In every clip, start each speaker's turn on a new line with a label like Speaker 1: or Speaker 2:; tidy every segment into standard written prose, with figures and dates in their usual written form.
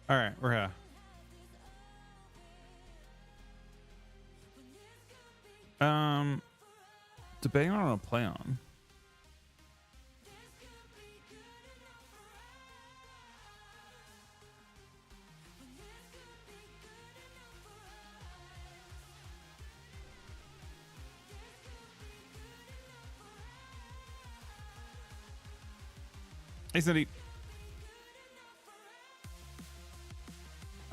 Speaker 1: All right, we're here. Debating on a play on. Hey, Cindy.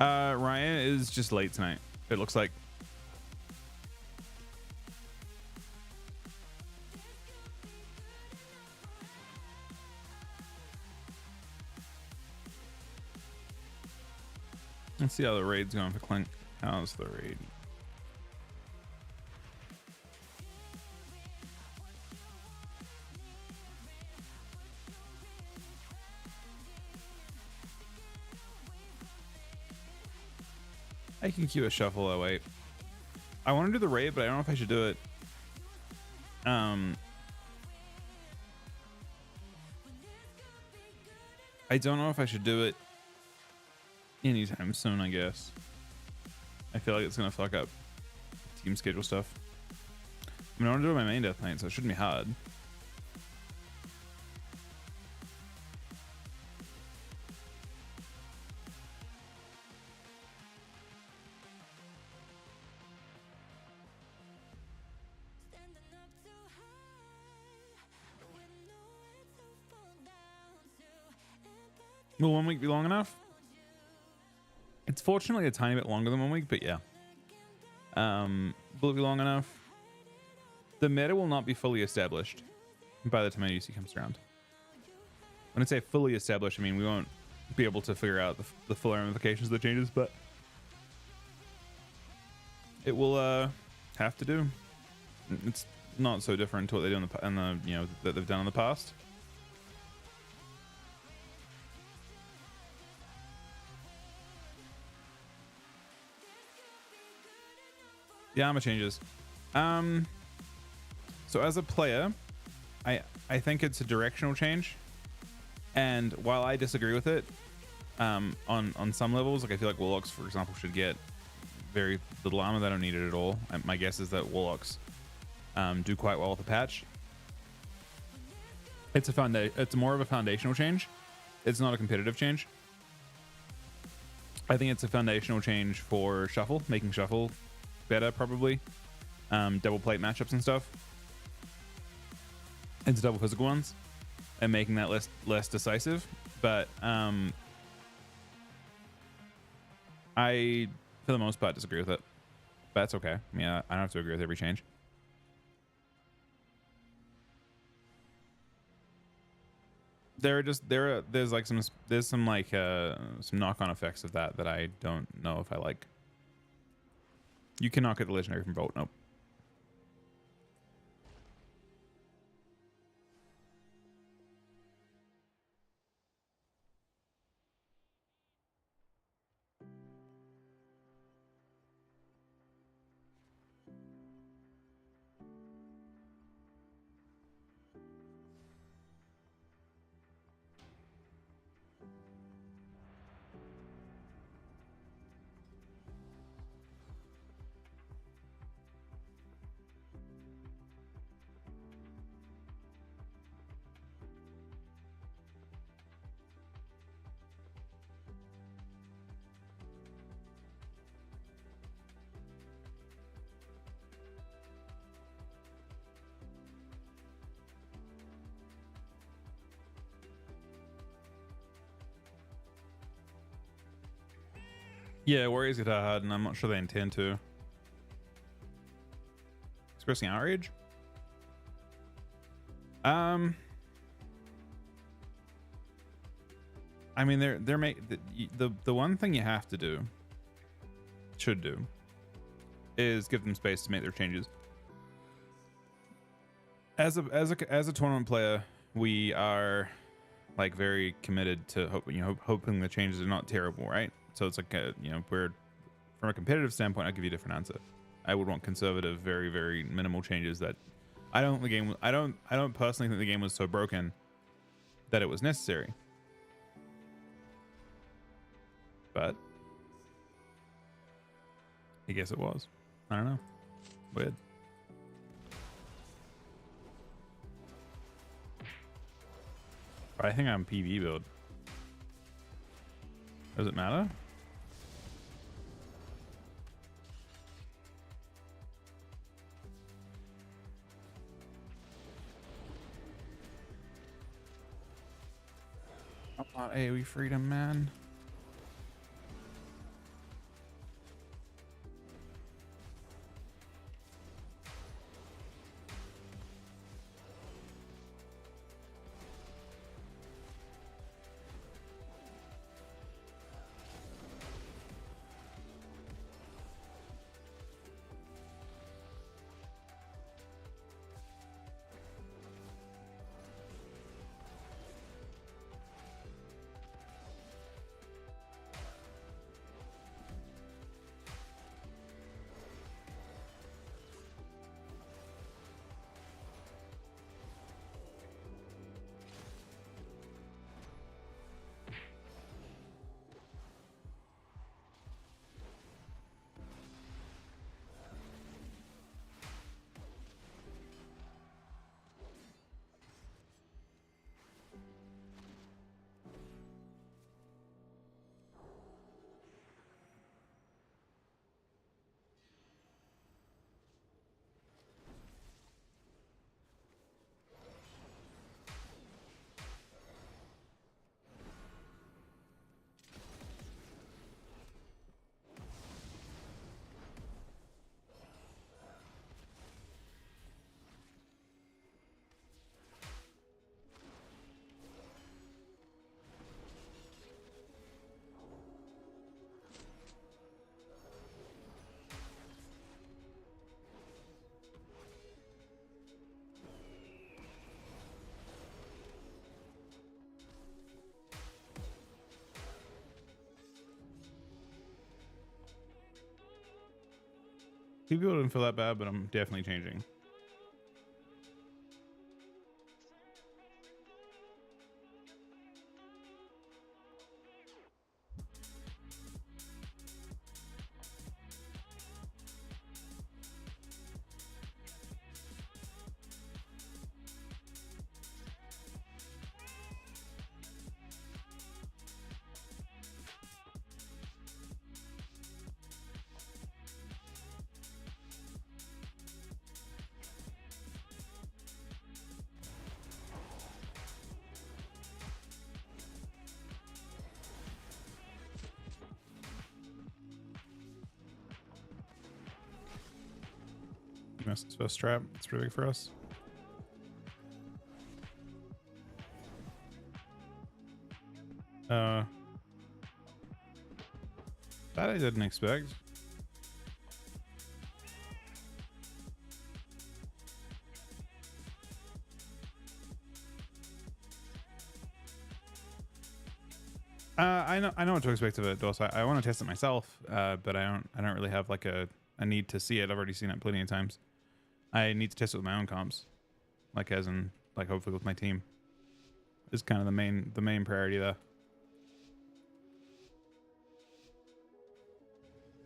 Speaker 1: Ryan is just late tonight. It looks like. Let's see how the raid's going for Clint. How's the raid? I can queue a shuffle that way. I want to do the raid, but I don't know if I should do it. I don't know if I should do it anytime soon, I guess. I feel like it's gonna fuck up team schedule stuff. I mean, I want to do my main death night, so it shouldn't be hard. Will 1 week be long enough? It's fortunately a tiny bit longer than 1 week, but yeah. Will it be long enough? The meta will not be fully established by the time UC comes around. When I say fully established, I mean we won't be able to figure out the full ramifications of the changes, but it will have to do. It's not so different to what they do in the you know that they've done in the past. Yeah, I'm changes. So as a player, I think it's a directional change, and while I disagree with it, on some levels, like I feel like Warlocks, for example, should get very little armor. They don't need it at all. My guess is that Warlocks do quite well with the patch. It's more of a foundational change. It's not a competitive change. I think it's a foundational change for Shuffle, making Shuffle better, probably. Double plate matchups and stuff into double physical ones, and making that less decisive. But I for the most part disagree with it, but that's okay. I mean, I don't have to agree with every change. There's some knock-on effects of that I don't know if I like. You cannot get the legendary from Bolt. Nope. Yeah, Warriors get hard, and I'm not sure they intend to. Expressing outrage? I mean, the one thing you have to do, should do, is give them space to make their changes. As a tournament player, we are like very committed to hoping the changes are not terrible, right? So it's like we're from a competitive standpoint, I'll give you a different answer. I would want conservative, very, very minimal changes that I don't personally think the game was so broken that it was necessary. But but I guess it was. I don't know. Weird. But I think I'm PvE build. Does it matter? I'm not AoE freedom, man. People didn't feel that bad, but I'm definitely changing. Missed his first trap. It's pretty big for us. That I didn't expect. I know what to expect of it, Dos. I want to test it myself, but I don't really have like a need to see it. I've already seen it plenty of times. I need to test it with my own comps, like as in like hopefully with my team. Is kind of the main priority there.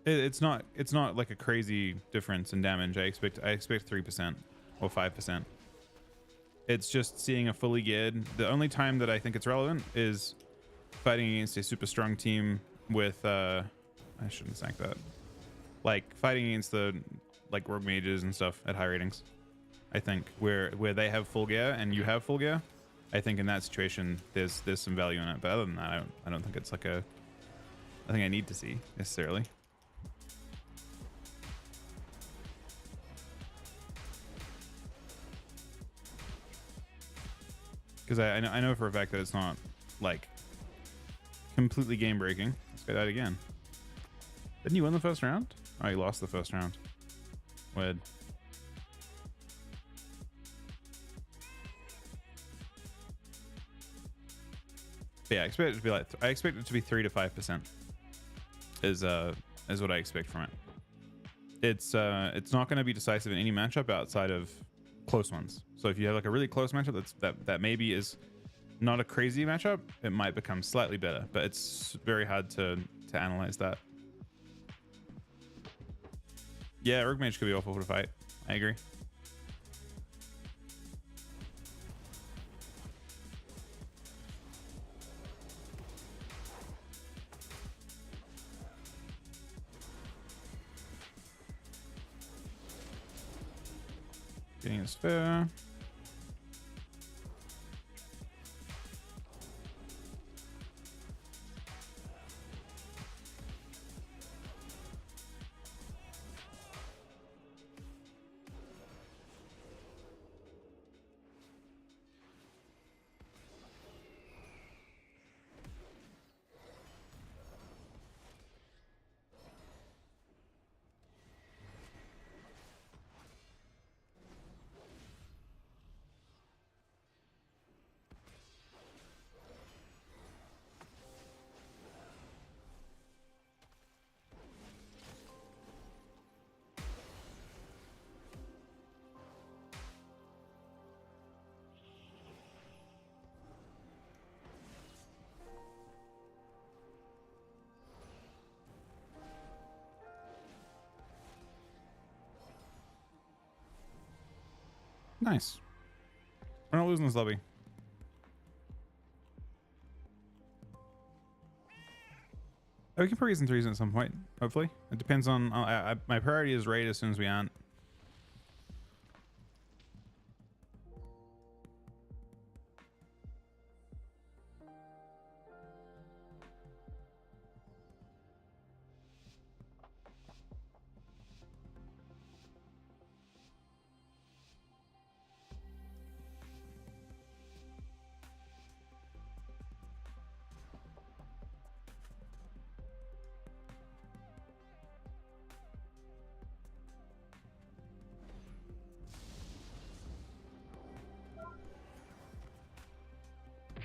Speaker 1: It's not like a crazy difference in damage. I expect 3% or 5%. It's just seeing a fully geared. The only time that I think it's relevant is fighting against a super strong team with I shouldn't sank that. Like fighting against the like rogue mages and stuff at high ratings. I think where they have full gear and you have full gear, I think in that situation there's some value in it. But other than that, I don't think it's like a thing I need to see necessarily. Because I know for a fact that it's not like completely game breaking. Let's get that again. Didn't you win the first round? Oh, you lost the first round. Weird. But yeah, I expect it to be like I expect it to be 3 to 5% is what I expect from it. It's not going to be decisive in any matchup outside of close ones. So if you have like a really close matchup that maybe is not a crazy matchup, it might become slightly better, but it's very hard to to analyze that. Yeah, Rogue Mage could be awful to fight. I agree. Getting his fair. Nice. We're not losing this lobby. Oh, we can put reason 3s at some point, hopefully. It depends on... my priority is raid as soon as we aren't.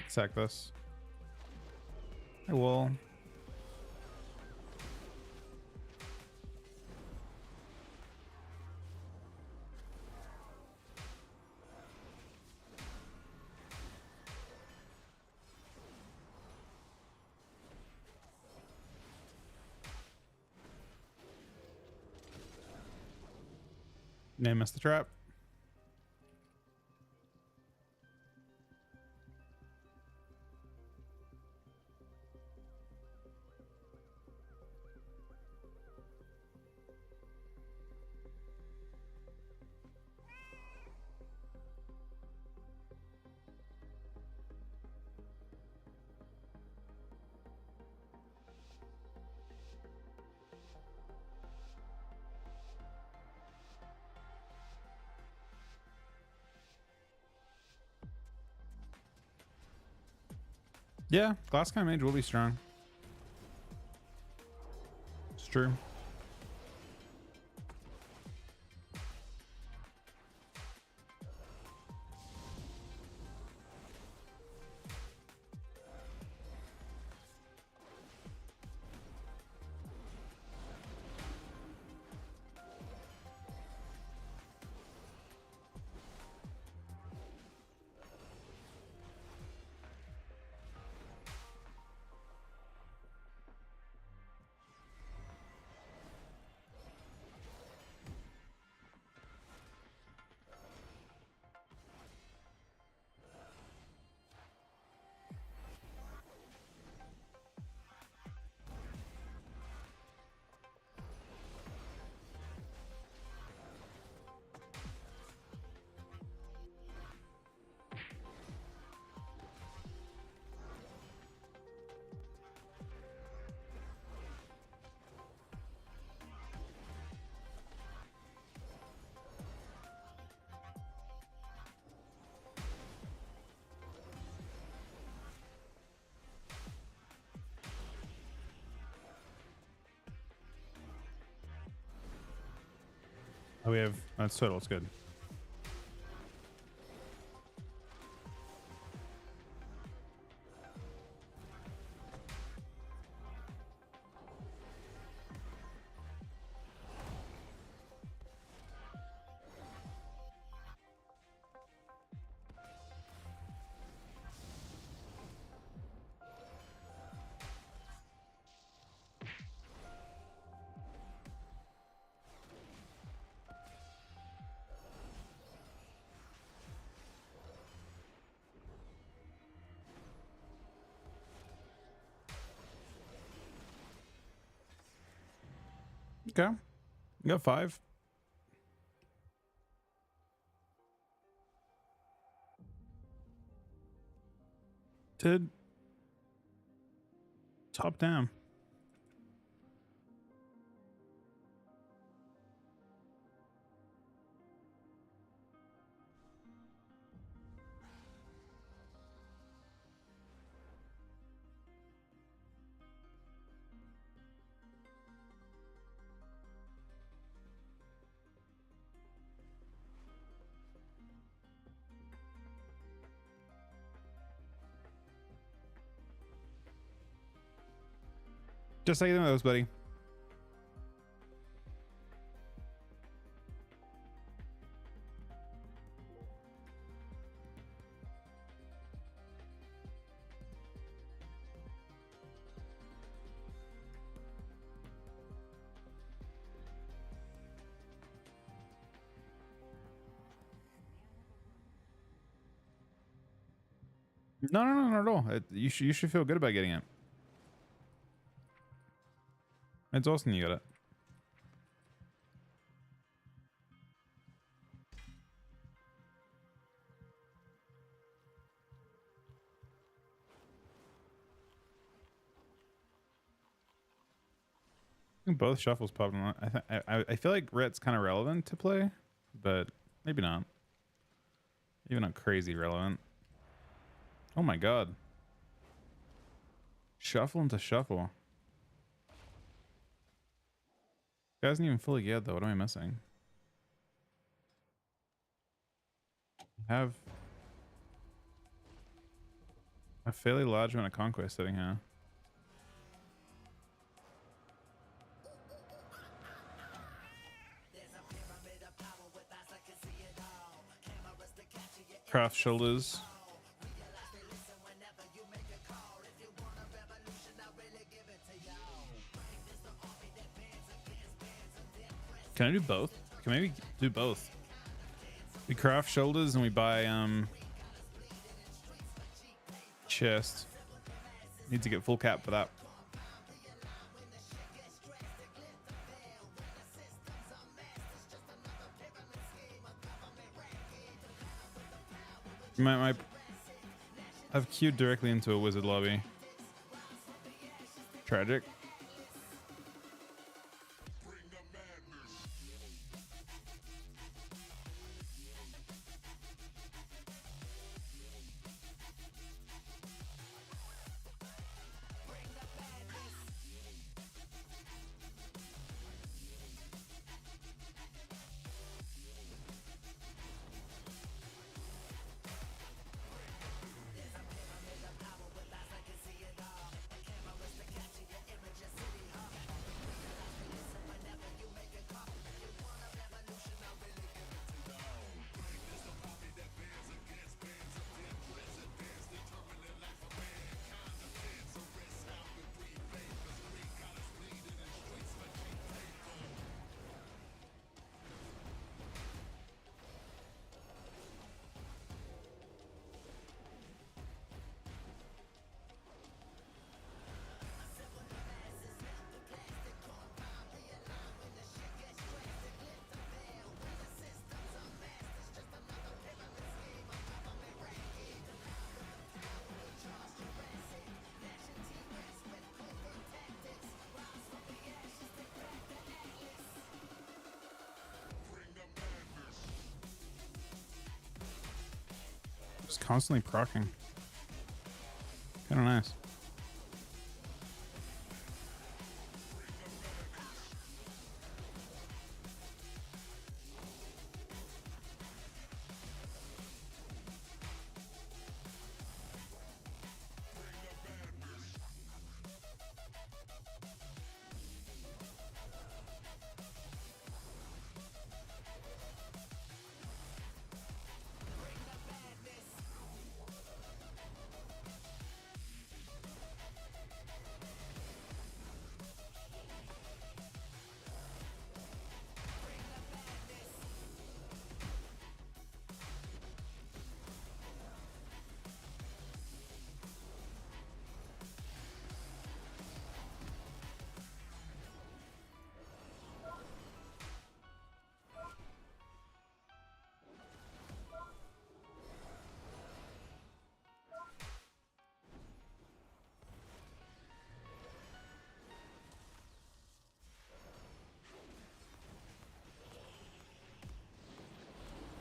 Speaker 1: Sack this. I will. May miss the trap. Yeah, glass kind of mage will be strong. It's true. Oh, we have... That's total. It's good. Okay. You got 5. Did top down. Just like those, buddy. No, no, no, not at all. You should feel good about getting it. It's awesome you got it. I think both shuffles popped on. I feel like Ret's kind of relevant to play, but maybe not. Even not crazy relevant. Oh my god. Shuffle into shuffle. Guy hasn't even fully geared though. What am I missing? Have a fairly large amount of conquest sitting here. Craft shoulders. Can I do both? Can maybe do both? We craft shoulders and we buy chest. Need to get full cap for that. I've queued directly into a wizard lobby. Tragic. Just constantly procking. Kind of nice.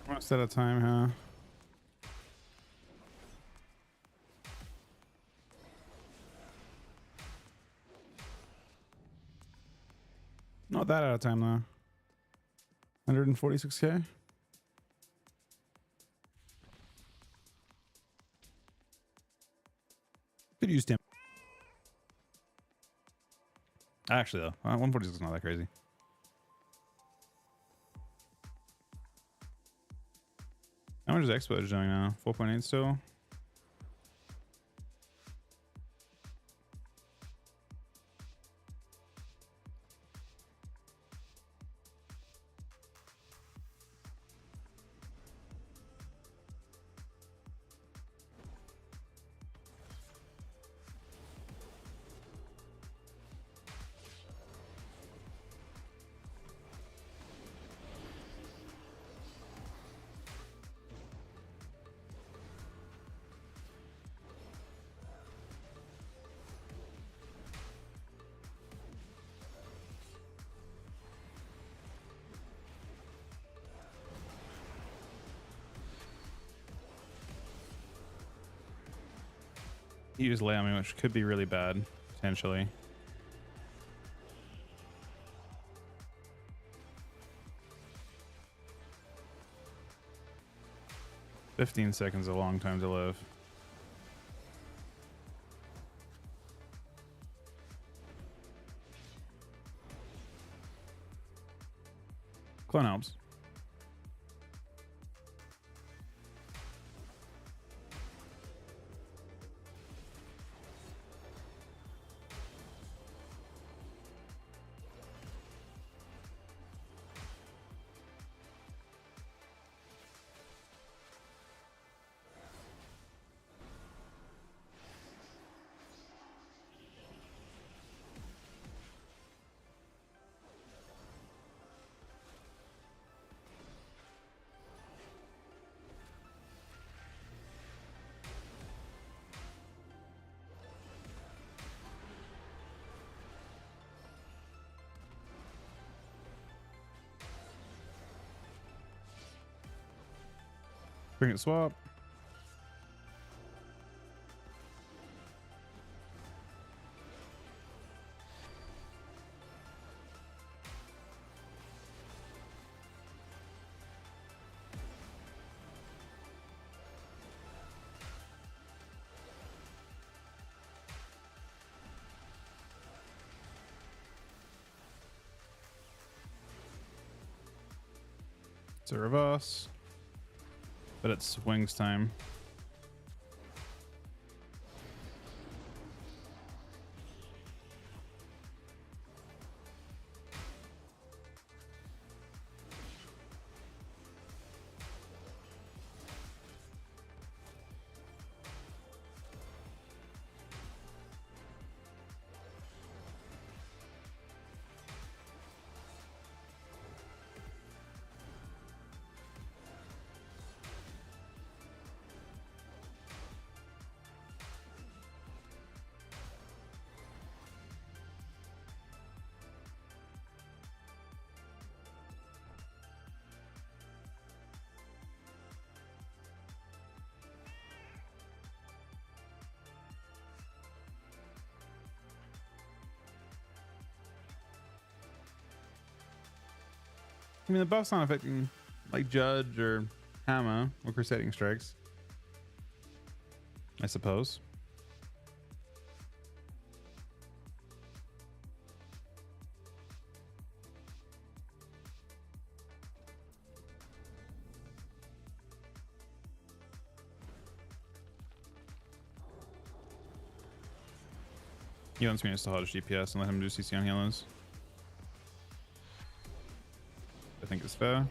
Speaker 1: Want to set a time, huh? Not that out of time though. 146k. Could use 10. Actually though, 146 is not that crazy. How much is exposure doing now? 4.8 still. He used Lammy, which could be really bad, potentially. "15 seconds is a long time to live." Clone helps. Bring it swap. It's a reverse, but it's wings time. I mean, the buff's not affecting like Judge or Hammer or Crusading Strikes, I suppose. He wants me to still hold his GPS and let him do CC on healers. I think it's fair.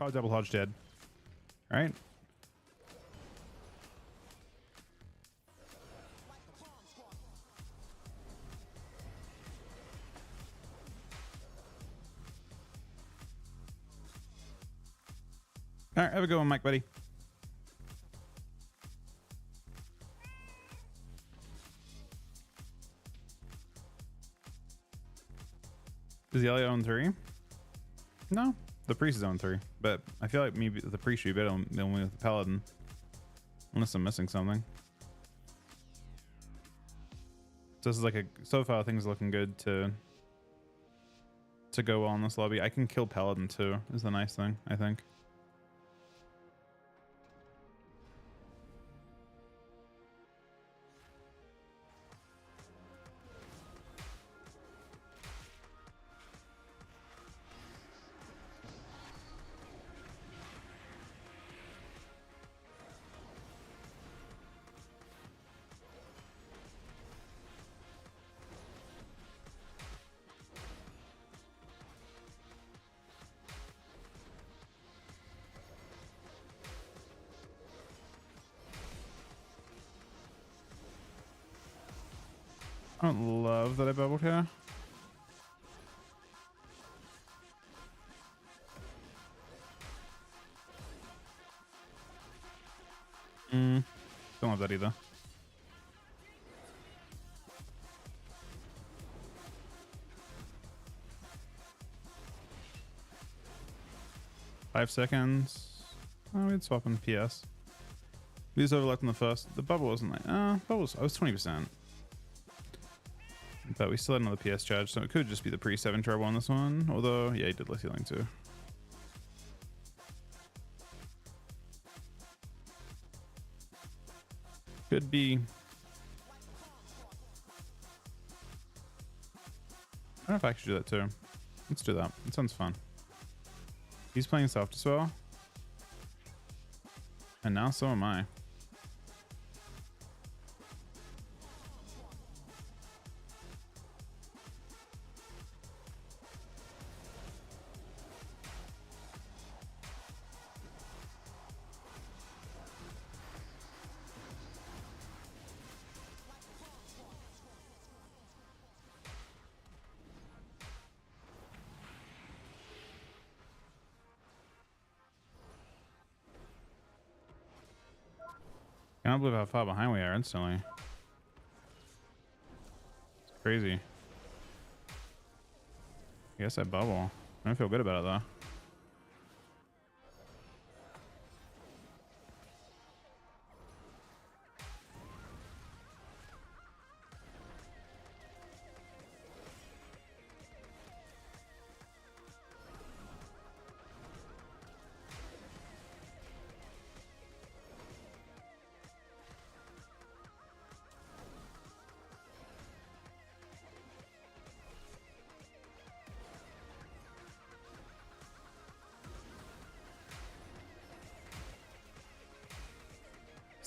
Speaker 1: Oh, double hodge dead. All right. All right, have a good one, Mike, buddy. Does the Elliot own 3? No, the priest is on 3, but I feel like maybe the priest should be better than with the paladin, unless I'm missing something. So this is like so far things are looking good to go well in this lobby. I can kill paladin too, is the nice thing, I think. I don't love that I bubbled here. Don't love that either. Five seconds. Oh, we'd swap in PS. We just overlapped in the first. The bubble wasn't like, bubbles. I was 20%. But we still had another PS charge, so it could just be the pre-7 trouble on this one. Although, yeah, he did less healing too. Could be. I don't know if I should do that too. Let's do that. It sounds fun. He's playing soft as well. And now so am I. I can't believe how far behind we are instantly. It's crazy. I guess I bubble. I don't feel good about it though.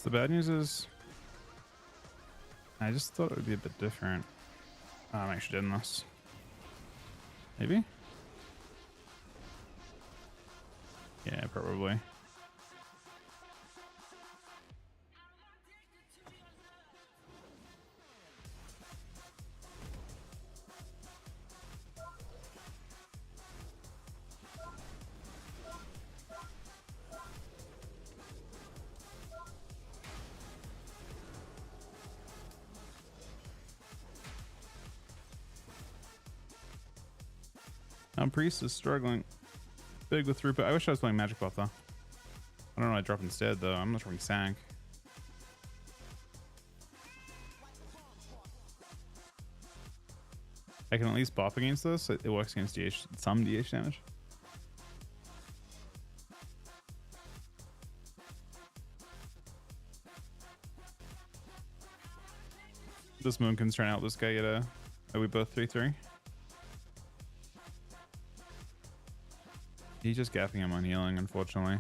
Speaker 1: The bad news is I just thought it would be a bit different. I'm actually doing this. Maybe? Yeah, probably. Priest is struggling big with throughput. I wish I was playing Magic Buff though. I don't know what I drop instead though. I'm not dropping Sank. I can at least buff against this. It works against DH, some DH damage. This Moonkin's trying to help this guy get a... Are we both 3-3? He's just gapping him on healing, unfortunately.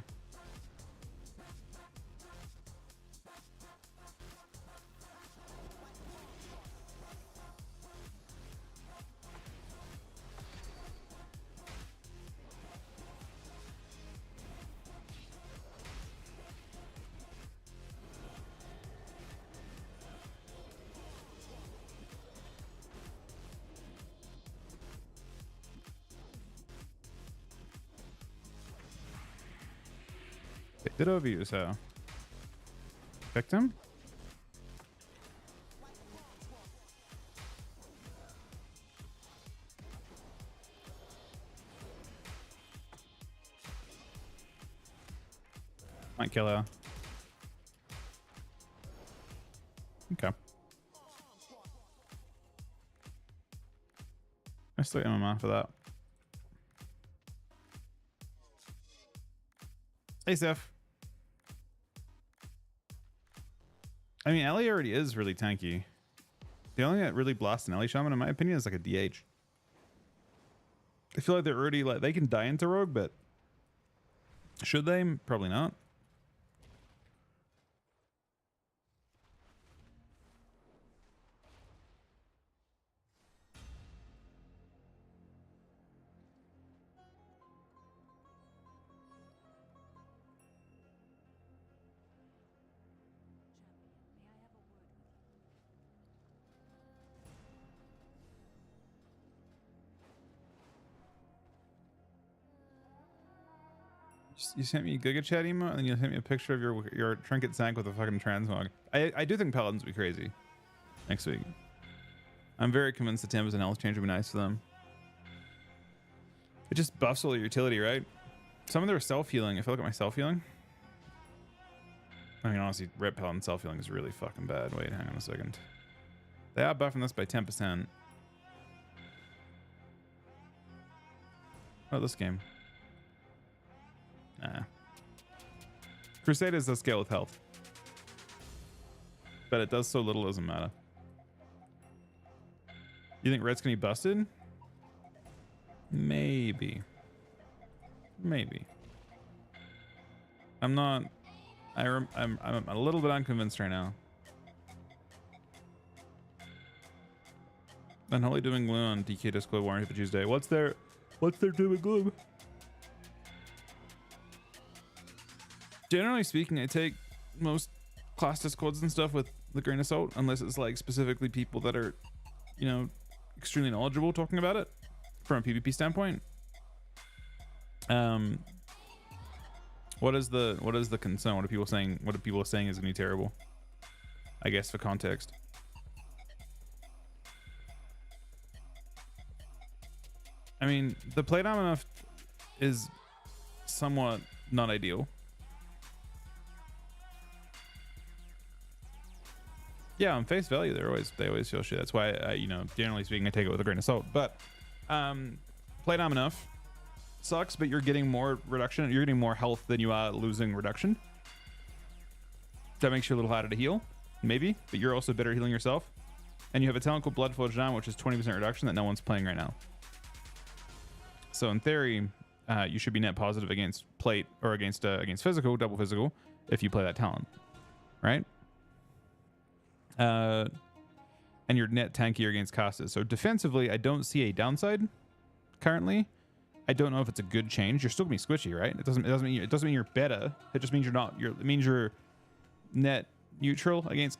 Speaker 1: They did overuse her. Victim? Might kill her. Okay. I still get MMR for that. Hey, Steph. I mean, Ellie already is really tanky. The only thing that really blasts an Ellie Shaman, in my opinion, is like a DH. I feel like they're already like, they can die into Rogue, but should they? Probably not. You sent me a Giga Chat email, and then you sent me a picture of your trinket sank with a fucking transmog. I do think Paladins will be crazy next week. I'm very convinced the Tempest and health change would be nice for them. It just buffs all your utility, right? Some of their self-healing, if I look at my self-healing. I mean, honestly, Red Paladin self-healing is really fucking bad. Wait, hang on a second. They are buffing this by 10%. Oh, this game. Nah. Crusaders does scale with health. But it does so little, doesn't matter. You think Red's gonna be busted? Maybe. Maybe. I'm not. I'm a little bit unconvinced right now. Unholy Doom and Gloom on DK Discord warranty for Tuesday. What's their Doom and Gloom? Generally speaking, I take most class discords and stuff with the grain of salt, unless it's like specifically people that are, you know, extremely knowledgeable talking about it from a PvP standpoint. What is the concern? What are people saying? What are people saying is gonna be terrible? I guess for context. I mean, the playtime enough is somewhat not ideal. Yeah, on face value, they always feel shit. That's why I, you know, generally speaking, I take it with a grain of salt. But playtime enough sucks, but you're getting more reduction. You're getting more health than you are losing reduction. That makes you a little harder to heal, maybe. But you're also better healing yourself. And you have a talent called Bloodforged Arm, which is 20% reduction that no one's playing right now. So in theory, you should be net positive against plate or against physical, double physical, if you play that talent, right? And you're net tankier against casters. So defensively, I don't see a downside currently. I don't know if it's a good change. You're still gonna be squishy, right? It doesn't mean you're better. It just means it means you're net neutral against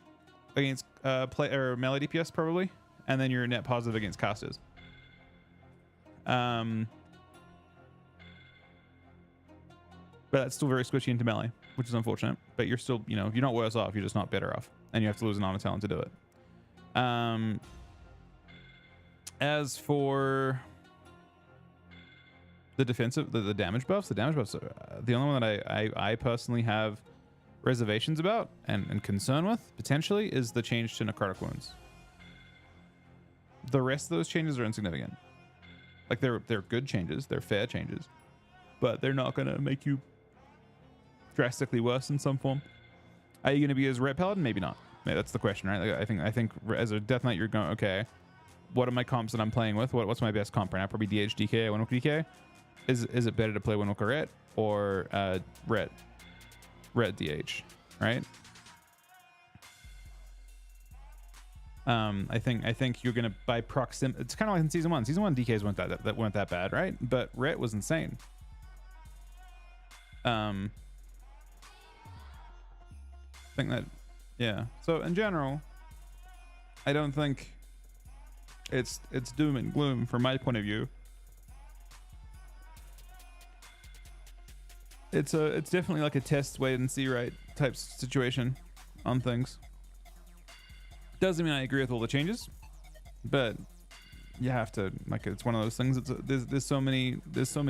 Speaker 1: play or melee DPS probably, and then you're net positive against casters. But that's still very squishy into melee, which is unfortunate. But you're still, you know, you're not worse off. You're just not better off, and you have to lose an honor talent to do it. As for the defensive, the damage buffs, the only one that I personally have reservations about and concern with potentially is the change to necrotic wounds. The rest of those changes are insignificant. Like they're good changes, they're fair changes, but they're not gonna make you drastically worse in some form. Are you gonna be as Red Paladin? Maybe not. Maybe that's the question, right? Like, I think as a Death Knight, you're going, okay, what are my comps that I'm playing with? What's my best comp right now? Probably DH DK, Windwalker DK. Is it better to play Windwalker Ret or Ret DH, right? I think you're gonna by proximity. It's kind of like in season one. Season one DKs weren't that bad, right? But Ret was insane. I think that, yeah. So in general, I don't think it's doom and gloom from my point of view. it's definitely like a test, wait and see, right, type situation on things. Doesn't mean I agree with all the changes, but you have to, like, it's one of those things. There's so many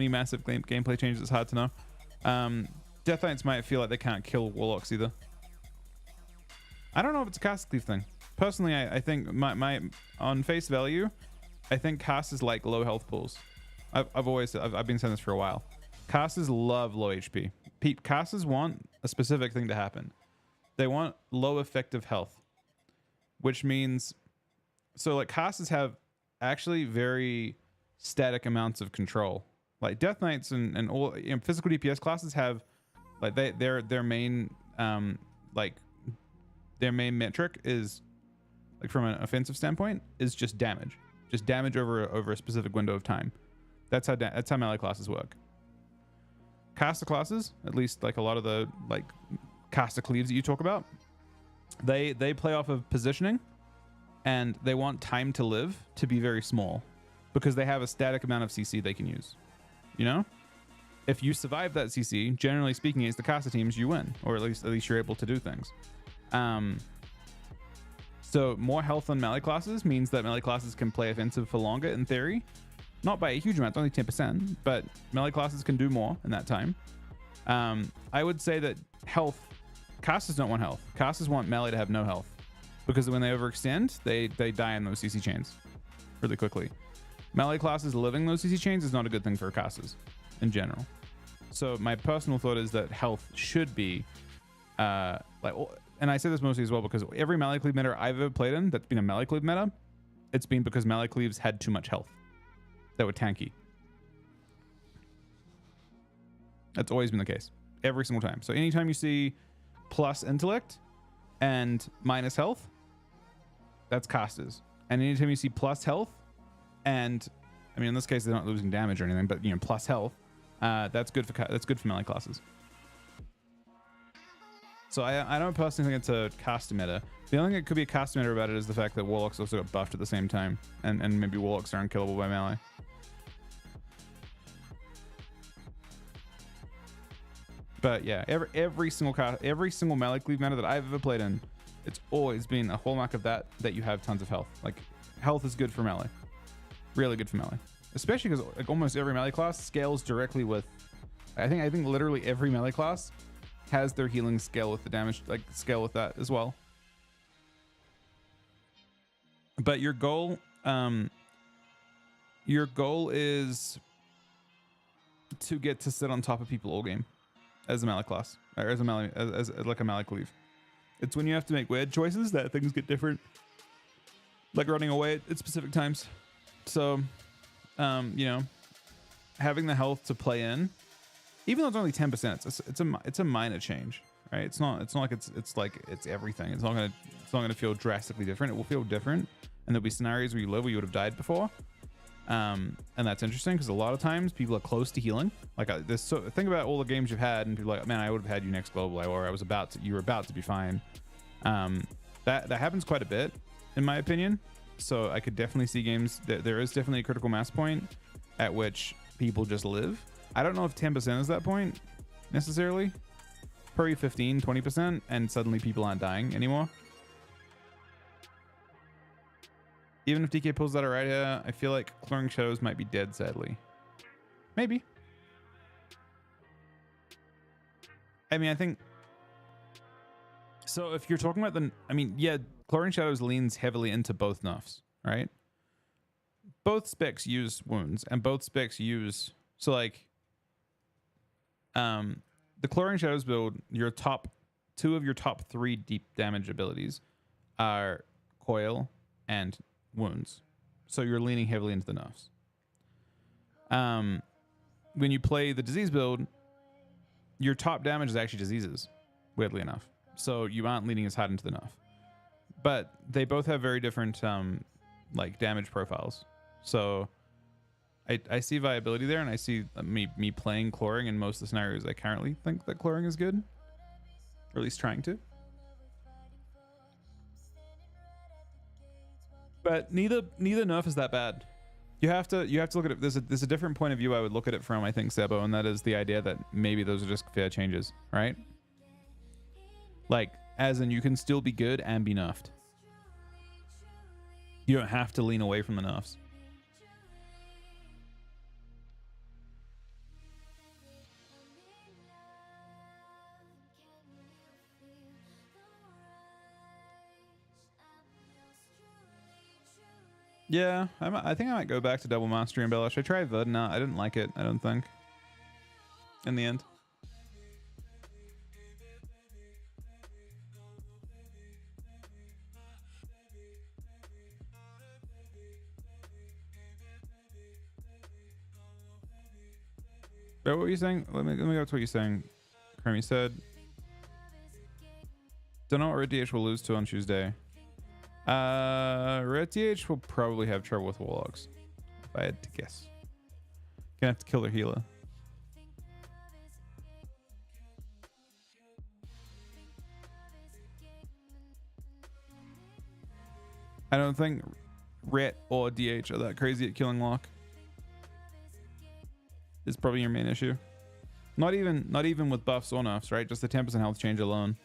Speaker 1: massive gameplay changes. It's hard to know. Death Knights might feel like they can't kill warlocks either. I don't know if it's a cast cleave thing. Personally, I think my on face value, I think casters like low health pools. I've been saying this for a while. Casters love low HP. Casters want a specific thing to happen. They want low effective health, which means, so like casters have actually very static amounts of control. Like Death Knights and all, you know, physical DPS classes have, like, their main their main metric is, like, from an offensive standpoint, is just damage over a specific window of time. That's how melee classes work. Caster classes, at least like a lot of the like caster cleaves that you talk about, they play off of positioning, and they want time to live to be very small because they have a static amount of CC they can use. You know, if you survive that CC, generally speaking, against the caster teams, you win, or at least you're able to do things. So more health on melee classes means that melee classes can play offensive for longer in theory. Not by a huge amount, only 10%, but melee classes can do more in that time. I would say that health, casters don't want health. Casters want melee to have no health, because when they overextend, they die in those CC chains really quickly. Melee classes living those CC chains is not a good thing for casters in general. So my personal thought is that health should be and I say this mostly as well because every melee cleave meta I've ever played in that's been a melee cleave meta, it's been because melee cleaves had too much health. That were tanky. That's always been the case. Every single time. So anytime you see plus intellect and minus health, that's casters. And anytime you see plus health and, I mean, in this case they're not losing damage or anything, but, you know, plus health, that's good for melee classes. So I don't personally think it's a caster meta. The only thing that could be a caster meta about it is the fact that warlocks also got buffed at the same time, and maybe warlocks are unkillable by melee. But yeah, every single melee cleave meta that I've ever played in, it's always been a hallmark of that you have tons of health. Like, health is good for melee, really good for melee, especially because like almost every melee class scales directly with. I think literally every melee class has their healing scale with the damage, like scale with that as well. But your goal is to get to sit on top of people all game as a melee class, or as like a melee cleave. It's when you have to make weird choices that things get different, like running away at specific times. So, you know, having the health to play in, even though it's only 10%, it's a minor change, right? It's not like it's everything. It's not gonna feel drastically different. It will feel different, and there'll be scenarios where you live where you would have died before. And that's interesting because a lot of times people are close to healing. Like think about all the games you've had, and people are like, man, I would have had you next global, or you were about to be fine. That happens quite a bit, in my opinion. So I could definitely see games that there is definitely a critical mass point at which people just live. I don't know if 10% is that point necessarily. Probably 15, 20%, and suddenly people aren't dying anymore. Even if DK pulls that right here, I feel like Clearing Shadows might be dead, sadly. Maybe. I mean, I think... So if you're talking about yeah, Clearing Shadows leans heavily into both nerfs, right? Both specs use wounds, and both specs use... So like... the Clearing Shadows build, two of your top 3 deep damage abilities are Coil and Wounds. So you're leaning heavily into the nerfs. When you play the disease build, your top damage is actually diseases, weirdly enough. So you aren't leaning as hard into the nerf. But they both have very different like damage profiles. So I see viability there, and I see me playing Cloring in most of the scenarios. I currently think that Cloring is good, or at least trying to. But neither nerf is that bad. You have to look at it. There's a different point of view I would look at it from, I think, Sebo, and that is the idea that maybe those are just fair changes, right? Like, as in you can still be good and be nerfed. You don't have to lean away from the nerfs. Yeah, I think I might go back to double mastery and Embellish. I tried Verdant. I didn't like it, I don't think, in the end. But what were you saying? Let me go to what you're saying. Crummy said, don't know what Red DH will lose to on Tuesday. Red DH will probably have trouble with Warlocks, if I had to guess. Gonna have to kill their healer. I don't think Ret or DH are that crazy at killing Lock. Is probably your main issue. Not even with buffs or nerfs, right? Just the 10% health change alone.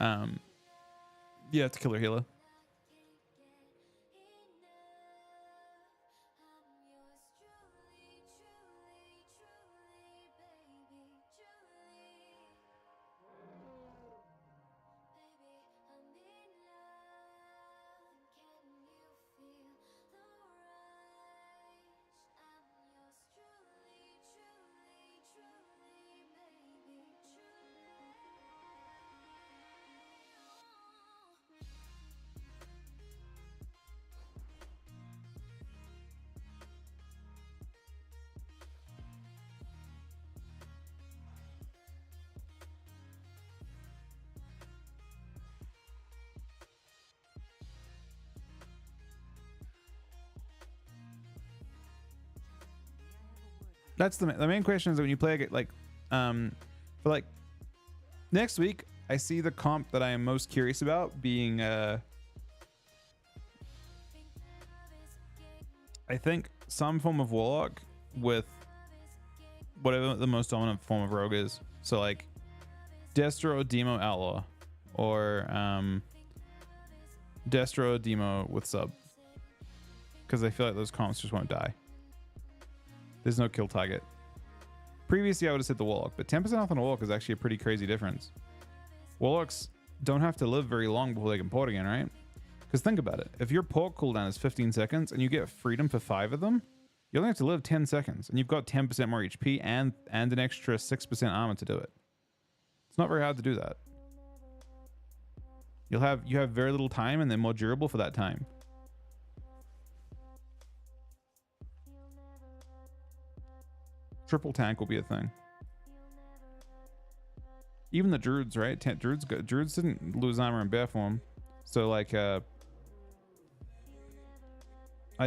Speaker 1: You have to kill her healer. That's the main question is that when you play like for like next week, I see the comp that I am most curious about being I think some form of Warlock with whatever the most dominant form of Rogue is. So like Destro, Demo, Outlaw, or Destro, Demo with sub, because I feel like those comps just won't die. There's no kill target. Previously, I would have said the Warlock, but 10% health on a Warlock is actually a pretty crazy difference. Warlocks don't have to live very long before they can port again, right? Because think about it. If your port cooldown is 15 seconds and you get freedom for 5 of them, you only have to live 10 seconds, and you've got 10% more HP and an extra 6% armor to do it. It's not very hard to do that. You have very little time, and they're more durable for that time. Triple tank will be a thing. Even the druids, right? Druids didn't lose armor in bear form, so like I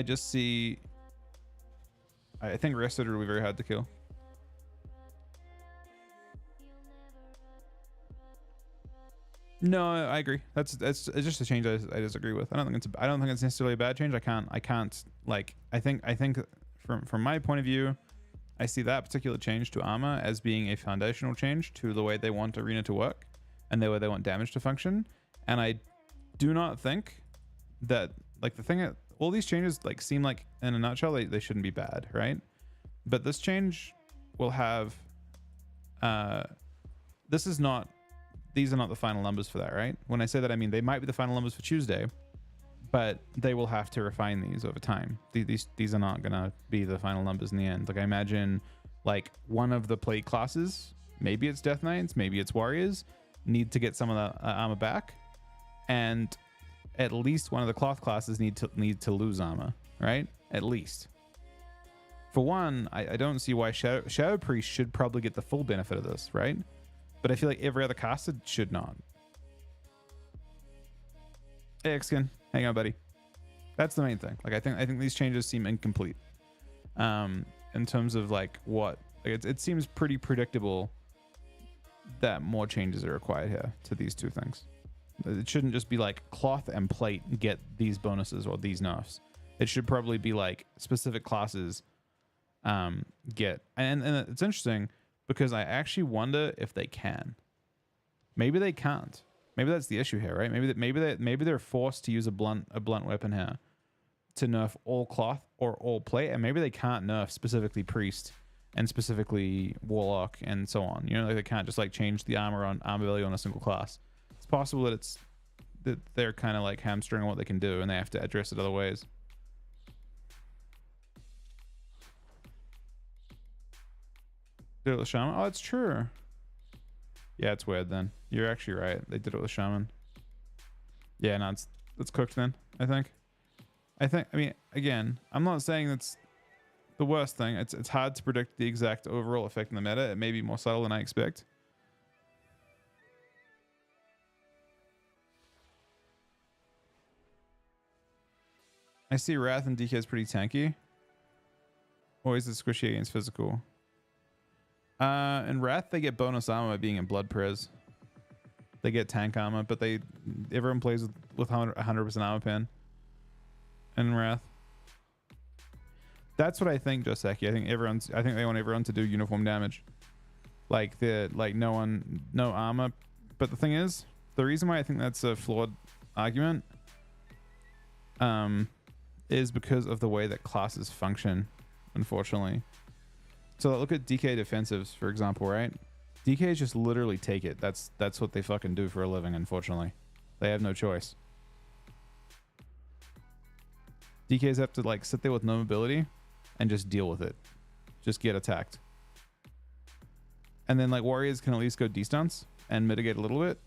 Speaker 1: just see. I think Rested will be very hard to kill. No, I agree. That's just a change I disagree with. I don't think it's necessarily a bad change. I can't like I think from my point of view, I see that particular change to armor as being a foundational change to the way they want Arena to work and the way they want damage to function. And I do not think that like the thing that all these changes like seem like in a nutshell they shouldn't be bad, right? But this change will have these are not the final numbers for that, right? When I say that, I mean they might be the final numbers for Tuesday, but they will have to refine these over time. These are not gonna be the final numbers in the end. Like I imagine like one of the play classes, maybe it's Death Knights, maybe it's Warriors, need to get some of the armor back, and at least one of the cloth classes need to lose armor, right? At least. For one, I don't see why Shadow Priest should probably get the full benefit of this, right? But I feel like every other casted should not. Hey, Xkin, hang on, buddy. That's the main thing. Like I think these changes seem incomplete. In terms of like what, like it seems pretty predictable that more changes are required here to these two things. It shouldn't just be like cloth and plate get these bonuses or these nerfs. It should probably be like specific classes get, and it's interesting because I actually wonder if they can. Maybe they can't. Maybe that's the issue here, right? Maybe they're forced to use a blunt weapon here to nerf all cloth or all plate, and maybe they can't nerf specifically priest and specifically warlock and so on. You know, like they can't just like change the armor value on a single class. It's possible that they're kind of like hamstringing what they can do, and they have to address it other ways. Did it with Shaman? Oh, it's true. Yeah, it's weird then. You're actually right. They did it with Shaman. Yeah, no, it's cooked then, I think. I mean, again, I'm not saying that's the worst thing. It's hard to predict the exact overall effect in the meta. It may be more subtle than I expect. I see Wrath and DK is pretty tanky. Always the squishy against physical. In Wrath, they get bonus armor by being in Blood Prez. They get tank armor, but everyone plays with 100% armor pen. In Wrath. That's what I think, Joseki. I think they want everyone to do uniform damage. Like no armor. But the thing is, the reason why I think that's a flawed argument is because of the way that classes function, unfortunately. So look at DK defensives, for example, right? DKs just literally take it. That's what they fucking do for a living, unfortunately. They have no choice. DKs have to like sit there with no mobility and just deal with it. Just get attacked. And then like warriors can at least go D-stunts and mitigate a little bit.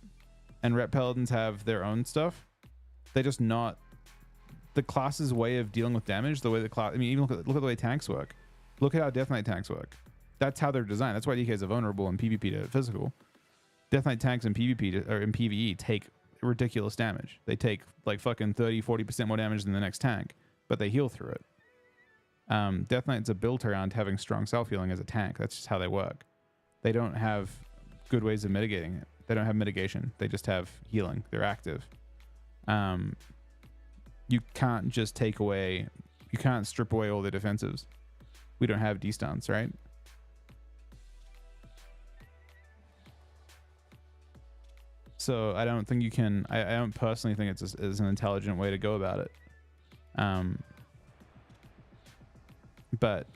Speaker 1: And rep paladins have their own stuff. They just not the class's way of dealing with damage, the way the class, I mean, even look at the way tanks work. Look at how Death Knight tanks work. That's how they're designed. That's why DKs are vulnerable in PvP to physical. Death Knight tanks in PvP or in PvE take ridiculous damage. They take like fucking 30-40% more damage than the next tank, but they heal through it. Death Knight's are built around having strong self-healing as a tank. That's just how they work. They don't have good ways of mitigating it. They don't have mitigation. They just have healing. They're active. You can't just take away, you can't strip away all the defensives. We don't have D-stunts, right? So I don't think you can, I don't personally think it's an intelligent way to go about it. But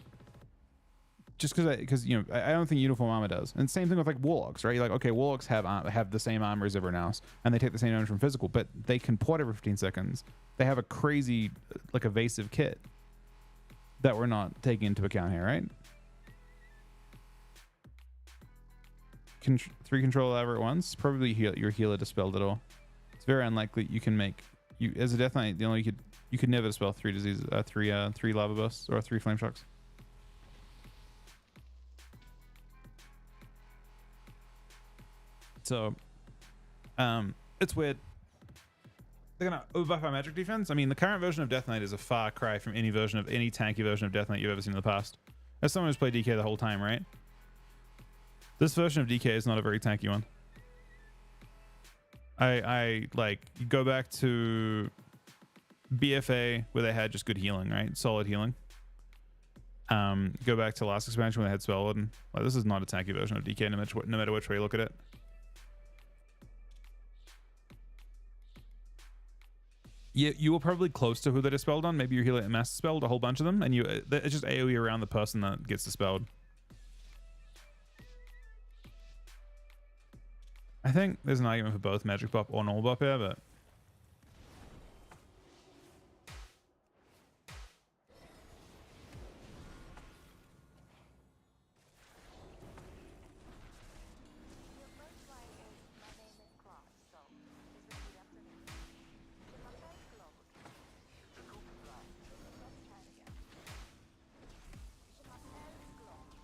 Speaker 1: just because you know, I don't think uniform armor does. And same thing with like warlocks, right? You're like, okay, warlocks have the same armor as everyone else, and they take the same damage from physical, but they can port every 15 seconds. They have a crazy, like, evasive kit that we're not taking into account here, right? 3 control lever at once, probably your healer dispelled it all. It's very unlikely you can make you as a Death Knight. The only you could never dispel 3 diseases, 3 lava bursts or 3 flame shocks. So, it's weird. They're gonna overbuff our magic defense. I mean, the current version of Death Knight is a far cry from any tanky version of Death Knight you've ever seen in the past. As someone who's played DK the whole time, right? This version of DK is not a very tanky one. I like, you go back to BFA where they had just good healing, right? Solid healing. Go back to last expansion where they had Spell Warden. Like, this is not a tanky version of DK no matter which way you look at it. You were probably close to who they dispelled on. Maybe your healer mass dispelled a whole bunch of them, and it's just AoE around the person that gets dispelled. I think there's an argument for both magic buff or normal buff here, but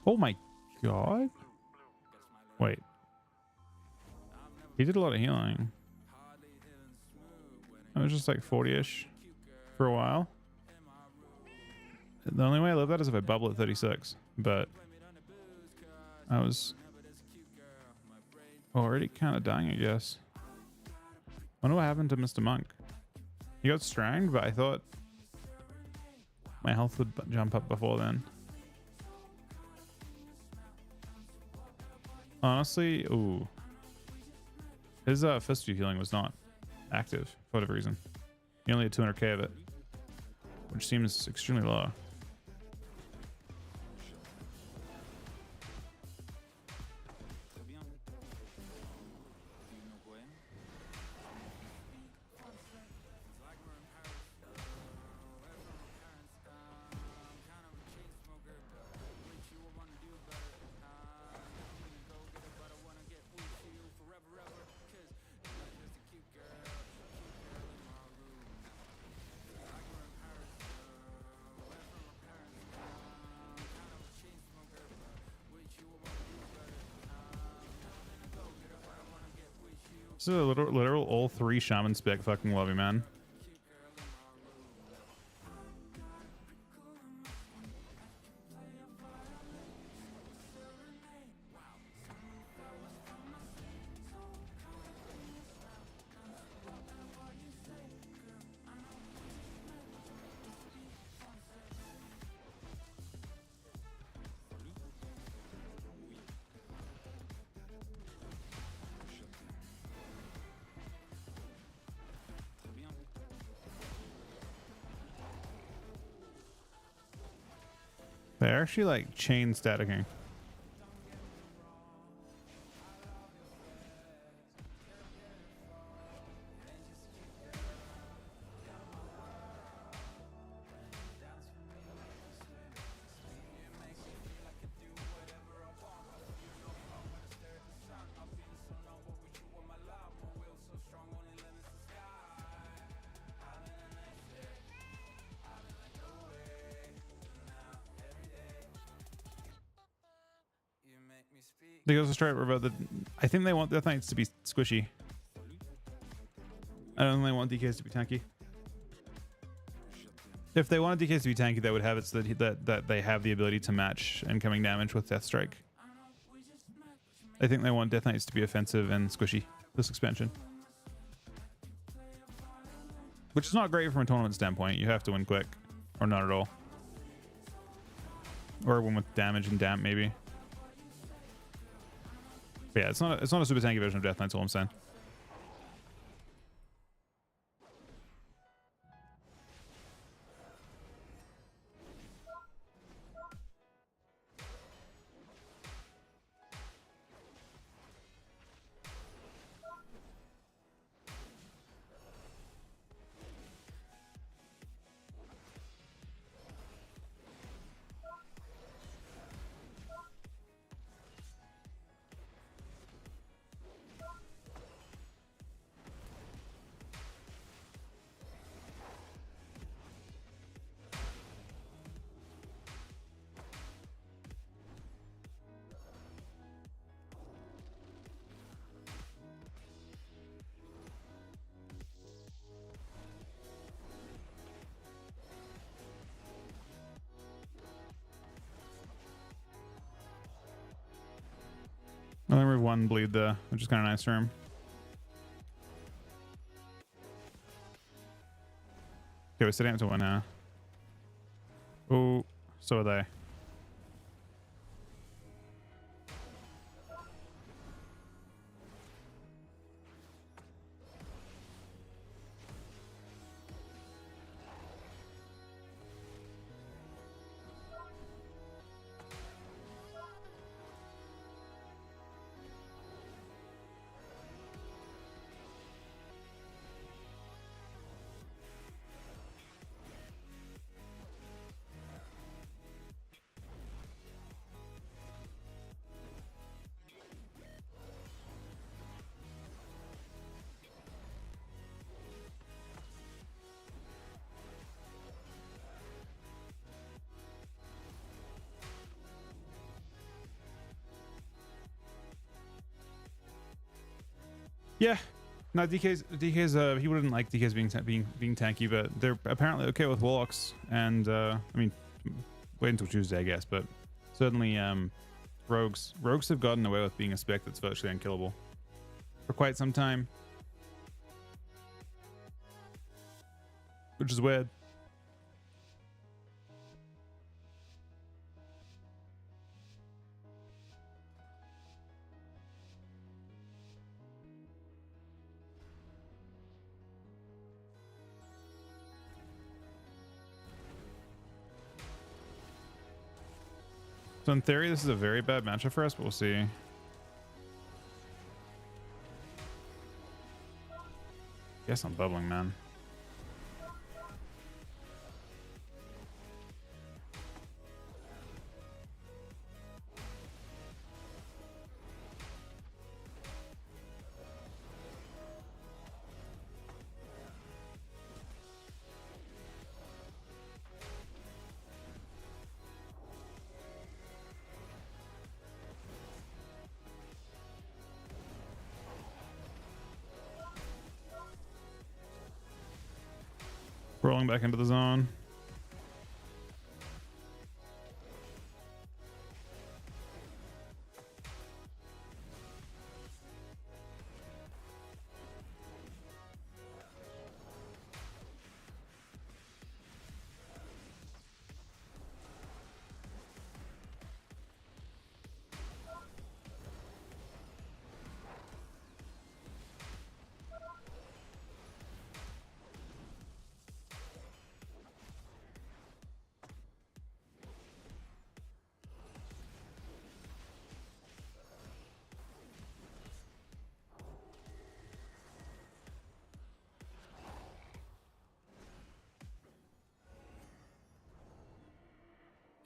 Speaker 1: oh my god. Wait. He did a lot of healing. I was just like 40-ish for a while. The only way I live that is if I bubble at 36, but I was already kind of dying, I guess. I wonder what happened to Mr. Monk. He got stranged, but I thought My health would jump up before then. Honestly, ooh. His fist view healing was not active for whatever reason. He only had 200k of it, which seems extremely low. This is a literal all 3 shaman spec fucking lobby, man. They're actually like chain staticking. They go straight about the. I think they want Death Knights to be squishy. I don't think they want DKs to be tanky. If they wanted DKs to be tanky, they would have it so that they have the ability to match incoming damage with Death Strike. I think they want Death Knights to be offensive and squishy this expansion, which is not great from a tournament standpoint. You have to win quick, or not at all, or win with damage and damp maybe. But yeah, it's not a super tanky version of Death Knights, all I'm saying. I only remove 1 bleed though, which is kind of nice for him. Okay, we're sitting up to 1 now. Oh, so are they. Yeah, no, DK's he wouldn't like DK's being tanky, but they're apparently okay with Warlocks, and I mean, wait until Tuesday, I guess, but certainly Rogues have gotten away with being a spec that's virtually unkillable for quite some time, which is weird. So in theory, this is a very bad matchup for us, but we'll see. Guess I'm bubbling, man. Rolling back into the zone.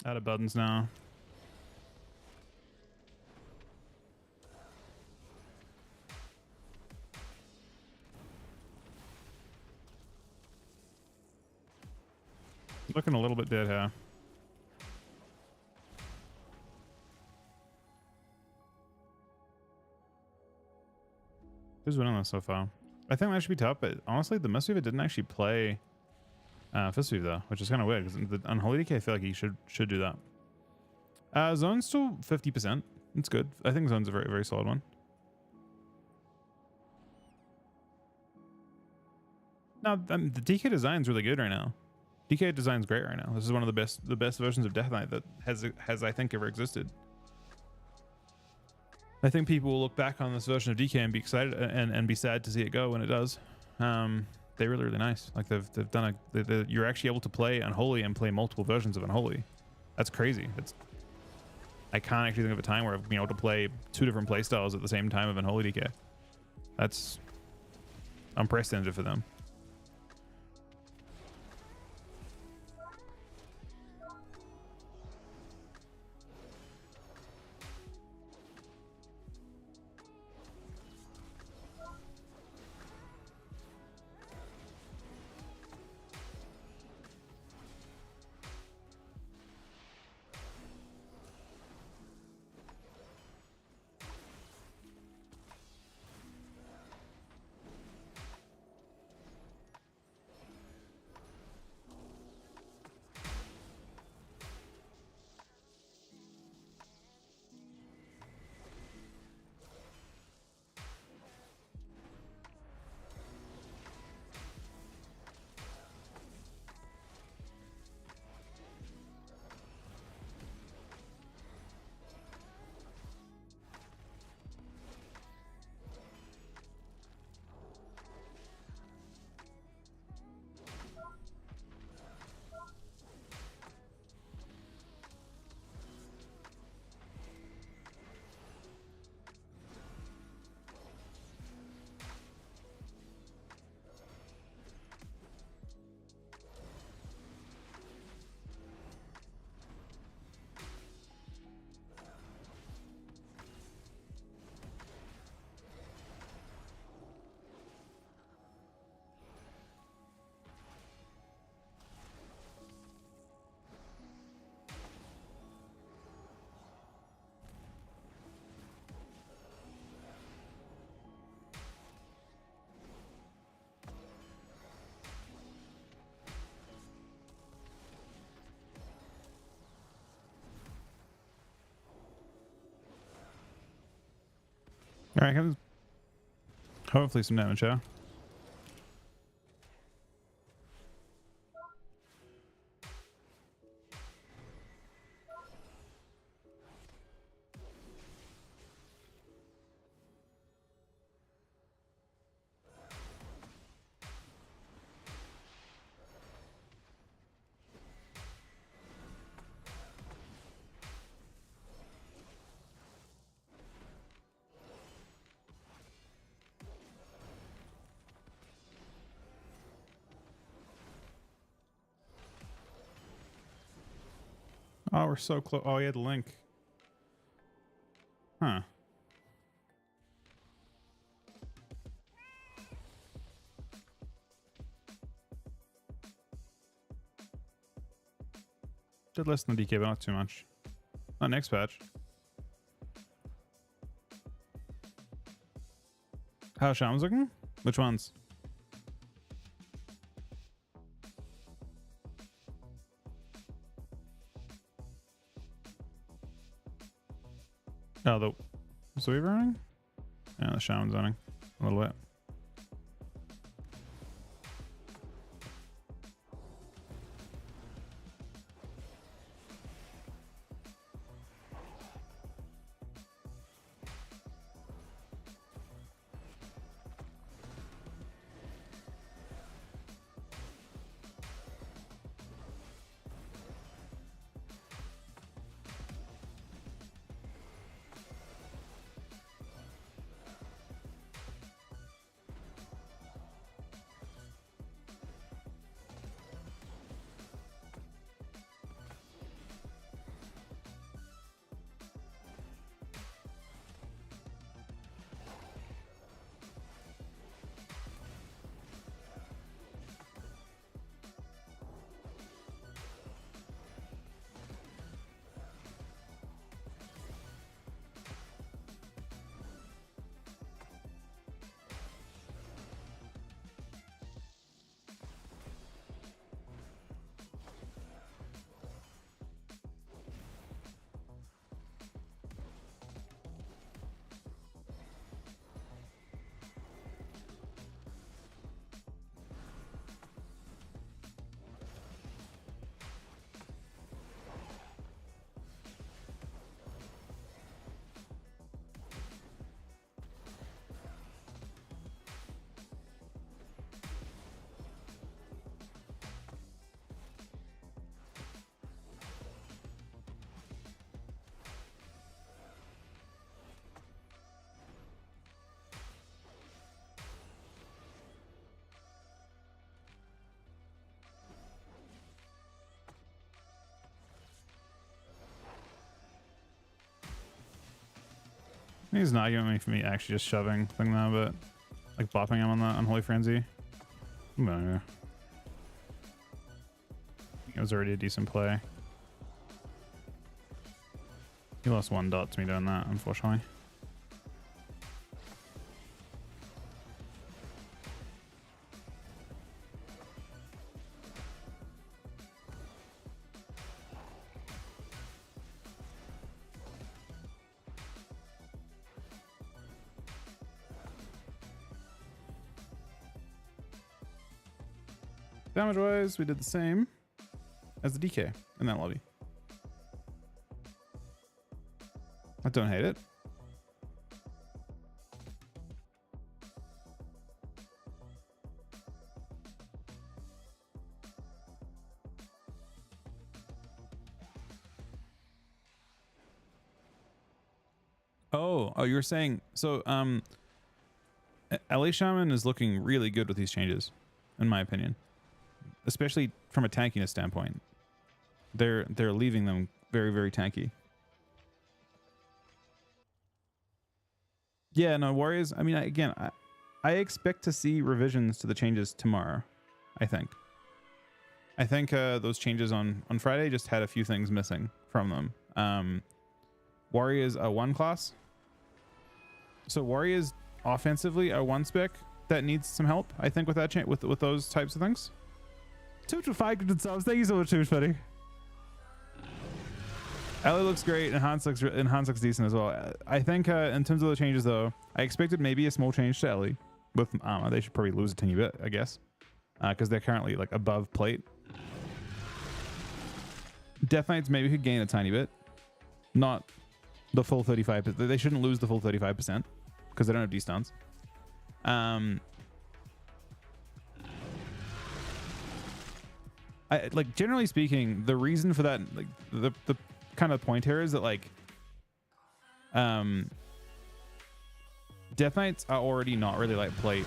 Speaker 1: Out of buttons now. Looking a little bit dead here. Who's winning this so far? I think that should be tough, but honestly, the Mist Weaver didn't actually play Fist Weave though, which is kind of weird because the Unholy Decay, I feel like he should do that. Zone's still 50%. It's good. I think Zone's a very, very solid one. Now, the DK design's really good right now. DK design's great right now. This is one of the best versions of Death Knight that has I think ever existed. I think people will look back on this version of DK and be excited and be sad to see it go when it does. They're really, really nice. Like they've done you're actually able to play Unholy and play multiple versions of Unholy. That's crazy. I can't actually think of a time where I've been able to play 2 different playstyles at the same time of Unholy DK. That's unprecedented for them. All right, hopefully some damage here. Oh, we're so close. Oh, he had the link. Huh. Did less than DK, but not too much. Not next patch. How Shaman's looking? Which ones? Oh, the Weaver running? Yeah, the Shaman's running a little bit. He's not arguing for me actually just shoving thing now, but like bopping him on the Unholy Frenzy. No. It was already a decent play. He lost 1 dot to me doing that, unfortunately. Damage wise, we did the same as the DK in that lobby. I don't hate it. Oh, you were saying so LA Shaman is looking really good with these changes, in my opinion. Especially from a tankiness standpoint. They're leaving them very, very tanky. Yeah, no, Warriors, I mean, I expect to see revisions to the changes tomorrow, I think. I think those changes on Friday just had a few things missing from them. Warriors are 1 class. So Warriors offensively are 1 spec that needs some help, I think, with that with those types of things. 2 to 5 subs. Thank you so much, too, buddy. Ellie looks great, and Hans looks decent as well. I think in terms of the changes, though, I expected maybe a small change to Ellie. With they should probably lose a teeny bit, I guess, because they're currently like above plate. Death Knights maybe could gain a tiny bit, not the full 35%. They shouldn't lose the full 35% because they don't have D-stuns. Like generally speaking, the reason for that, like the kind of point here is that like Death Knights are already not really like plate.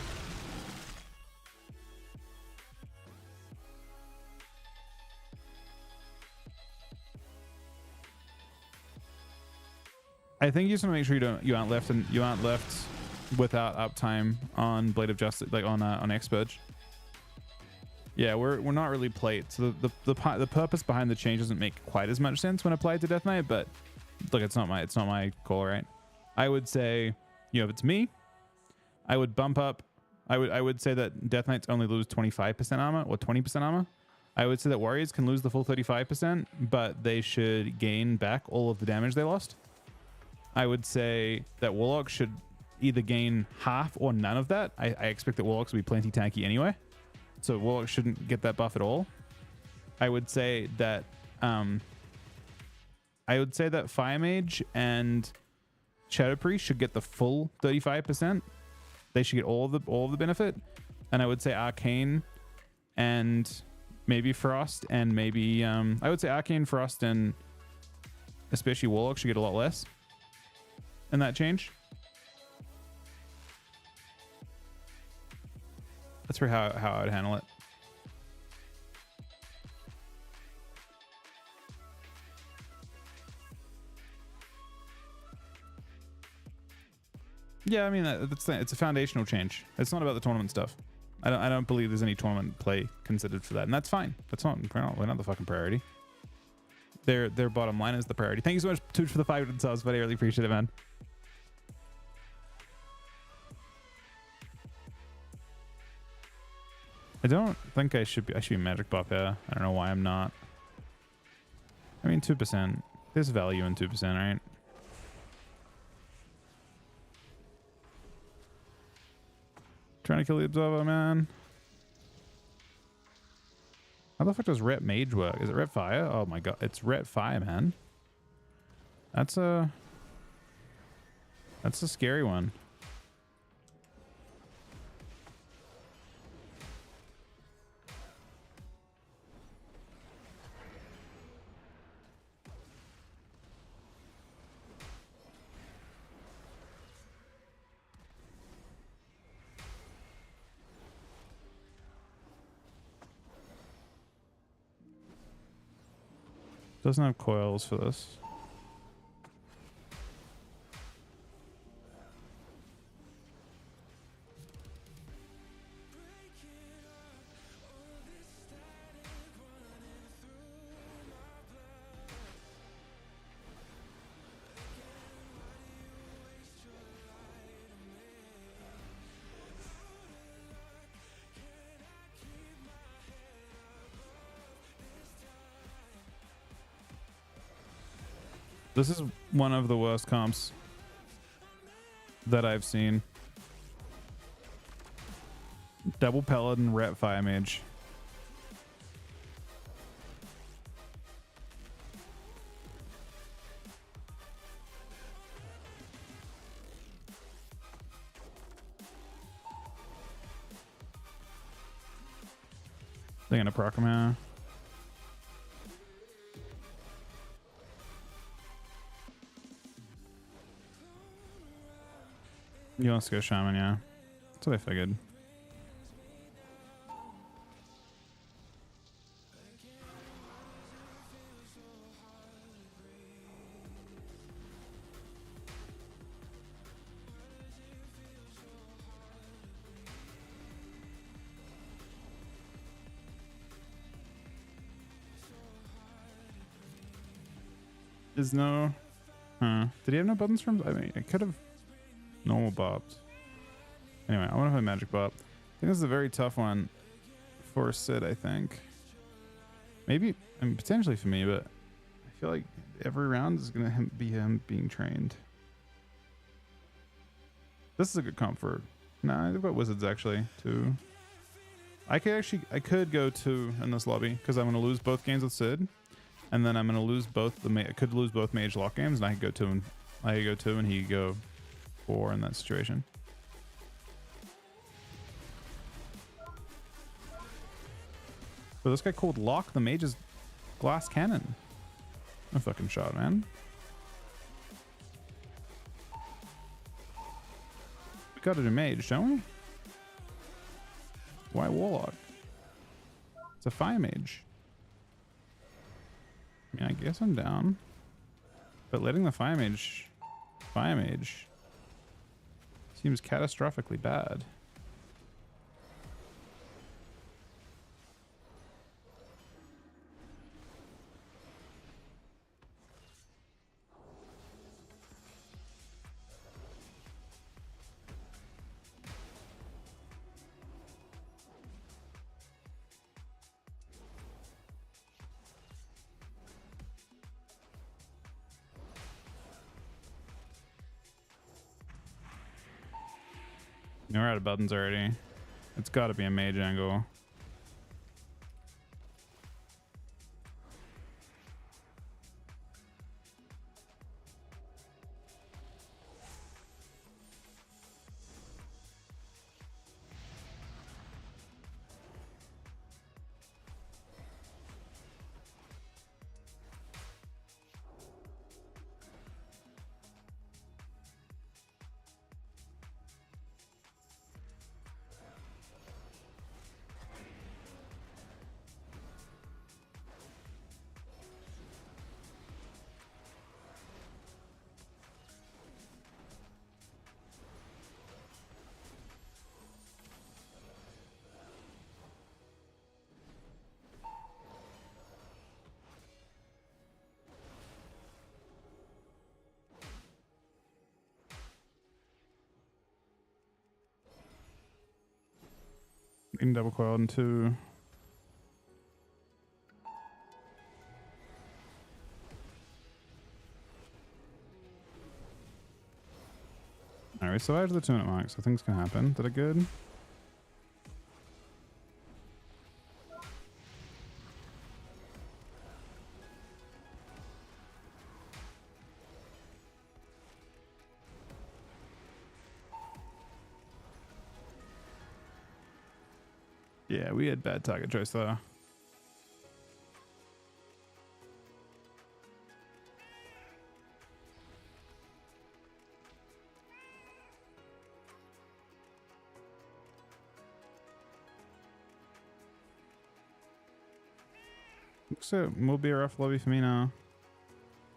Speaker 1: I think you just want to make sure you aren't left without uptime on Blade of Justice, like on X-Purge. Yeah, we're not really plate, so the purpose behind the change doesn't make quite as much sense when applied to Death Knight. But look, it's not my call, right? I would say, if it's me, I would bump up. I would say that Death Knights only lose 25% armor or 20% armor. I would say that Warriors can lose the full 35%, but they should gain back all of the damage they lost. I would say that Warlocks should either gain half or none of that. I expect that Warlocks will be plenty tanky anyway, so Warlocks shouldn't get that buff at all. I would say that Fire Mage and Shadow Priest should get the full 35%. They should get all of the benefit. And I would say Arcane and maybe Frost and maybe I would say Arcane, Frost, and especially Warlock should get a lot less in that change. That's for how I would handle it. Yeah, I mean it's a foundational change. It's not about the tournament stuff. I don't believe there's any tournament play considered for that, and that's fine. That's not we're not the fucking priority. Their bottom line is the priority. Thank you so much, Tooch, for the 500 subs, buddy. I really appreciate it, man. I don't think I should be magic buff here. I don't know why I'm not. I mean 2%. There's value in 2%, right? Trying to kill the Observer, man. How the fuck does Rep Mage work? Is it Rep Fire? Oh my god, it's Rep Fire, man. That's a scary one. Doesn't have coils for this. This is one of the worst comps that I've seen. Double Paladin, Rep Fire Mage. They're gonna proc him out. He wants to go Shaman, yeah. That's what I figured. There's no... Huh. Did he have no buttons from... I mean, I could have... Normal bobs. Anyway, I want to play Magic Bob. I think this is a very tough one for Sid, I think. Maybe, I mean, potentially for me, but I feel like every round is going to be him being trained. This is a good comp for... Nah, they've got Wizards, actually, too. I could go 2 in this lobby, because I'm going to lose both games with Sid, and then I'm going to lose both I could lose both Mage Lock games, and I could go 2 and he could go 4 in that situation. But this guy called Lock the Mage's Glass Cannon. No fucking shot, man. We gotta do Mage, don't we? Why Warlock? It's a Fire Mage. I mean, I guess I'm down. But letting the Fire Mage Fire Mage. Seems catastrophically bad. We're out of buttons already. It's got to be a mage angle. In double coiled into. Alright, we survived the 2-minute mark, so things can happen that are good. Yeah, we had bad target choice there. Looks like it will be a rough lobby for me now.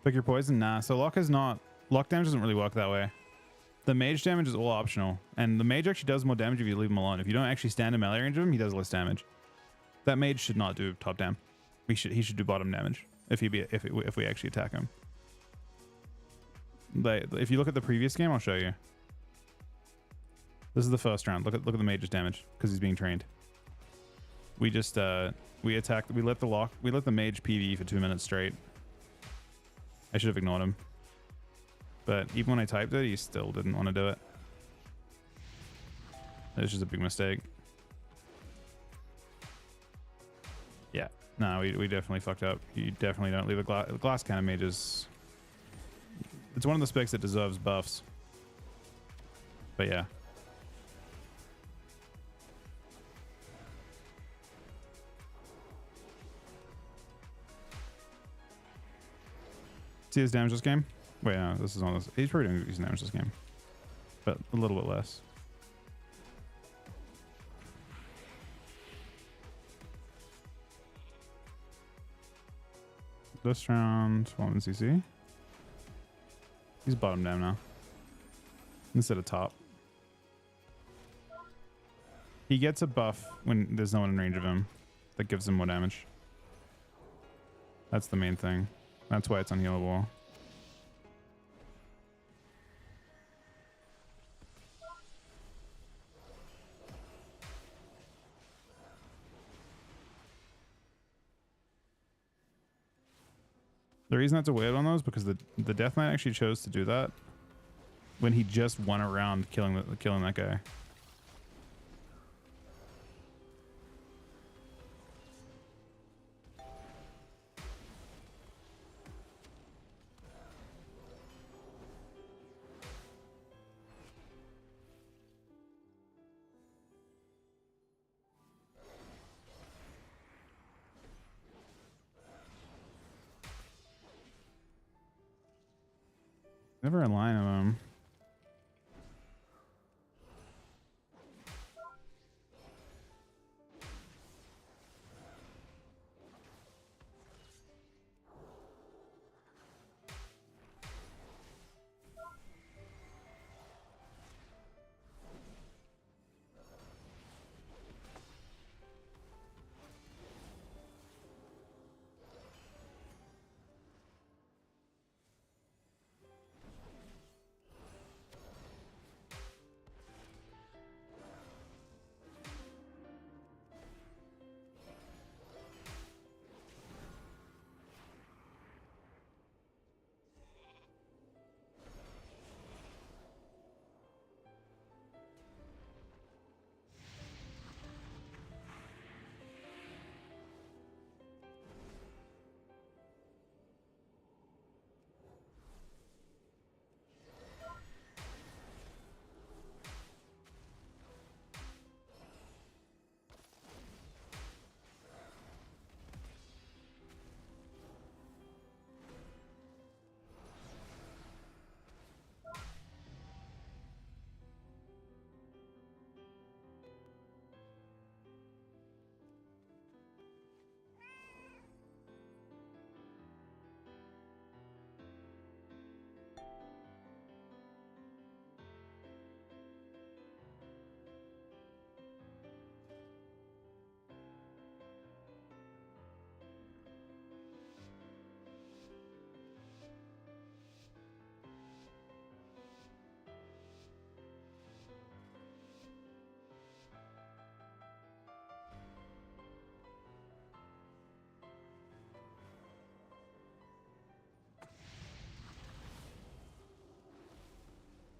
Speaker 1: Pick your poison? Nah, so lock is not... Lock damage doesn't really work that way. The mage damage is all optional, and the mage actually does more damage if you leave him alone. If you don't actually stand in melee range of him, he does less damage. That mage should not do top dam. He should do bottom damage if we actually attack him. Like, if you look at the previous game, I'll show you. This is the first round. Look at the mage's damage because he's being trained. We just we attacked. We let the mage PvE for 2 minutes straight. I should have ignored him. But even when I typed it, he still didn't want to do it. It was just a big mistake. Yeah. No, we definitely fucked up. You definitely don't leave a glass cannon mages. It's one of the specs that deserves buffs. But yeah. See his damage this game? Wait, no, this is on this. He's probably doing decent damage this game, but a little bit less. This round, 1 CC. He's bottom down now instead of top. He gets a buff when there's no one in range of him that gives him more damage. That's the main thing. That's why it's unhealable. The reason that's a weird on those because the Death Knight actually chose to do that when he just won a round killing that guy. Never a line of them.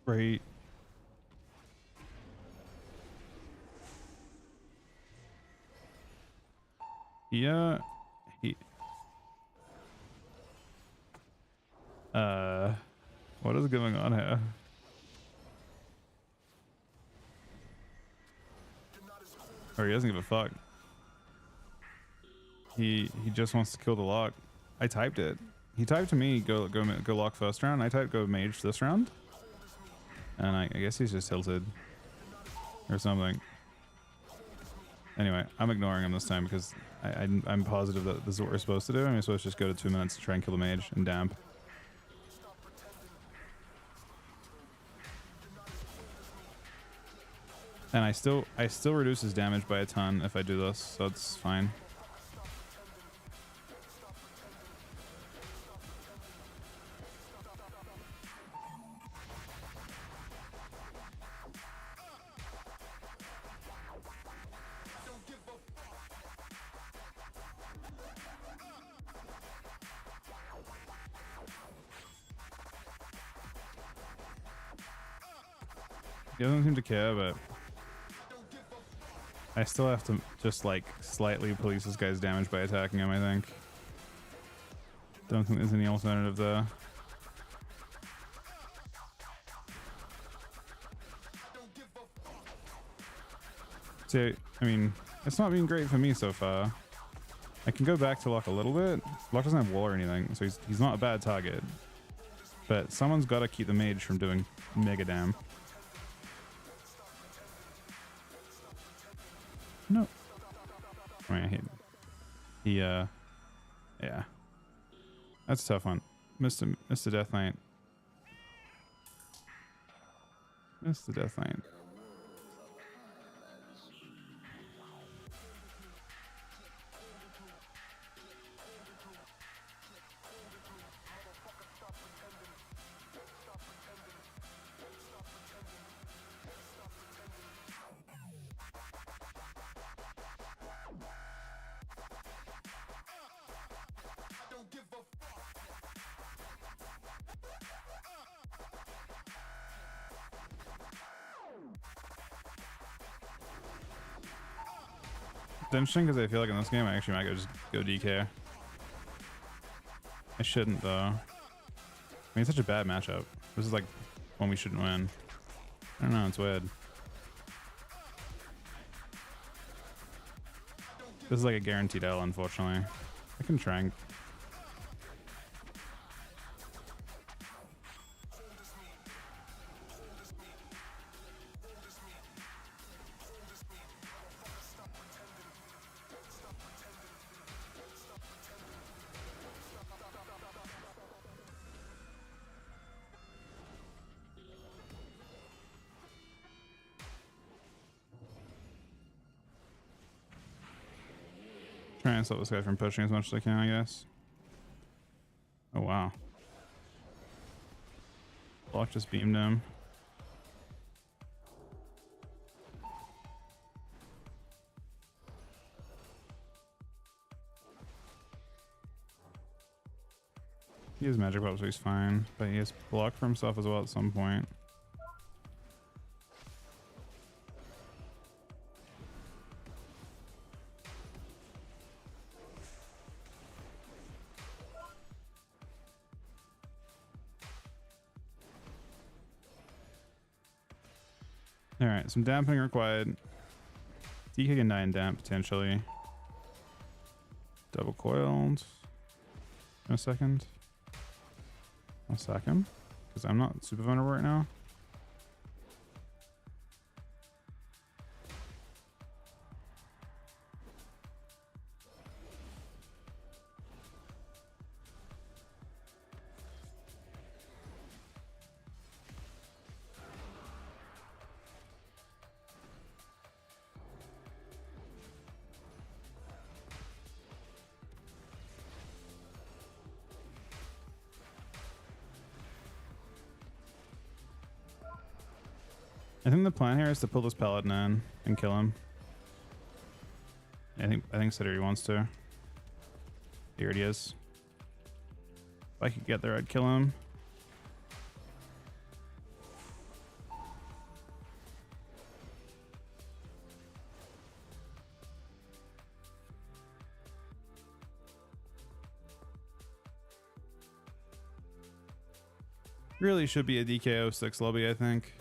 Speaker 1: Right. Yeah. He. What is going on here? Or he doesn't give a fuck. He just wants to kill the lock. I typed it. He typed to me, go lock first round. I typed go mage this round. And I guess he's just tilted. Or something. Anyway, I'm ignoring him this time because I'm positive that this is what we're supposed to do. I'm supposed to just go to 2 minutes to try and kill the mage and damp. And I still reduce his damage by a ton if I do this, so it's fine. He doesn't seem to care, but I still have to just like slightly police this guy's damage by attacking him, I think. Don't think there's any alternative there. So, I mean, it's not been great for me so far. I can go back to Locke a little bit. Locke doesn't have wall or anything, so he's not a bad target. But someone's got to keep the mage from doing mega dam. No. I mean, yeah. That's a tough one. Mr. Death Knight. Mr. Death Knight. It's interesting because I feel like in this game I actually might just go DK. I shouldn't though. I mean, it's such a bad matchup. This is like one we shouldn't win. I don't know, it's weird. This is like a guaranteed L, unfortunately. I can trank. Try and stop this guy from pushing as much as I can, I guess. Oh wow. Block just beamed him. He has magic pop, so he's fine. But he has block for himself as well at some point. Alright, some damping required. DK can die in damp potentially. Double coiled. In a second. I'll sack him. Because I'm not super vulnerable right now. I think the plan here is to pull this paladin in and kill him. I think Siduri wants to. Here it is. If I could get there, I'd kill him. Really should be a DK06 lobby, I think.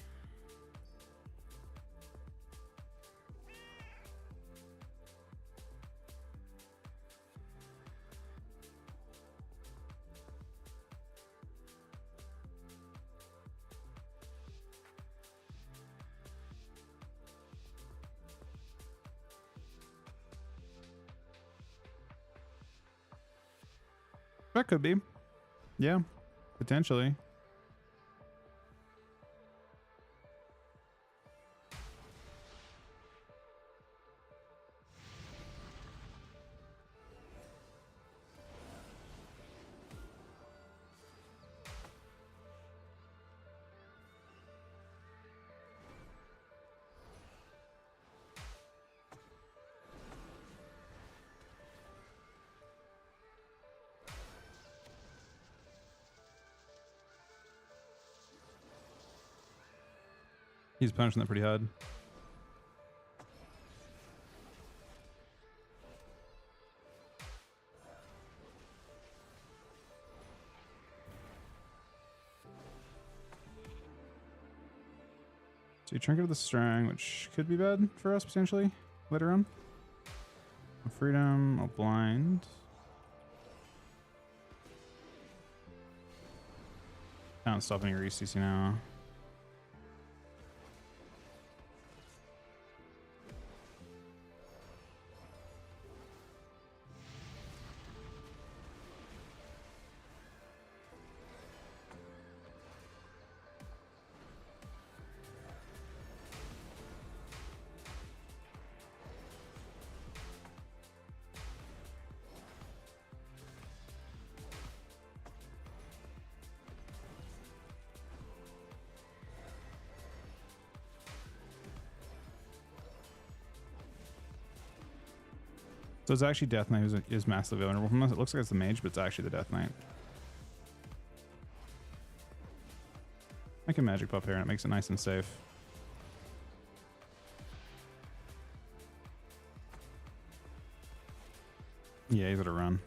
Speaker 1: That could be. Yeah, potentially. He's punching that pretty hard. So you trinket of the strong, which could be bad for us potentially later on. A freedom, a blind. Can't stop any re-CC now. So it's actually Death Knight is massively vulnerable from this. It looks like it's the mage, but it's actually the Death Knight. I can magic buff here and it makes it nice and safe. Yeah, he's got to run.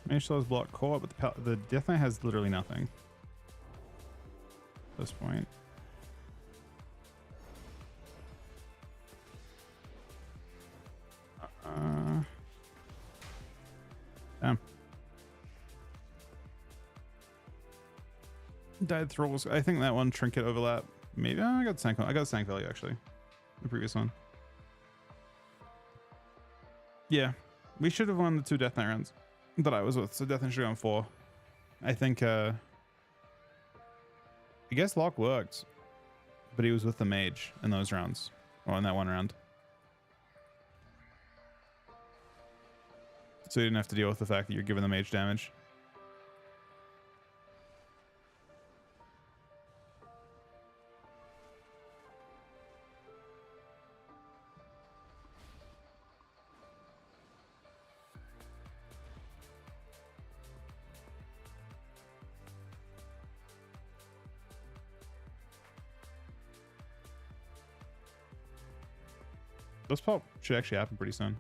Speaker 1: Mage still has block core, but the Death Knight has literally nothing at this point. Damn. Died thralls. I think that one trinket overlap. Maybe I got sank. I got sank value actually. The previous one. Yeah, we should have won the 2 Death Knight rounds that I was with. So Death Knight should have gone 4. I think. I guess Locke worked, but he was with the mage in those rounds, or in that one round. So you didn't have to deal with the fact that you're giving the mage damage. This pop should actually happen pretty soon.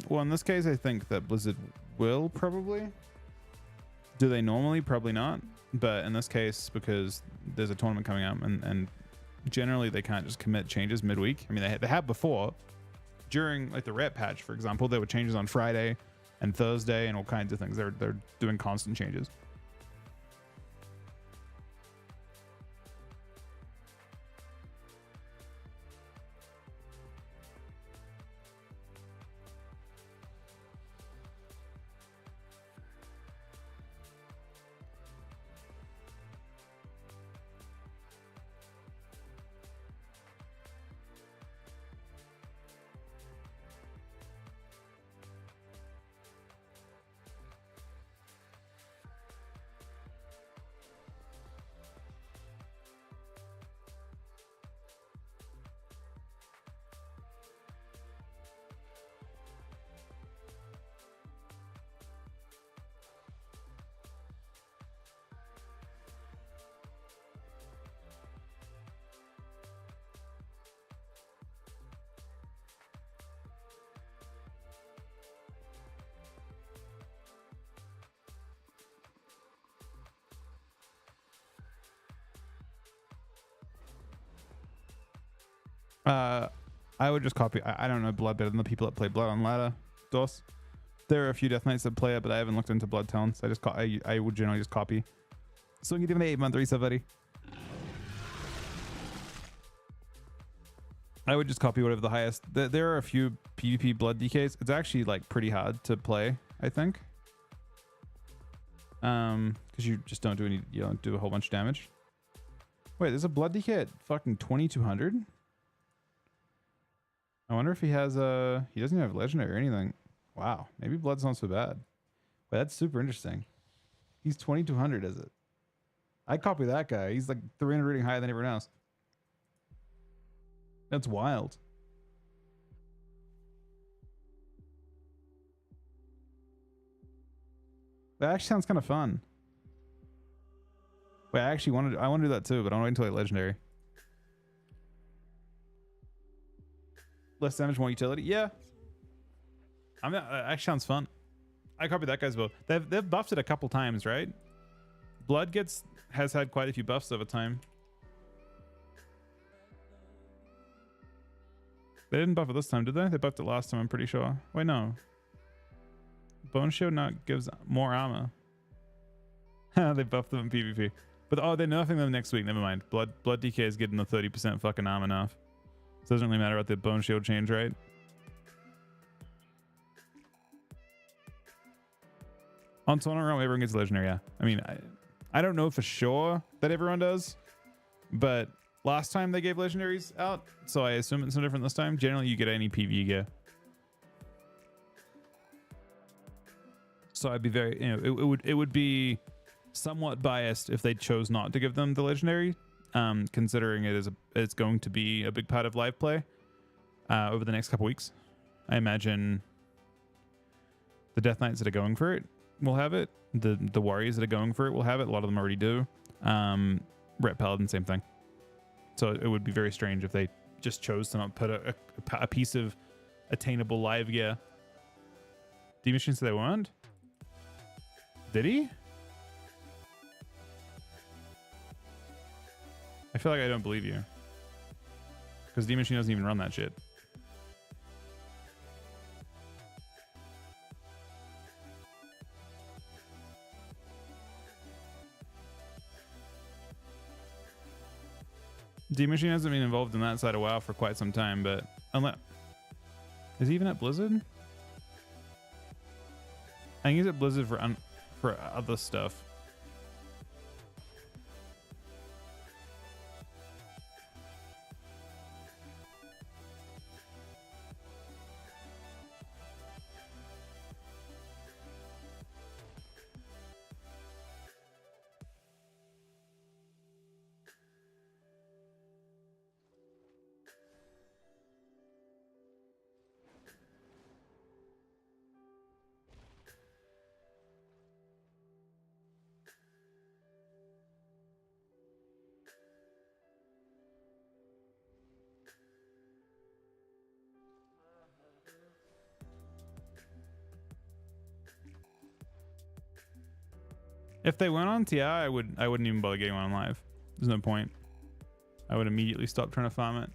Speaker 1: Well, in this case, I think that Blizzard will probably. Do they normally? Probably not. But in this case, because there's a tournament coming up, and generally they can't just commit changes midweek. I mean, they have before. During like the ret patch, for example, there were changes on Friday and Thursday and all kinds of things. They're doing constant changes. I would just copy. I don't know Blood better than the people that play Blood on ladder. DOS. There are a few Death Knights that play it, but I haven't looked into Blood talents. I would generally just copy. So you give me the 8-month reset, buddy. I would just copy whatever the highest. There are a few PvP Blood DKs. It's actually like pretty hard to play, I think. Because you just don't do a whole bunch of damage. Wait, there's a Blood DK at fucking 2200. I wonder if he has a. He doesn't even have legendary or anything. Wow, maybe Blood's not so bad. Wait, that's super interesting. He's 2200, is it? I copy that guy. He's like 300 rating higher than everyone else. That's wild. That actually sounds kind of fun. Wait, I want to do that too, but I want to wait until I legendary. Less damage, more utility. Yeah. Actually sounds fun. I copied that guy's build. They've buffed it a couple times, right? Blood has had quite a few buffs over time. They didn't buff it this time, did they? They buffed it last time, I'm pretty sure. Wait, no. Bone Shield now gives more armor. They buffed them in PvP. But oh, they're nerfing them next week. Never mind. Blood DK is getting the 30% fucking armor nerf. So it doesn't really matter about the Bone Shield change, right? On tournament realm, everyone gets legendary, yeah. I mean, I don't know for sure that everyone does, but last time they gave legendaries out, so I assume it's no different this time. Generally, you get any PvE gear. So I'd be very, it would be somewhat biased if they chose not to give them the legendary, considering it's going to be a big part of live play over the next couple weeks. I imagine the Death Knights that are going for it will have it. The Warriors that are going for it will have it. A lot of them already do. Ret Paladin, same thing. So it would be very strange if they just chose to not put a piece of attainable live gear. D-Machine said they weren't? Did he? I feel like I don't believe you. Because D-Machine doesn't even run that shit. D-Machine hasn't been involved in that side of WoW for quite some time, but unless... Is he even at Blizzard? I think he's at Blizzard for other stuff. If they went on TI, I wouldn't even bother getting one on live. There's no point. I would immediately stop trying to farm it.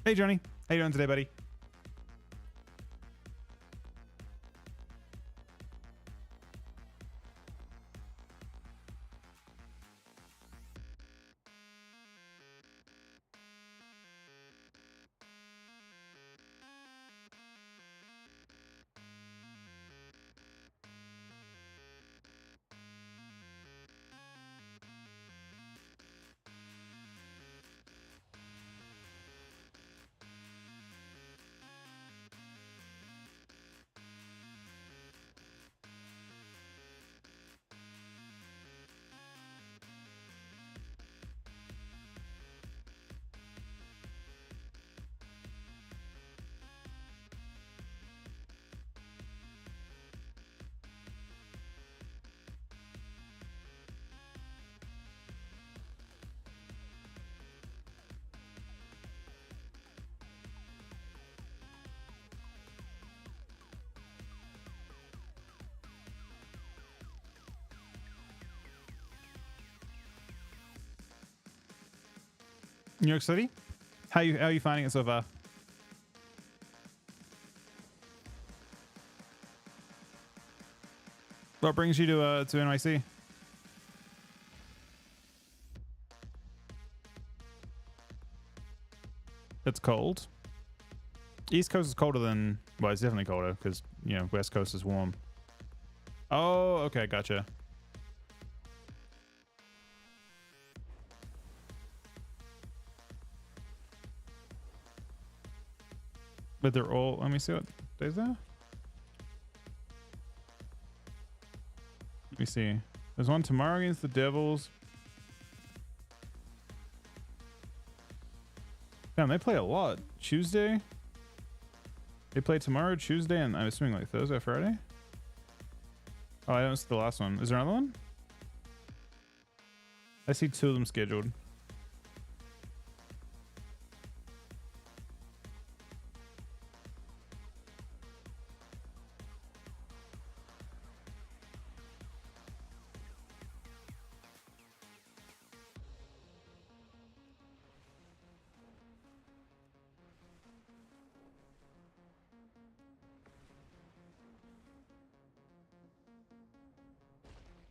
Speaker 1: Hey, Johnny. How you doing today, buddy? New York City? How are you finding it so far? What brings you to NYC? It's cold. East Coast is colder than, well, it's definitely colder because, you know, West Coast is warm. Oh, okay, gotcha. But they're all, let me see what days there. Let me see. There's one tomorrow against the Devils. Damn, they play a lot. Tuesday. They play tomorrow, Tuesday, and I'm assuming like Thursday, Friday. Oh, I don't see the last one. Is there another one? I see 2 of them scheduled.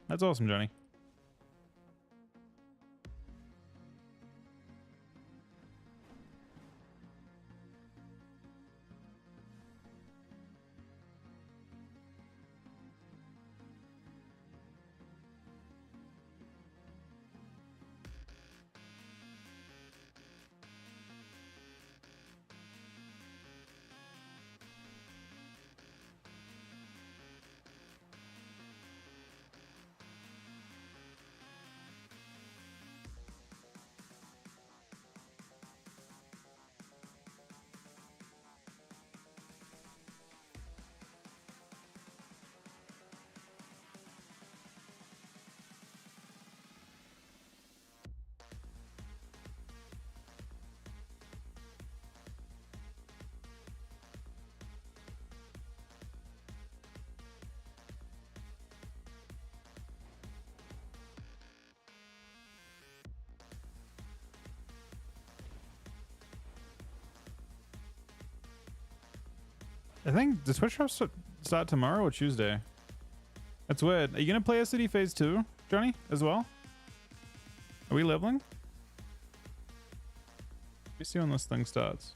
Speaker 1: That's awesome, Johnny. I think the Twitch drops start tomorrow or Tuesday. That's weird. Are you gonna play a City Phase 2, Johnny, as well? Are we leveling? Let me see when this thing starts.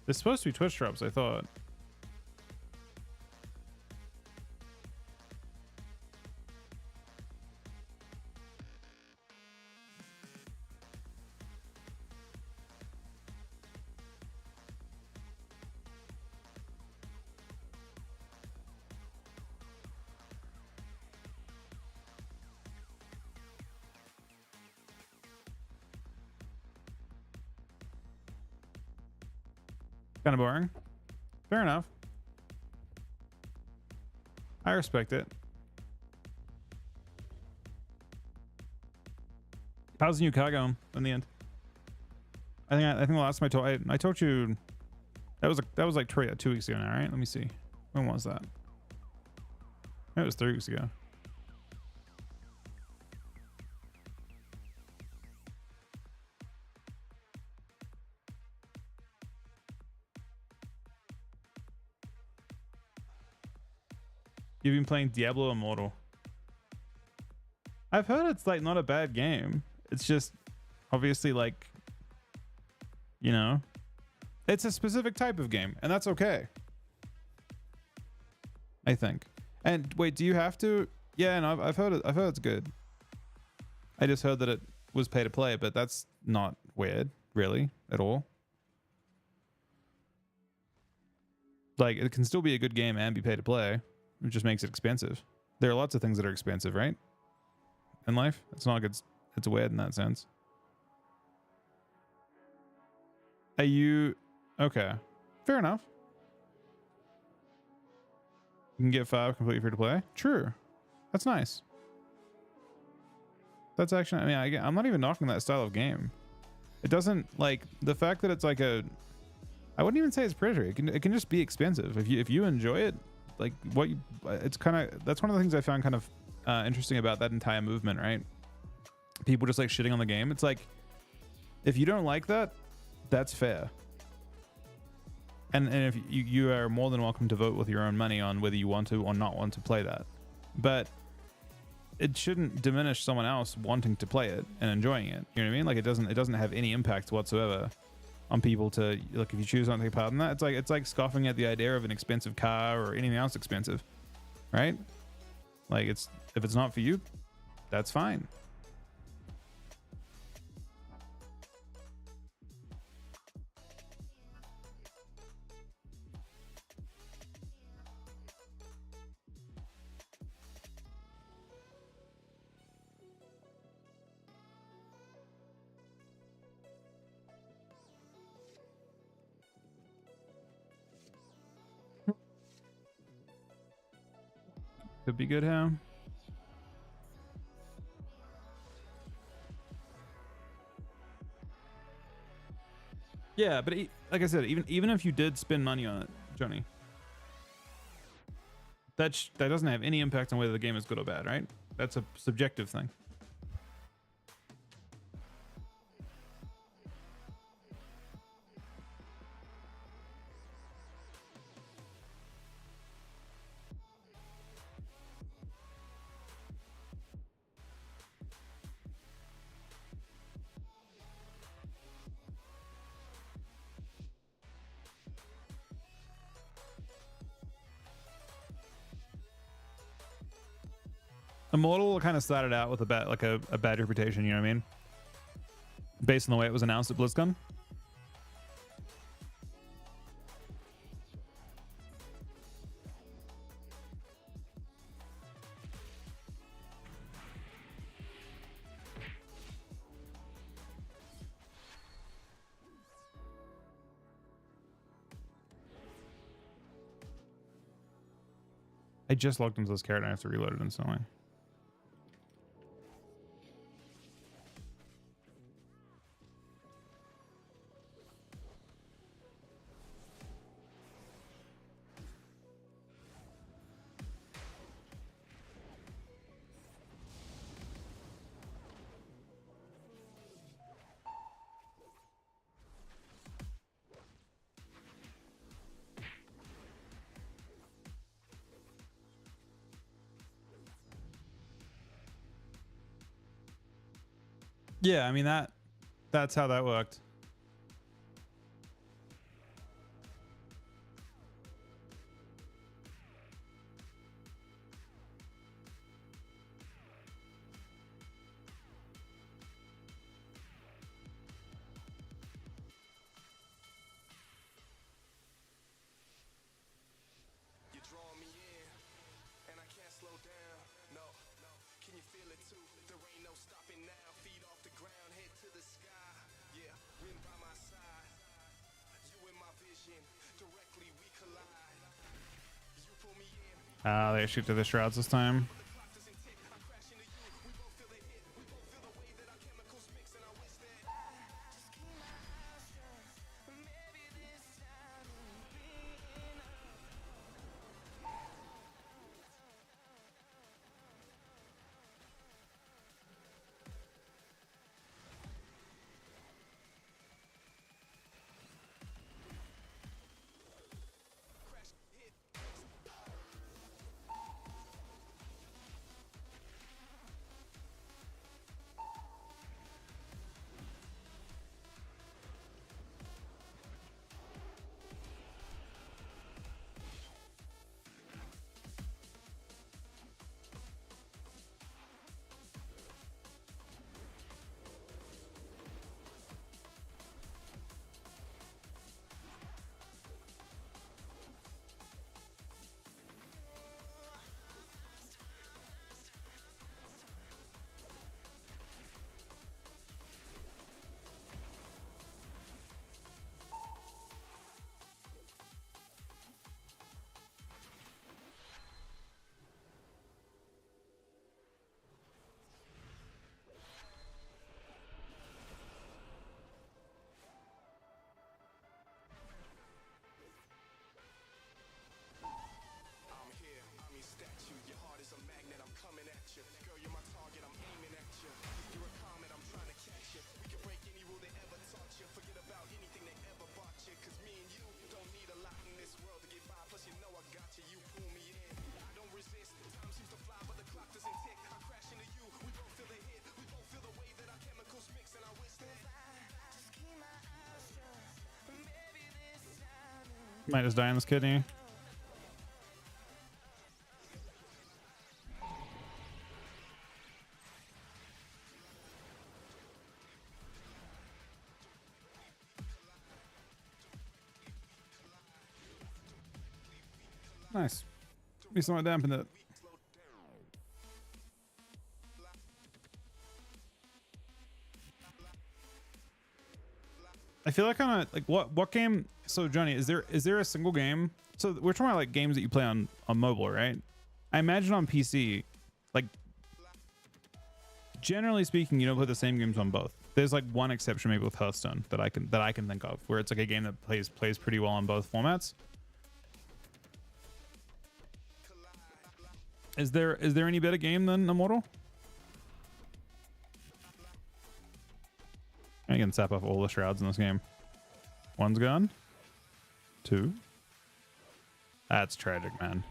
Speaker 1: There's supposed to be Twitch drops, I thought. Kind of boring. Fair enough. I respect it. How's the new car going in the end? I think the last time I told you that was like 2 weeks ago now, right? Let me see. When was that? It was 3 weeks ago. You've been playing Diablo Immortal. I've heard it's like not a bad game. It's just obviously like, you know, it's a specific type of game, and that's okay, I think. And wait, do you have to? Yeah, no, I've heard it. I've heard it's good. I just heard that it was pay to play, but that's not weird, really, at all. Like, it can still be a good game and be pay to play. It just makes it expensive. There are lots of things that are expensive, right? In life, it's not like it's weird in that sense. Are you okay? Fair enough. You can get 5 completely free to play. True, that's nice. That's actually, I mean, I'm not even knocking that style of game. It doesn't, like, the fact that it's like a, I wouldn't even say it's predatory. It can just be expensive if you enjoy it. Like what you, it's kind of, that's one of the things I found kind of interesting about that entire movement, right? People just like shitting on the game. It's like, if you don't like that, that's fair. And if you are more than welcome to vote with your own money on whether you want to or not want to play that. But it shouldn't diminish someone else wanting to play it and enjoying it. You know what I mean? Like it doesn't have any impact whatsoever on people to, like, if you choose not to take part in that, it's like scoffing at the idea of an expensive car or anything else expensive, right? Like, if it's not for you, that's fine. Could be good, huh? Yeah, but like I said, even if you did spend money on it, Johnny, that doesn't have any impact on whether the game is good or bad, right? That's a subjective thing. Immortal kind of started out with a bad reputation, you know what I mean? Based on the way it was announced at BlizzCon. I just logged into this character and I have to reload it instantly. Yeah, I mean that's how that worked. They shoot to the shrouds this time. Might just die in this kidney. Nice. Be somewhat dampened it. I feel like on a like what game? So Johnny, is there a single game? So we're talking about like games that you play on mobile, right? I imagine on PC, like generally speaking, you don't play the same games on both. There's like one exception maybe with Hearthstone that I can think of, where it's like a game that plays pretty well on both formats. Is there any better game than Immortal? I can sap off all the shrouds in this game. One's gone. Two. That's tragic, man.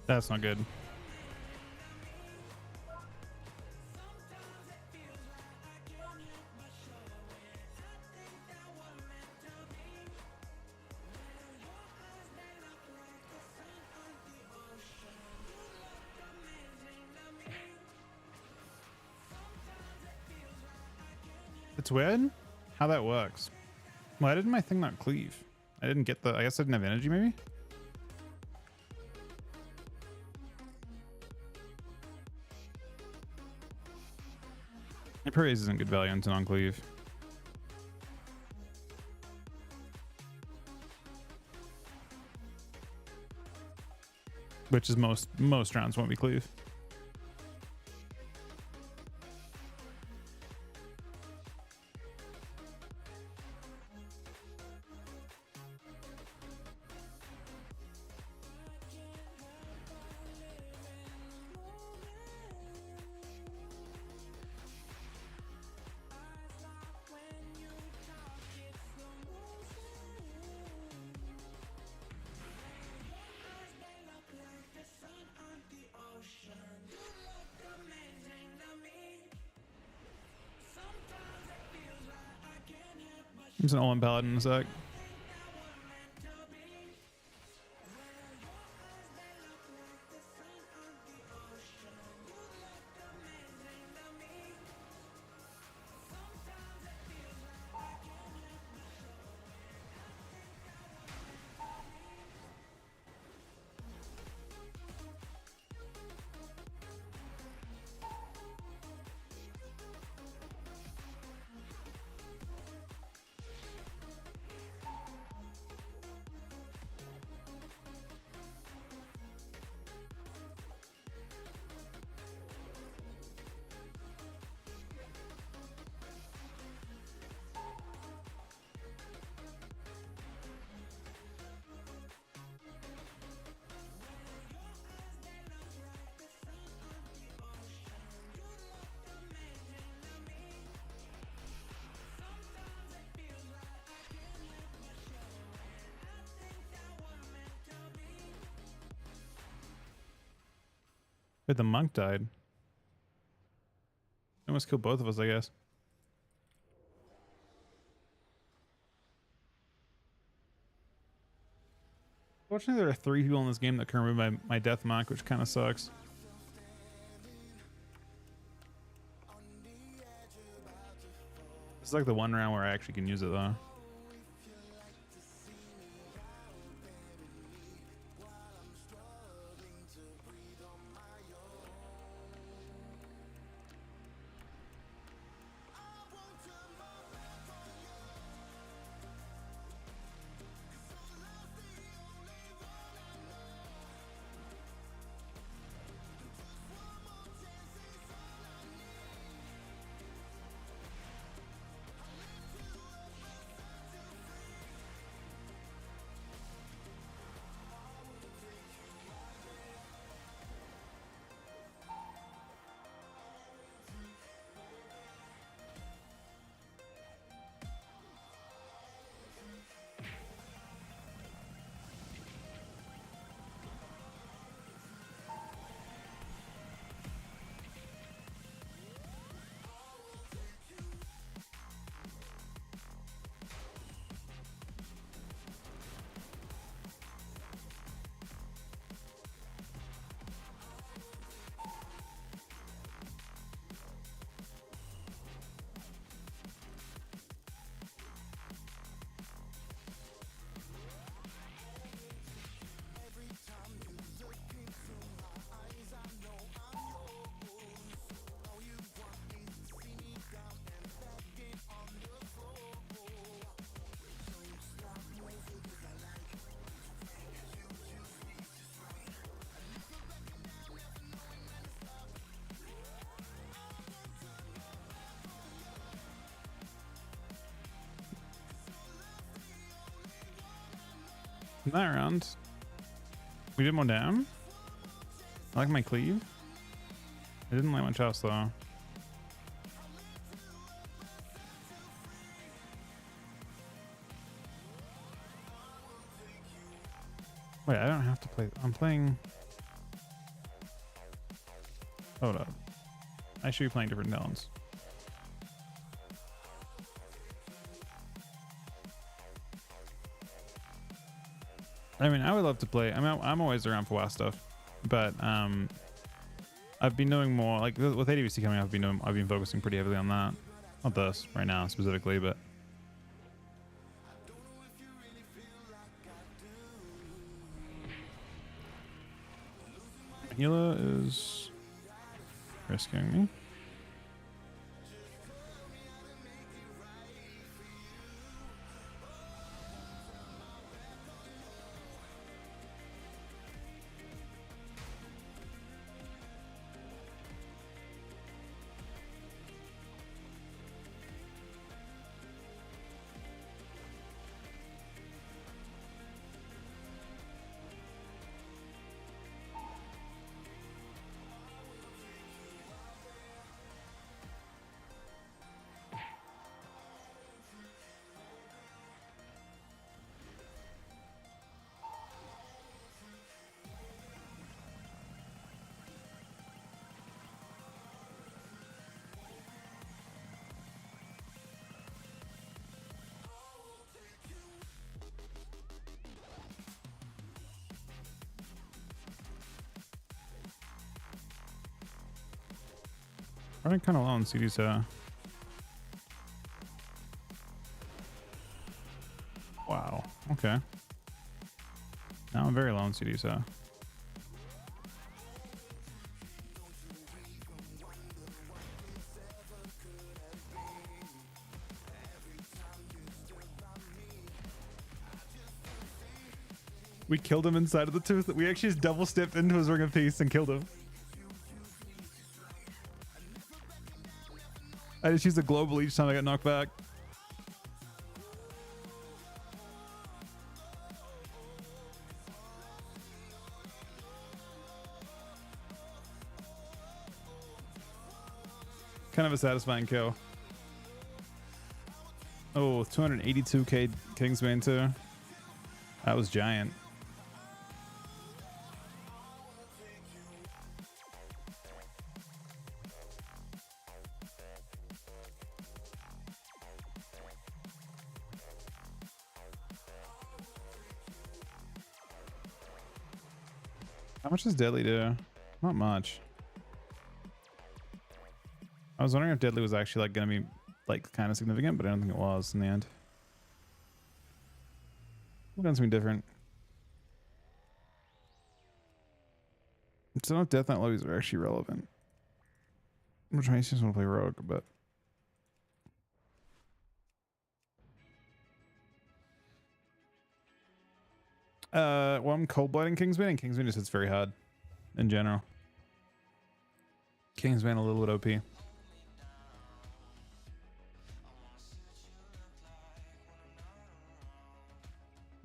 Speaker 1: That's not good. It's weird how that works. Why didn't my thing not cleave? I didn't get the... I guess I didn't have energy, maybe? It probably isn't good value into non-cleave. Which is most rounds won't be cleave. It's an all-in paladin in a sec. Wait, the monk died. It must kill both of us, I guess. Fortunately, there are 3 people in this game that can remove my death mark, which kind of sucks. It's like the one round where I actually can use it though. In that round, we did more damn. I like my cleave. I didn't like my chest though. Wait, I don't have to play. I'm playing. Hold up. I should be playing different talents. I mean, I would love to play. I mean, I'm always around for WoW stuff, but I've been doing more like with ADVC coming up. I've been focusing pretty heavily on that. Not this right now specifically, but healer is rescuing me. Running kind of low on CDs. Wow. Okay. Now I'm very low on CDs. We killed him inside of the tooth. We actually just double stepped into his ring of peace and killed him. I just used a global each time I got knocked back. Kind of a satisfying kill. Oh, 282k Kingsbane too. That was giant. How much does deadly do? Not much. I was wondering if deadly was actually like gonna be like kind of significant, but I don't think it was in the end. We've done something different. So, no death knight lobbies are actually relevant. Which makes you just want to play rogue, but well, I'm cold blooding Kingsman, and Kingsman just hits very hard in general. Kingsman a little bit OP.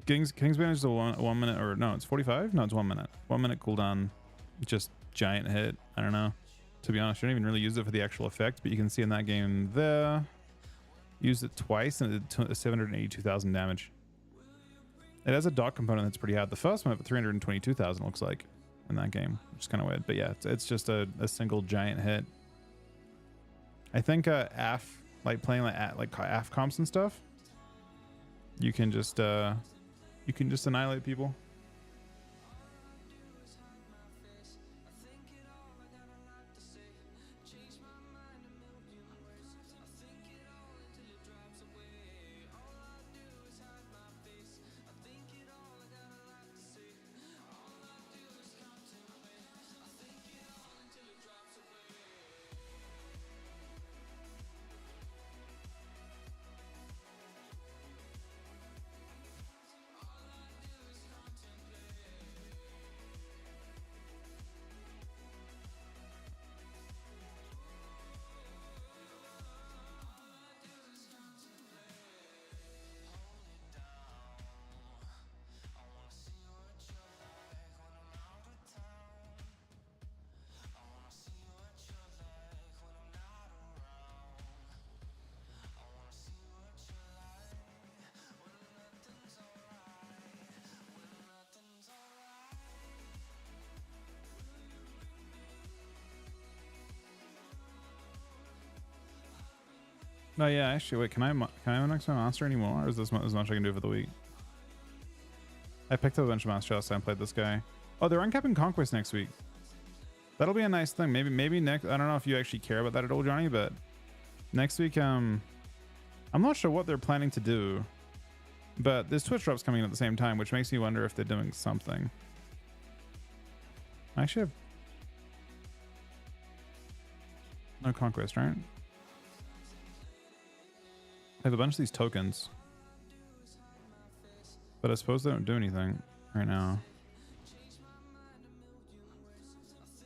Speaker 1: Kingsman is a one minute, or no, it's 45. No, it's 1 minute. 1 minute cooldown, just giant hit. I don't know. To be honest, I don't even really use it for the actual effect, but you can see in that game there, used it twice and it did 782,000 damage. It has a dot component that's pretty hard. The first one at 322,000 looks like in that game, which is kind of weird. But yeah, it's just a single giant hit. I think AF, like playing like AF comps and stuff, you can just annihilate people. No, yeah, actually, wait, can I next my monster anymore, or is this as much I can do for the week? I picked up a bunch of monsters last time I played this guy. Oh, they're uncapping Conquest next week. That'll be a nice thing. Maybe next, I don't know if you actually care about that at all, Johnny, but next week, I'm not sure what they're planning to do, but there's Twitch drops coming in at the same time, which makes me wonder if they're doing something. I actually have no Conquest, right? I have a bunch of these tokens, but I suppose they don't do anything right now.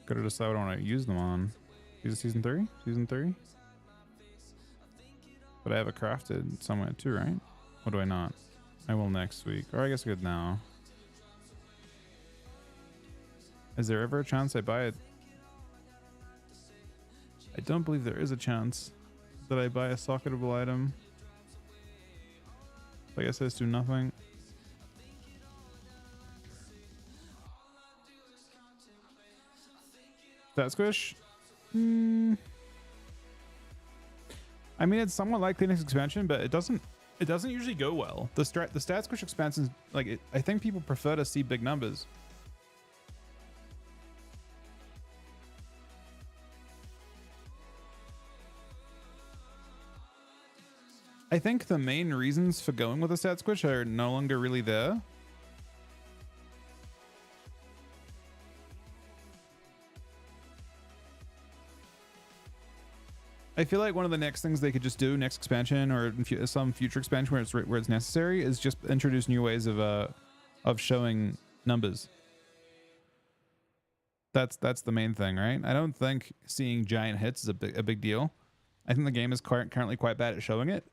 Speaker 1: Gotta decide what I want to use them on. Is it season 3? Season 3? But I have it crafted somewhere too, right? Or do I not? I will next week. Or I guess I could now. Is there ever a chance I buy it? I don't believe there is a chance that I buy a socketable item. I guess I just do nothing. That squish? I mean, it's somewhat like the next expansion, but it doesn't usually go well. The stat squish expansions, like I think people prefer to see big numbers. I think the main reasons for going with a stat squish are no longer really there. I feel like one of the next things they could just do next expansion or in some future expansion where it's necessary is just introduce new ways of showing numbers. That's the main thing, right? I don't think seeing giant hits is a big deal. I think the game is currently quite bad at showing it.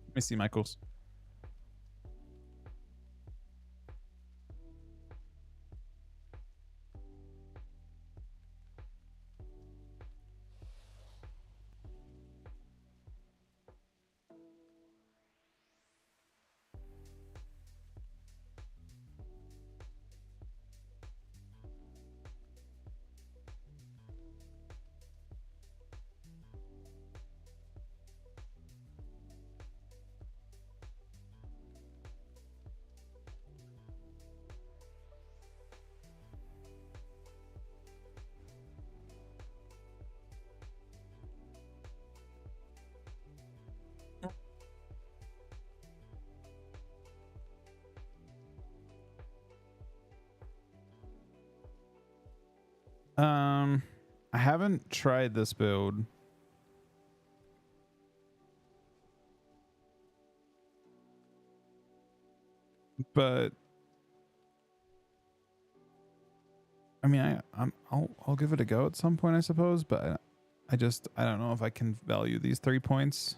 Speaker 1: Let me see Michael's. I haven't tried this build. But I mean, I'll give it a go at some point, I suppose. But I don't know if I can value these 3 points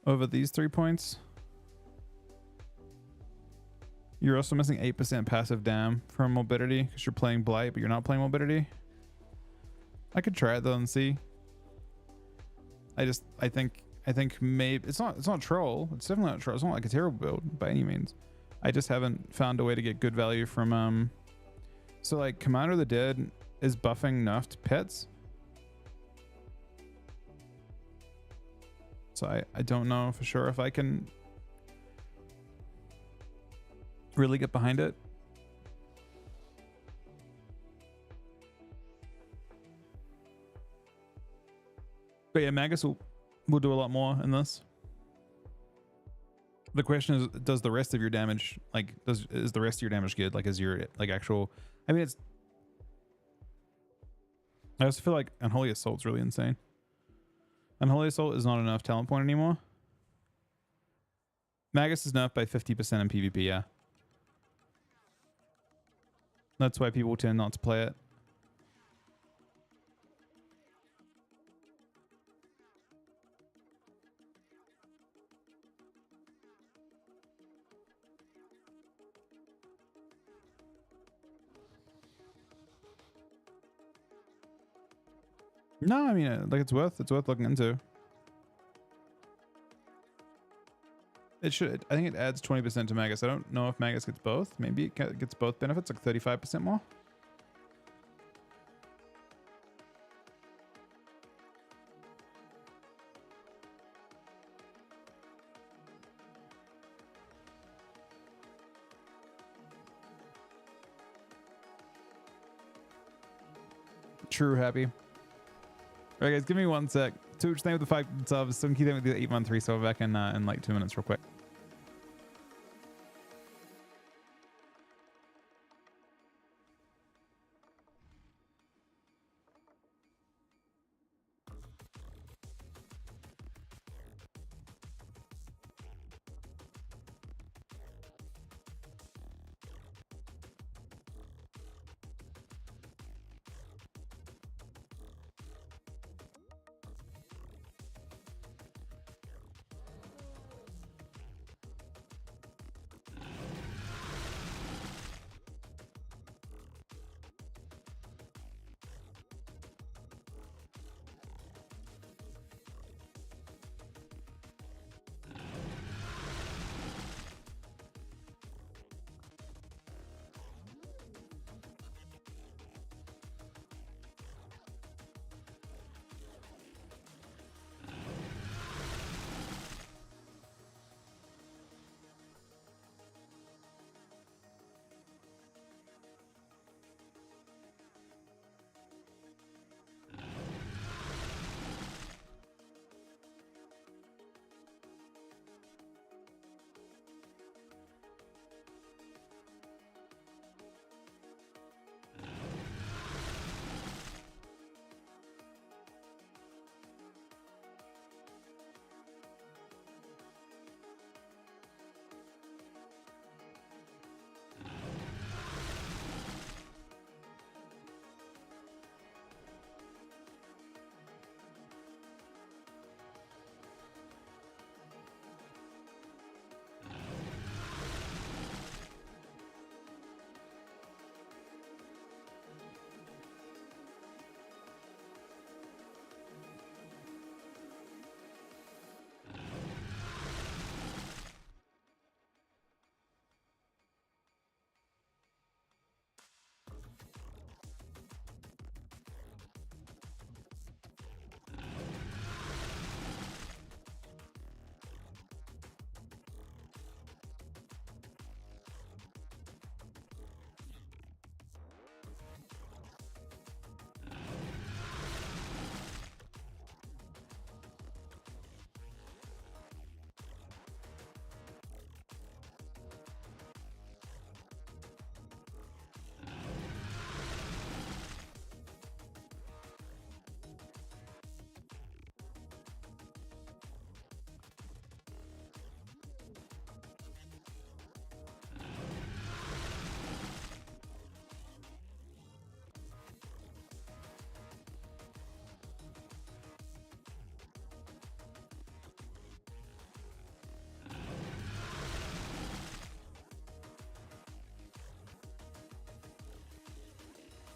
Speaker 1: over these 3 points. You're also missing 8% passive dam from morbidity because you're playing blight, but you're not playing morbidity. I could try it though and see. I think maybe it's not troll. It's definitely not troll. It's not like a terrible build by any means. I just haven't found a way to get good value from so like Commander of the Dead is buffing nerfed pets. So I don't know for sure if I can really get behind it. But yeah, Magus will do a lot more in this. The question is, does the rest of your damage, like, is the rest of your damage good? Like, is your, like, actual, I mean, I also feel like Unholy Assault's really insane. Unholy Assault is not enough talent point anymore. Magus is nerfed by 50% in PvP, yeah. That's why people tend not to play it. No, I mean, like it's worth looking into. It should. I think it adds 20% to Magus. I don't know if Magus gets both. Maybe it gets both benefits, like 35% more. True, happy. All right, guys, give me 1 sec. Tooch, thank you with the 5 subs. Sunky, thank you with the 813. So we're back in like 2 minutes, real quick.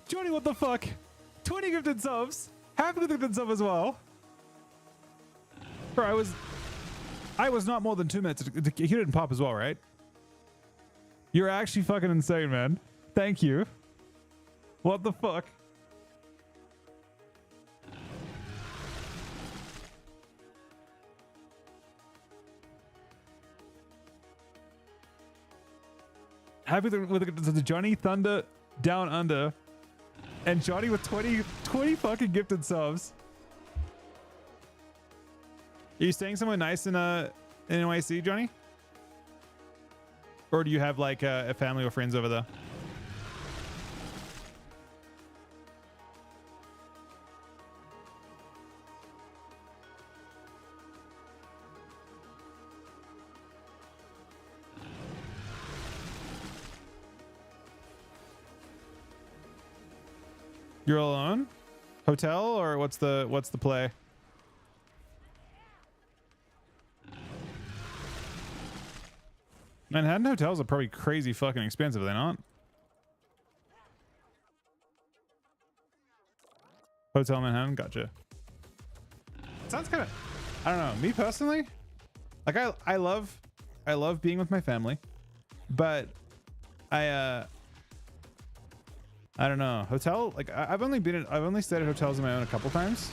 Speaker 1: Johnny, what the fuck? 20 gifted subs. Half of the gifted sub as well. Bro, I was not more than 2 minutes. You didn't pop as well, right? You're actually fucking insane, man. Thank you. What the fuck? Happy with the Johnny Thunder Down Under and Johnny with 20 fucking gifted subs. Are you staying somewhere nice in NYC, Johnny? Or do you have like a family or friends over there? You're alone? Hotel or what's the play? Manhattan hotels are probably crazy fucking expensive, are they not? Hotel Manhattan, gotcha. Sounds kind of, I don't know. Me personally, like I love being with my family, but I don't know. Hotel, like I've only stayed at hotels on my own a couple times.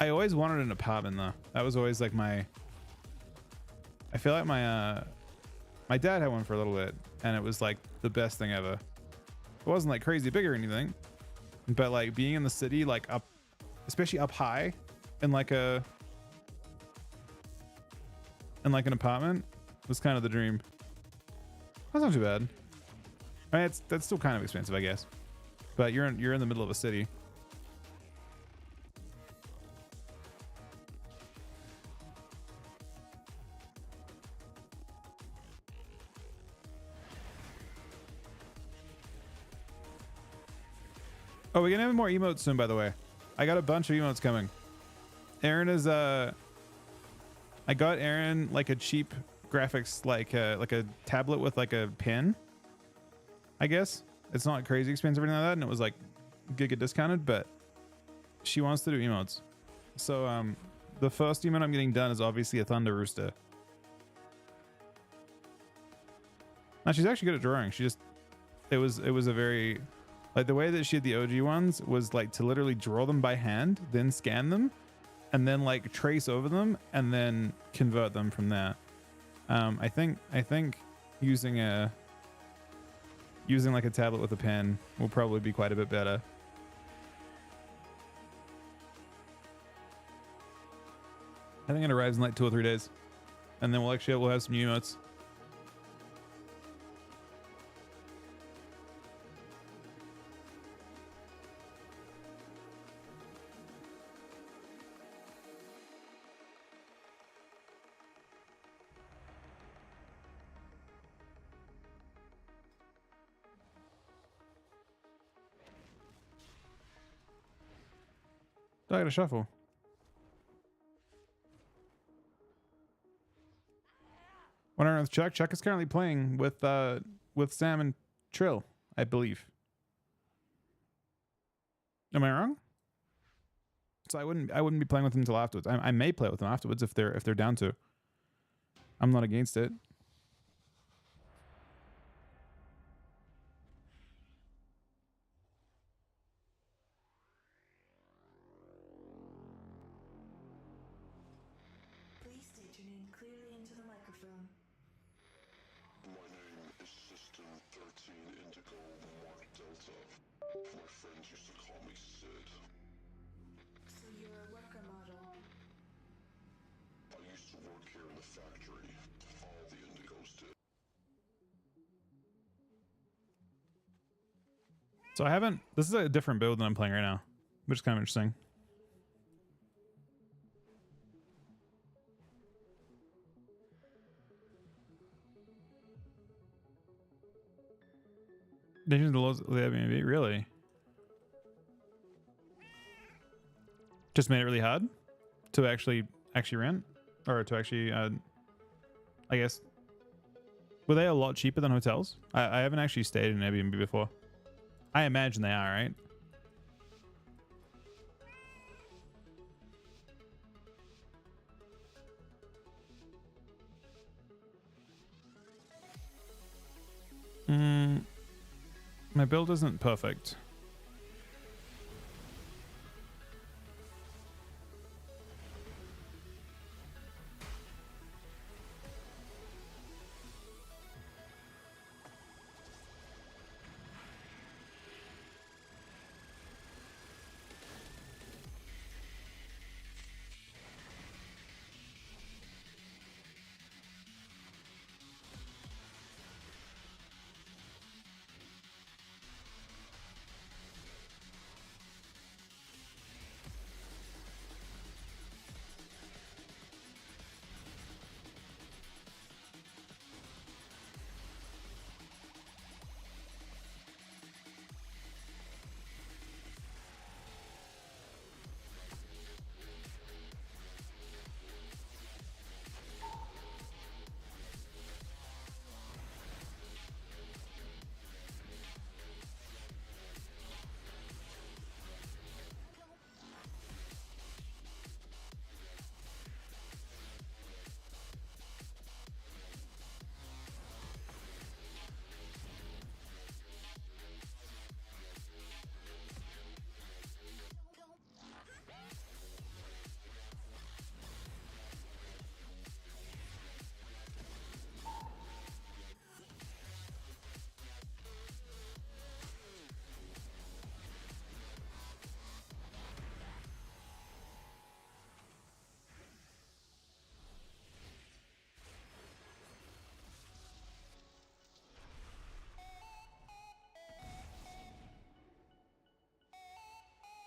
Speaker 1: I always wanted an apartment though. That was always like I feel like my dad had one for a little bit and it was like the best thing ever. It wasn't like crazy big or anything, but like being in the city, like up, especially up high in like an apartment was kind of the dream. That's not too bad. I mean, that's still kind of expensive, I guess, but you're in the middle of a city. Oh, we're gonna have more emotes soon, by the way. I got a bunch of emotes coming. Aaron is I got Aaron like a cheap graphics, like a tablet with like a pen. I guess it's not crazy expensive or anything like that, and it was like giga discounted, but she wants to do emotes. So the first emote I'm getting done is obviously a thunder rooster. Now she's actually good at drawing. She just it was a very, like, the way that she had the OG ones was like to literally draw them by hand, then scan them, and then like trace over them and then convert them from there. I think using like a tablet with a pen will probably be quite a bit better. I think it arrives in like 2 or 3 days, and then we'll have some new emotes. I gotta shuffle. When I'm with Chuck, Chuck is currently playing with Sam and Trill, I believe. Am I wrong? So I wouldn't be playing with them until afterwards. I may play with them afterwards if they're down to. I'm not against it. So I haven't, this is a different build than I'm playing right now, which is kind of interesting. They changed the laws of the Airbnb, really? Just made it really hard to actually rent, or to actually, I guess. Were they a lot cheaper than hotels? I haven't actually stayed in an Airbnb before. I imagine they are, right? My build isn't perfect.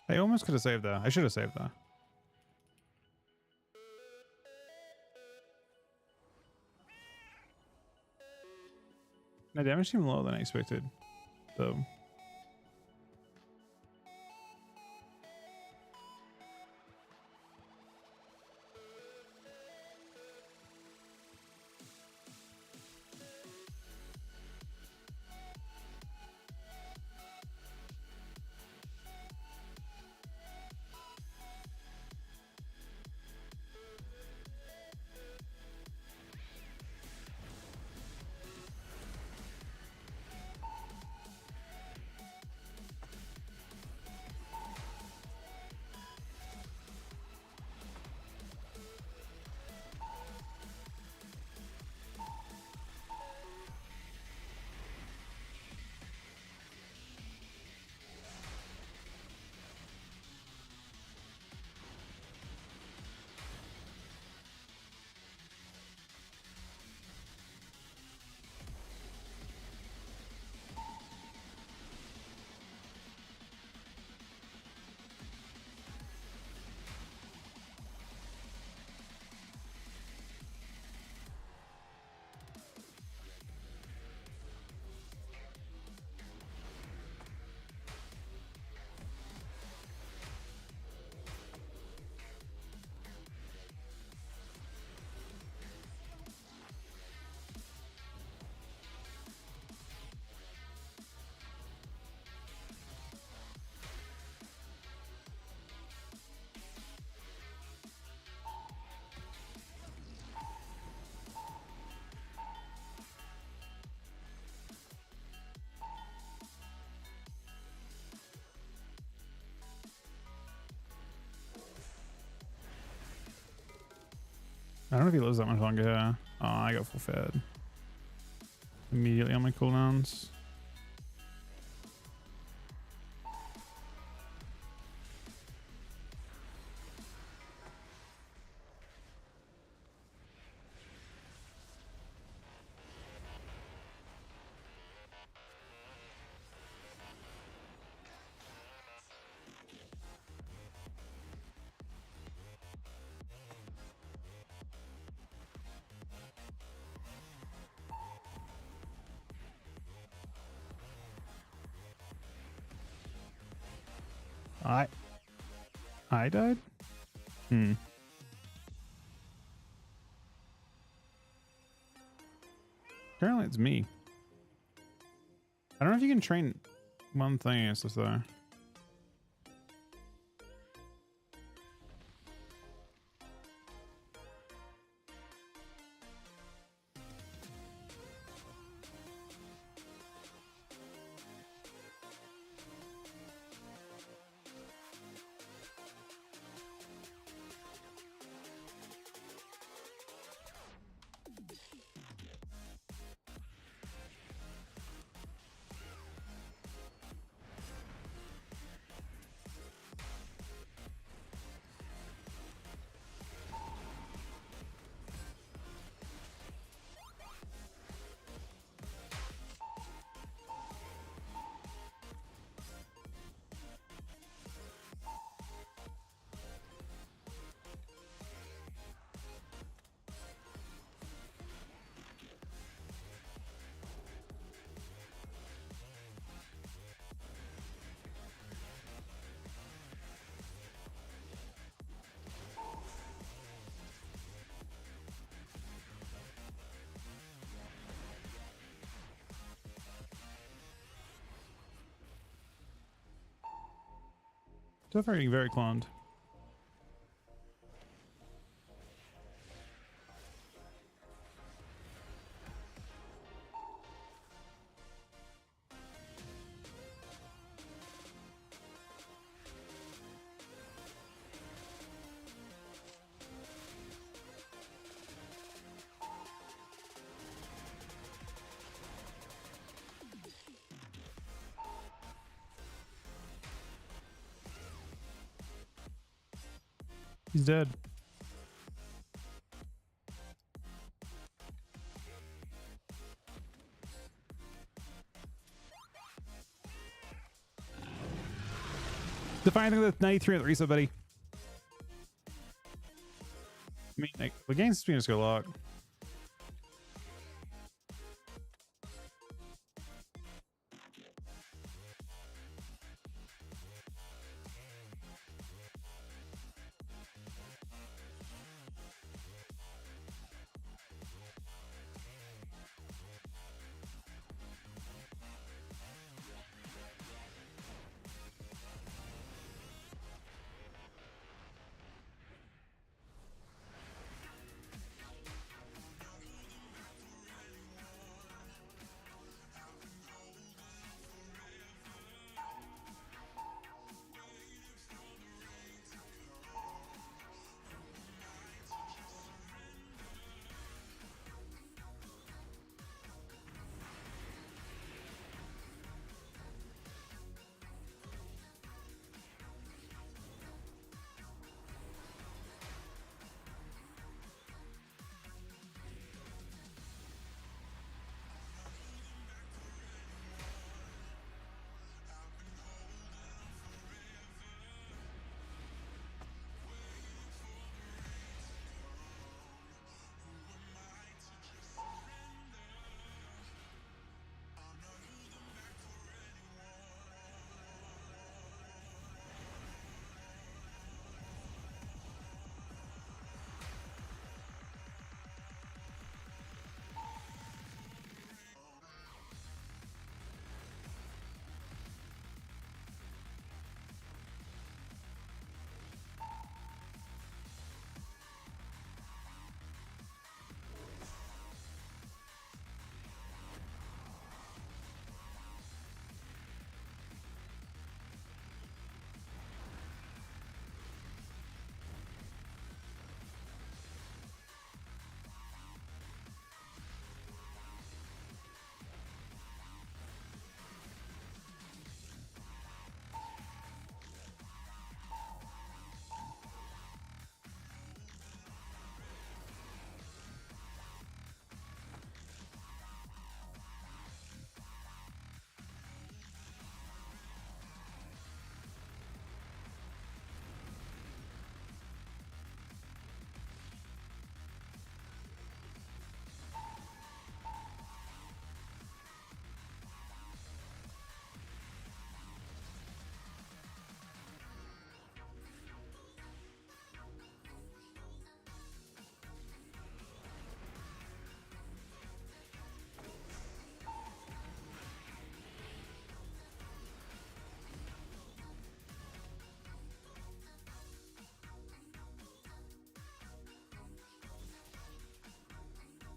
Speaker 1: I almost could have saved there. I should have saved there. My damage seemed lower than I expected, though. I don't know if he lives that much longer here. Oh, I got full fed. Immediately on my cooldowns. I died? Apparently it's me. I don't know if you can train One thing is this though. Still very cloned. He's dead. Defining the 93 at the reset, buddy. I mean, like, the game's speed is go lock.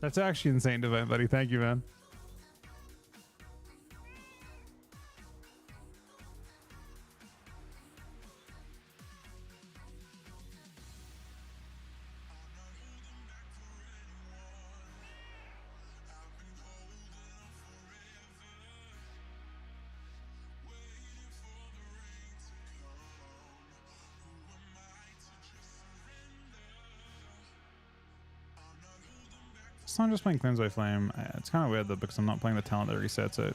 Speaker 1: That's actually insane, Divine Buddy. Thank you, man. So I'm just playing Cleanse by Flame. It's kind of weird though because I'm not playing the talent that resets it.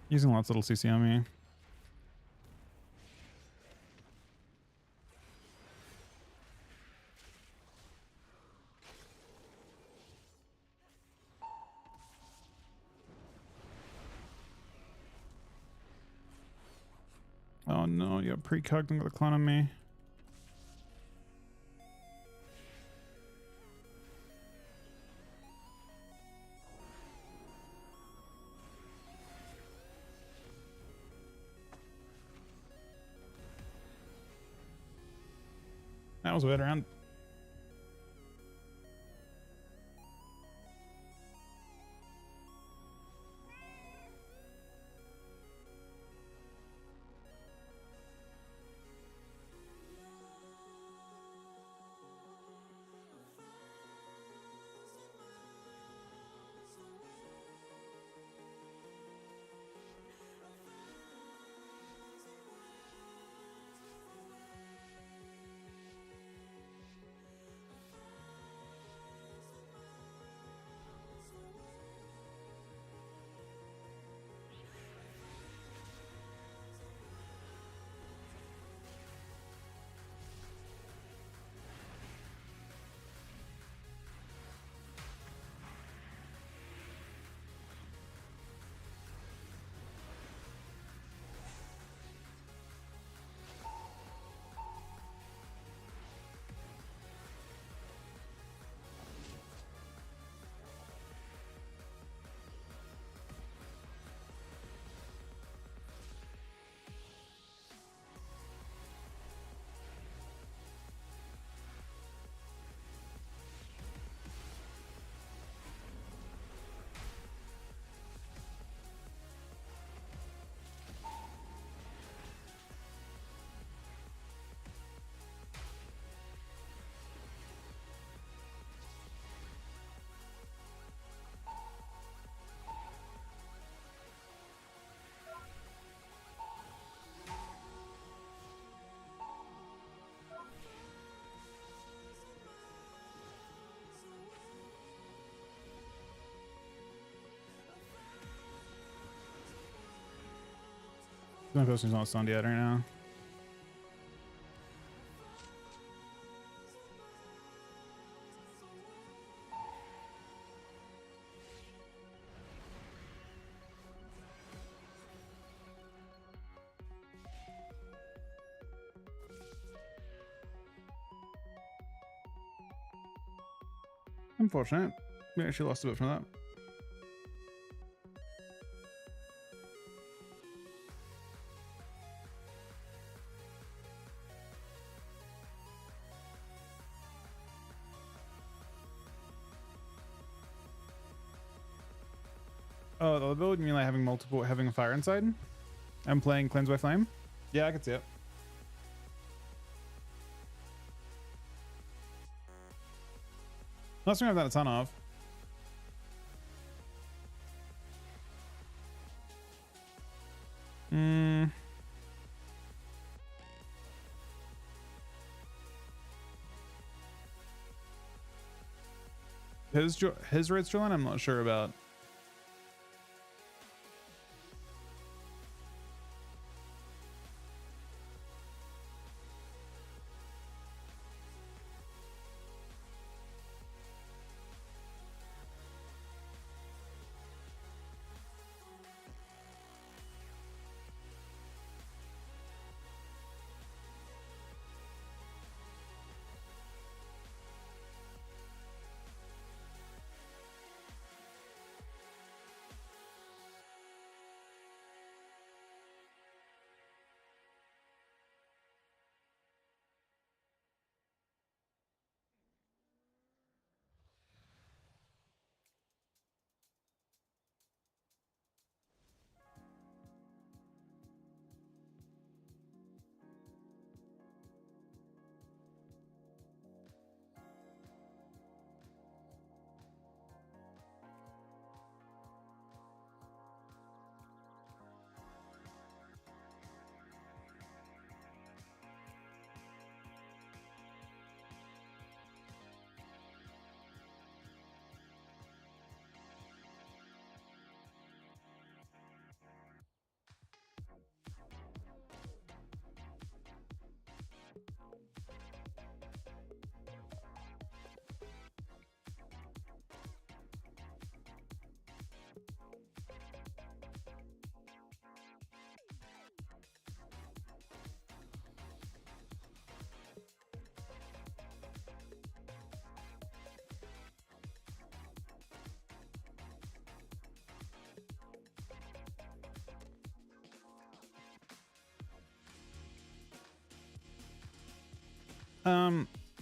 Speaker 1: Using lots of little CC on me. Oh no, you got pre-cogged with a clone on me. That was a weird round. He's not stunned yet right now. Unfortunate. We actually lost a bit from that. Oh, the build, you mean like having a fire inside? I'm playing Cleanse by Flame. Yeah, I can see it. Not something I've done a ton of. His raid's drilling, I'm not sure about.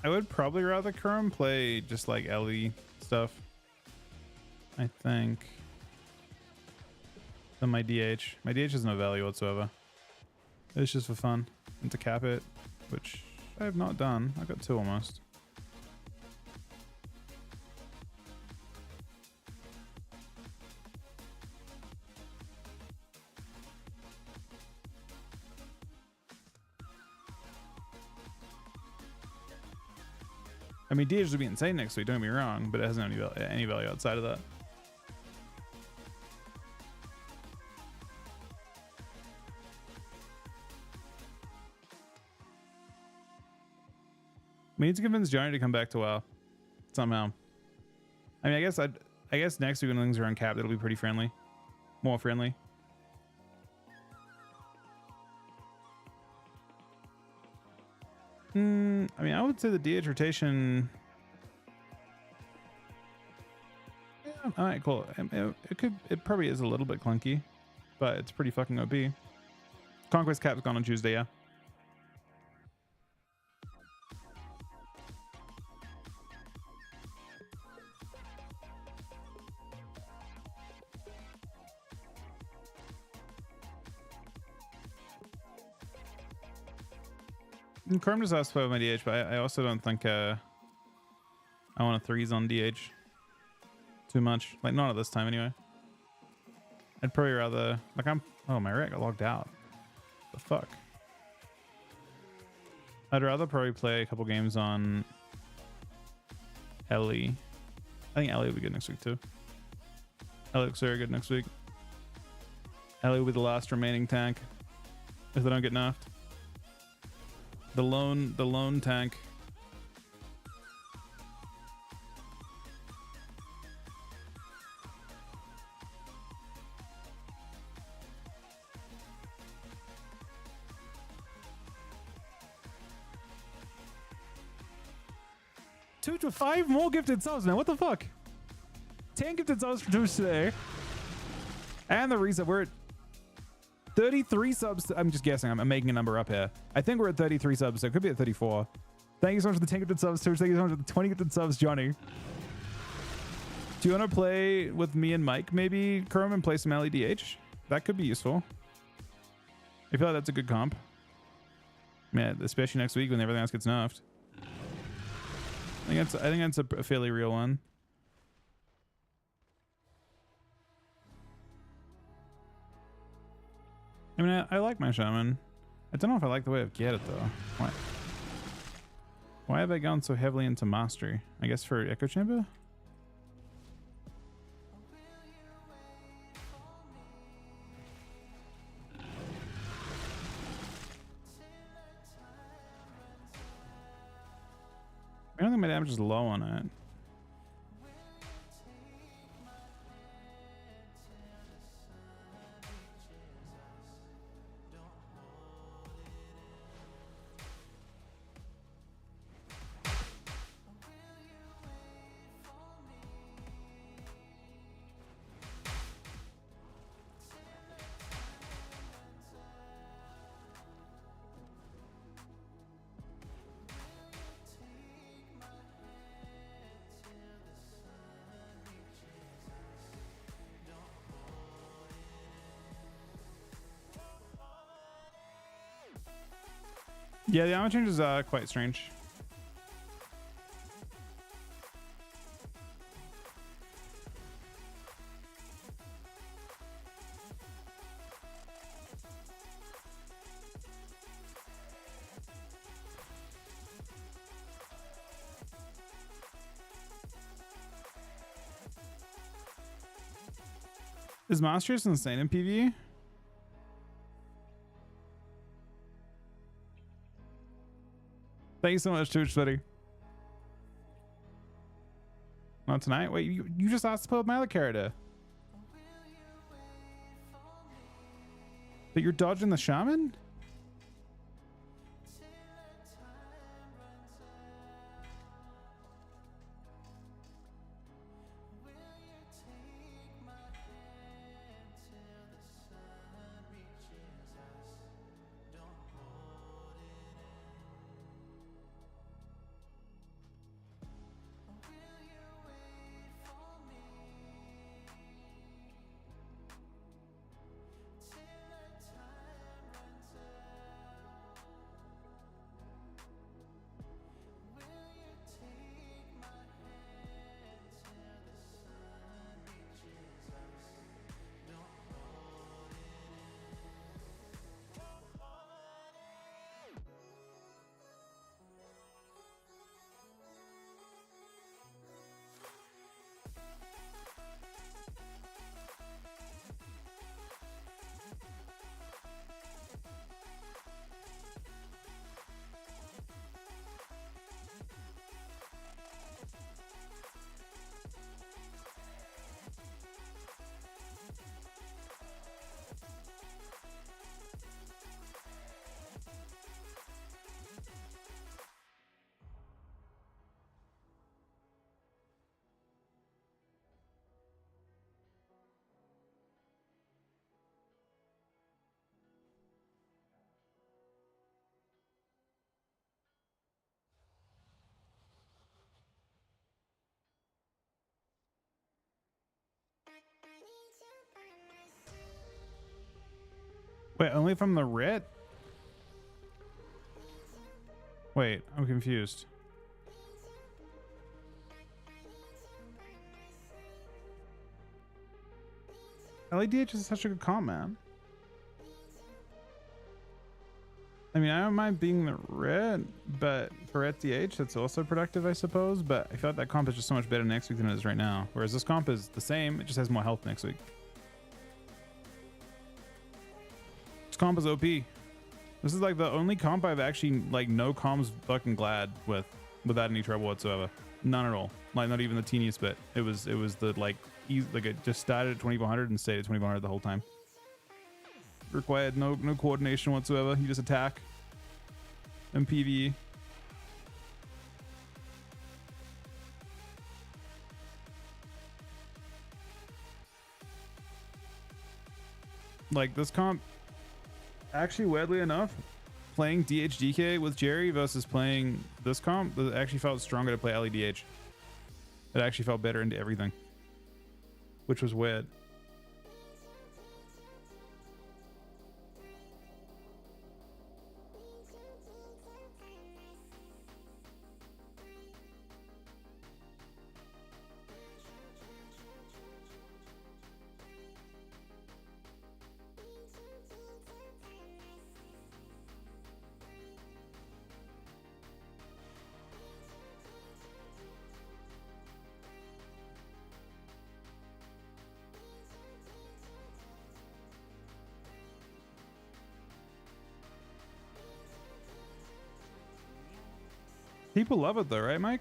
Speaker 1: I would probably rather Chrome play just like LE stuff, I think, than my DH. My DH has no value whatsoever. It's just for fun and to cap it, which I have not done. I got 2 almost. I mean, DH would be insane next week, don't get me wrong, but it hasn't any value outside of that. We need to convince Johnny to come back to WoW somehow. I mean, I guess next week when things are uncapped, it'll be pretty friendly, more friendly. I mean, I would say the DH rotation. Yeah, all right, cool. It probably is a little bit clunky, but it's pretty fucking OP. Conquest cap's gone on Tuesday, yeah. Chrome just asked for my DH, but I also don't think I want to threes on DH too much. Like, not at this time anyway. I'd probably rather, like, oh, my rat got logged out. The fuck? I'd rather probably play a couple games on Ellie. I think Ellie will be good next week too. Ellie looks very good next week. Ellie will be the last remaining tank if they don't get nerfed. The lone tank. Tooch with 5 more gifted subs, man. What the fuck? 10 gifted subs for Tooch today. And the reason we're at 33 subs. I'm just guessing. I'm making a number up here. I think we're at 33 subs, so it could be at 34. Thank you so much for the 10 gifted subs, Tooch. Thank you so much for the 20 gifted subs, Johnny. Do you want to play with me and Mike, maybe, Chrome, and play some LEDH? That could be useful. I feel like that's a good comp. Man, especially next week when everything else gets nerfed. I think that's a fairly real one. I mean, I like my shaman. I don't know if I like the way I get it though. Why have I gone so heavily into mastery? I guess for Echo Chamber? I don't think my damage is low on it. Yeah, the armor change is quite strange. Is Monstrous insane in PvE? Thank you so much, Tooch, buddy. Not tonight? Wait, you just asked to put up my other character. But you're dodging the shaman? Wait, only from the writ? Wait, I'm confused. LADH is such a good comp, man. I mean, I don't mind being the writ, but for ETH, it's also productive, I suppose. But I feel like that comp is just so much better next week than it is right now. Whereas this comp is the same, it just has more health next week. This comp is OP. This is like the only comp I've actually like no comms fucking glad with without any trouble whatsoever. None at all. Like not even the teeniest bit. It was the like easy, like it just started at 2400 and stayed at 2400 the whole time. Required no coordination whatsoever. You just attack and PvE. like this comp, actually weirdly enough, playing DHDK with Jerry versus playing this comp, it actually felt stronger to play LEDH. It actually felt better into everything, which was weird. People love it though, right, Mike?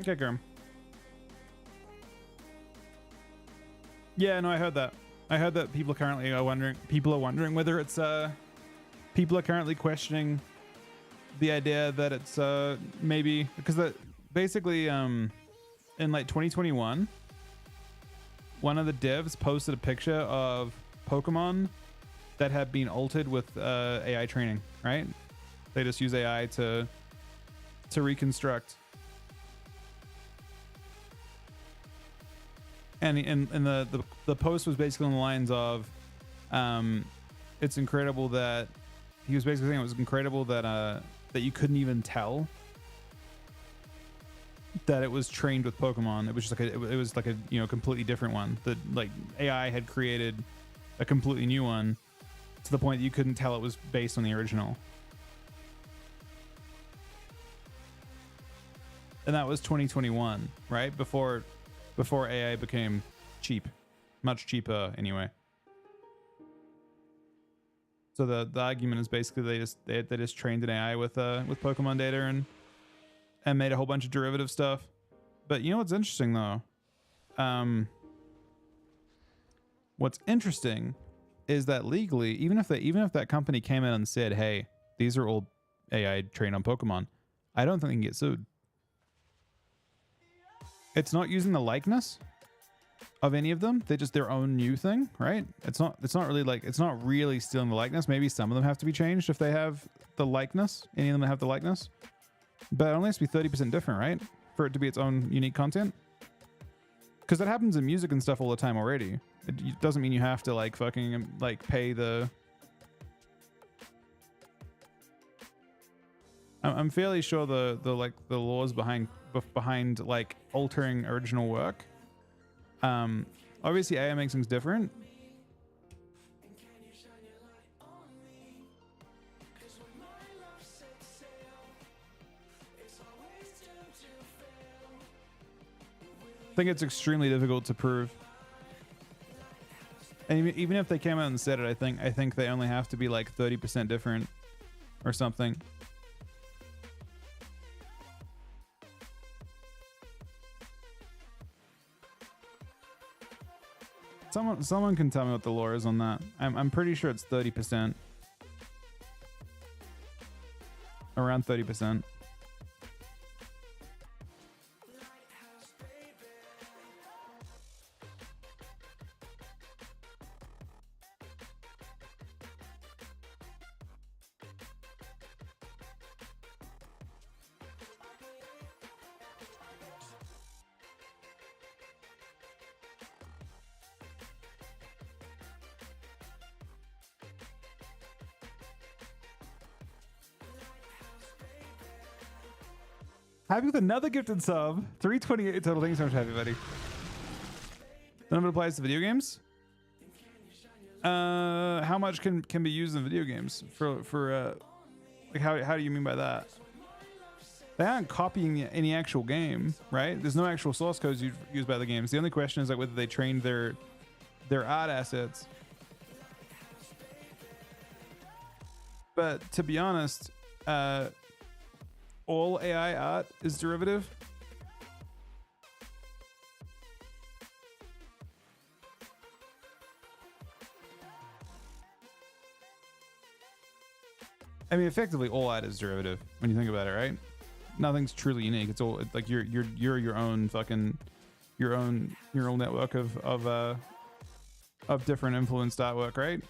Speaker 1: Okay, Gurm. Yeah, no, I heard that. I heard that people currently are wondering. People are wondering whether it's people are currently questioning the idea that it's maybe because that basically in like 2021. One of the devs posted a picture of Pokemon that had been altered with AI training, right? They just use AI to reconstruct. And the post was basically on the lines of, it's incredible that he was basically saying it was incredible that that you couldn't even tell that it was trained with Pokemon. It was just like it was like a completely different one. That like AI had created a completely new one to the point that you couldn't tell it was based on the original. And that was 2021, right? Before AI became cheap, much cheaper anyway. So the argument is basically they just trained an AI with Pokemon data and made a whole bunch of derivative stuff. But you know what's interesting though? What's interesting is that legally, even if that company came in and said, "Hey, these are all AI trained on Pokemon," I don't think they can get sued. It's not using the likeness of any of them. They're just their own new thing, right? It's not really stealing the likeness. Maybe some of them have to be changed if they have the likeness. Any of them that have the likeness. But it only has to be 30% different, right? For it to be its own unique content. Because that happens in music and stuff all the time already. It doesn't mean you have to like fucking like pay the... I'm fairly sure the laws behind like altering original work. Obviously AI makes things different. I think it's extremely difficult to prove. And even if they came out and said it, I think they only have to be like 30% different or something. Someone can tell me what the lore is on that. I'm pretty sure it's 30%. Around 30%. Happy with another gifted sub. 328 total. Thanks so much, happy buddy. None of it applies to video games. How much can be used in video games for like how do you mean by that? They aren't copying any actual game, right? There's no actual source codes used by the games. The only question is like whether they trained their art assets. But to be honest, all AI art is derivative. I mean, effectively, all art is derivative when you think about it, right? nothing's truly unique. It's all like you're your own fucking your own neural network of different influenced artwork, right?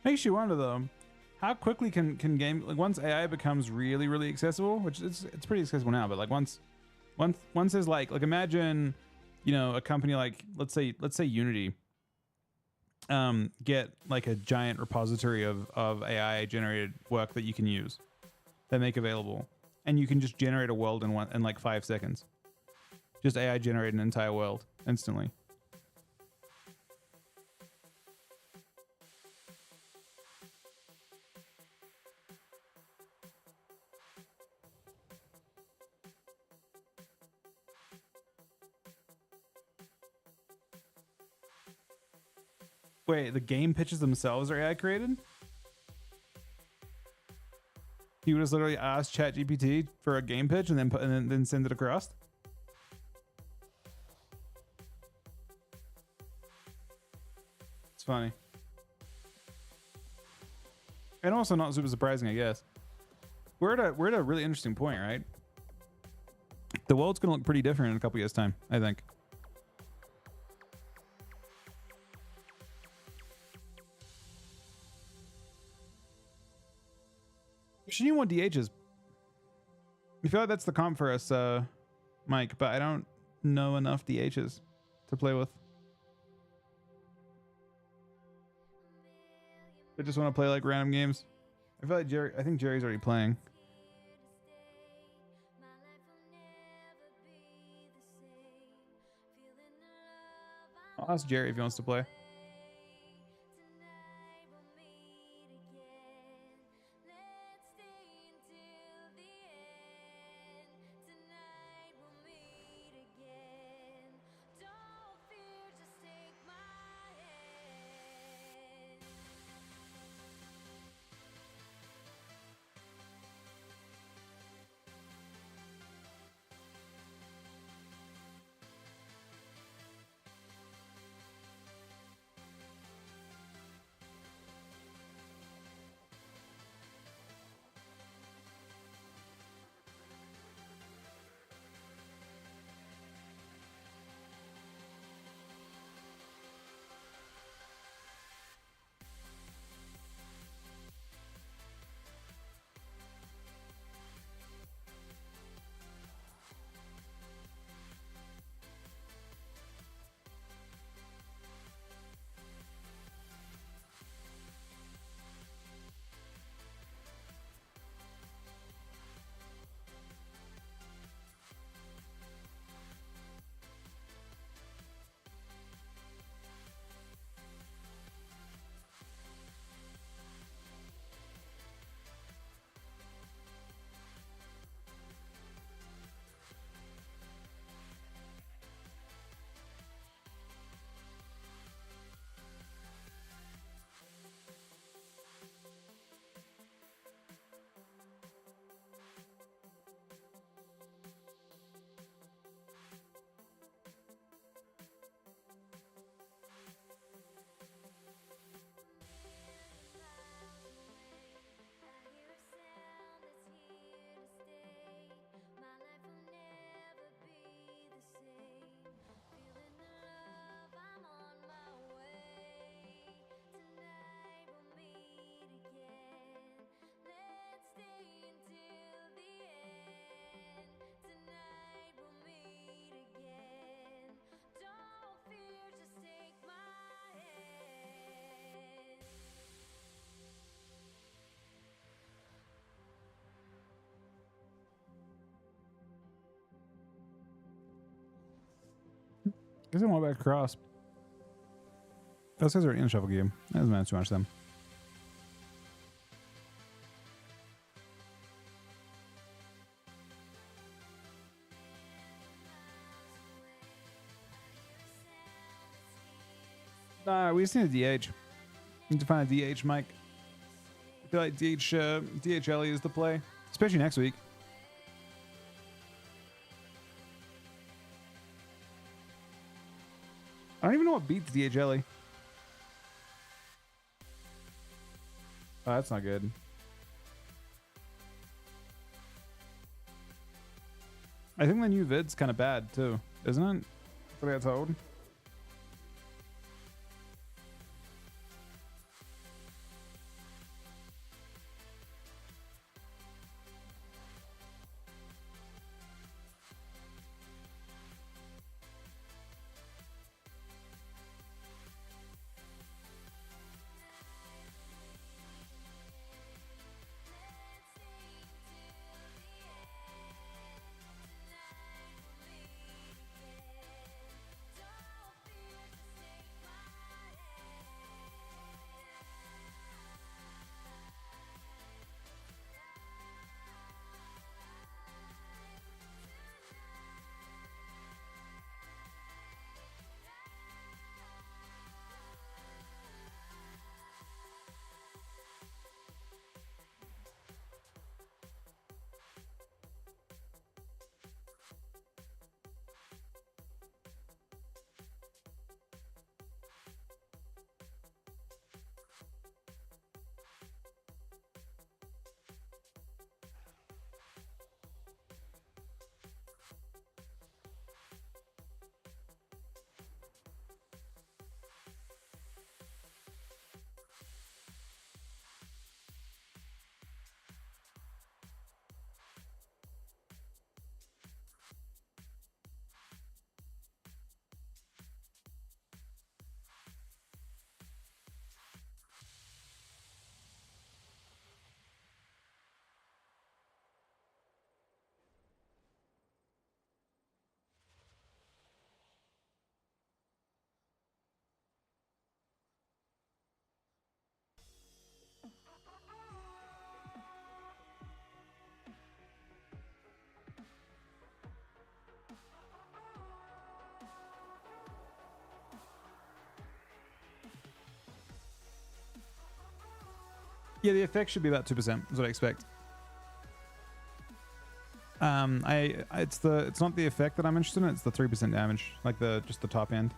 Speaker 1: Makes you wonder though, how quickly can game, like once AI becomes really accessible, which it's pretty accessible now, but like once there's like imagine, you know, a company like let's say Unity get like a giant repository of AI generated work that you can use, that make available, and you can just generate a world in like 5 seconds. Just AI generate an entire world instantly. Wait, the game pitches themselves are AI created? You would just literally ask ChatGPT for a game pitch and then send it across? It's funny. And also not super surprising, I guess. We're at a really interesting point, right? The world's gonna look pretty different in a couple years' time, I think. She need more DHs. I feel like that's the comp for us, Mike, but I don't know enough DHs to play with. I just want to play like random games. I feel like I think Jerry's already playing. I'll ask Jerry if he wants to play. I guess I want back across. Those guys are in shuffle game. That doesn't matter too much to them. Nah, we just need a DH. Need to find a DH, Mike. I feel like DHL is the play, especially next week. I don't even know what beats DHL. Oh, that's not good. I think the new vid's kind of bad too, isn't it? That's what I got told. Yeah, the effect should be about 2%, is what I expect. It's not the effect that I'm interested in, it's the 3% damage, like just the top end.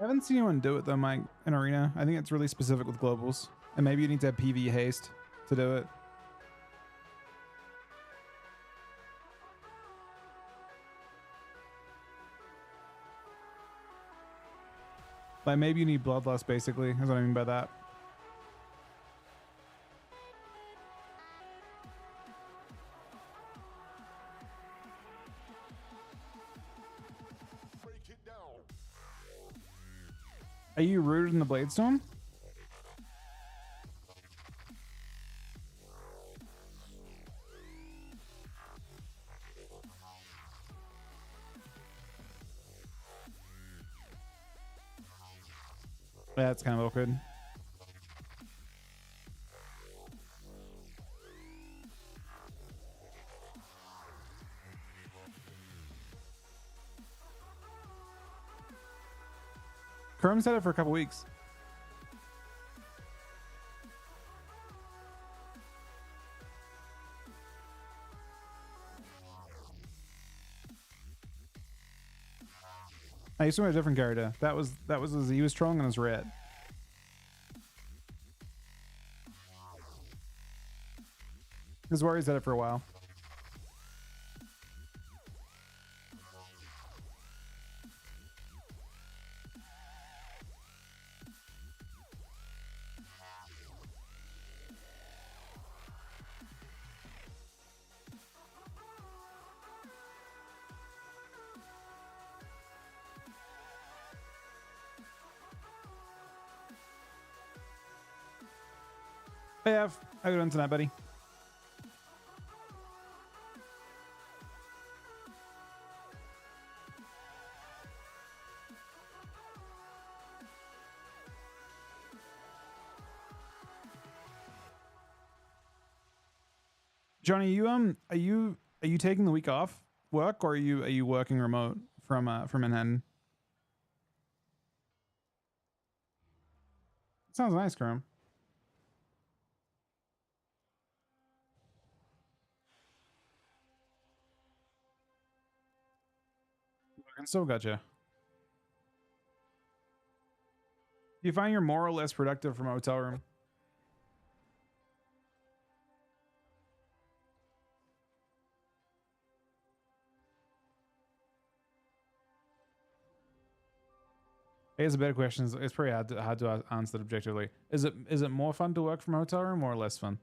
Speaker 1: I haven't seen anyone do it though, Mike, in Arena. I think it's really specific with globals. And maybe you need to have PvE haste to do it. Like maybe you need bloodlust basically, is what I mean by that. Are you rooted in the Bladestone? Yeah, it's kind of awkward. Kerm's had it for a couple weeks. I used to wear a different character. That was he was strong and was red. His Warriors had it for a while. Hey, Ev. How you doing tonight, buddy? Johnny, you are you taking the week off work, or are you working remote from Manhattan? Sounds nice, Kerm. I still gotcha. Do you find you're more or less productive from a hotel room? Here's a better question. It's pretty hard to answer that objectively. Is it more fun to work from a hotel room or less fun?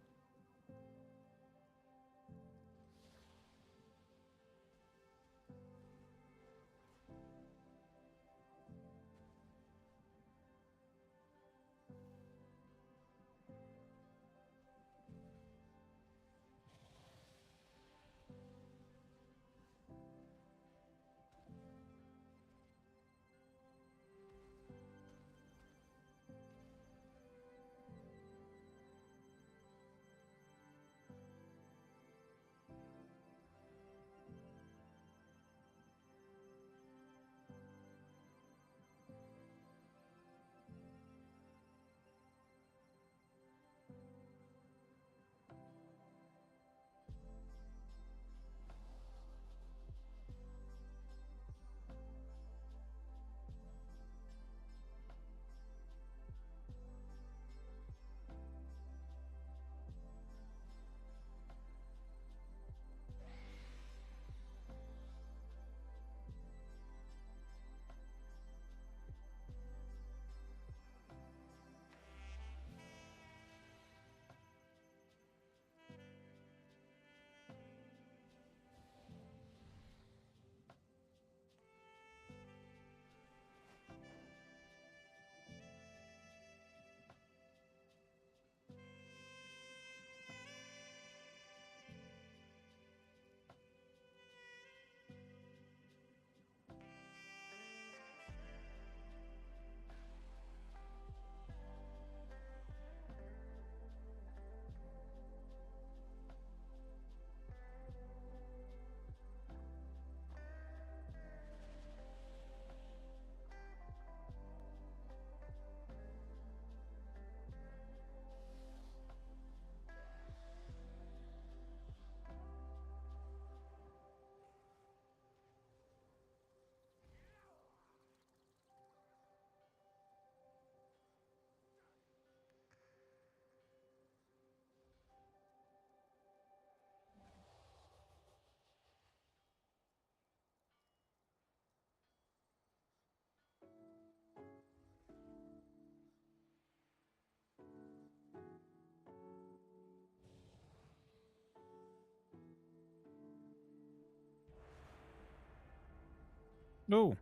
Speaker 1: Oh,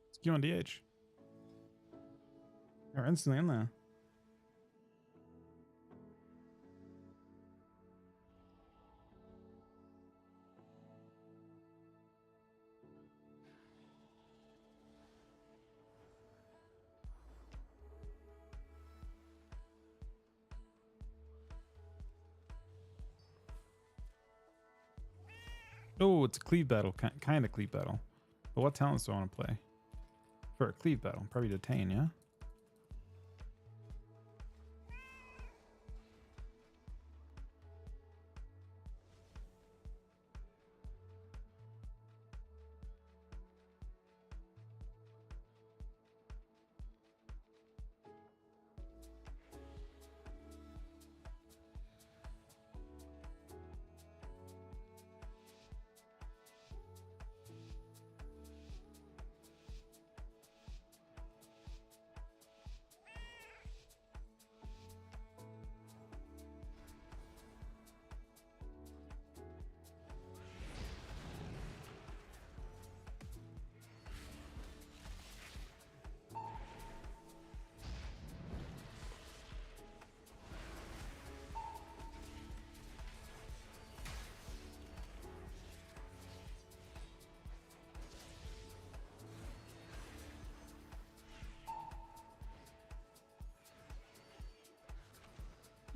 Speaker 1: it's Q on DH. They're instantly in there. Oh, it's a cleave battle, kind of cleave battle. But what talents do I want to play for a cleave battle? Probably detain, yeah.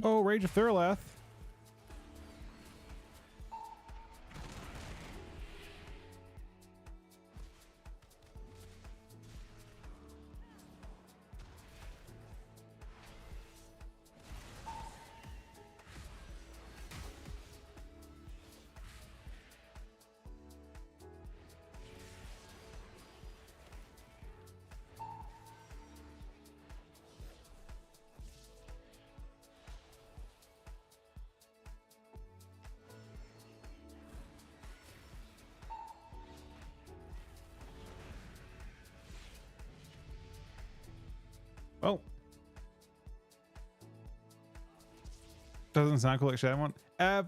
Speaker 1: Oh, Rage of Thurlath. Well, doesn't sound cool like shit I want. You're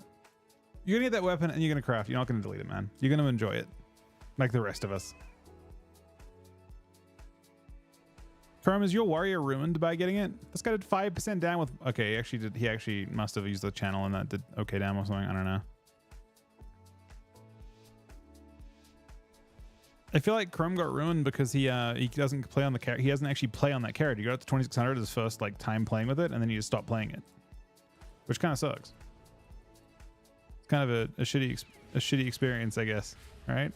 Speaker 1: gonna get that weapon and you're gonna craft. You're not gonna delete it, man. You're gonna enjoy it, like the rest of us. Chrome, is your warrior ruined by getting it? This guy did 5% down with. Okay, he actually did. He actually must have used the channel and that did okay down or something. I don't know. I feel like Chrome got ruined because he doesn't play on the character. He doesn't actually play on that character. You got up to 2600 his first like time playing with it, and then you just stop playing it, which kind of sucks. It's kind of a shitty experience, I guess. Right?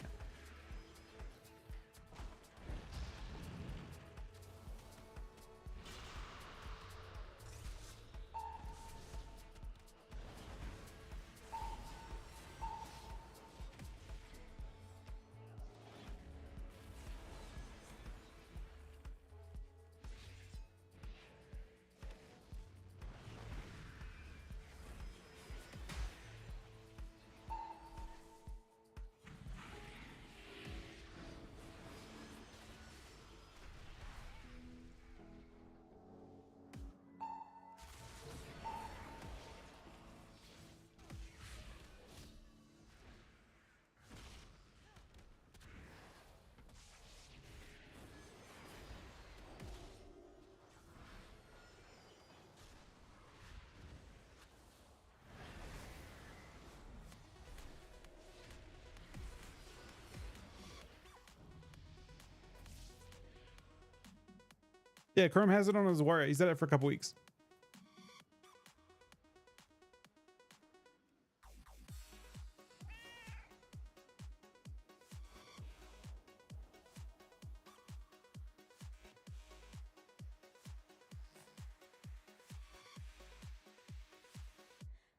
Speaker 1: Yeah, Chrome has it on his warrior. He's had it for a couple weeks.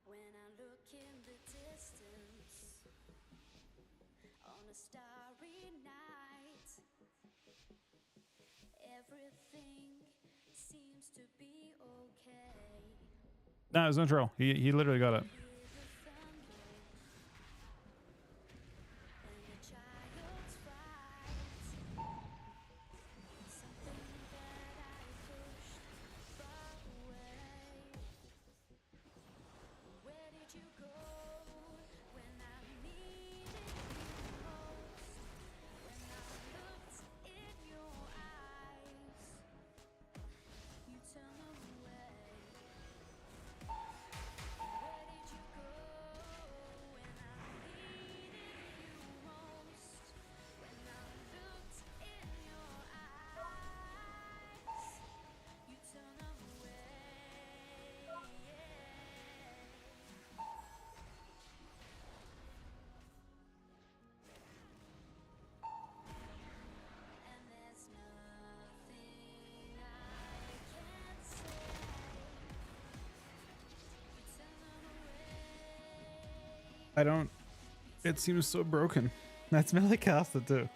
Speaker 2: When I look in the distance on a starry night, everything seems to be okay.
Speaker 1: No, it's no troll. He literally got it.
Speaker 2: Hear the thunder and the child's fright. Something that I pushed far away. Where did you go when I needed you most? When I
Speaker 1: I don't. It seems so broken. That's Melicasta too.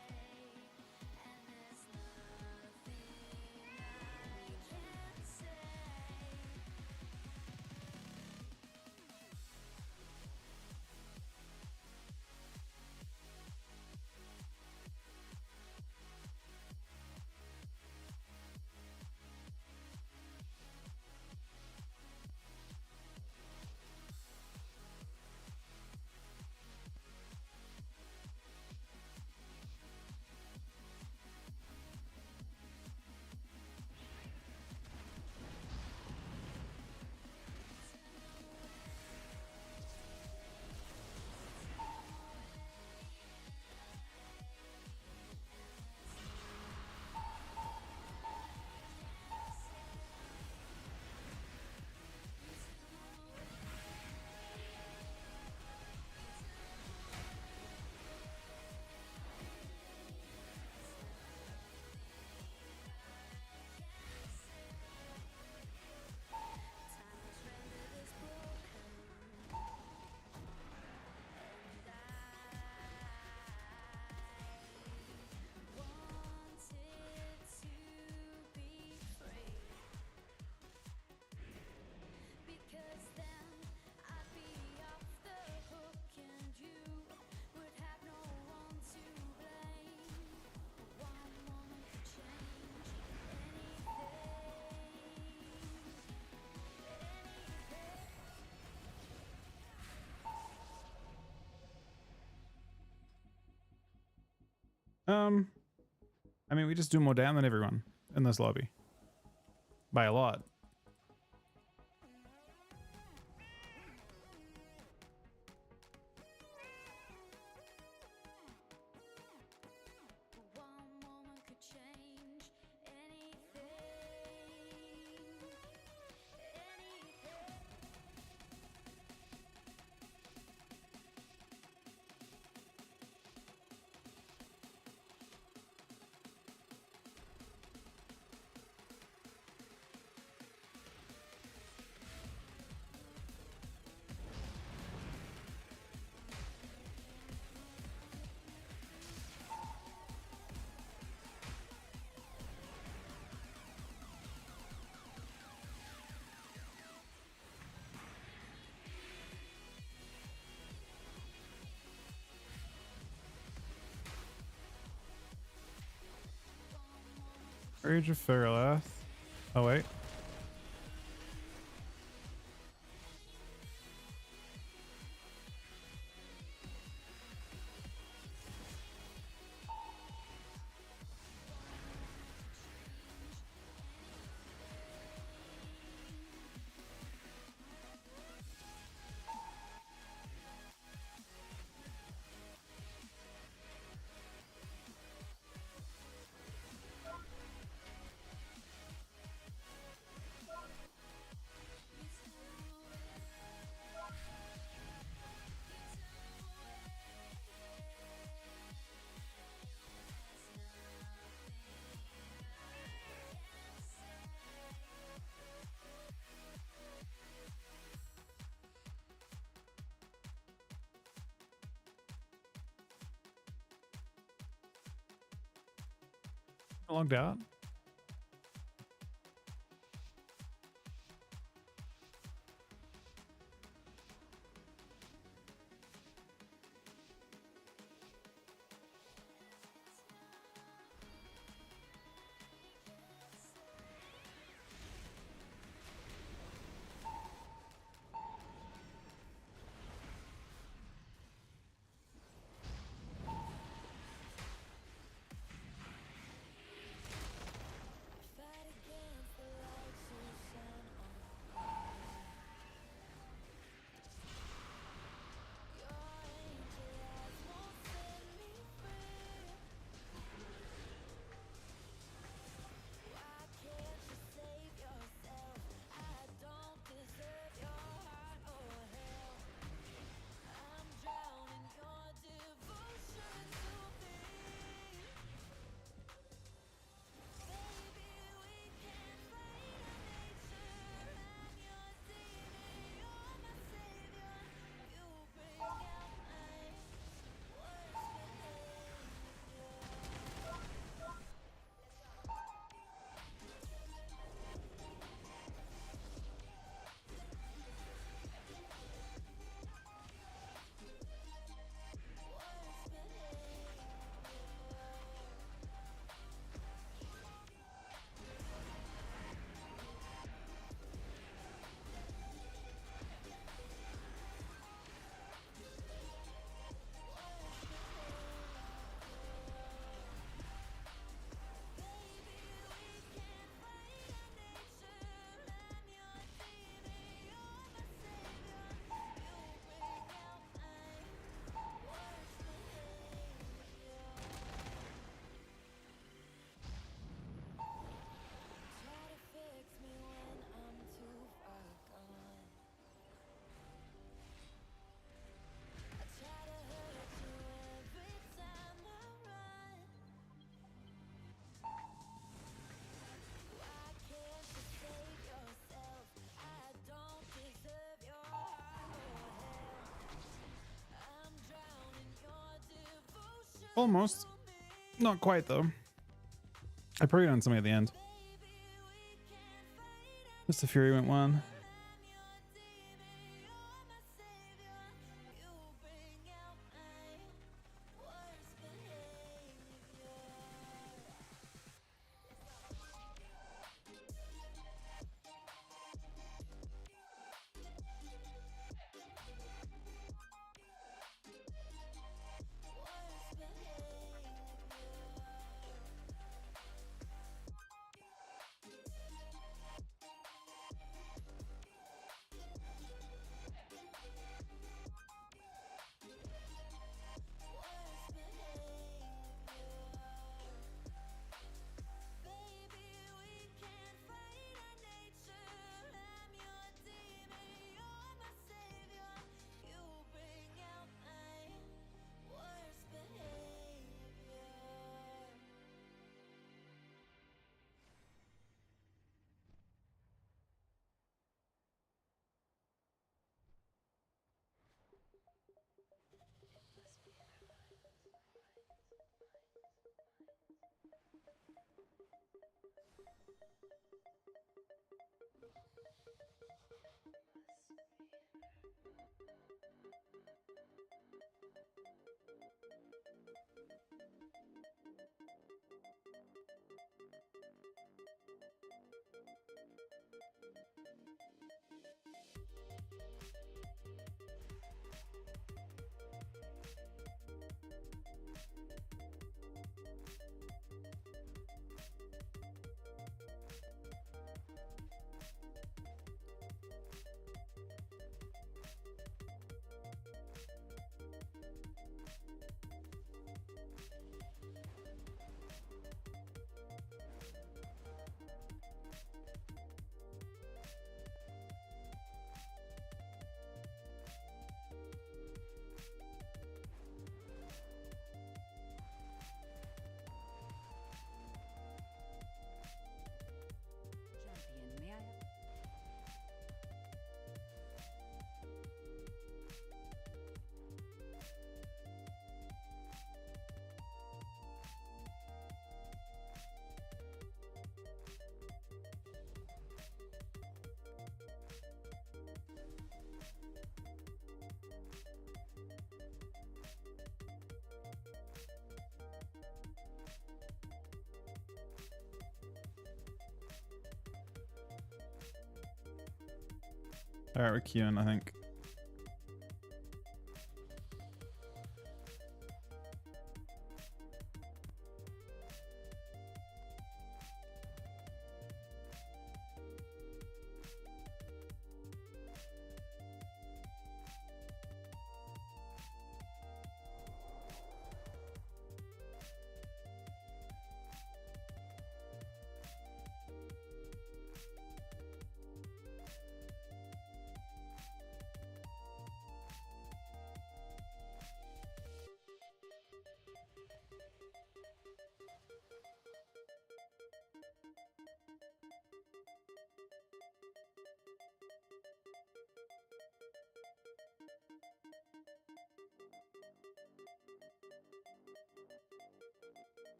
Speaker 2: Because then I'd be off the hook and you would have no one to blame. One moment could change
Speaker 1: I mean, we just do more down than everyone in this lobby by a lot.
Speaker 2: one moment could change anything.
Speaker 1: Rage of Feralath. Oh wait. Logged out. Almost. Not quite though. I prayed on something at the end. Mr. Fury went one.
Speaker 2: Champion, may I have...
Speaker 1: All right, we're queuing, I think.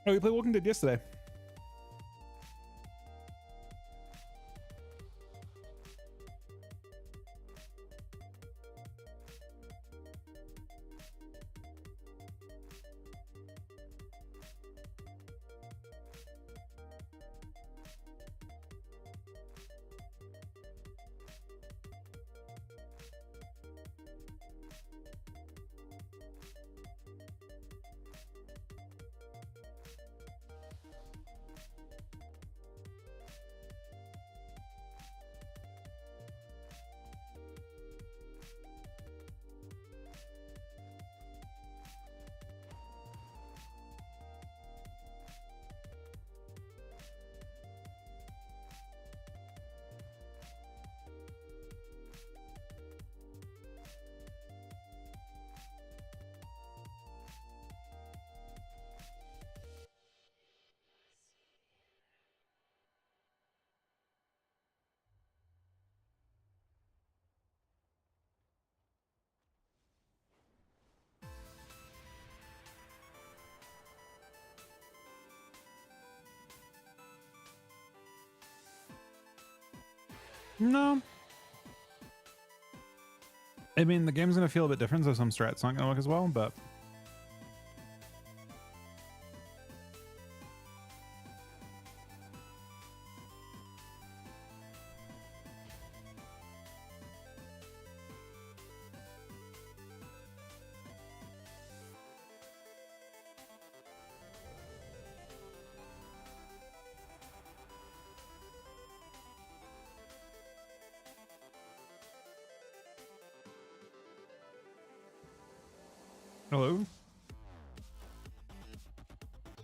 Speaker 1: Oh, we played Walking Dead yesterday. No. I mean, the game's gonna feel a bit different, so some strats not gonna work as well, but hello.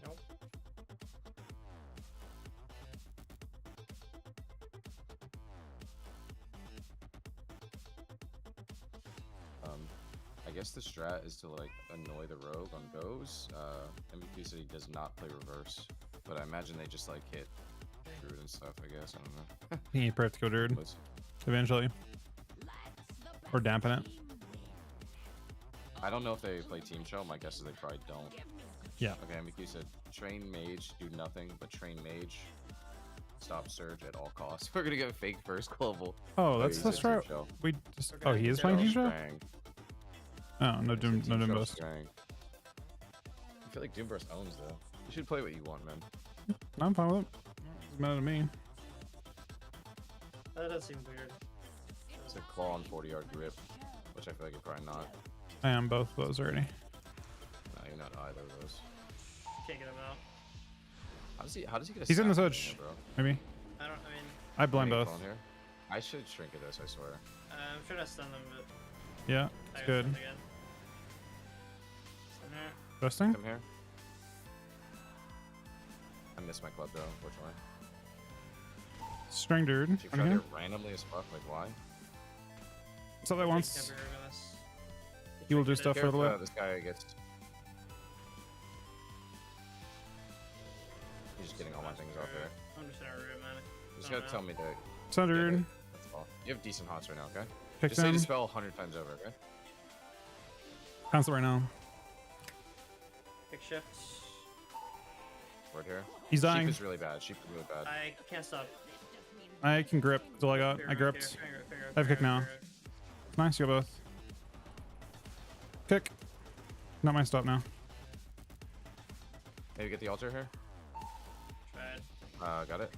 Speaker 3: Nope.
Speaker 4: I guess the strat is to like annoy the rogue on goes. MVP said he does not play reverse, but I imagine they just like hit druid and stuff. I guess I don't know.
Speaker 1: I think you probably have to go Druid
Speaker 4: But
Speaker 1: eventually, or dampen it.
Speaker 4: I don't know if they play team show. My guess is they probably don't.
Speaker 1: Yeah.
Speaker 4: Okay, MVP said train mage, do nothing but train mage. Stop surge at all costs. We're gonna get a fake first global.
Speaker 1: Oh, that's
Speaker 4: he
Speaker 1: the
Speaker 4: said team
Speaker 1: strat.
Speaker 4: show.
Speaker 1: We just.
Speaker 3: Okay,
Speaker 1: Oh, he is playing
Speaker 3: so
Speaker 1: Team Show.
Speaker 4: Strang.
Speaker 1: Oh, no
Speaker 4: He said
Speaker 1: Doom, no
Speaker 4: team
Speaker 1: Doom
Speaker 4: show
Speaker 1: Burst.
Speaker 4: strang. I feel like Doomburst owns though. You should play what you want, man.
Speaker 1: No, I'm fine with it. Doesn't matter to me.
Speaker 3: That does seem weird.
Speaker 4: It's a claw and 40-yard grip, which I feel like you're probably not.
Speaker 1: I am both of those already.
Speaker 4: No, you're not either of those.
Speaker 3: Can't get him out.
Speaker 4: How does he get a
Speaker 1: He's in the
Speaker 4: sack
Speaker 1: switch.
Speaker 4: here, bro?
Speaker 1: Maybe.
Speaker 3: I don't. I mean,
Speaker 1: I blind
Speaker 4: Any
Speaker 1: both.
Speaker 4: clone here? I should shrink it this, I swear.
Speaker 3: I'm trying to stun them, but
Speaker 1: Yeah,
Speaker 3: I
Speaker 1: it's
Speaker 3: got
Speaker 1: good.
Speaker 3: stunned again. Stun her.
Speaker 1: Busting.
Speaker 4: Come here. I missed my club though, unfortunately.
Speaker 1: String dude.
Speaker 4: She
Speaker 1: On
Speaker 4: tried
Speaker 1: here.
Speaker 4: it randomly as fuck, like why?
Speaker 1: So that
Speaker 3: Take
Speaker 1: once.
Speaker 3: Temporary on this.
Speaker 1: He will do
Speaker 3: Take it
Speaker 1: stuff
Speaker 3: in.
Speaker 1: for the
Speaker 4: Careful,
Speaker 1: lip.
Speaker 4: this guy gets... He's just getting all my things off there.
Speaker 3: I'm just in a room, man.
Speaker 4: You just
Speaker 3: I don't
Speaker 4: gotta tell me to...
Speaker 1: So
Speaker 4: get
Speaker 1: dude.
Speaker 4: it. That's all. You have decent hots right now, okay?
Speaker 1: Pick
Speaker 4: Just say
Speaker 1: them.
Speaker 4: the spell 100 times over, okay?
Speaker 1: Cancel right now.
Speaker 3: Big shift.
Speaker 4: Word here.
Speaker 1: He's
Speaker 4: Sheep
Speaker 1: dying.
Speaker 4: is really bad. Sheep is really bad.
Speaker 3: I can't stop.
Speaker 1: I can grip. That's all I got. I gripped. I have kick now. Nice, you got both. Kick. Not my stop now.
Speaker 4: Maybe get the altar here.
Speaker 3: Tried.
Speaker 4: Got it.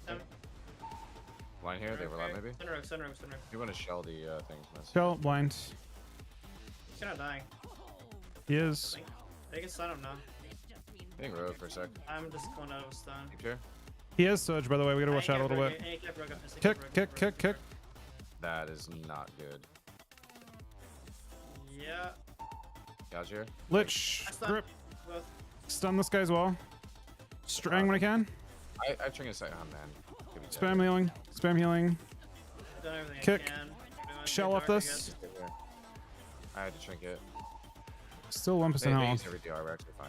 Speaker 4: Line here, they overlap maybe.
Speaker 3: Sun rogue.
Speaker 4: You want to shell the thing.
Speaker 1: Shell, blind.
Speaker 3: He's kind of dying.
Speaker 1: He is.
Speaker 3: I can stun him now.
Speaker 4: Getting rogue for a sec.
Speaker 3: I'm just going out of a stun.
Speaker 4: Keep here.
Speaker 1: He is Surge, by the way. We gotta watch out a little bit. Kick.
Speaker 4: That is not good.
Speaker 3: Yeah.
Speaker 4: Guys here.
Speaker 1: Lich.
Speaker 3: I stun
Speaker 1: Grip.
Speaker 3: both.
Speaker 1: Stun this guy as well. Strang when I can.
Speaker 4: I'm trying to say, oh man. Give me
Speaker 1: Spam healing. Spam healing.
Speaker 3: Done everything
Speaker 1: Kick.
Speaker 3: I can.
Speaker 1: Shell off this.
Speaker 4: I had to trinket.
Speaker 1: Still 1%
Speaker 4: They
Speaker 1: health.
Speaker 4: use every DR. We're actually fine.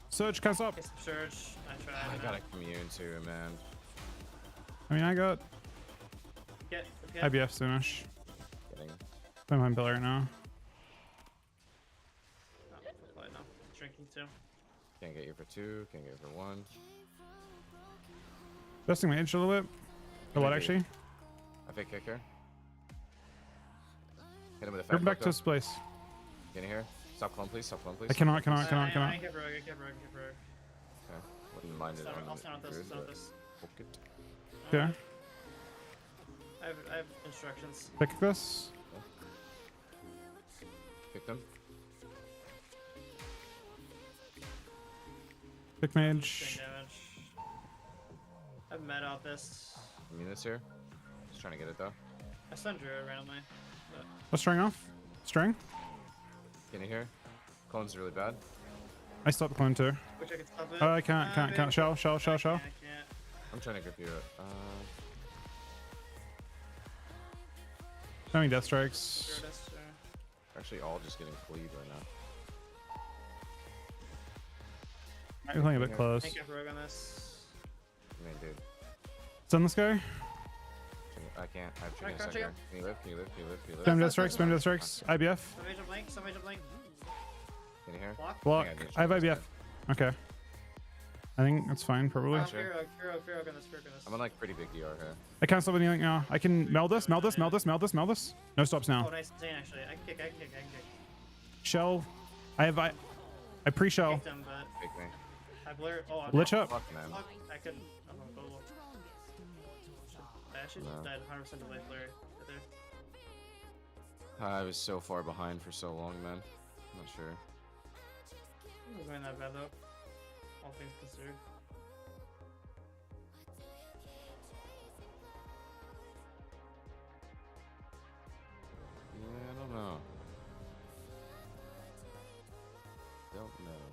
Speaker 1: Surge, can't stop.
Speaker 3: Get some surge. I tried.
Speaker 4: I gotta commune too, man.
Speaker 1: I mean, I got
Speaker 3: Get.
Speaker 1: IBF soonish.
Speaker 4: Getting.
Speaker 1: I'm behind Bill right now.
Speaker 3: Oh, no. Drinking too.
Speaker 4: Can't get you for 2. Can't get you for 1.
Speaker 1: Busting mage a little bit. Or what,
Speaker 4: Maybe.
Speaker 1: actually?
Speaker 4: I fake kick here. Hit him with a
Speaker 1: Come
Speaker 4: fat
Speaker 1: back
Speaker 4: hook,
Speaker 1: to this place.
Speaker 4: Get in here. Stop clone, please. Stop clone, please.
Speaker 1: I cannot.
Speaker 3: I kept rogue. I kept rogue.
Speaker 4: Okay. Wouldn't mind it.
Speaker 3: I'll stun out this. Stun out this.
Speaker 1: Okay.
Speaker 3: I have instructions.
Speaker 1: Pick this.
Speaker 4: Kick them.
Speaker 1: Pick mage.
Speaker 3: Same damage. I've met out this.
Speaker 4: Immune this here. Just trying to get it though.
Speaker 3: I stunned Druid randomly. But
Speaker 1: Let's string off. String.
Speaker 4: Get in here. Clone's really bad.
Speaker 1: I stopped clone too.
Speaker 3: wish I could stop it.
Speaker 1: Oh, I can't. Shell.
Speaker 3: I can't.
Speaker 4: I'm trying to grip you.
Speaker 1: Having death strikes.
Speaker 3: Sure, that's sure.
Speaker 4: Actually, all just getting cleaved right now.
Speaker 1: I'm playing a bit close.
Speaker 3: I kept rogue on this.
Speaker 4: I mean, dude.
Speaker 1: Stun this guy.
Speaker 4: I can't. I have
Speaker 3: Try
Speaker 4: training a
Speaker 3: crouching
Speaker 4: second.
Speaker 3: up.
Speaker 4: Can you live? Can you live? Can you live? Can you live?
Speaker 1: Spam death strikes. Spam death strikes. IBF.
Speaker 3: Somebody jump link.
Speaker 4: Can you hear?
Speaker 3: Block.
Speaker 1: Block.
Speaker 4: I need to
Speaker 1: I have
Speaker 4: try this
Speaker 1: IBF. Okay. I think that's fine, probably.
Speaker 3: Oh,
Speaker 4: Sure.
Speaker 3: Fear on this.
Speaker 4: I'm on like pretty big DR here.
Speaker 1: I can't stop anything now. I can meld this. No stops now.
Speaker 3: Oh, nice insane actually. I can kick.
Speaker 1: Shell. I pre-shell.
Speaker 3: Kicked him, but
Speaker 4: Big me.
Speaker 3: I blur. Oh, I'm
Speaker 1: Lich up.
Speaker 4: Fuck man.
Speaker 3: Fuck, I couldn't. I'm gonna go. I actually
Speaker 4: No.
Speaker 3: died 100% of life flare right there.
Speaker 4: I was so far behind for so long, man. I'm not sure.
Speaker 3: It wasn't going that bad though. All things considered.
Speaker 4: Yeah, I don't know. Don't know.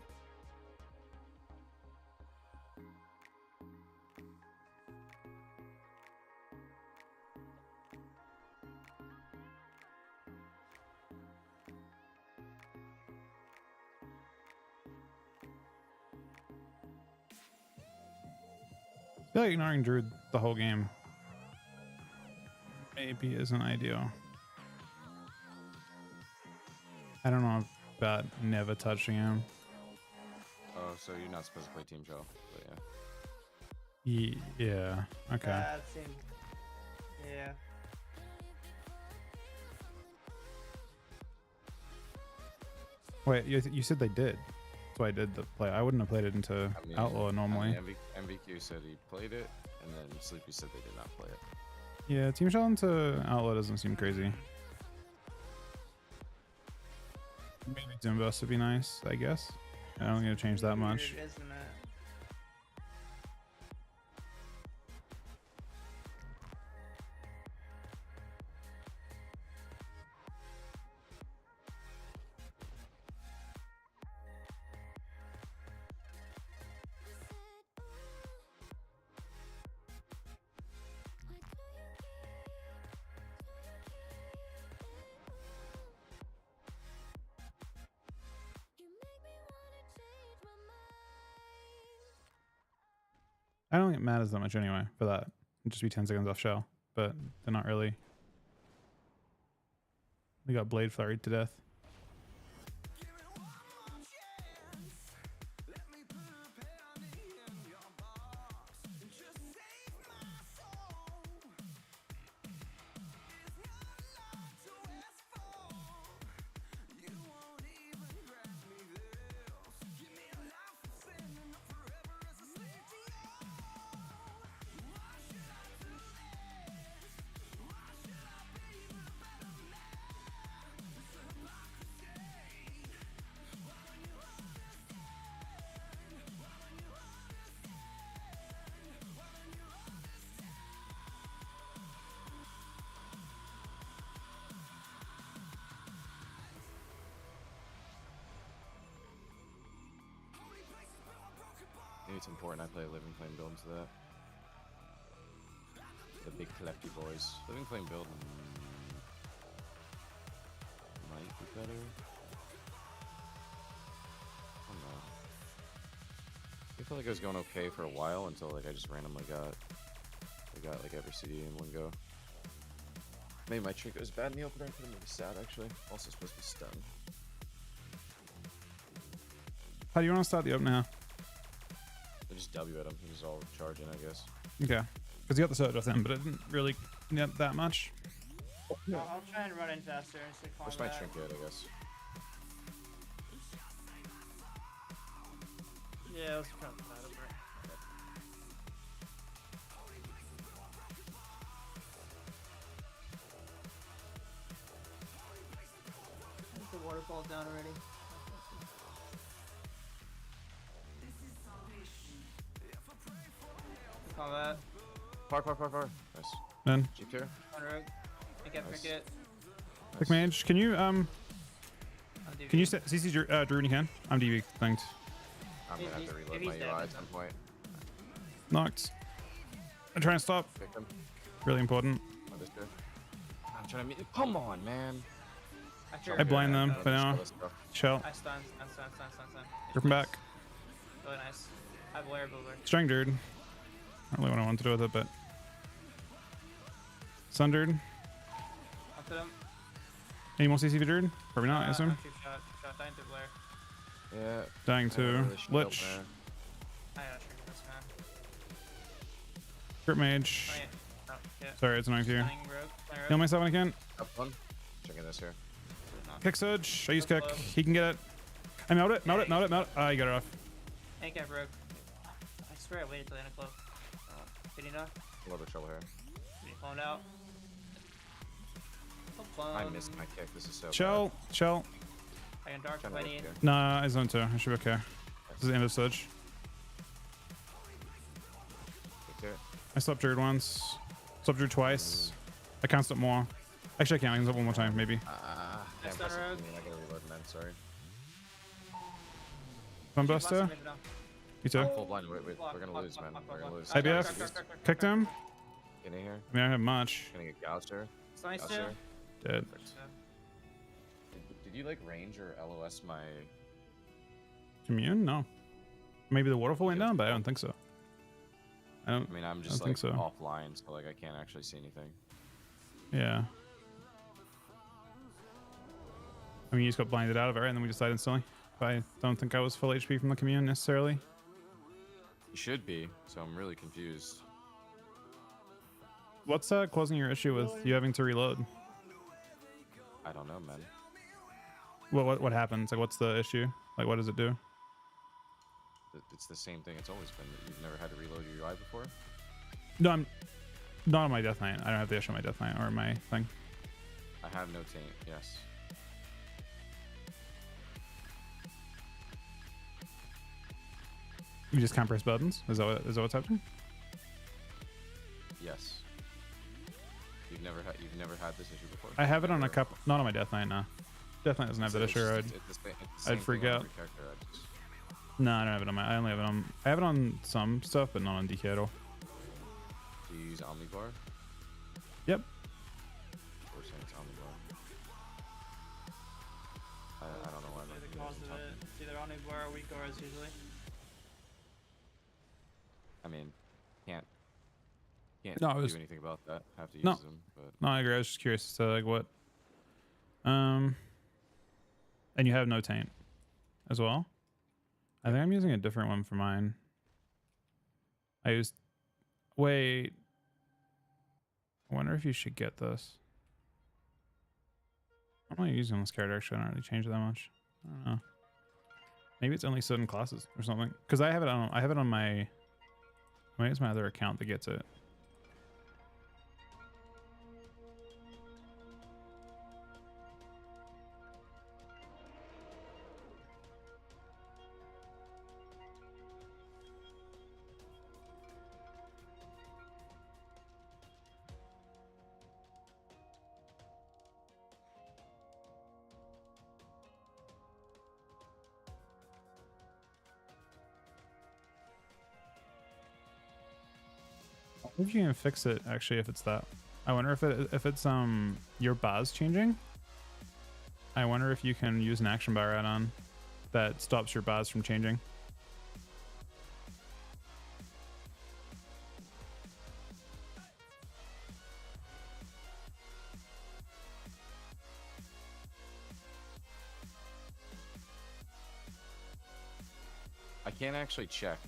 Speaker 1: I feel like ignoring Druid the whole game maybe isn't ideal. I don't know about never touching him.
Speaker 4: Oh, so you're not supposed to play Team Shell, but yeah.
Speaker 1: Yeah. Okay.
Speaker 3: That seemed. Yeah.
Speaker 1: Wait, you said they did. So I did the play. I wouldn't have played it into Outlaw normally.
Speaker 4: MVQ said he played it, and then Sleepy said they did not play it.
Speaker 1: Yeah, Team Shell into Outlaw doesn't seem crazy. Maybe Doomburst would be nice, I guess. I don't think it'll change that much.
Speaker 3: Weird, isn't it?
Speaker 1: I don't think it matters that much anyway for that. It'd just be 10 seconds off shell, but they're not really. They got blade flurried to death.
Speaker 4: Maybe it's important I play a Living Flame build into that. The big collecty boys. Living Flame build might be better. I don't know. I feel like it was going okay for a while until like I just randomly got like every CD in one go. Maybe my trinket was bad in the opener. I'm really sad actually. Also supposed to be stunned.
Speaker 1: How do you want to start the opener?
Speaker 4: I just W at him. He was all charging, I guess.
Speaker 1: Okay. Because you got the surge off them, but it didn't really get that much.
Speaker 3: I'll try and run in faster and stick
Speaker 4: Where's
Speaker 3: combat.
Speaker 4: my trinket, I guess?
Speaker 3: Yeah, let's try that over. The waterfall's down already. Combat.
Speaker 4: Par. Nice.
Speaker 1: Then,
Speaker 4: Jeep here.
Speaker 3: On rogue. Make it,
Speaker 4: Nice.
Speaker 3: make it.
Speaker 1: Quick Mage, can you
Speaker 3: On
Speaker 1: can you CC Drew when you can? I'm DB thanked.
Speaker 4: I'm gonna have to
Speaker 3: If
Speaker 4: reload
Speaker 3: he's
Speaker 4: my
Speaker 3: dead,
Speaker 4: UI
Speaker 3: then
Speaker 4: at some point.
Speaker 1: Knocked. I'm trying to stop.
Speaker 4: Pick him.
Speaker 1: Really important.
Speaker 4: Oh, this dude. I'm trying to meet. Come on, man.
Speaker 1: I blind them,
Speaker 4: Yeah,
Speaker 1: but now
Speaker 4: let's go.
Speaker 1: shell.
Speaker 3: I stun.
Speaker 1: Rip them back.
Speaker 3: Really nice. I have layer builder.
Speaker 1: Strang Druid. Not really what I want to do with it, but Sundered.
Speaker 3: Up to them.
Speaker 1: Any more CC for Druid? Probably not, I assume.
Speaker 3: Shot. Dying to Blair.
Speaker 4: Yeah.
Speaker 1: Dying
Speaker 4: I don't
Speaker 1: to
Speaker 4: really should help
Speaker 1: Lich.
Speaker 4: there.
Speaker 3: I got you.
Speaker 1: Crit mage.
Speaker 3: Oh, yeah. Oh, yeah.
Speaker 1: Sorry, it's annoying to you.
Speaker 3: Stunning rogue. Stunning rogue.
Speaker 1: Heal myself when I can.
Speaker 4: Up one. Checking this here.
Speaker 1: Kick surge. I use
Speaker 3: Go
Speaker 1: kick.
Speaker 3: slow.
Speaker 1: He can get it. I melt it. Melt it. Melt it. Melt it. Ah, you got it off.
Speaker 3: Tank have rogue. I swear I waited till the end of close. Getting done.
Speaker 4: A little bit of trouble here.
Speaker 3: Getting cloned out. Oh,
Speaker 4: I missed my kick. This is so
Speaker 1: Chill. Chill.
Speaker 3: I can dark if
Speaker 4: Trying
Speaker 3: I
Speaker 4: to
Speaker 3: need.
Speaker 4: look here.
Speaker 1: Nah, I zone 2. I should be okay. This is the end of surge.
Speaker 4: Kick it.
Speaker 1: I slept druid once. Slept druid twice. I can't stop more. Actually, I can. I can stop one more time, maybe.
Speaker 3: Next
Speaker 4: Damn,
Speaker 3: on rogue.
Speaker 4: I gotta reload, man. Sorry.
Speaker 1: Fun
Speaker 3: Blast
Speaker 1: buster.
Speaker 3: him into now.
Speaker 1: You too.
Speaker 4: Full blind. Wait, we're gonna
Speaker 3: Block,
Speaker 4: lose,
Speaker 3: block,
Speaker 4: man.
Speaker 3: block,
Speaker 4: We're
Speaker 3: block,
Speaker 4: gonna
Speaker 3: block.
Speaker 4: lose.
Speaker 1: IBF. Kicked him.
Speaker 4: Get in here.
Speaker 1: I mean, I don't have much.
Speaker 4: Gonna get gouged here.
Speaker 3: It's nice
Speaker 4: Gouged
Speaker 3: too.
Speaker 4: here.
Speaker 1: Dead.
Speaker 4: Perfect. Did you like range or LOS my?
Speaker 1: Commune? No. Maybe the waterfall went down, but I don't think so. I don't.
Speaker 4: I mean, I'm
Speaker 1: I
Speaker 4: just
Speaker 1: don't
Speaker 4: like
Speaker 1: think so.
Speaker 4: offline, so like I can't actually see anything.
Speaker 1: Yeah. I mean, you just got blinded out of it, right? And then we decided instantly. But I don't think I was full HP from the commune necessarily.
Speaker 4: You should be, so I'm really confused.
Speaker 1: What's causing your issue with you having to reload?
Speaker 4: I don't know, man.
Speaker 1: What happens? Like, what's the issue? Like, what does it do?
Speaker 4: It's the same thing it's always been. That you've never had to reload your UI before.
Speaker 1: No, I'm not on my Death Knight. I don't have the issue on my Death Knight or my thing.
Speaker 4: I have no taint. Yes.
Speaker 1: You just can't press buttons? Is that what's happening?
Speaker 4: Yes. You've never had this issue before.
Speaker 1: I have it on a
Speaker 4: Never.
Speaker 1: couple. Not on my Death Knight. No. Death Knight doesn't have that
Speaker 4: It's
Speaker 1: issue.
Speaker 4: just-
Speaker 1: I'd,
Speaker 4: it's the same
Speaker 1: freak
Speaker 4: thing on
Speaker 1: out.
Speaker 4: every character.
Speaker 1: no, I don't have it on my. I only have it on. I have it on some stuff, but not on DK at all.
Speaker 4: Do you use Omnibar?
Speaker 1: Yep.
Speaker 4: We're saying it's Omnibar. I don't know why. I'm
Speaker 3: The
Speaker 4: not
Speaker 3: cause
Speaker 4: using
Speaker 3: of it.
Speaker 4: something.
Speaker 3: It's either omnivore or weak auras usually.
Speaker 4: I mean, can't
Speaker 1: No, I was-
Speaker 4: do anything about that. Have to use
Speaker 1: No. No,
Speaker 4: them, but
Speaker 1: I agree. I was just curious as to like what. And you have no taint as well. I think I'm using a different one for mine. I used. Wait. I wonder if you should get this. I'm not using this character. Actually, I don't really change it that much. I don't know. Maybe it's only certain classes or something. Because I have it on. I have it on my. Maybe it's my other account that gets it. I wonder if you can fix it actually if it's that. I wonder if it's your bars changing. I wonder if you can use an action bar add-on that stops your bars from changing.
Speaker 4: I can't actually check.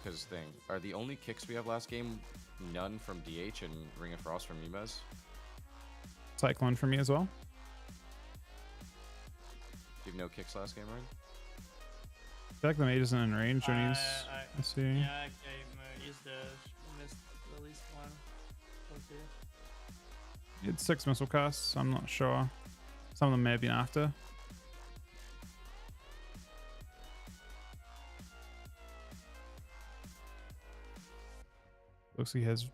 Speaker 4: Because thing, are the only kicks we have last game none from DH and Ring of Frost from Mimes?
Speaker 1: Cyclone for me as well.
Speaker 4: You have no kicks last game, right?
Speaker 1: I feel like the mage isn't in range when he's. Let's see.
Speaker 3: Yeah, I used the missed the least one. Let's see.
Speaker 1: He had 6 missile casts. I'm not sure. Some of them may have been after. Looks like he has.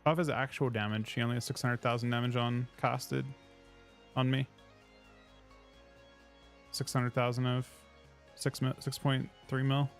Speaker 1: Off his actual damage, he only has 600,000 damage on casted on me. 600,000 of 6.3 mil.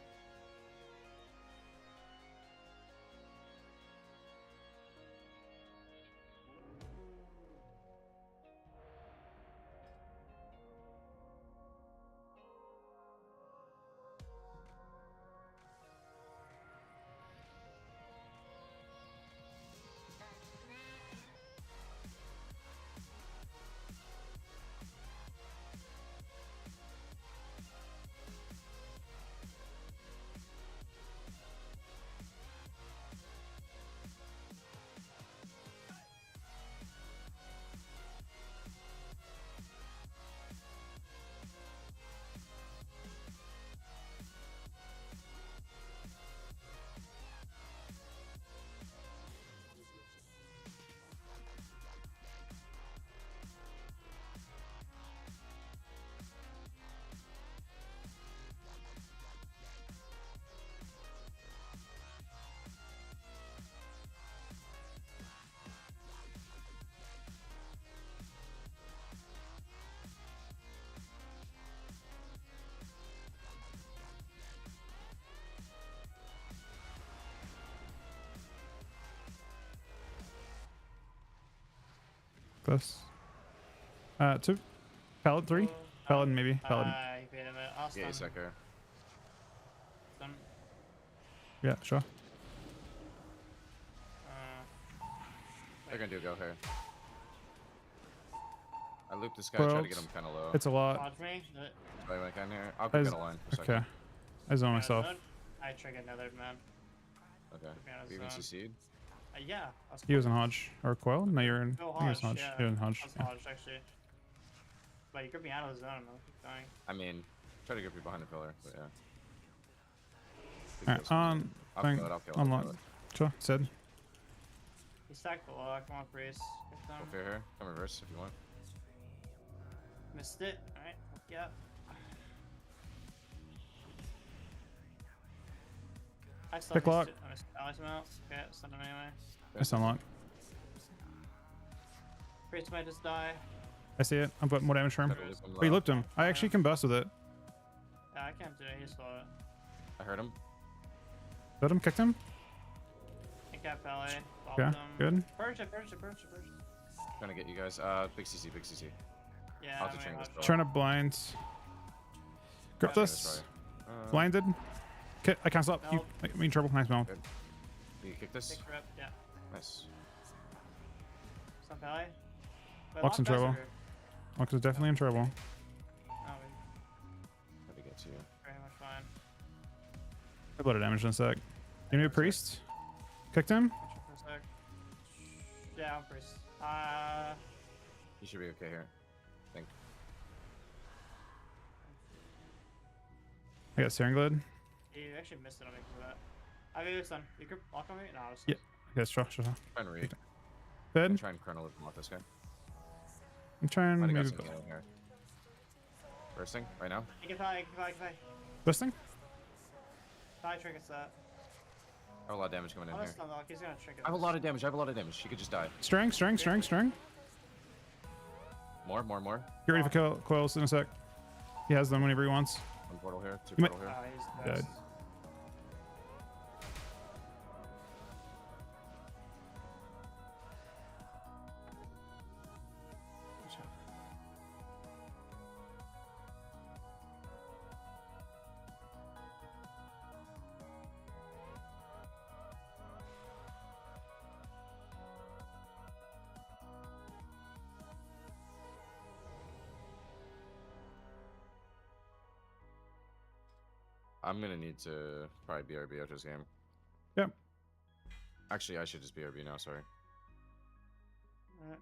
Speaker 1: this. 2. Pallet 3. Pallet maybe. Pallet.
Speaker 3: He baited it. I'll
Speaker 4: Yeah,
Speaker 3: stun.
Speaker 4: Sucker.
Speaker 3: Stun.
Speaker 1: Yeah, sure.
Speaker 4: They're gonna do a go here. I looped this guy, try to get him kind of low.
Speaker 1: It's a lot.
Speaker 3: Dodge me. Do it.
Speaker 4: Try when I can here. I'll go
Speaker 1: As-
Speaker 4: middle line for a
Speaker 1: Okay.
Speaker 4: second.
Speaker 1: I zone
Speaker 3: Yeah,
Speaker 1: myself.
Speaker 3: zone. I triggered another man.
Speaker 4: Okay.
Speaker 3: Put me out of
Speaker 4: You even
Speaker 3: zone.
Speaker 4: CC'd?
Speaker 3: Yeah. I was
Speaker 1: He was in Hodge. Or Coil? No, you're in.
Speaker 3: No,
Speaker 1: I think it was
Speaker 3: Hodge,
Speaker 1: Hodge.
Speaker 3: yeah.
Speaker 1: You're in Hodge.
Speaker 3: I was
Speaker 1: Yeah.
Speaker 3: Hodge, actually. But you gripped me out of the zone. I'll keep going.
Speaker 4: I mean, try to get you behind the pillar, but yeah.
Speaker 1: Alright, on.
Speaker 4: I'll
Speaker 1: Thing.
Speaker 4: kill it, I'll kill it, I'll
Speaker 1: Unlock.
Speaker 4: kill it.
Speaker 1: Sure, Sid.
Speaker 3: He stacked below. Come on, priest. Get
Speaker 4: Go
Speaker 3: them.
Speaker 4: fair here. Come reverse if you want.
Speaker 3: Missed it. Alright. Yeah. I still
Speaker 1: Pick lock.
Speaker 3: I missed him out. Okay, send him anyway.
Speaker 1: It's unlocked.
Speaker 3: Priest might just die.
Speaker 1: I see it. I'm putting more damage for him.
Speaker 4: Try to loop him
Speaker 1: Oh, you
Speaker 4: low.
Speaker 1: looped him. I actually can burst with it.
Speaker 3: Yeah, I can't do it. He just saw it.
Speaker 4: I heard him.
Speaker 1: Let him, kicked him.
Speaker 3: I got ballet.
Speaker 1: Okay, good.
Speaker 3: Purge it, purge it, purge it, purge it.
Speaker 4: Trying to get you guys. Big CC, big CC.
Speaker 3: Yeah,
Speaker 4: I'll have to
Speaker 3: I
Speaker 4: train
Speaker 3: mean,
Speaker 4: this
Speaker 3: Hodge.
Speaker 4: bro.
Speaker 1: Trying to blind. Grab
Speaker 3: Yeah,
Speaker 1: this. Blinded. Okay, I can't stop. You
Speaker 3: Help.
Speaker 1: me in trouble. Nice mount.
Speaker 4: Good. Can you kick this?
Speaker 3: Big rip, yeah.
Speaker 4: Nice.
Speaker 3: Stop ballet. Wait,
Speaker 1: Lock's in
Speaker 3: lock
Speaker 1: trouble.
Speaker 3: best or-
Speaker 1: Lux is definitely in trouble.
Speaker 3: Oh, we
Speaker 4: Try to get to you.
Speaker 3: very much fine.
Speaker 1: A lot of damage in a sec. You need a priest? Kicked him?
Speaker 3: Watch it for a sec. Yeah, I'm priest.
Speaker 4: You should be okay here. I think.
Speaker 1: I got Searing Glade.
Speaker 3: You actually missed it on me for that. I mean, it's done. You could lock on me? No, I was.
Speaker 1: Yeah. Okay, sure.
Speaker 4: Try and read.
Speaker 1: Good.
Speaker 4: Try and chrono loop him off this guy.
Speaker 1: I'm trying
Speaker 4: Might have got
Speaker 1: maybe
Speaker 4: some healing here. First thing, right now.
Speaker 3: You can fly, you can fly, you can fly.
Speaker 1: this thing.
Speaker 3: Fly triggers that.
Speaker 4: I have a lot of damage coming in
Speaker 3: Oh,
Speaker 4: here.
Speaker 3: that's not lock. He's gonna trigger.
Speaker 4: I have a lot of damage. I have a lot of damage. She could just die.
Speaker 1: String.
Speaker 4: More.
Speaker 1: Get ready for coils in a sec. He has them whenever he wants.
Speaker 4: One portal here. Two
Speaker 1: You might-
Speaker 4: portal here.
Speaker 3: He's the
Speaker 1: Dead.
Speaker 3: best.
Speaker 4: I'm gonna need to probably BRB out this game.
Speaker 1: Yep.
Speaker 4: Actually, I should just BRB now. Sorry.
Speaker 3: Alright.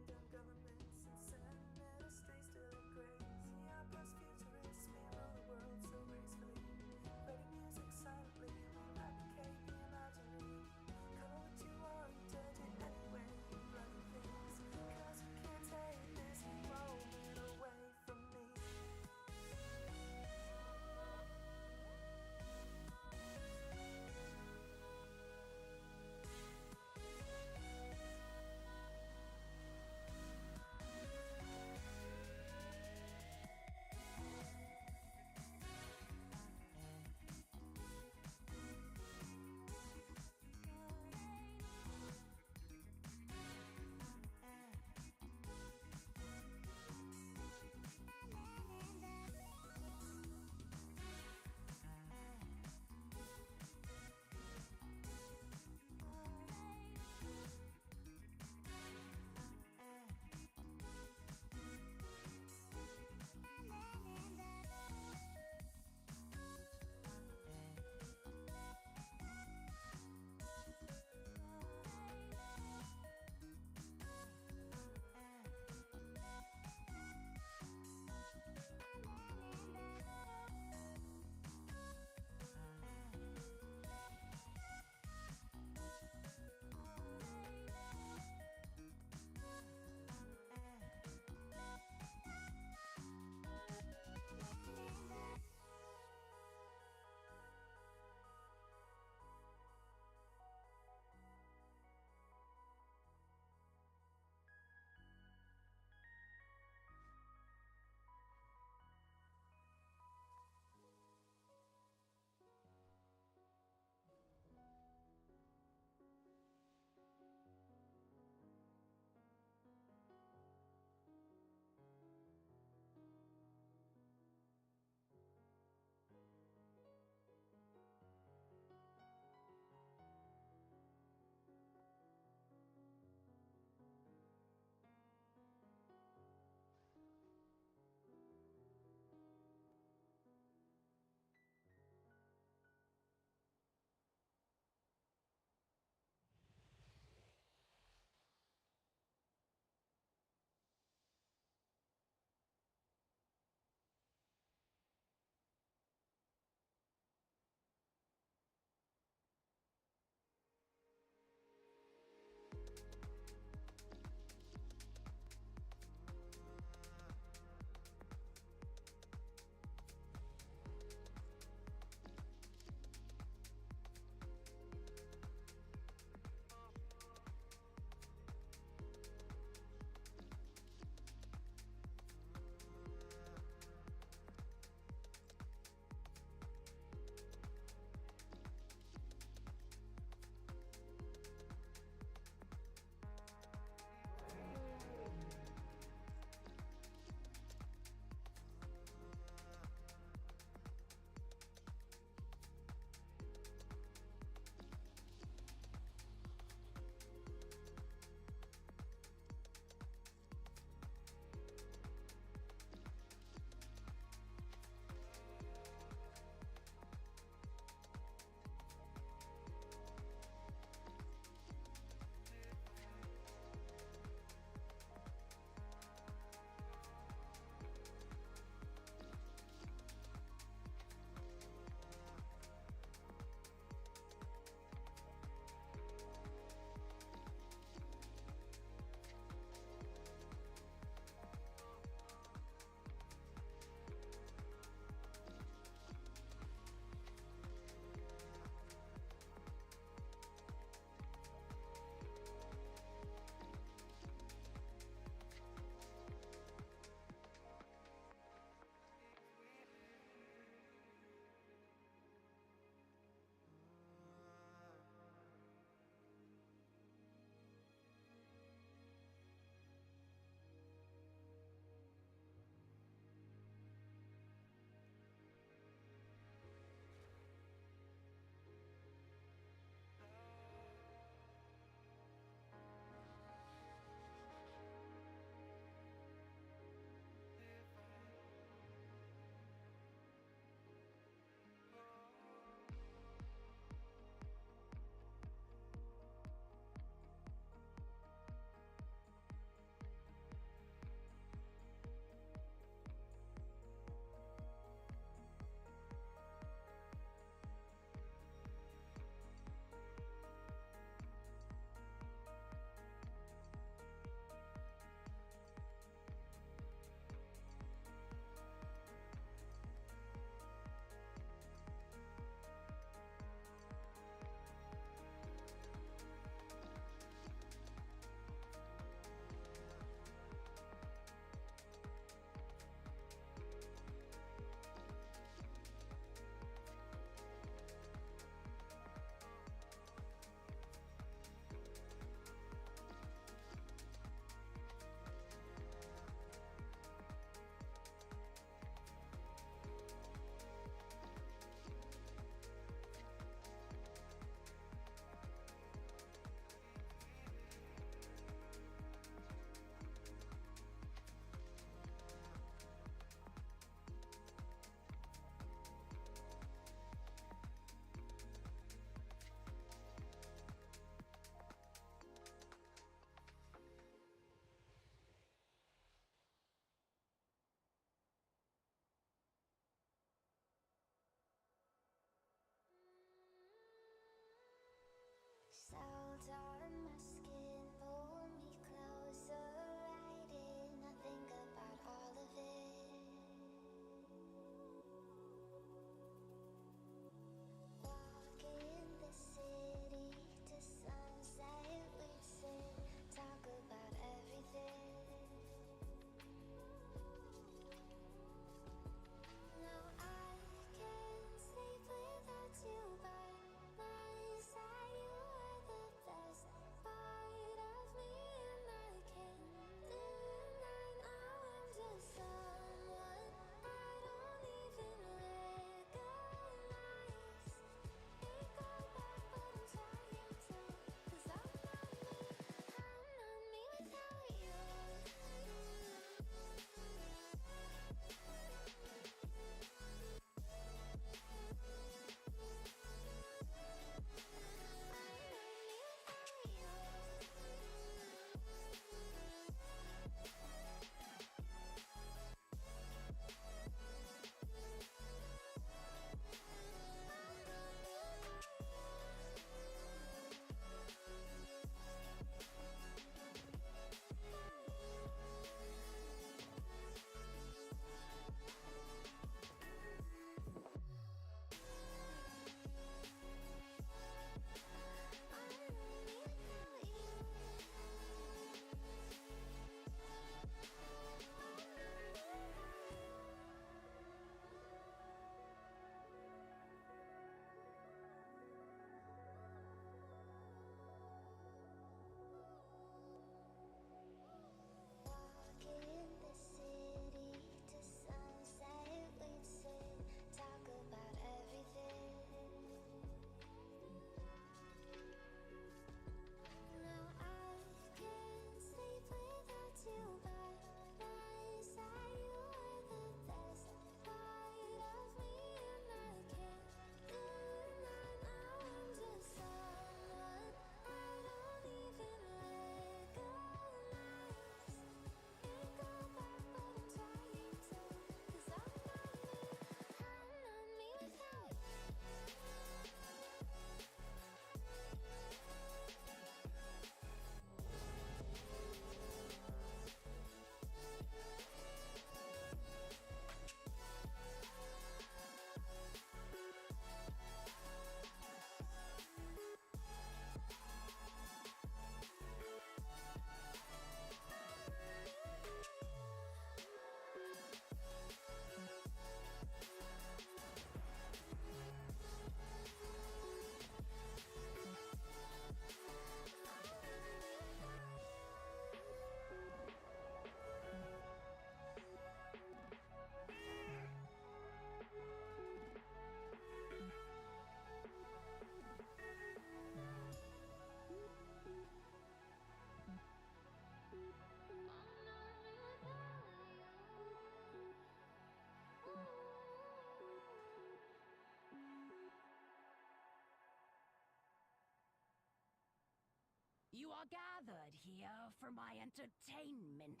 Speaker 5: You are gathered here for my entertainment.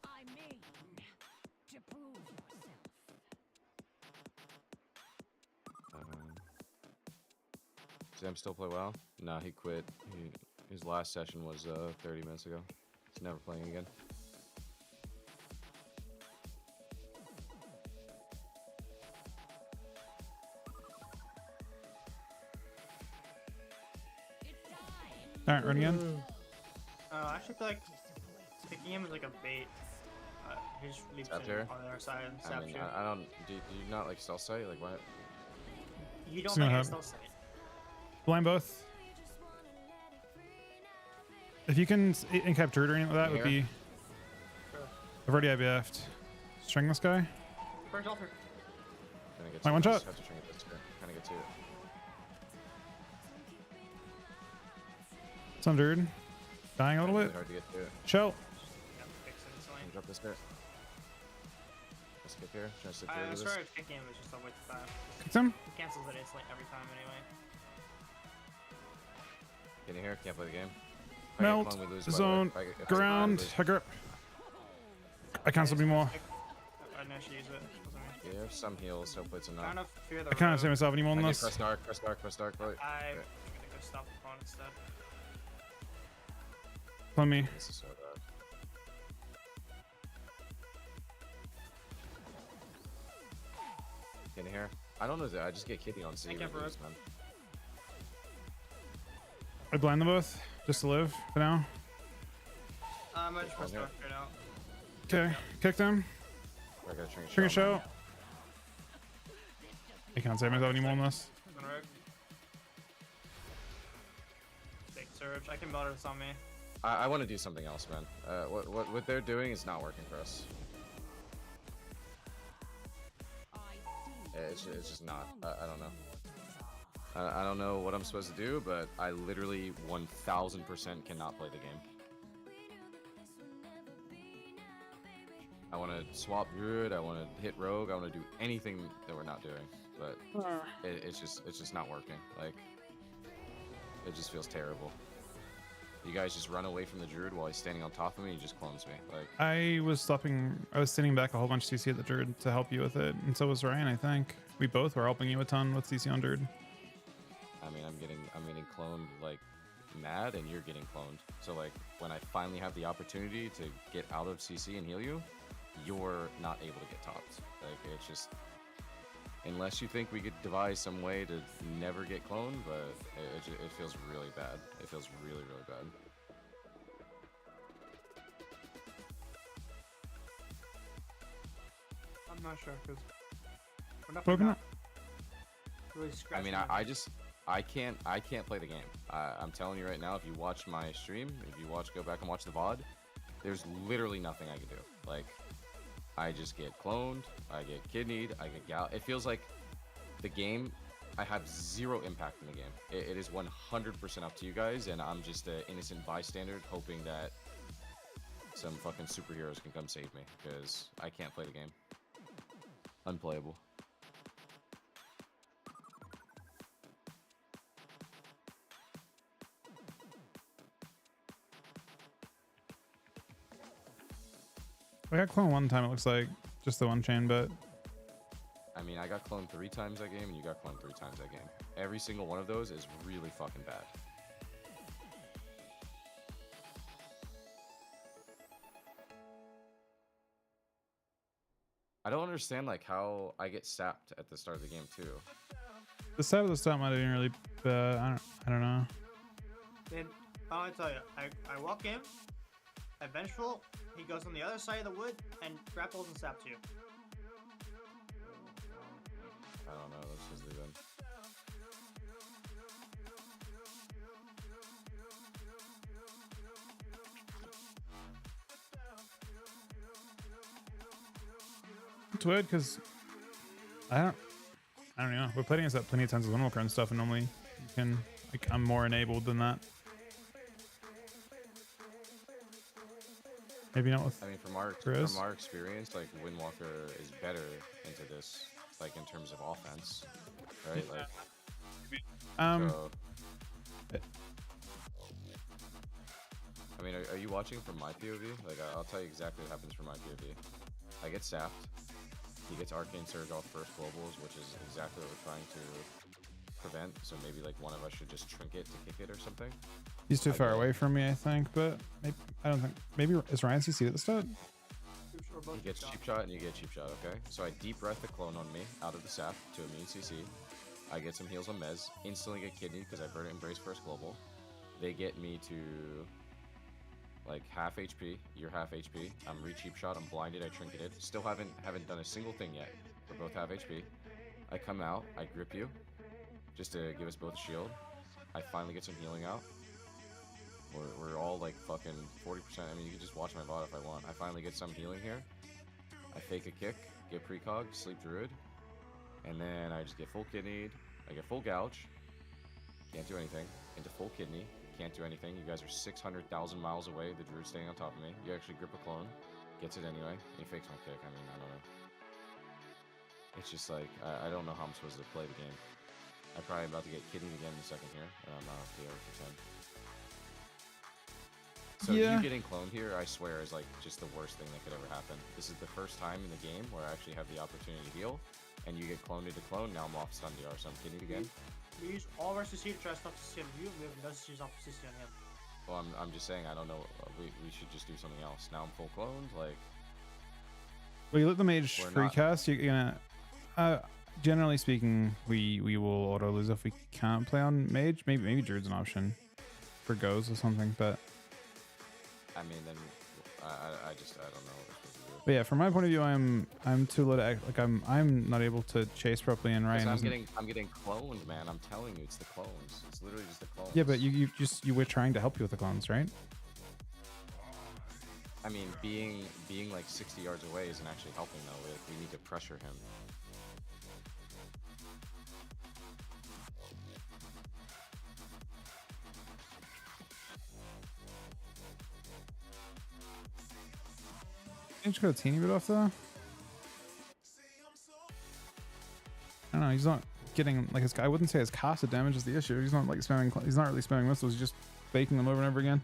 Speaker 5: I mean, to prove yourself.
Speaker 4: Sam still play WoW? Nah, he quit. His last session was 30 minutes ago. He's never playing again.
Speaker 5: It's time.
Speaker 1: All right, run again.
Speaker 3: I actually feel like picking him is like a bait. He just leaves
Speaker 4: Sap
Speaker 3: it
Speaker 4: here?
Speaker 3: on the other side and
Speaker 4: I
Speaker 3: saps
Speaker 4: mean,
Speaker 3: you.
Speaker 4: I don't. Do you not like stealth sight? Like what?
Speaker 3: You don't
Speaker 1: It's gonna
Speaker 3: think
Speaker 1: happen.
Speaker 3: it's still safe.
Speaker 1: Blind both. If you can incap Druid or anything like that, would be.
Speaker 3: Sure.
Speaker 1: I've already IBF'd. String this guy.
Speaker 3: First altar.
Speaker 4: Gonna get
Speaker 1: My
Speaker 4: to
Speaker 1: one
Speaker 4: this.
Speaker 1: shot.
Speaker 4: Have to try and get this guy. Kinda get to it.
Speaker 1: Some Druid. Dying a little
Speaker 4: Really
Speaker 1: bit.
Speaker 4: hard to get to it.
Speaker 1: Chill.
Speaker 3: Yeah, fix it instantly.
Speaker 4: Can you drop this bit? Let's skip here. Trying to sit through
Speaker 3: I
Speaker 4: this.
Speaker 3: swear picking him is just a waste of time.
Speaker 1: Kick him.
Speaker 3: He cancels it instantly every time anyway.
Speaker 4: Get in here. Can't play the game. If I get
Speaker 1: Melt.
Speaker 4: clone, we lose, by the way.
Speaker 1: Zone.
Speaker 4: If I get- if I get
Speaker 1: Ground.
Speaker 4: clone, we lose.
Speaker 1: High grip. I cancel me more.
Speaker 3: I know she used it. Wasn't me.
Speaker 4: Yeah, there's some heals. Hopefully it's
Speaker 3: I
Speaker 4: enough.
Speaker 3: don't know if fear the
Speaker 1: I can't
Speaker 3: rogue.
Speaker 1: save myself anymore
Speaker 4: I
Speaker 1: than
Speaker 4: did
Speaker 1: this.
Speaker 4: press dark. Press dark. Press dark. But
Speaker 3: I'm
Speaker 4: okay.
Speaker 3: gonna go stop the phone instead.
Speaker 1: Let me.
Speaker 4: This is so bad. Get in here. I don't know that. I just get kitty on C.
Speaker 3: I
Speaker 4: We
Speaker 3: can't
Speaker 4: lose, man.
Speaker 1: I blind them both just to live for now.
Speaker 3: I'm gonna just press
Speaker 4: Okay.
Speaker 3: dark right now.
Speaker 1: Okay. Kicked him.
Speaker 4: I gotta try and
Speaker 1: Trigger
Speaker 4: shot, man.
Speaker 1: show. I can't save myself anymore than this.
Speaker 3: Gonna rogue. Big surge. I can melt this on me.
Speaker 4: I want to do something else, man. What they're doing is not working for us. It's just not. I don't know. I don't know what I'm supposed to do, but I literally 1000% cannot play the game. I want to swap Druid. I want to hit Rogue. I want to do anything that we're not doing, but it's just not working. Like, it just feels terrible. You guys just run away from the Druid while he's standing on top of me. He just clones me. Like,
Speaker 1: I was sitting back a whole bunch of CC at the Druid to help you with it, and so was Ryan, I think. We both were helping you a ton with CC on Druid.
Speaker 4: I mean, I'm getting cloned like mad, and you're getting cloned. So like, when I finally have the opportunity to get out of CC and heal you, you're not able to get topped. Like, it's just, unless you think we could devise some way to never get cloned, but it feels really bad. It feels really, really bad.
Speaker 3: I'm not sure because we're not
Speaker 1: Broken up.
Speaker 3: really
Speaker 4: I
Speaker 3: scratching.
Speaker 4: mean, I can't play the game. I'm telling you right now, if you watch my stream, if you go back and watch the VOD, there's literally nothing I can do. Like, I just get cloned, I get kidneyed, I get gal. It feels like the game, I have zero impact in the game. It is 100% up to you guys, and I'm just an innocent bystander hoping that some fucking superheroes can come save me, because I can't play the game. Unplayable.
Speaker 1: We got clone one time, it looks like. Just the one chain, but
Speaker 4: I mean, I got cloned 3 times that game, and you got cloned 3 times that game. Every single one of those is really fucking bad. I don't understand, like, how I get sapped at the start of the game, too.
Speaker 1: the side of the stop might have been really bad. I don't know.
Speaker 3: Then I want to tell you, I walk in, I vengeful, he goes on the other side of the wood and grapples and saps you.
Speaker 4: I don't know. Let's just leave it.
Speaker 1: It's weird because I don't know. We're playing against that plenty of times with Windwalker and stuff, and normally you can, like, I'm more enabled than that. Maybe not with.
Speaker 4: I mean, from our experience, like, Windwalker is better into this, like, in terms of offense, right? Like,
Speaker 1: Um,
Speaker 4: so, I mean, are you watching from my POV? Like, I'll tell you exactly what happens from my POV. I get sapped. He gets Arcane Surge off first globals, which is exactly what we're trying to prevent. So maybe like one of us should just trinket to kick it or something.
Speaker 1: He's too
Speaker 4: I
Speaker 1: far
Speaker 4: get-
Speaker 1: away from me, I think, but maybe, I don't think. Maybe is Ryan CC at the start?
Speaker 3: We're both
Speaker 4: He gets
Speaker 3: shot.
Speaker 4: cheap shot and you get cheap shot, okay? So I deep breath the clone on me out of the sap to immune CC. I get some heals on Mez, instantly get kidney because I Verdant Embrace first global. They get me to like half HP, you're half HP. I'm cheap shot, I'm blinded, I trinketed. Still haven't done a single thing yet. We're both half HP. I come out, I grip you, just to give us both a shield. I finally get some healing out. We're all like fucking 40%. I mean, you can just watch my VOD if I want. I finally get some healing here. I fake a kick, get precog, sleep druid, and then I just get full kidneyed. I get full gouge, can't do anything. Into full kidney, can't do anything. You guys are 600,000 miles away. The druid's staying on top of me. You actually grip a clone, gets it anyway. And he fakes my kick. I mean, I don't know. It's just like I don't know how I'm supposed to play the game. I'm probably about to get kidneyed again in a second here, and I'm not able to pretend. So
Speaker 1: Yeah.
Speaker 4: you getting cloned here, I swear, is like just the worst thing that could ever happen. This is the first time in the game where I actually have the opportunity to heal, and you get cloned into clone. Now I'm off stun DR, so I'm kidneyed again.
Speaker 3: We use all of our CC to try to stop CC on you. We have no CCs off CC on him.
Speaker 4: Well, I'm just saying, I don't know. We should just do something else. Now I'm full cloned. Like,
Speaker 1: Well, you let the mage
Speaker 4: We're
Speaker 1: free
Speaker 4: not.
Speaker 1: cast. You're gonna. Generally speaking, we will auto lose if we can't play on mage. Maybe druid's an option for goes or something. But
Speaker 4: I mean, then I just don't know what we're supposed to do.
Speaker 1: but yeah, from my point of view, I'm too low to act, like I'm not able to chase properly, and Ryan
Speaker 4: Because
Speaker 1: isn't.
Speaker 4: I'm getting cloned, man. I'm telling you, it's the clones. It's literally just the clones.
Speaker 1: Yeah, but you were trying to help you with the clones, right?
Speaker 4: I mean, being like 60 yards away isn't actually helping though. We need to pressure him.
Speaker 1: He just got a teeny bit off though. I don't know. He's not getting like his. I wouldn't say his casted damage is the issue. He's not like spamming. He's not really spamming missiles. He's just baking them over and over again.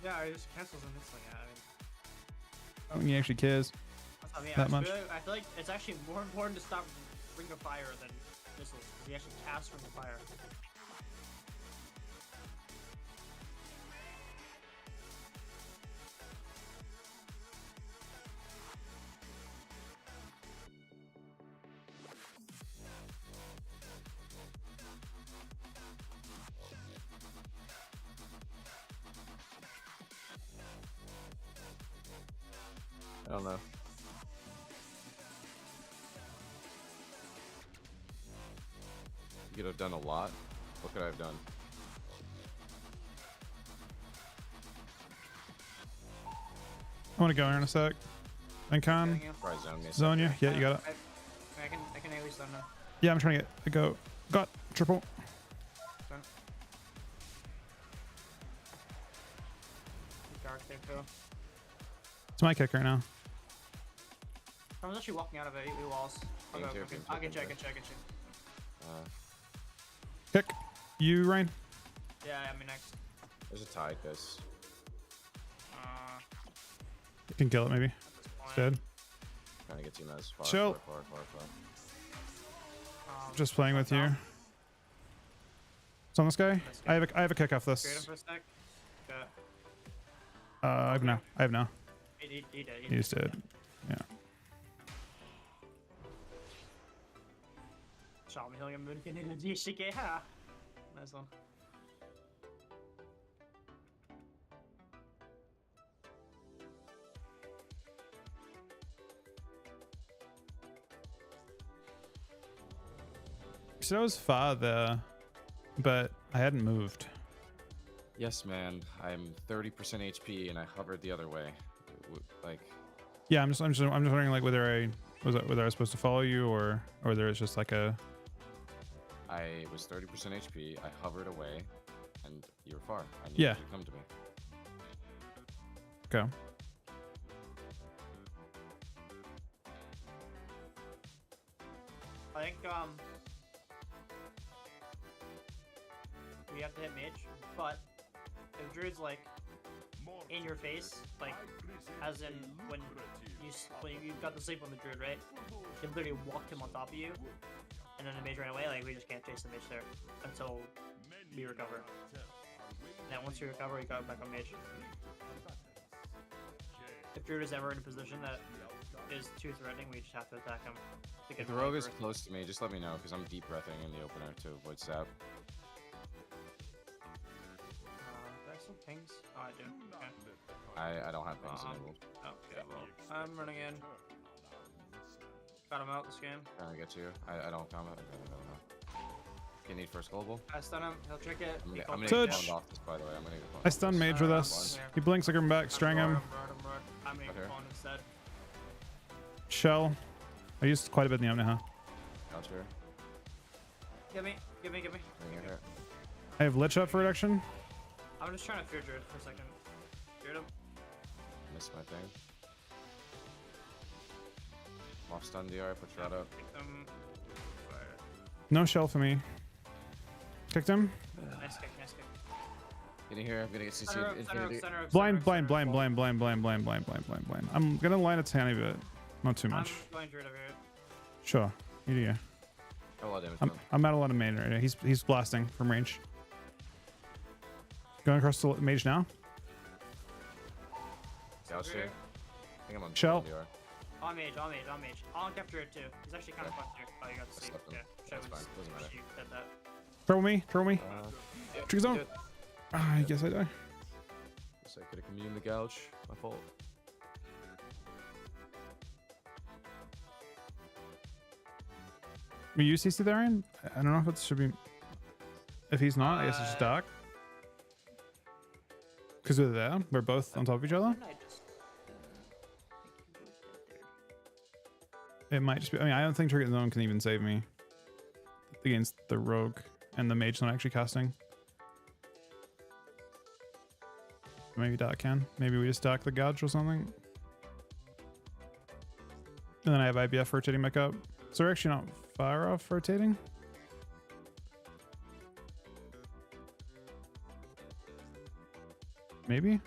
Speaker 3: Yeah, it just cancels him instantly. Yeah,
Speaker 1: I don't think he actually cares.
Speaker 3: that's what I mean.
Speaker 1: That much.
Speaker 3: I feel like it's actually more important to stop Ring of Fire than missiles, because he actually casts Ring of Fire.
Speaker 4: I don't know. You could have done a lot. What could I have done?
Speaker 1: I want to go here in a sec. And Khan,
Speaker 3: Getting you.
Speaker 4: Probably zone me. a
Speaker 1: zone you.
Speaker 4: second.
Speaker 1: Yeah, you got it.
Speaker 3: I can at least don't know.
Speaker 1: Yeah, I'm trying to get a go. Got triple.
Speaker 3: Dark there too.
Speaker 1: It's my kick right now.
Speaker 3: I was actually walking out of it. He walls. I'll
Speaker 4: Being
Speaker 3: go.
Speaker 4: here,
Speaker 3: Okay.
Speaker 4: being
Speaker 3: I'll get you.
Speaker 4: here,
Speaker 3: I get you. I get you.
Speaker 1: Kick. You, Ryan.
Speaker 3: Yeah, I mean next.
Speaker 4: There's a tide, guys.
Speaker 1: You can kill it maybe.
Speaker 3: At this point.
Speaker 1: It's dead.
Speaker 4: Trying to get you as far,
Speaker 1: Chill.
Speaker 4: far.
Speaker 1: Just playing with you.
Speaker 3: down.
Speaker 1: It's on this guy.
Speaker 3: Let's go.
Speaker 1: I have a kick off
Speaker 3: Create him
Speaker 1: this.
Speaker 3: for a sec. Okay.
Speaker 1: I have no. I have no.
Speaker 3: He did.
Speaker 1: He's dead. Yeah.
Speaker 3: Charm healing and moon can hit ha. Nice one.
Speaker 1: So I was far there, but I hadn't moved.
Speaker 4: Yes, man. I'm 30% HP and I hovered the other way. Like,
Speaker 1: Yeah, I'm just wondering like whether I was supposed to follow you or whether it's just like a.
Speaker 4: I was 30% HP. I hovered away, and you were far. I needed
Speaker 1: Yeah.
Speaker 4: you to come to me.
Speaker 1: Go.
Speaker 3: I think we have to hit mage, but if Druid's like in your face, like as in when you've got the sleep on the Druid, right? You literally walked him on top of you, and then the mage ran away. Like we just can't chase the mage there until we recover. And then once you recover, you got back on mage. If Druid is ever in a position that is too threatening, we just have to attack him. To get
Speaker 4: If the
Speaker 3: him
Speaker 4: rogue is
Speaker 3: first.
Speaker 4: close to me, just let me know, because I'm deep breathing in the opener to avoid sap.
Speaker 3: Do I have some pings? Oh, I do. Okay.
Speaker 4: I don't have pings enabled.
Speaker 3: Okay, well, I'm running in. Got him out this game.
Speaker 4: Trying to get you. I don't comment. I don't know. Okay, need first global.
Speaker 3: I stun him. He'll trick it.
Speaker 4: I'm
Speaker 3: He
Speaker 4: gonna
Speaker 3: called
Speaker 1: Touch.
Speaker 4: get bond off this, by the way. I'm gonna get bond
Speaker 1: I
Speaker 4: off
Speaker 1: stun
Speaker 4: this.
Speaker 1: mage with us.
Speaker 3: Here.
Speaker 1: He blinks, I come back, strang him.
Speaker 3: I'm gonna
Speaker 4: Okay.
Speaker 3: get spawn instead.
Speaker 1: Shell. I used quite a bit in the Omni, huh?
Speaker 4: Couch here.
Speaker 3: Give me.
Speaker 4: Bring it here.
Speaker 1: I have Lich up for reduction.
Speaker 3: I'm just trying to fear Druid for a second. Feared him.
Speaker 4: Missed my thing. I'm off stun DR. Put shot up.
Speaker 3: Kick them. Fire.
Speaker 1: No shell for me. Kicked him.
Speaker 3: Nice kick.
Speaker 4: Get in here. I'm gonna get CC'd.
Speaker 3: Center up,
Speaker 4: Infinity.
Speaker 3: center up,
Speaker 1: Blind,
Speaker 3: center
Speaker 1: blind,
Speaker 3: up,
Speaker 1: blind,
Speaker 3: center
Speaker 1: blind, blind, blind, blind, blind, blind, blind, blind. I'm gonna line a tiny bit. Not too
Speaker 3: up.
Speaker 1: much.
Speaker 3: I'm going Druid over here.
Speaker 1: Sure. You do you.
Speaker 4: Oh, a lot of damage. to him.
Speaker 1: I'm at a lot of mage right now. He's blasting from range. Going across the mage now.
Speaker 4: Couch
Speaker 3: Over
Speaker 4: here.
Speaker 3: here.
Speaker 4: I think I'm on
Speaker 1: Shell.
Speaker 4: DR.
Speaker 3: On mage. On Kept Druid too. He's actually kind of
Speaker 4: Okay.
Speaker 3: fucked here. Oh, you got to see.
Speaker 4: slept him.
Speaker 3: Yeah.
Speaker 4: That's fine. Doesn't matter.
Speaker 3: You did that.
Speaker 1: Throw me. Throw me.
Speaker 4: Yeah,
Speaker 1: Trigger zone.
Speaker 4: good.
Speaker 1: Ah, I guess I die.
Speaker 4: Guess I could have communed the gouge. My fault.
Speaker 1: Will you CC there, Ryan? I don't know if it should be. If he's not, I guess it's just dark. Because we're there. We're both on top of each other.
Speaker 3: Didn't I just?
Speaker 1: It might just be. I mean, I don't think Trigger Zone can even save me against the rogue and the mage not actually casting. Maybe Dark can. Maybe we just dark the gouge or something. And then I have IBF rotating back up. So we're actually not far off rotating. Maybe.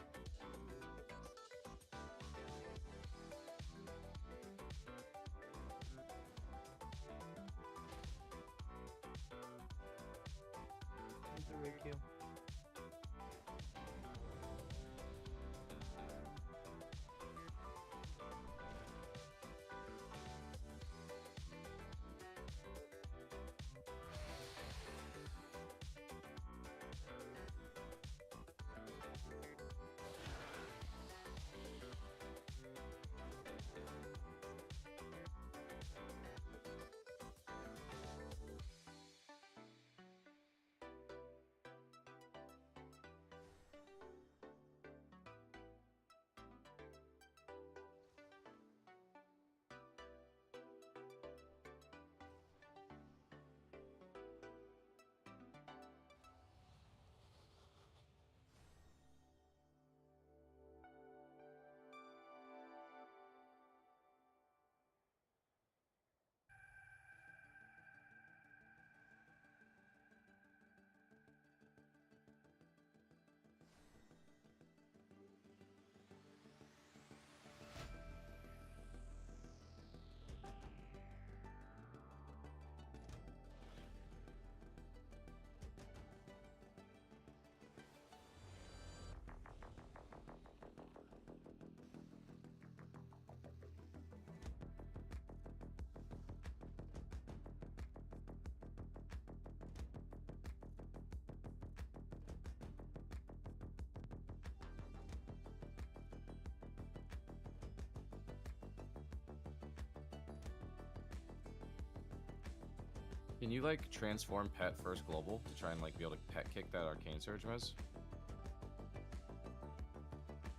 Speaker 4: Can you like transform pet first global to try and like be able to pet kick that arcane surge miss?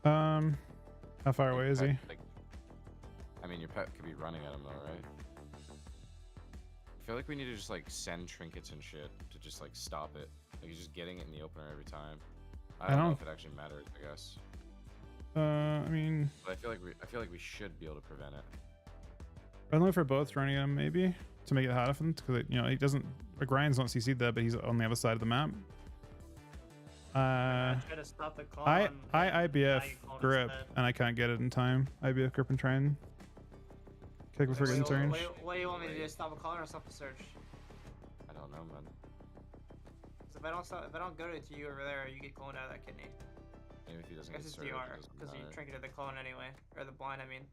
Speaker 1: How far away is he?
Speaker 4: Like, I mean, your pet could be running at him though, right? I feel like we need to just like send trinkets and shit to just like stop it. Like he's just getting it in the opener every time. I don't know if it actually matters, I guess.
Speaker 1: I mean,
Speaker 4: But I feel like we should be able to prevent it.
Speaker 1: I don't know if we're both running him, maybe to make it harder for him, because you know he doesn't. Like Ryan's not CC'd there, but he's on the other side of the map.
Speaker 3: I try to stop the clone.
Speaker 1: I
Speaker 3: and now
Speaker 1: IBF
Speaker 3: you clone
Speaker 1: grip
Speaker 3: instead.
Speaker 1: and I can't get it in time. IBF grip and try and kick before getting syringe.
Speaker 3: What do you want me to do? Stop a clone or stop the search?
Speaker 4: I don't know, man.
Speaker 3: 'Cause if I don't go to you over there, you get cloned out of that kidney.
Speaker 4: Maybe if he doesn't
Speaker 3: I
Speaker 4: get
Speaker 3: guess it's
Speaker 4: served,
Speaker 3: DR
Speaker 4: it doesn't
Speaker 3: because you
Speaker 4: matter.
Speaker 3: trinketed the clone anyway, or the blind. I mean.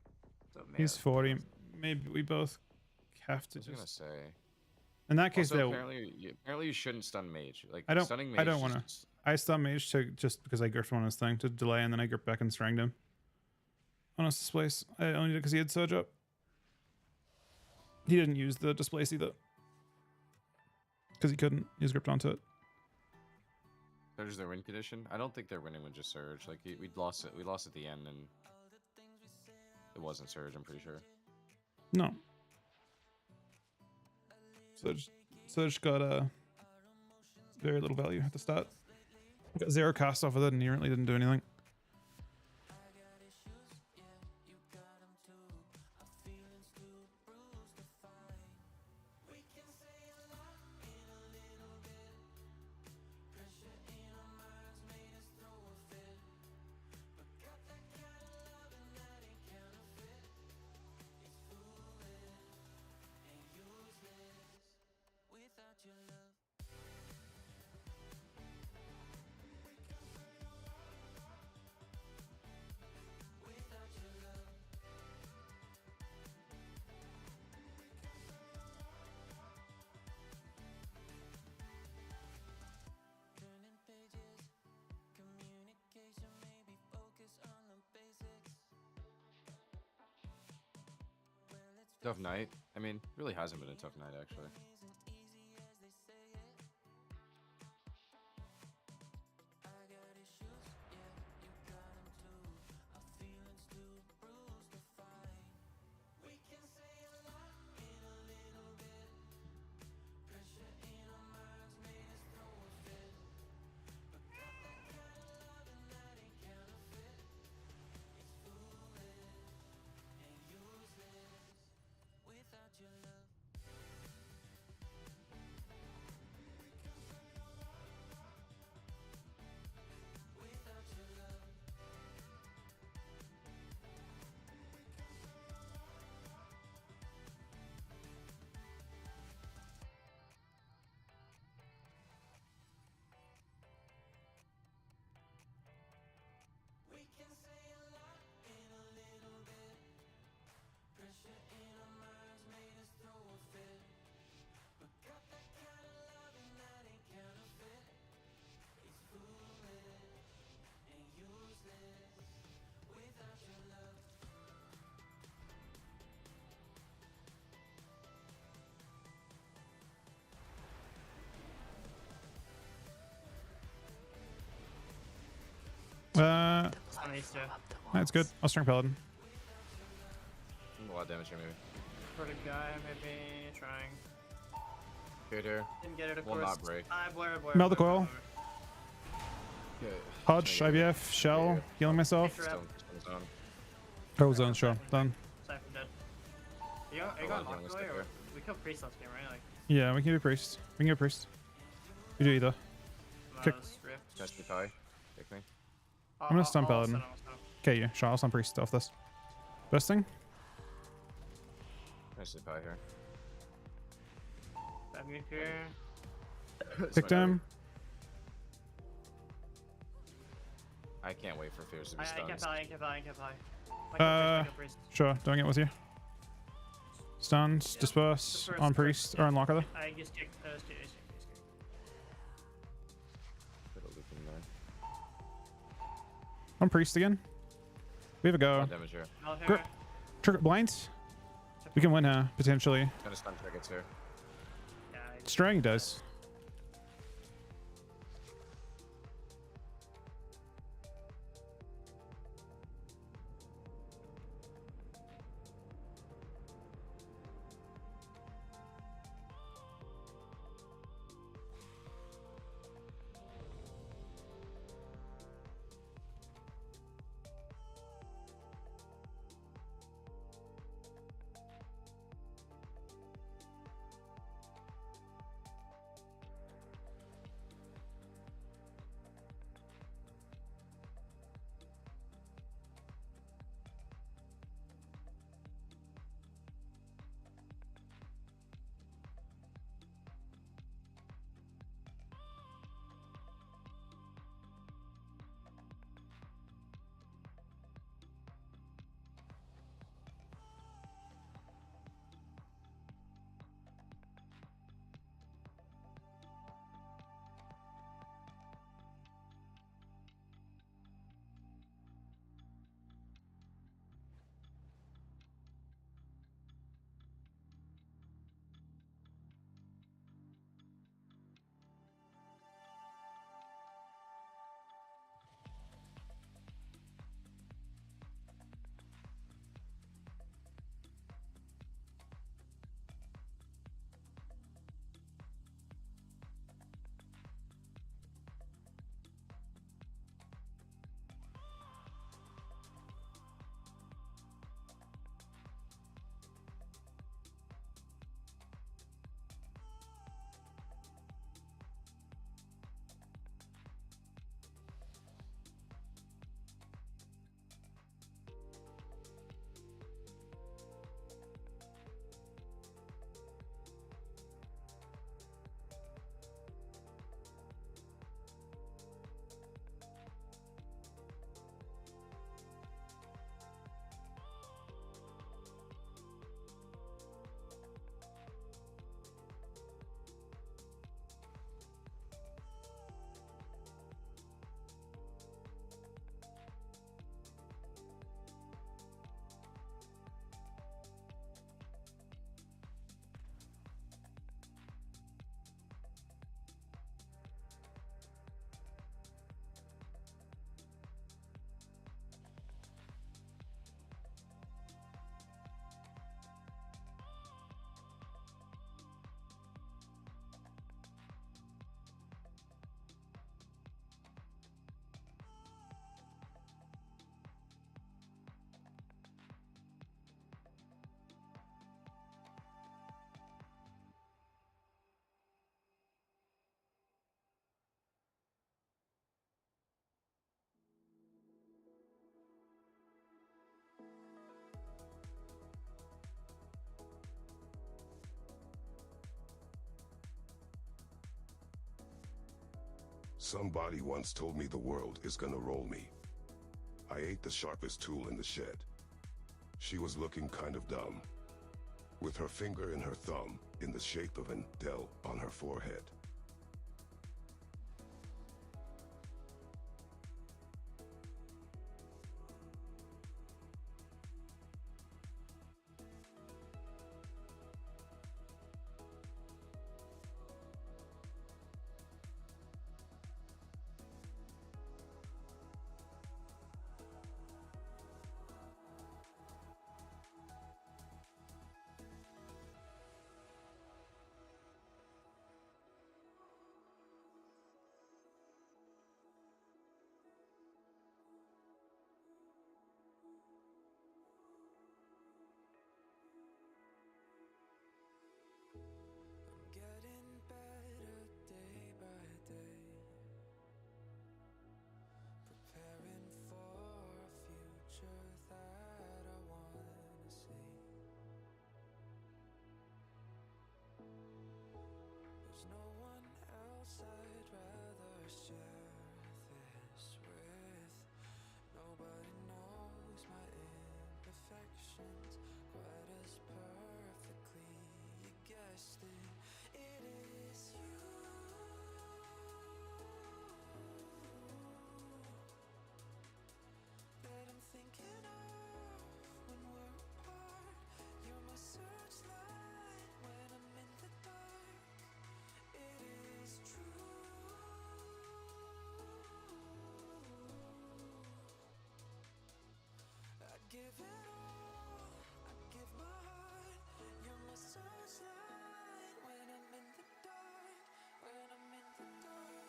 Speaker 3: So it may
Speaker 1: He's
Speaker 3: have-
Speaker 1: 40. Maybe we both have to
Speaker 4: I was gonna
Speaker 1: just.
Speaker 4: say.
Speaker 1: In that case,
Speaker 4: Also,
Speaker 1: though,
Speaker 4: apparently you shouldn't stun mage. Like
Speaker 1: I don't-
Speaker 4: stunning
Speaker 1: I
Speaker 4: mage.
Speaker 1: don't wanna.
Speaker 4: just-
Speaker 1: I stun mage to just because I gripped one of his thing to delay, and then I gripped back and stranged him. On his displace, I only did it because he had surge up. He didn't use the displace either because he couldn't. He was gripped onto it.
Speaker 4: Surge their win condition. I don't think they're winning with just surge. Like we lost it. We lost at the end, and it wasn't surge. I'm pretty sure.
Speaker 1: No. Surge got very little value at the start. Got 0 cast off of it, and he really didn't do anything.
Speaker 4: Tough night. I mean, really hasn't been a tough night actually.
Speaker 3: On these two.
Speaker 1: That's good. I'll string paladin.
Speaker 4: A lot of damage here, maybe.
Speaker 3: For the guy, maybe trying.
Speaker 4: Good here.
Speaker 3: Didn't get it, of
Speaker 4: Will
Speaker 3: course.
Speaker 4: not break.
Speaker 3: Blur.
Speaker 1: Meld the coil.
Speaker 4: Okay.
Speaker 1: Hodge, IBF, shell, healing myself.
Speaker 3: Picture up.
Speaker 4: Still on.
Speaker 1: Oh, zone, sure. Done.
Speaker 3: Cypher dead. Are you
Speaker 4: Oh,
Speaker 3: going
Speaker 4: I'm
Speaker 3: Hawk
Speaker 4: gonna
Speaker 3: away
Speaker 4: stick
Speaker 3: or
Speaker 4: here.
Speaker 3: we killed priest last game, right? Like
Speaker 1: Yeah, we can do priest. We can do priest. We do either. Kick.
Speaker 3: Rift.
Speaker 4: Catch me tie. Kick me.
Speaker 1: I'm gonna stun paladin.
Speaker 3: I'll stun him.
Speaker 1: Okay, yeah, sure. I'll stun priest off this. Bursting.
Speaker 4: Catch the pie here.
Speaker 3: Back me here.
Speaker 1: Picked him.
Speaker 4: I can't wait for Fierce to be
Speaker 3: I
Speaker 4: stunned.
Speaker 3: can't pally. Priest.
Speaker 1: Sure. Doing it with you. Stuns, disperse, on priest, or unlock other.
Speaker 3: I just kicked those two.
Speaker 4: Put a loop in there.
Speaker 1: On priest again. We have a
Speaker 4: A
Speaker 1: go.
Speaker 4: lot of damage here.
Speaker 1: Grip. Trigger blinds. We can win her, potentially.
Speaker 4: Gonna stun triggers here.
Speaker 3: Yeah,
Speaker 1: Straying does.
Speaker 6: Somebody once told me the world is gonna roll me. I ate the sharpest tool in the shed. She was looking kind of dumb, with her finger and her thumb in the shape of an L on her forehead.
Speaker 7: Getting better day by day, preparing for a future that I wanna see. There's no one else I'd rather share this with. Nobody knows my imperfections quite as perfectly. You guessed it. It is you that I'm thinking of when we're apart. You're my searchlight when I'm in the dark. It is true. I give it all, I give my heart. You're my searchlight when I'm in the dark, when I'm in the dark.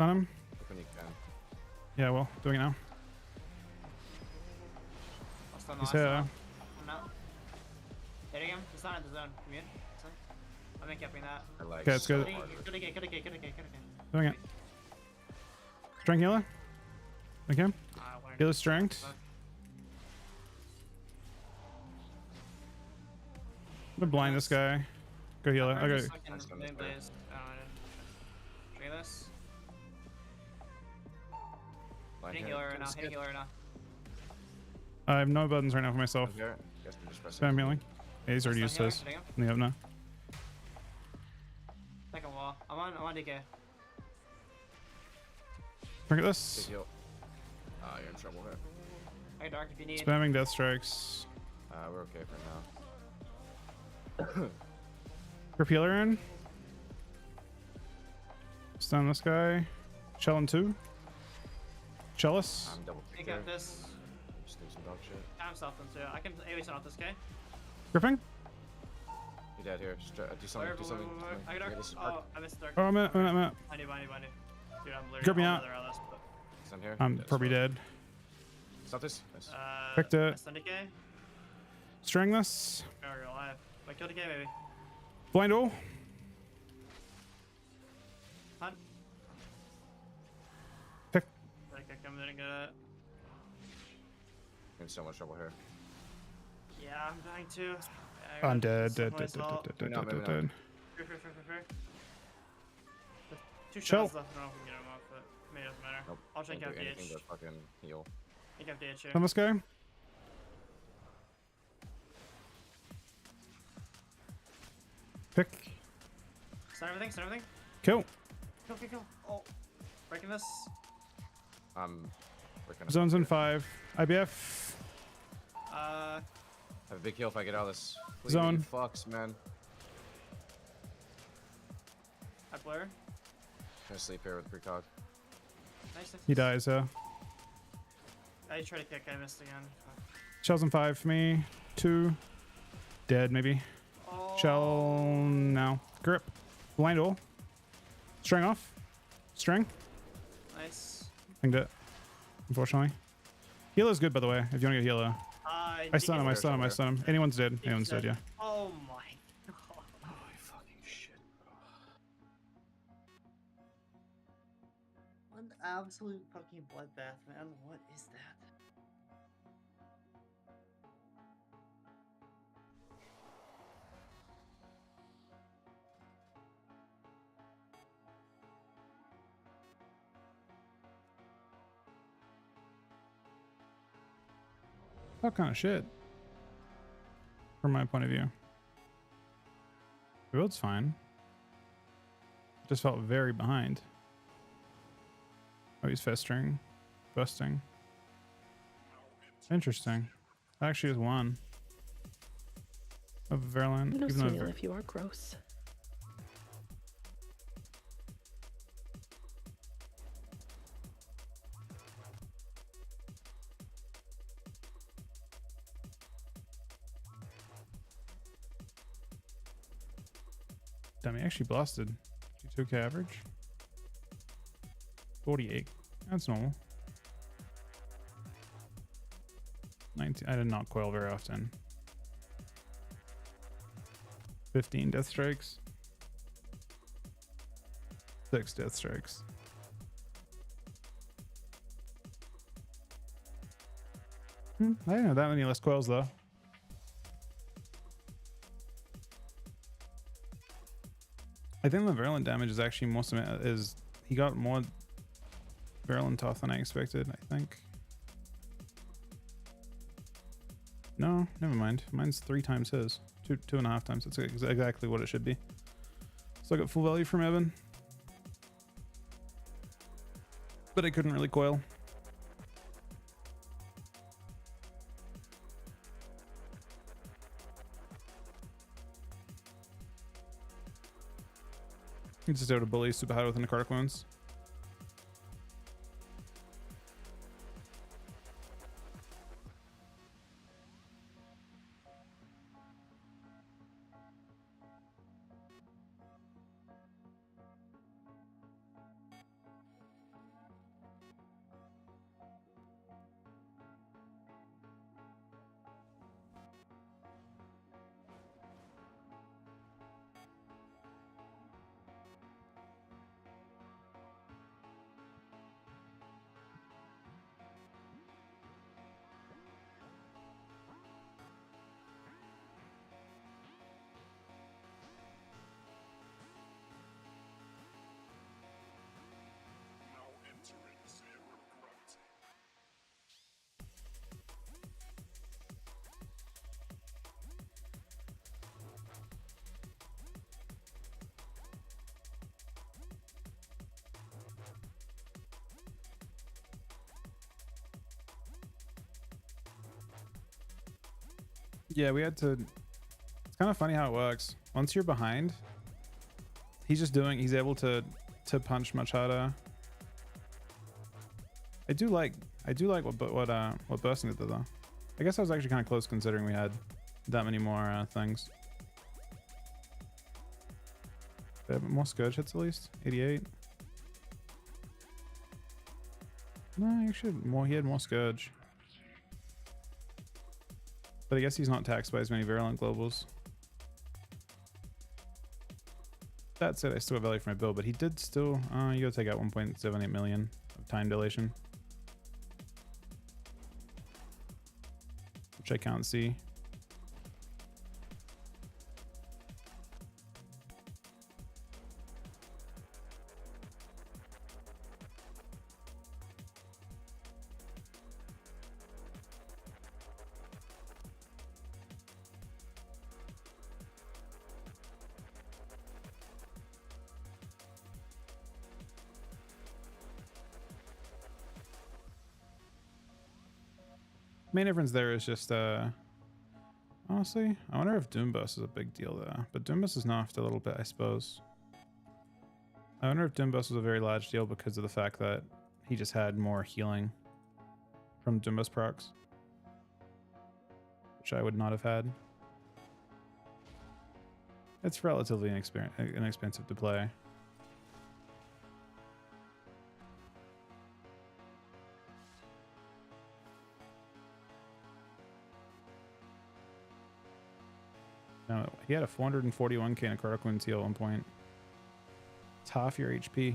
Speaker 1: Stun him.
Speaker 4: When you can.
Speaker 1: Yeah, well, doing it now.
Speaker 3: I'll stun the
Speaker 1: He's
Speaker 3: last
Speaker 1: here.
Speaker 3: one. I'm out. Hitting him. He's not in the zone. Come here. I've been capping that.
Speaker 4: I like
Speaker 1: Okay, it's
Speaker 4: so
Speaker 1: good.
Speaker 4: hard.
Speaker 3: Good again.
Speaker 1: Doing it. Strength healer. Okay. Healer strength. gonna blind this guy. Go heal it.
Speaker 3: I'm
Speaker 1: Okay.
Speaker 3: just fucking
Speaker 4: Nice one,
Speaker 3: main
Speaker 4: that's
Speaker 3: blaze. Drink this.
Speaker 4: Line
Speaker 3: Hitting
Speaker 4: here.
Speaker 3: healer right now.
Speaker 4: Just
Speaker 3: Hitting
Speaker 4: get-
Speaker 3: healer right now.
Speaker 1: I have no buttons right now for myself.
Speaker 4: Line here. Guess I'm just pressing.
Speaker 1: Spam healing. Yeah, he's already used
Speaker 3: Stun
Speaker 1: his.
Speaker 3: healer, hitting him.
Speaker 1: In the up now.
Speaker 3: Second wall. I'm on DK.
Speaker 1: Look at
Speaker 4: Big
Speaker 1: this.
Speaker 4: heal. You're in trouble here.
Speaker 3: I got dark if you need.
Speaker 1: Spamming death strikes.
Speaker 4: We're okay for now.
Speaker 1: Grip healer in. Stun this guy. Chillin' 2. Chalice.
Speaker 4: I'm double
Speaker 3: Take
Speaker 4: kick
Speaker 3: out
Speaker 4: there.
Speaker 3: this.
Speaker 4: Just do some dog shit.
Speaker 3: I'm self too. I can AoE stun off this guy.
Speaker 1: Gripping.
Speaker 4: You're dead here. Just do something. Do something. do something.
Speaker 3: I got
Speaker 4: Yeah,
Speaker 3: dark.
Speaker 4: this is
Speaker 3: Oh, I missed dark.
Speaker 1: Oh, I'm at.
Speaker 3: Behind you, behind you, behind you. Dude, I'm literally
Speaker 1: Grip me
Speaker 3: all
Speaker 1: out.
Speaker 3: another LS, but,
Speaker 4: Stun here.
Speaker 1: I'm
Speaker 4: Dead as
Speaker 1: probably
Speaker 4: fuck.
Speaker 1: dead.
Speaker 4: Stop this. Nice.
Speaker 1: Picked it.
Speaker 3: I stunned DK.
Speaker 1: String this.
Speaker 3: Oh, you're alive. Wait, kill DK, maybe.
Speaker 1: Blind all.
Speaker 3: Hunt.
Speaker 1: Pick.
Speaker 3: Like, I'm gonna get it.
Speaker 4: I'm in so much trouble here.
Speaker 3: Yeah, I'm dying too. Yeah, I
Speaker 1: I'm
Speaker 3: got
Speaker 1: dead.
Speaker 3: some
Speaker 1: Dead. Dead.
Speaker 3: myself.
Speaker 1: Dead. Dead.
Speaker 4: Maybe not,
Speaker 1: Dead.
Speaker 4: maybe
Speaker 1: Dead.
Speaker 4: not.
Speaker 3: Fair, fair, fair, fair, fair. Two
Speaker 1: Chill.
Speaker 3: shots left. I don't know if we can get him off, but maybe it doesn't matter.
Speaker 4: Nope.
Speaker 3: I'll check
Speaker 4: Can't
Speaker 3: out
Speaker 4: do anything
Speaker 3: DH.
Speaker 4: but fucking heal.
Speaker 3: Take out DH here.
Speaker 1: On this guy. Pick.
Speaker 3: Stun everything, stun everything.
Speaker 1: Kill.
Speaker 3: Kill, kill, kill. Oh. Breaking this.
Speaker 4: We're gonna
Speaker 1: Zones in 5. IBF.
Speaker 3: Uh,
Speaker 4: have a big heal if I get out of this. Please,
Speaker 1: Zone.
Speaker 4: you fucks, man.
Speaker 3: I blur.
Speaker 4: Gonna sleep here with precog.
Speaker 3: Nice.
Speaker 1: He dies.
Speaker 3: I tried to kick, I missed again.
Speaker 1: Shells in 5 for me. 2. Dead, maybe.
Speaker 3: Oh.
Speaker 1: Shell now. Grip. Blind all. String off. String.
Speaker 3: Nice.
Speaker 1: Pinged it. Unfortunately. Healer's good, by the way, if you want to get healer. I stun him, I stun him, I stun him. Anyone's dead. Anyone's dead, yeah.
Speaker 3: Oh my god.
Speaker 4: Holy fucking shit.
Speaker 3: What an absolute fucking bloodbath, man. What is that?
Speaker 1: What kind of shit? From my point of view. The build's fine. Just felt very behind. Oh, he's festering. Busting. Interesting. Actually is 1. Of Verlin.
Speaker 8: No
Speaker 1: Even
Speaker 8: cereal
Speaker 1: though
Speaker 8: if you are gross.
Speaker 1: damn, he actually blasted. 52k average. 48. That's normal. 19. I did not coil very often. 15 death strikes. 6 death strikes. I didn't know that many less coils though. I think the virulent damage is actually most of it is he got more virulent off than I expected, I think. No, never mind. Mine's 3 times his. 2.5 times. That's exactly what it should be. So I got full value from Evan. But I couldn't really coil. He's just able to bully super hard with necrotic wounds. Yeah, we had to. It's kind of funny how it works. Once you're behind, he's able to punch much harder. I do like what bursting did though. I guess I was actually kind of close considering we had that many more things. More scourge hits at least. 88. No, actually more. He had more scourge. But I guess he's not taxed by as many virulent globals. That said, I still have value for my build, but he did still. You gotta take out 1.78 million of time dilation, which I can't see. Main difference there is just honestly, I wonder if Doomburst is a big deal there, but Doomburst is nerfed a little bit, I suppose. I wonder if Doomburst was a very large deal because of the fact that he just had more healing from Doomburst procs, which I would not have had. It's relatively inexpensive to play. No, he had a 441k necrotic wound seal at one point. It's half your HP.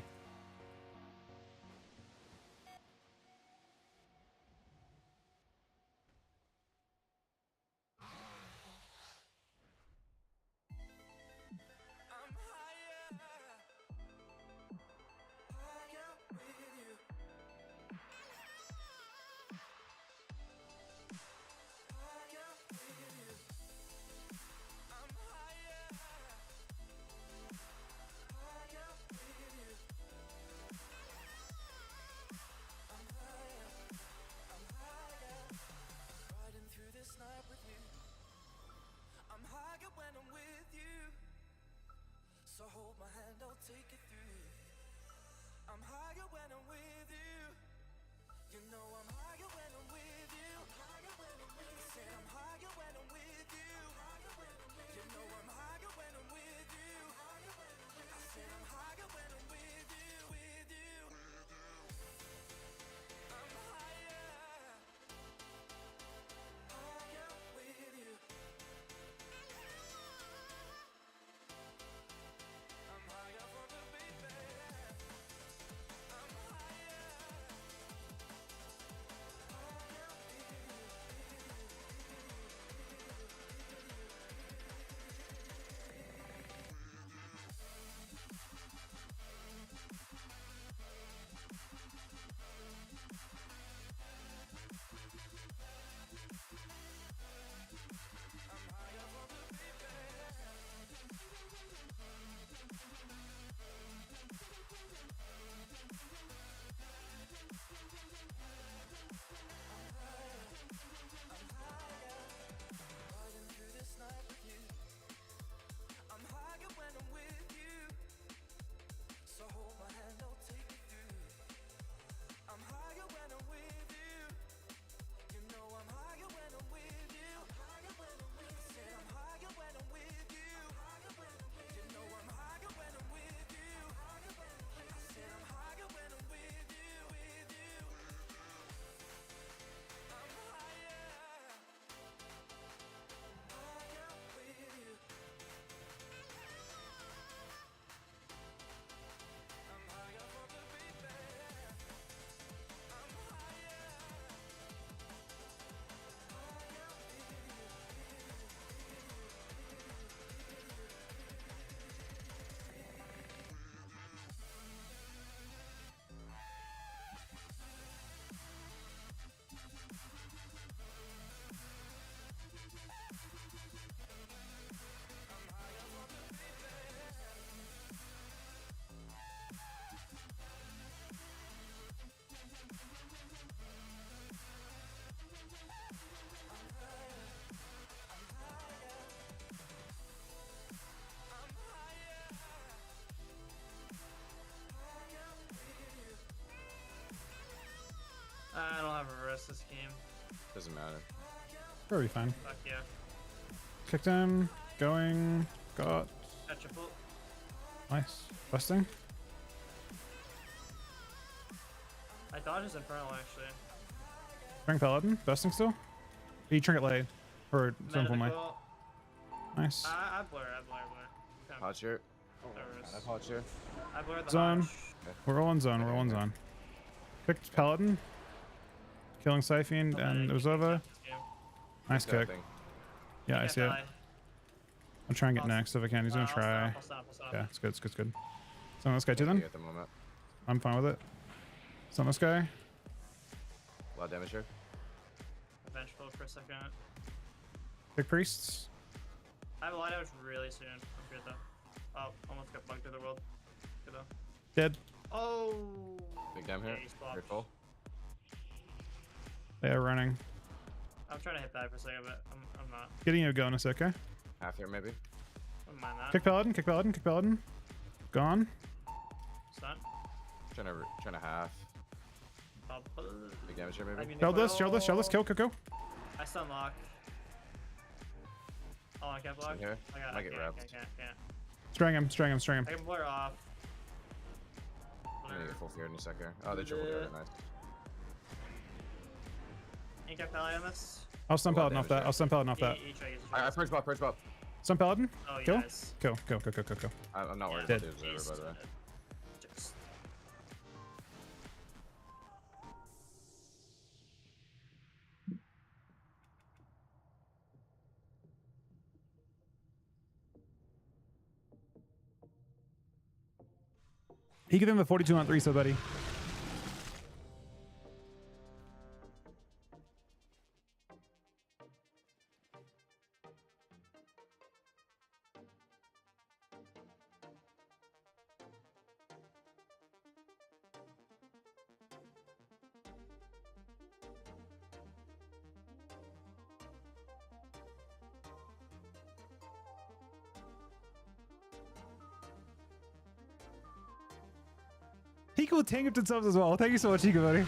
Speaker 7: I'm higher, higher with you. Higher with you. I'm higher, higher with you.
Speaker 3: I don't have a risk this game.
Speaker 4: Doesn't matter.
Speaker 1: That'll be fine.
Speaker 3: Fuck yeah.
Speaker 1: Kicked him. Going. Got.
Speaker 3: Catch a foot.
Speaker 1: Nice. Busting.
Speaker 3: I thought it was Infernal actually.
Speaker 1: Spring Paladin. Busting still. You trinket lay. Or Sinful Might.
Speaker 3: Medical.
Speaker 1: Nice.
Speaker 3: I blur. Okay.
Speaker 4: Hot shirt.
Speaker 3: There it
Speaker 4: I
Speaker 3: is.
Speaker 4: hot shirt.
Speaker 3: I blur the
Speaker 1: Zone.
Speaker 3: Hodge.
Speaker 1: We're all in zone. We're all in zone. Kicked Paladin. Killing Siphon and Uzova. Nice kick. Yeah, I see it. I'll try and get next if I can. He's gonna try.
Speaker 3: I'll stop.
Speaker 1: Yeah, it's good. It's good. Stun this guy too then.
Speaker 4: At the moment.
Speaker 1: I'm fine with it. Stun this guy.
Speaker 4: A lot of damage here.
Speaker 3: Vengeful for a second.
Speaker 1: Kick priests.
Speaker 3: I have a lot of damage really soon. I'm good though. Oh, almost got bugged through the world. Good though.
Speaker 1: Dead.
Speaker 3: Oh.
Speaker 4: Big dam here.
Speaker 3: Yeah, he's blocked.
Speaker 4: You're full.
Speaker 1: They are running.
Speaker 3: I'm trying to hit that for a second, but I'm not.
Speaker 1: Getting you going is okay.
Speaker 4: Half here maybe.
Speaker 3: Wouldn't mind that.
Speaker 1: Kick Paladin. Kick Paladin. Kick Paladin. Gone.
Speaker 3: Stun.
Speaker 4: Trying to half. Big damage here maybe.
Speaker 1: Shield this. Shield this. Shield this. Kill. Kill.
Speaker 3: I stun lock. Oh, I can't block.
Speaker 4: Stun here.
Speaker 3: I
Speaker 4: Might get
Speaker 3: can't,
Speaker 4: wrapped.
Speaker 3: can't.
Speaker 1: String him. String him. String him.
Speaker 3: I can blur off.
Speaker 4: I'm gonna get full fear in a second. Oh, they triple doing it. Nice.
Speaker 3: Ain't got Pally on this.
Speaker 1: I'll stun
Speaker 4: A lot
Speaker 1: Paladin off
Speaker 4: damage
Speaker 1: that. I'll stun Paladin off that.
Speaker 4: I purge bot. Purge bot.
Speaker 1: Stun Paladin.
Speaker 3: Oh,
Speaker 1: Kill.
Speaker 3: yes.
Speaker 1: Kill. Kill. Kill. Kill. Kill. Kill.
Speaker 4: I'm not worried
Speaker 1: Dead.
Speaker 4: about the observer, by the way.
Speaker 3: Just
Speaker 1: He gave him a 42 on 3, so buddy. Hika with 10 gifted subs as well. Thank you so much, Hika, buddy.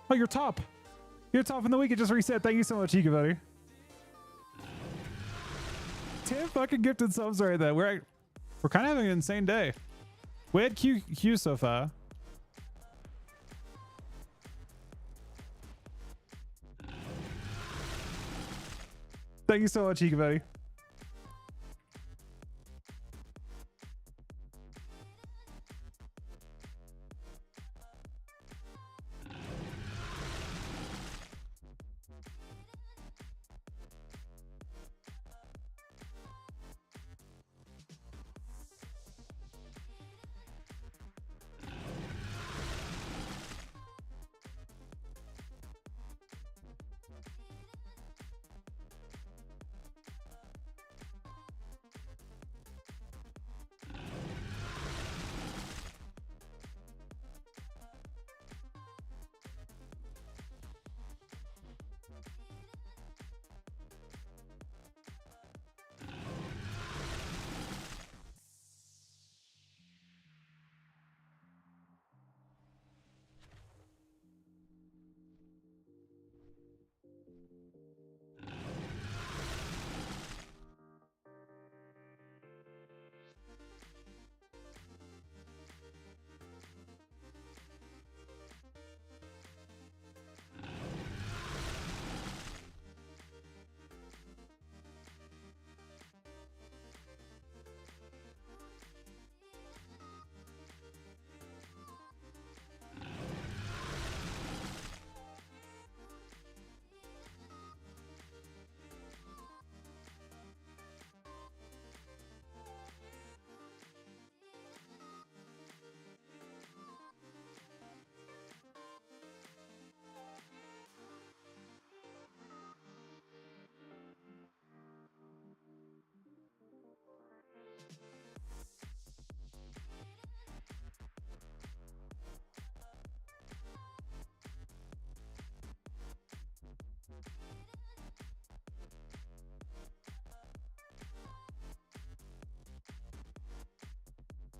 Speaker 1: Oh, you're top. You're top in the week. It just reset. Thank you so much, Hika, buddy. 10 fucking gifted subs right there. We're kind of having an insane day. We had Q so far. Thank you so much, Hika, buddy.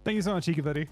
Speaker 1: Thank you so much, Ika Buddy.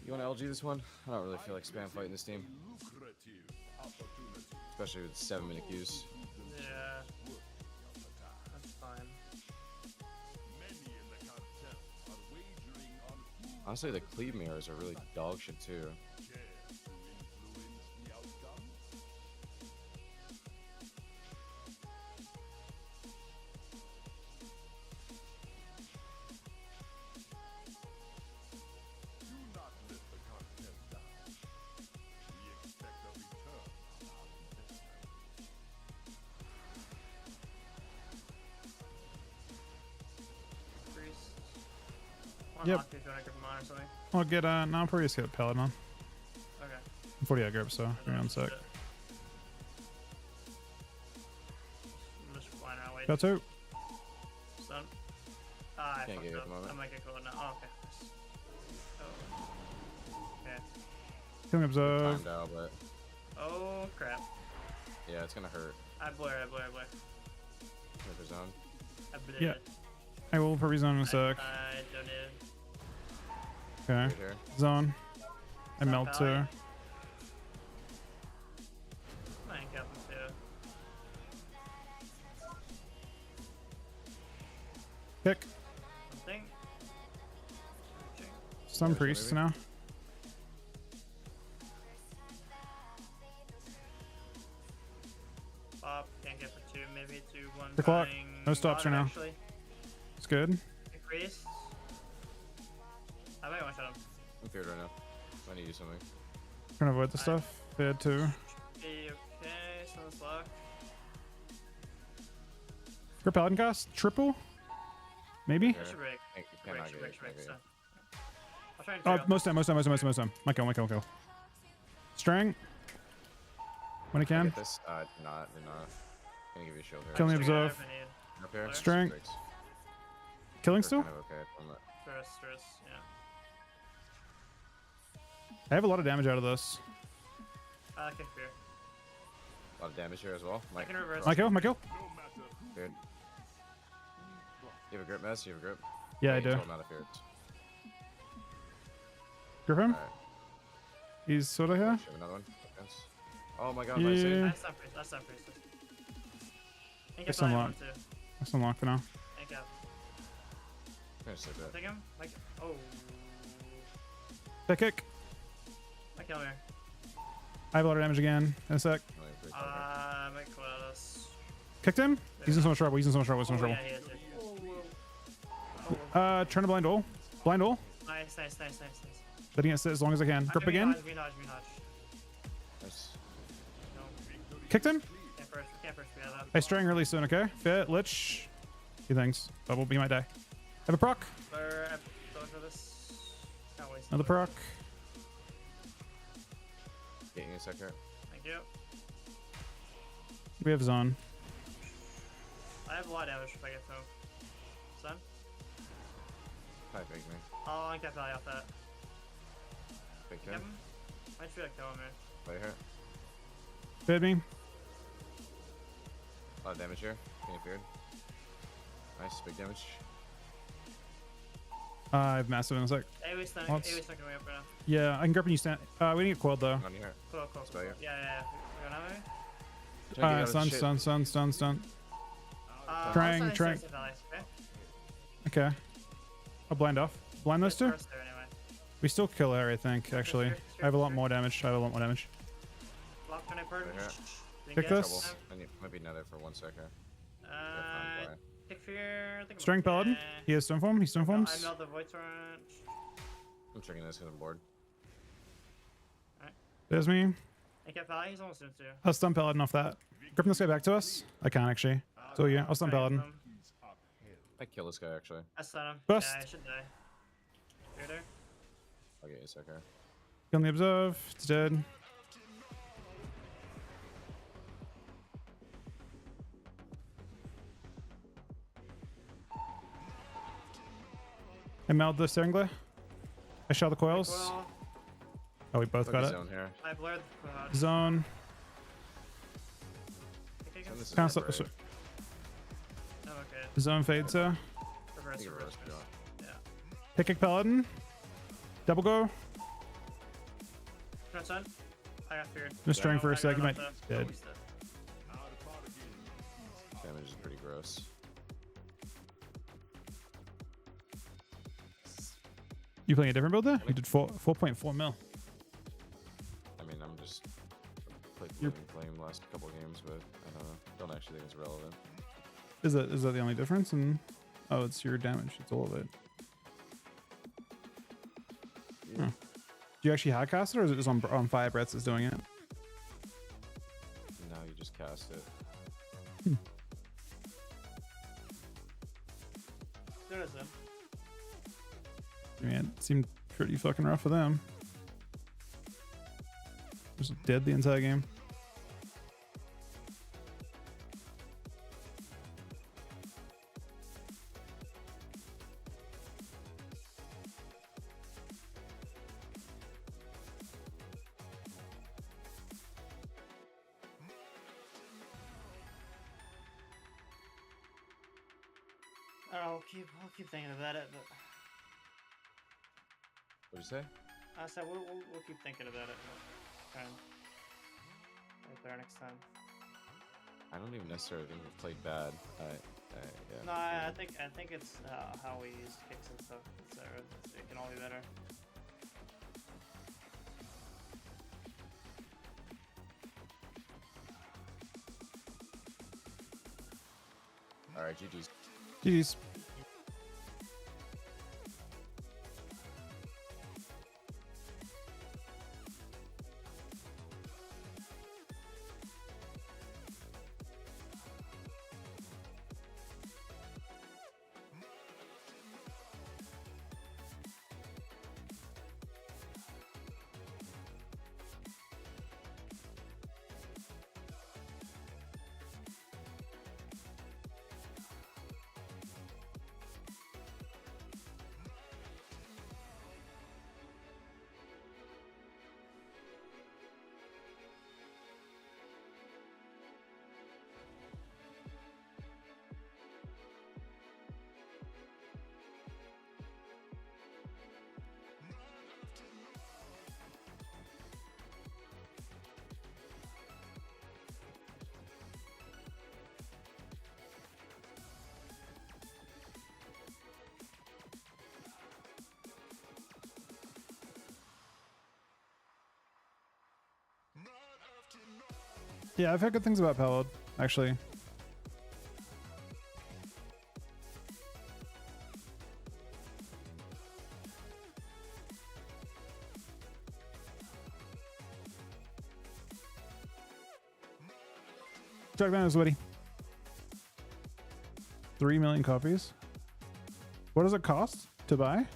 Speaker 4: You want to LG this one? I don't really feel like spam fighting this team. Especially with 7-minute queues.
Speaker 3: Yeah. That's fine.
Speaker 4: Honestly, the cleave mirrors are really dog shit too.
Speaker 3: Priest.
Speaker 1: Yep.
Speaker 3: If you want to grip him on or something.
Speaker 1: I'll get no, I'll probably just get Paladin on.
Speaker 3: Okay.
Speaker 1: I'm 40 out grip, so give me one sec.
Speaker 3: I'm just flying around waiting.
Speaker 1: Got two.
Speaker 3: Stun. Ah, I
Speaker 4: Can't
Speaker 3: fucked
Speaker 4: get it at
Speaker 3: up.
Speaker 4: the moment.
Speaker 3: I might get caught now. Oh, okay. Nice. Oh. Okay.
Speaker 1: Killing observe.
Speaker 4: Timed out, but
Speaker 3: Oh, crap.
Speaker 4: yeah, it's gonna hurt.
Speaker 3: I blur.
Speaker 4: River zone.
Speaker 3: I blur.
Speaker 1: Yeah. I will probably zone in a sec.
Speaker 3: I donated.
Speaker 1: Okay.
Speaker 4: Right here.
Speaker 1: Zone. I
Speaker 3: Stop
Speaker 1: melt too.
Speaker 3: Valley. Mine captain too.
Speaker 1: Kick.
Speaker 3: Something.
Speaker 1: Some
Speaker 4: There's
Speaker 1: priests
Speaker 4: maybe.
Speaker 1: now.
Speaker 3: Pop. Can't get for 2. Maybe 2, 1.
Speaker 1: The clock.
Speaker 3: Dying.
Speaker 1: No stops
Speaker 3: Bottom,
Speaker 1: right now.
Speaker 3: Actually.
Speaker 1: It's good.
Speaker 3: Increase. I might one shot him.
Speaker 4: I'm feared right now. I need to do something.
Speaker 1: Trying to avoid the stuff. They had two.
Speaker 3: Okay, sun's lock.
Speaker 1: For Paladin cost? Triple? Maybe?
Speaker 4: Fair.
Speaker 3: Should break.
Speaker 4: Can't-
Speaker 3: Break,
Speaker 4: cannot
Speaker 3: should
Speaker 4: get
Speaker 3: break,
Speaker 4: it,
Speaker 3: should break.
Speaker 4: can't
Speaker 3: So.
Speaker 4: get
Speaker 3: I'll try and
Speaker 1: Oh,
Speaker 3: clear out.
Speaker 1: most time. My kill. Strang. When I
Speaker 4: it.
Speaker 1: can.
Speaker 4: Get this? Did not. Gonna give you a shield here.
Speaker 1: Kill me,
Speaker 3: Just check it out
Speaker 1: observe.
Speaker 3: if I need.
Speaker 4: Up here.
Speaker 1: Strength.
Speaker 4: Six.
Speaker 1: Killing
Speaker 4: We're
Speaker 1: still?
Speaker 4: kind of okay from it.
Speaker 3: Stress, yeah.
Speaker 1: I have a lot of damage out of this.
Speaker 3: I can fear.
Speaker 4: A lot of damage here as well.
Speaker 3: I can reverse.
Speaker 1: My kill.
Speaker 4: Feared. You have a grip, Mess? You have a grip?
Speaker 1: Yeah, I
Speaker 4: you
Speaker 1: do.
Speaker 4: told him not to fear.
Speaker 1: Grip him.
Speaker 4: Alright.
Speaker 1: He's sort of here.
Speaker 4: Should have another one. Defense. Oh my god, nice
Speaker 1: Yeah.
Speaker 4: save.
Speaker 3: That's not priest. That's not priest. Ain't
Speaker 1: It's
Speaker 3: got value
Speaker 1: unlocked.
Speaker 3: on too.
Speaker 1: That's unlocked for now.
Speaker 3: Ain't got.
Speaker 4: I'm gonna save it.
Speaker 3: Take him. Like, oh.
Speaker 1: That kick.
Speaker 3: I kill here.
Speaker 1: I have a lot of damage again. In a sec.
Speaker 4: Only three cover.
Speaker 3: Might call out us.
Speaker 1: Kicked him. He's in so much trouble.
Speaker 3: Oh, yeah, he is.
Speaker 1: Trying to blind all. Blind all.
Speaker 3: Nice.
Speaker 1: Letting it sit as long as I can. Grip again.
Speaker 3: Me dodge.
Speaker 4: Nice.
Speaker 3: No.
Speaker 1: Kicked him.
Speaker 3: Can't first. We have that.
Speaker 1: I strang really soon, okay? Fit, lich. Few things. Bubble, he might die. Have a proc.
Speaker 3: I'm going for this. Can't waste
Speaker 1: Another
Speaker 3: it.
Speaker 1: proc.
Speaker 4: Getting a second.
Speaker 3: Thank you.
Speaker 1: We have zone.
Speaker 3: I have a lot of damage if I get through. Stun.
Speaker 4: Hi, big me.
Speaker 3: I'll uncap value off that.
Speaker 4: Big
Speaker 3: Cap
Speaker 4: him.
Speaker 3: him. Might feel like kill him here.
Speaker 4: Right here.
Speaker 1: Fed me.
Speaker 4: A lot of damage here. Getting feared. Nice, big damage.
Speaker 1: I have massive in a sec.
Speaker 3: AoE stun
Speaker 1: Once.
Speaker 3: coming up right now.
Speaker 1: Yeah, I can grip and you stand. We didn't get quelled though.
Speaker 4: On here.
Speaker 3: Cool.
Speaker 4: Spell you.
Speaker 3: Yeah. We're gonna have it?
Speaker 4: Trying to get out of the shit.
Speaker 1: Stun.
Speaker 3: I'll
Speaker 1: Trying.
Speaker 3: stun Sunset Valley, okay?
Speaker 1: Okay. I'll blind off. Blind those two?
Speaker 3: First there anyway.
Speaker 1: We still kill her, I think, actually. I have a lot more damage.
Speaker 3: Block when I burn.
Speaker 4: Right here.
Speaker 3: Didn't
Speaker 1: Pick
Speaker 3: get it.
Speaker 1: this.
Speaker 4: I need, might be netted for 1 second.
Speaker 3: Pick fear. I think I'm
Speaker 1: String
Speaker 3: okay.
Speaker 1: Paladin. He has stone form. He stone
Speaker 3: I
Speaker 1: forms.
Speaker 3: melt the void torrent.
Speaker 4: I'm triggering this because I'm bored.
Speaker 1: There's me.
Speaker 3: I kept Valley. He's almost in too.
Speaker 1: I'll stun Paladin off that. Gripping this guy back to us. I can't actually. So yeah, I'll stun Paladin.
Speaker 4: I kill this guy actually.
Speaker 3: I stun him.
Speaker 1: Bust.
Speaker 3: Yeah, I should die. You're there?
Speaker 4: I'll get you a second.
Speaker 1: Kill the observe. It's dead. I mailed the steering glare. I shot the coils.
Speaker 3: Well,
Speaker 1: Oh, we both got it.
Speaker 4: Zone here.
Speaker 3: I blurred the quad.
Speaker 1: Zone.
Speaker 3: Okay,
Speaker 4: Zone this is
Speaker 1: Cancel.
Speaker 4: not great.
Speaker 3: Oh, okay.
Speaker 1: Zone fades.
Speaker 3: Reverse.
Speaker 4: I think it reversed,
Speaker 3: Yeah.
Speaker 1: Hit kick Paladin. Double go.
Speaker 3: Watch outside. I got feared.
Speaker 1: Just trying for a
Speaker 3: I
Speaker 1: sec. You
Speaker 3: got
Speaker 1: might
Speaker 3: enough
Speaker 1: dead.
Speaker 4: Damage is pretty gross.
Speaker 1: You playing a different build there? You did 4.4 mil.
Speaker 4: I mean, I'm just played
Speaker 1: You're-
Speaker 4: Flame last couple games, but I don't know. Don't actually think it's relevant.
Speaker 1: Is that the only difference? And oh, it's your damage. It's all of it.
Speaker 4: Yeah.
Speaker 1: Do you actually hard cast it, or is it just on fire breaths that's doing it?
Speaker 4: Now you just cast it.
Speaker 3: There is them.
Speaker 1: Man, it seemed pretty fucking rough for them. Just dead the entire game.
Speaker 3: I don't know. I'll keep thinking about it, but
Speaker 4: What'd you say?
Speaker 3: I said we'll keep thinking about it. Try and get there next time.
Speaker 4: I don't even necessarily think we've played bad. Yeah.
Speaker 3: No, I think it's how we use kicks and stuff. It can all be better.
Speaker 4: All right, GG's.
Speaker 1: GG's. Yeah, I've heard good things about Pallid, actually. Dragman is witty. 3 million copies. What does it cost to buy?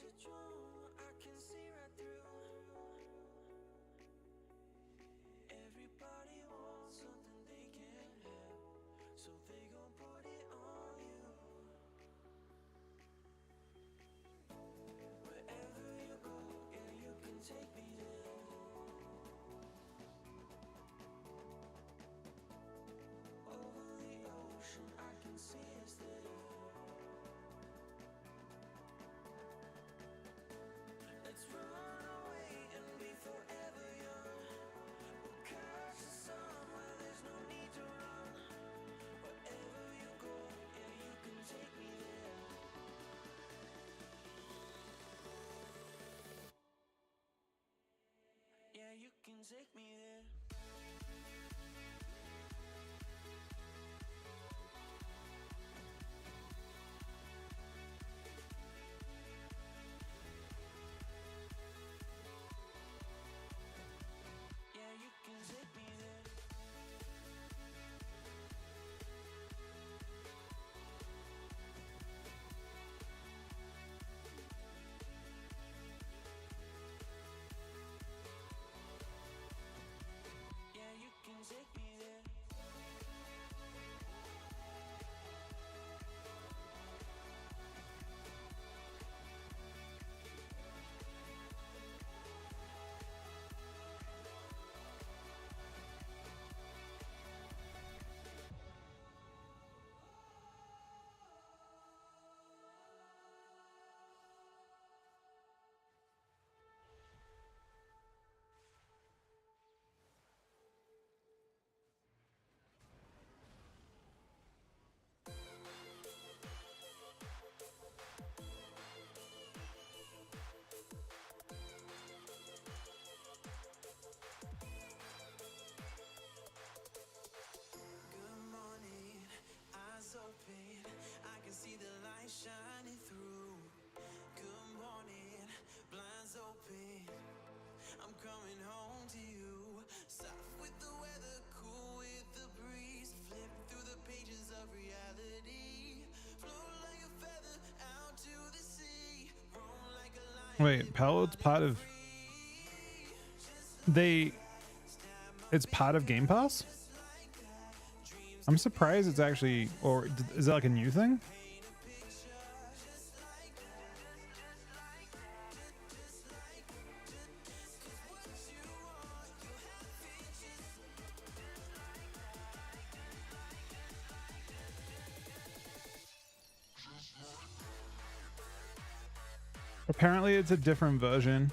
Speaker 7: you're drawn, I can see right through. Everybody wants something they can't have, so they gon' put it on you. Wherever you go, yeah, you can take me there. Over the ocean, I can see us there. Let's run away and be forever young. We'll catch the sun where there's no need to run. Wherever you go, yeah, you can take me there. Yeah, you can take me there. Yeah, you can take me there. Yeah, you can take me there. Good morning, eyes open. I can see the light shining through. Good morning, blinds open. I'm coming home to you. Soft with the weather, cool with the breeze. Flip through the pages of reality. Float like a feather out to the sea. Roam like a lion.
Speaker 1: Wait, Palad's part of it's part of Game Pass? I'm surprised it's actually, or is that like a new thing? Apparently it's a different version.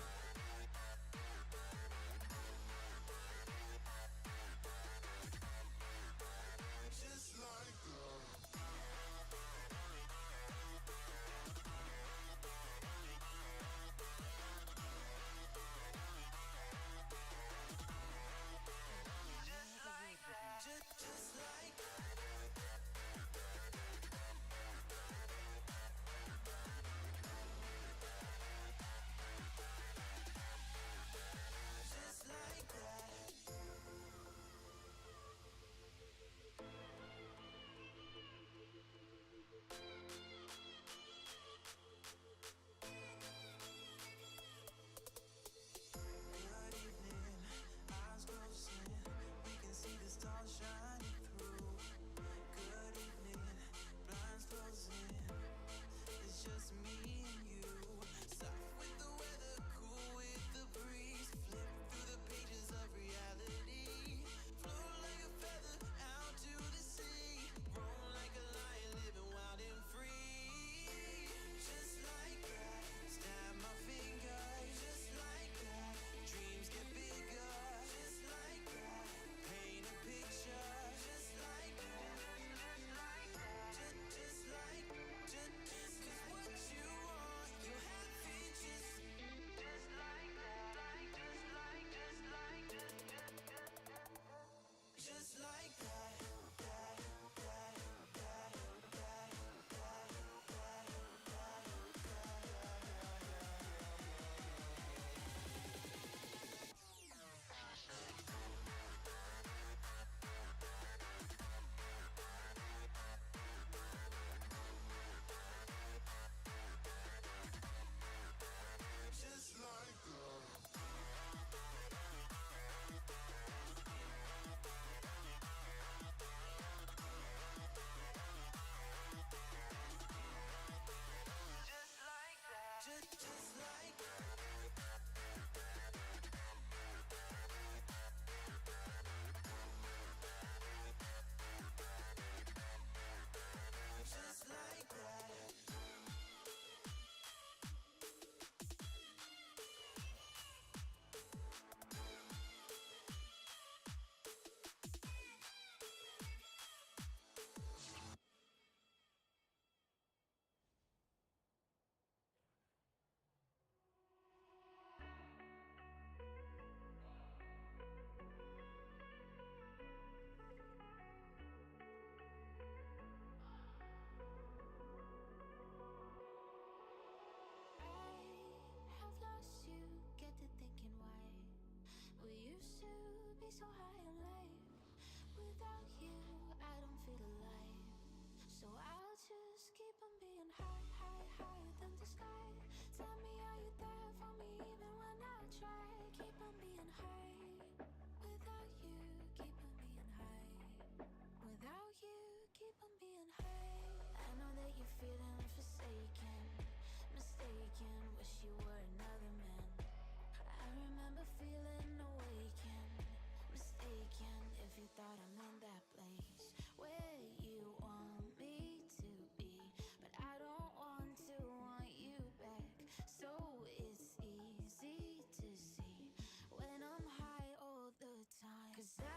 Speaker 7: Tell me, are you there for me even when I try? Keep on being high. Without you, keep on being high. Without you, keep on being high. I know that you're feeling forsaken, mistaken, wish you were another man. I remember feeling awakened, mistaken, if you thought I'm in that place where you want me to be, but I don't want you back. So it's easy to see when I'm high all the time. 'Cause I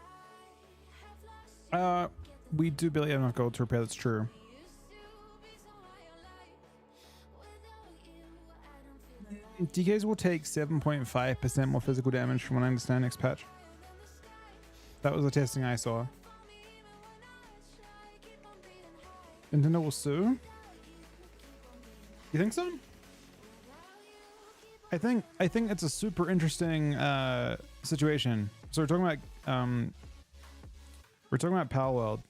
Speaker 7: have lost you.
Speaker 1: We do barely have enough gold to repair. That's true.
Speaker 7: Used to be so high on life. Without you, I don't feel alive.
Speaker 1: DKs will take 7.5% more physical damage from what I understand next patch. That was the testing I saw. Nintendo will sue? You think so? I think it's a super interesting situation. So we're talking about Pal World.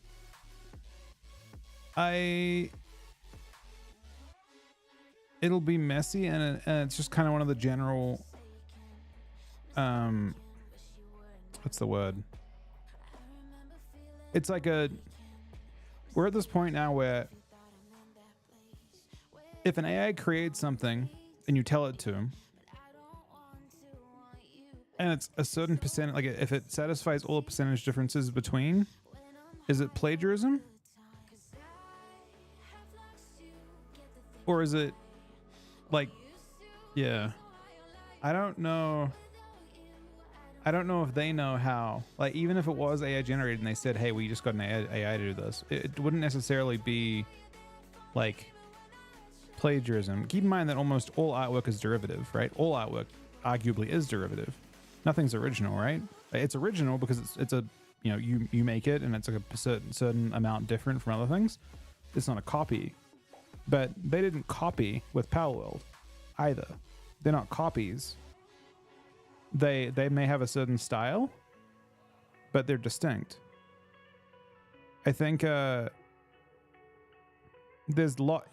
Speaker 1: It'll be messy, and it's just kind of one of the general what's the word? It's like we're at this point now where if an AI creates something and you tell it to him, and it's a certain percent, like if it satisfies all the percentage differences between, is it plagiarism? Or is it like, yeah, I don't know if they know how, like, even if it was AI generated and they said, hey, we just got an AI to do this, it wouldn't necessarily be like plagiarism. Keep in mind that almost all artwork is derivative, right? All artwork arguably is derivative. Nothing's original, right? It's original because it's a, you know, you make it and it's like a certain amount different from other things. It's not a copy. But they didn't copy with Palworld either. They're not copies. They may have a certain style, but they're distinct. I think there's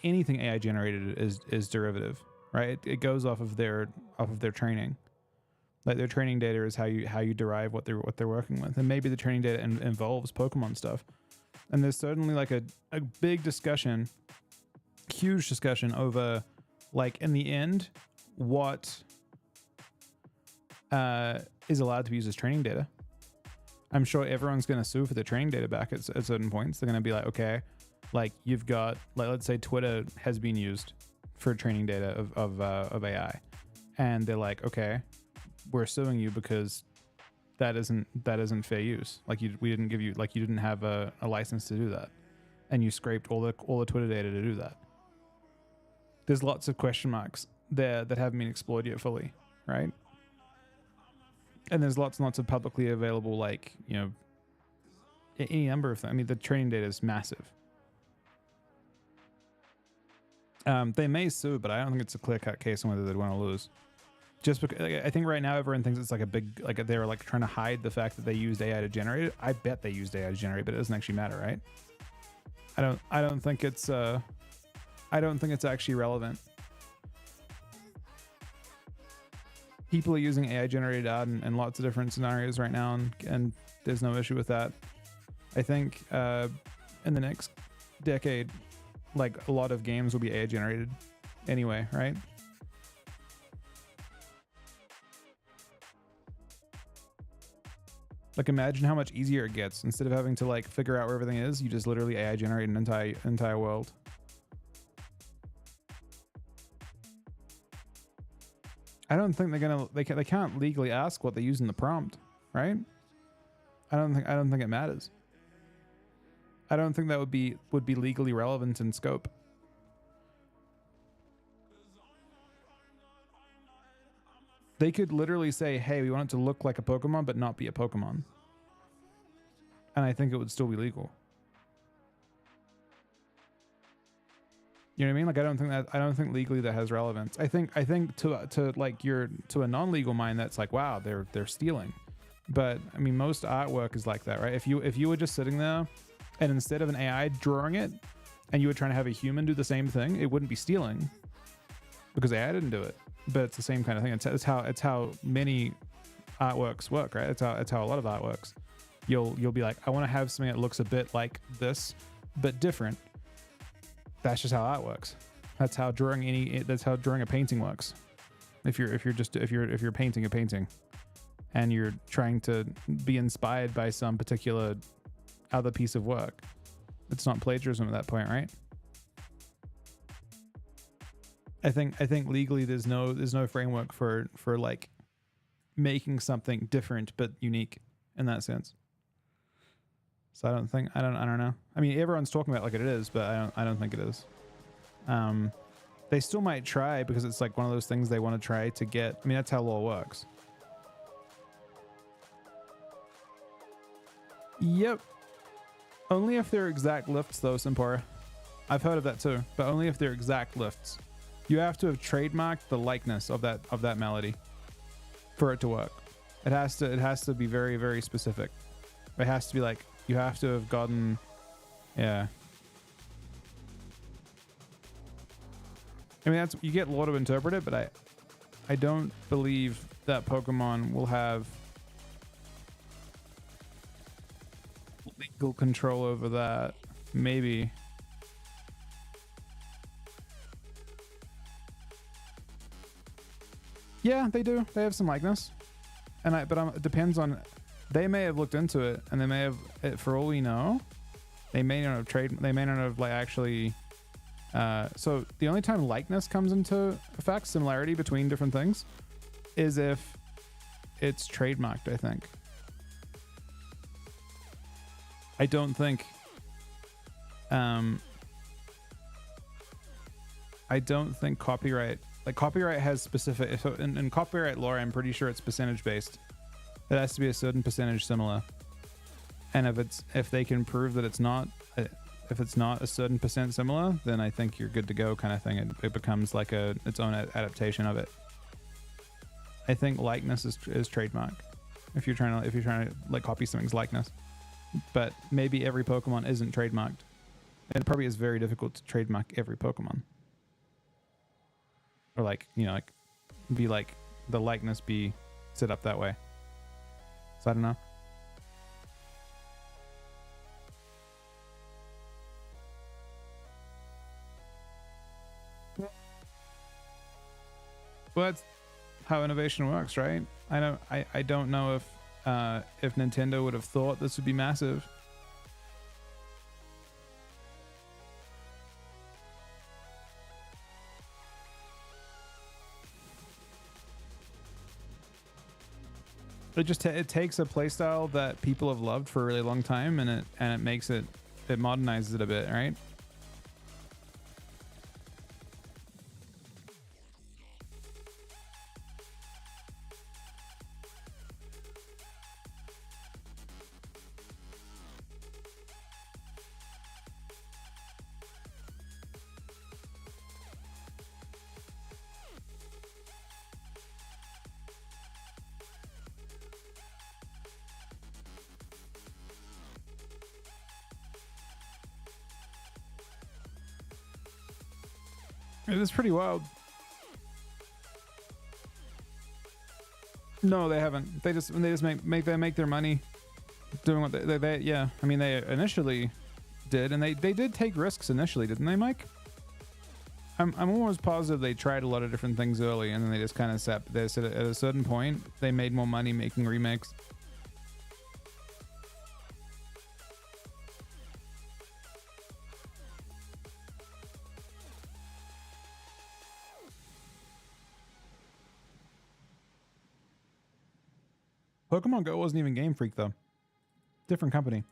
Speaker 1: anything AI generated is derivative, right? It goes off of their training. Like their training data is how you derive what they're working with, and maybe the training data involves Pokemon stuff. And there's certainly like a big discussion, huge discussion over, like, in the end, what is allowed to be used as training data. I'm sure everyone's going to sue for their training data back at certain points. They're going to be like, okay, like you've got, like, let's say Twitter has been used for training data of AI, and they're like, okay, we're suing you because that isn't fair use. Like we didn't give you, like, you didn't have a license to do that, and you scraped all the Twitter data to do that. There's lots of question marks there that haven't been explored yet fully, right? And there's lots and lots of publicly available, like, you know, any number of things. I mean, the training data is massive. They may sue, but I don't think it's a clear-cut case on whether they'd want to lose. Just because, like, I think right now everyone thinks it's like a big, like they're like trying to hide the fact that they used AI to generate it. I bet they used AI to generate it, but it doesn't actually matter, right? I don't think it's actually relevant. People are using AI generated art in lots of different scenarios right now, and there's no issue with that. I think in the next decade, like, a lot of games will be AI generated anyway, right? Like, imagine how much easier it gets. Instead of having to, like, figure out where everything is, you just literally AI generate an entire world. I don't think they can't legally ask what they use in the prompt, right? I don't think it matters. I don't think that would be legally relevant in scope. They could literally say, hey, we want it to look like a Pokemon but not be a Pokemon. And I think it would still be legal. You know what I mean? Like, I don't think legally that has relevance. I think to a non-legal mind, that's like, wow, they're stealing. But I mean, most artwork is like that, right? If you were just sitting there and instead of an AI drawing it and you were trying to have a human do the same thing, it wouldn't be stealing. because AI didn't do it, but it's the same kind of thing. It's how many artworks work, right? It's how a lot of art works. You'll be like, I want to have something that looks a bit like this, but different. That's just how art works. That's how drawing a painting works. If you're painting a painting, and you're trying to be inspired by some particular other piece of work, it's not plagiarism at that point, right? I think legally there's no framework for like making something different but unique in that sense. So I don't know. I mean, everyone's talking about it like it is, but I don't think it is. They still might try because it's like one of those things they want to try to get. I mean, that's how law works. Yep. Only if they're exact lifts though, Simpora. I've heard of that too, but only if they're exact lifts. You have to have trademarked the likeness of that melody for it to work. It has to be very, very specific. It has to be like, you have to have gotten, yeah. I mean, you get law to interpret it, but I don't believe that Pokemon will have legal control over that. Maybe. Yeah, they do. They have some likeness, but it depends on. They may have looked into it, and they may have, for all we know, they may not have They may not have like actually. So the only time likeness comes into effect, similarity between different things, is if it's trademarked. I think. I don't think. I don't think copyright. Like copyright has specific. So in copyright law, I'm pretty sure it's percentage based. It has to be a certain percentage similar, and if they can prove that it's not, if it's not a certain percent similar, then I think you're good to go, kind of thing. It becomes like its own adaptation of it. I think likeness is trademark. If you're trying to like copy something's likeness, but maybe every Pokemon isn't trademarked. It probably is very difficult to trademark every Pokemon, or like be like the likeness be set up that way. So I don't know. Well, that's how innovation works, right? I don't know if Nintendo would have thought this would be massive. It takes a playstyle that people have loved for a really long time, and it makes it modernizes it a bit, right? It is pretty wild. No, they haven't. They just make their money doing what they yeah. I mean, they initially did, and they did take risks initially, didn't they, Mike? I'm almost positive they tried a lot of different things early, and then they just kind of sat. They said at a certain point they made more money making remakes. Pokemon Go wasn't even Game Freak though. Different company.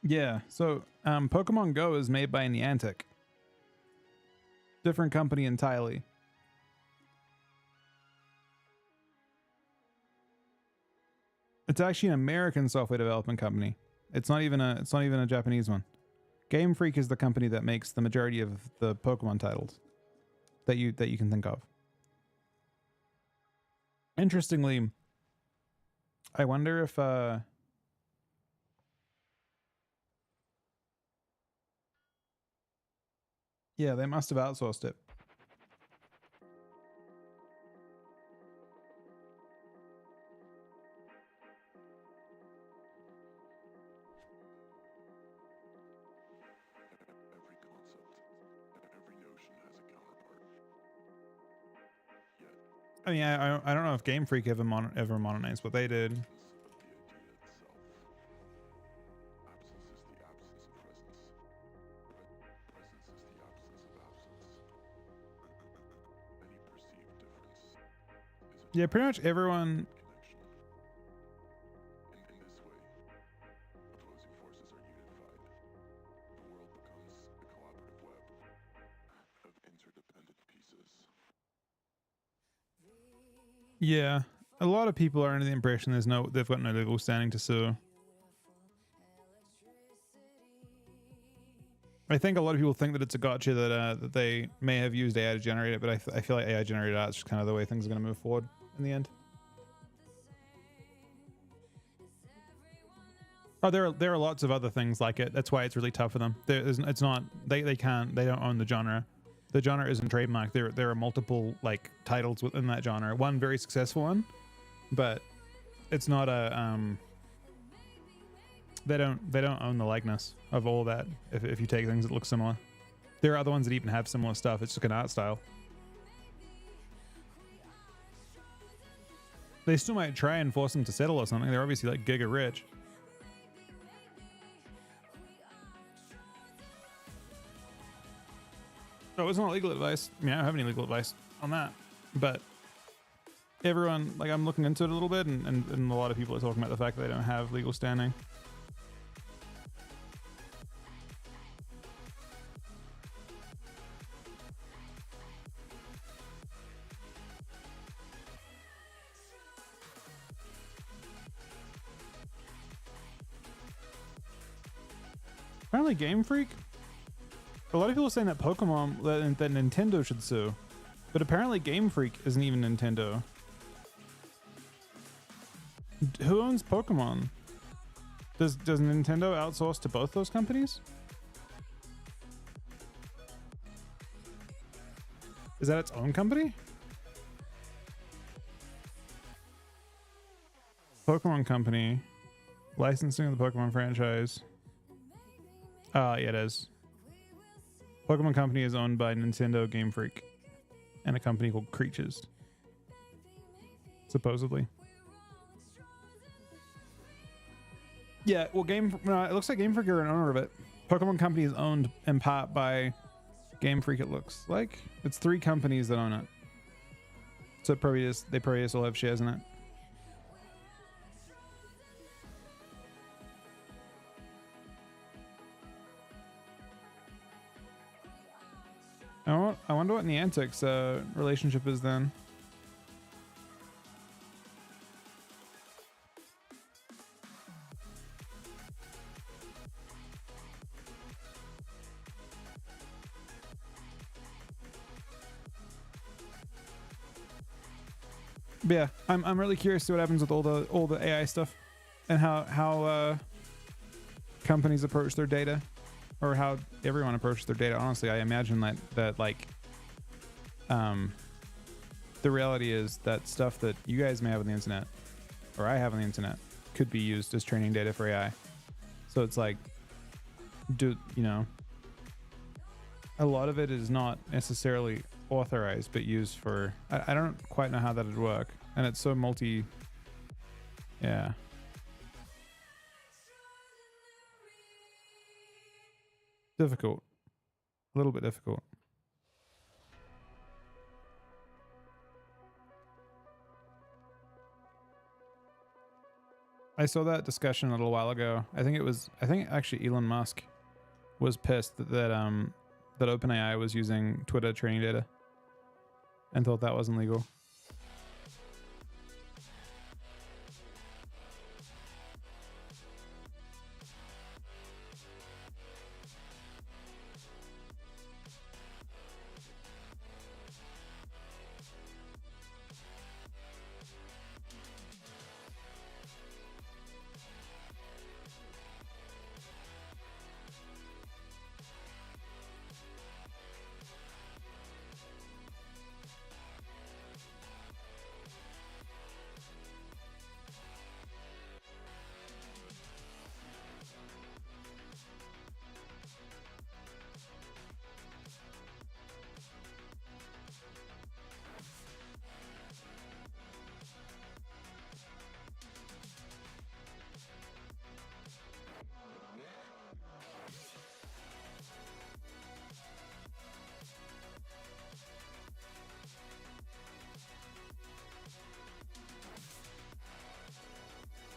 Speaker 1: Yeah, so Pokemon Go is made by Niantic. Different company entirely. It's actually an American software development company. It's not even a Japanese one. Game Freak is the company that makes the majority of the Pokemon titles that you can think of. Interestingly, I wonder if Yeah, they must have outsourced it.
Speaker 8: Every concept, every notion has a counterpart. Yet,
Speaker 1: I mean, I don't know if Game Freak ever modernized what they did.
Speaker 8: of the idea itself. Absence is the absence of presence. Presence is the absence of absence. Any perceived difference is a
Speaker 1: Yeah, pretty much everyone.
Speaker 8: connection. In this way, opposing forces are unified. The world becomes a collaborative web of interdependent pieces.
Speaker 1: Yeah, a lot of people are under the impression they've got no legal standing to sue. I think a lot of people think that it's a gotcha that they may have used AI to generate it, but I feel like AI generated art is just kind of the way things are going to move forward in the end. Oh, there are lots of other things like it. That's why it's really tough for them. They don't own the genre. The genre isn't trademarked. There are multiple like titles within that genre. One very successful one, but it's not a they don't own the likeness of all that. If you take things that look similar, there are other ones that even have similar stuff. It's just an art style. They still might try and force them to settle or something. They're obviously like giga rich. No, it's not legal advice. I mean, I don't have any legal advice on that, but everyone, like, I'm looking into it a little bit, and a lot of people are talking about the fact that they don't have legal standing. Apparently Game Freak, a lot of people are saying that Pokemon, that Nintendo should sue, but apparently Game Freak isn't even Nintendo. Who owns Pokemon? Does Nintendo outsource to both those companies? Is that its own company? Pokemon Company, licensing of the Pokemon franchise. Yeah, it is. Pokemon Company is owned by Nintendo, Game Freak, and a company called Creatures. Supposedly. Yeah, well, it looks like Game Freak are an owner of it. Pokemon Company is owned in part by Game Freak, it looks like. It's 3 companies that own it. So they probably just all have shares in it. I wonder what Niantic's relationship is then. But yeah, I'm really curious to see what happens with all the AI stuff, and how companies approach their data, or how everyone approaches their data. Honestly, I imagine that like the reality is that stuff that you guys may have on the internet, or I have on the internet, could be used as training data for AI. So it's like, a lot of it is not necessarily authorized, but used for, I don't quite know how that would work. And it's so yeah. Difficult. A little bit difficult. I saw that discussion a little while ago. I think actually Elon Musk was pissed that OpenAI was using Twitter training data and thought that wasn't legal.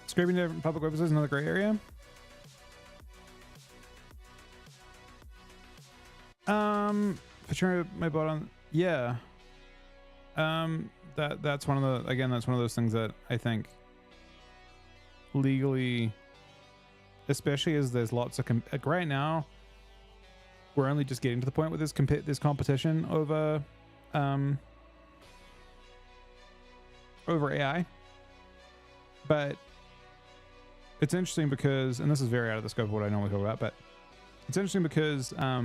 Speaker 1: Scraping different public websites is another gray area. Portraying my bot on, yeah. That's one of the, again, that's one of those things that I think legally, especially as there's lots of like right now, we're only just getting to the point with this competition over over AI. But it's interesting because, and this is very out of the scope of what I normally talk about, but it's interesting because I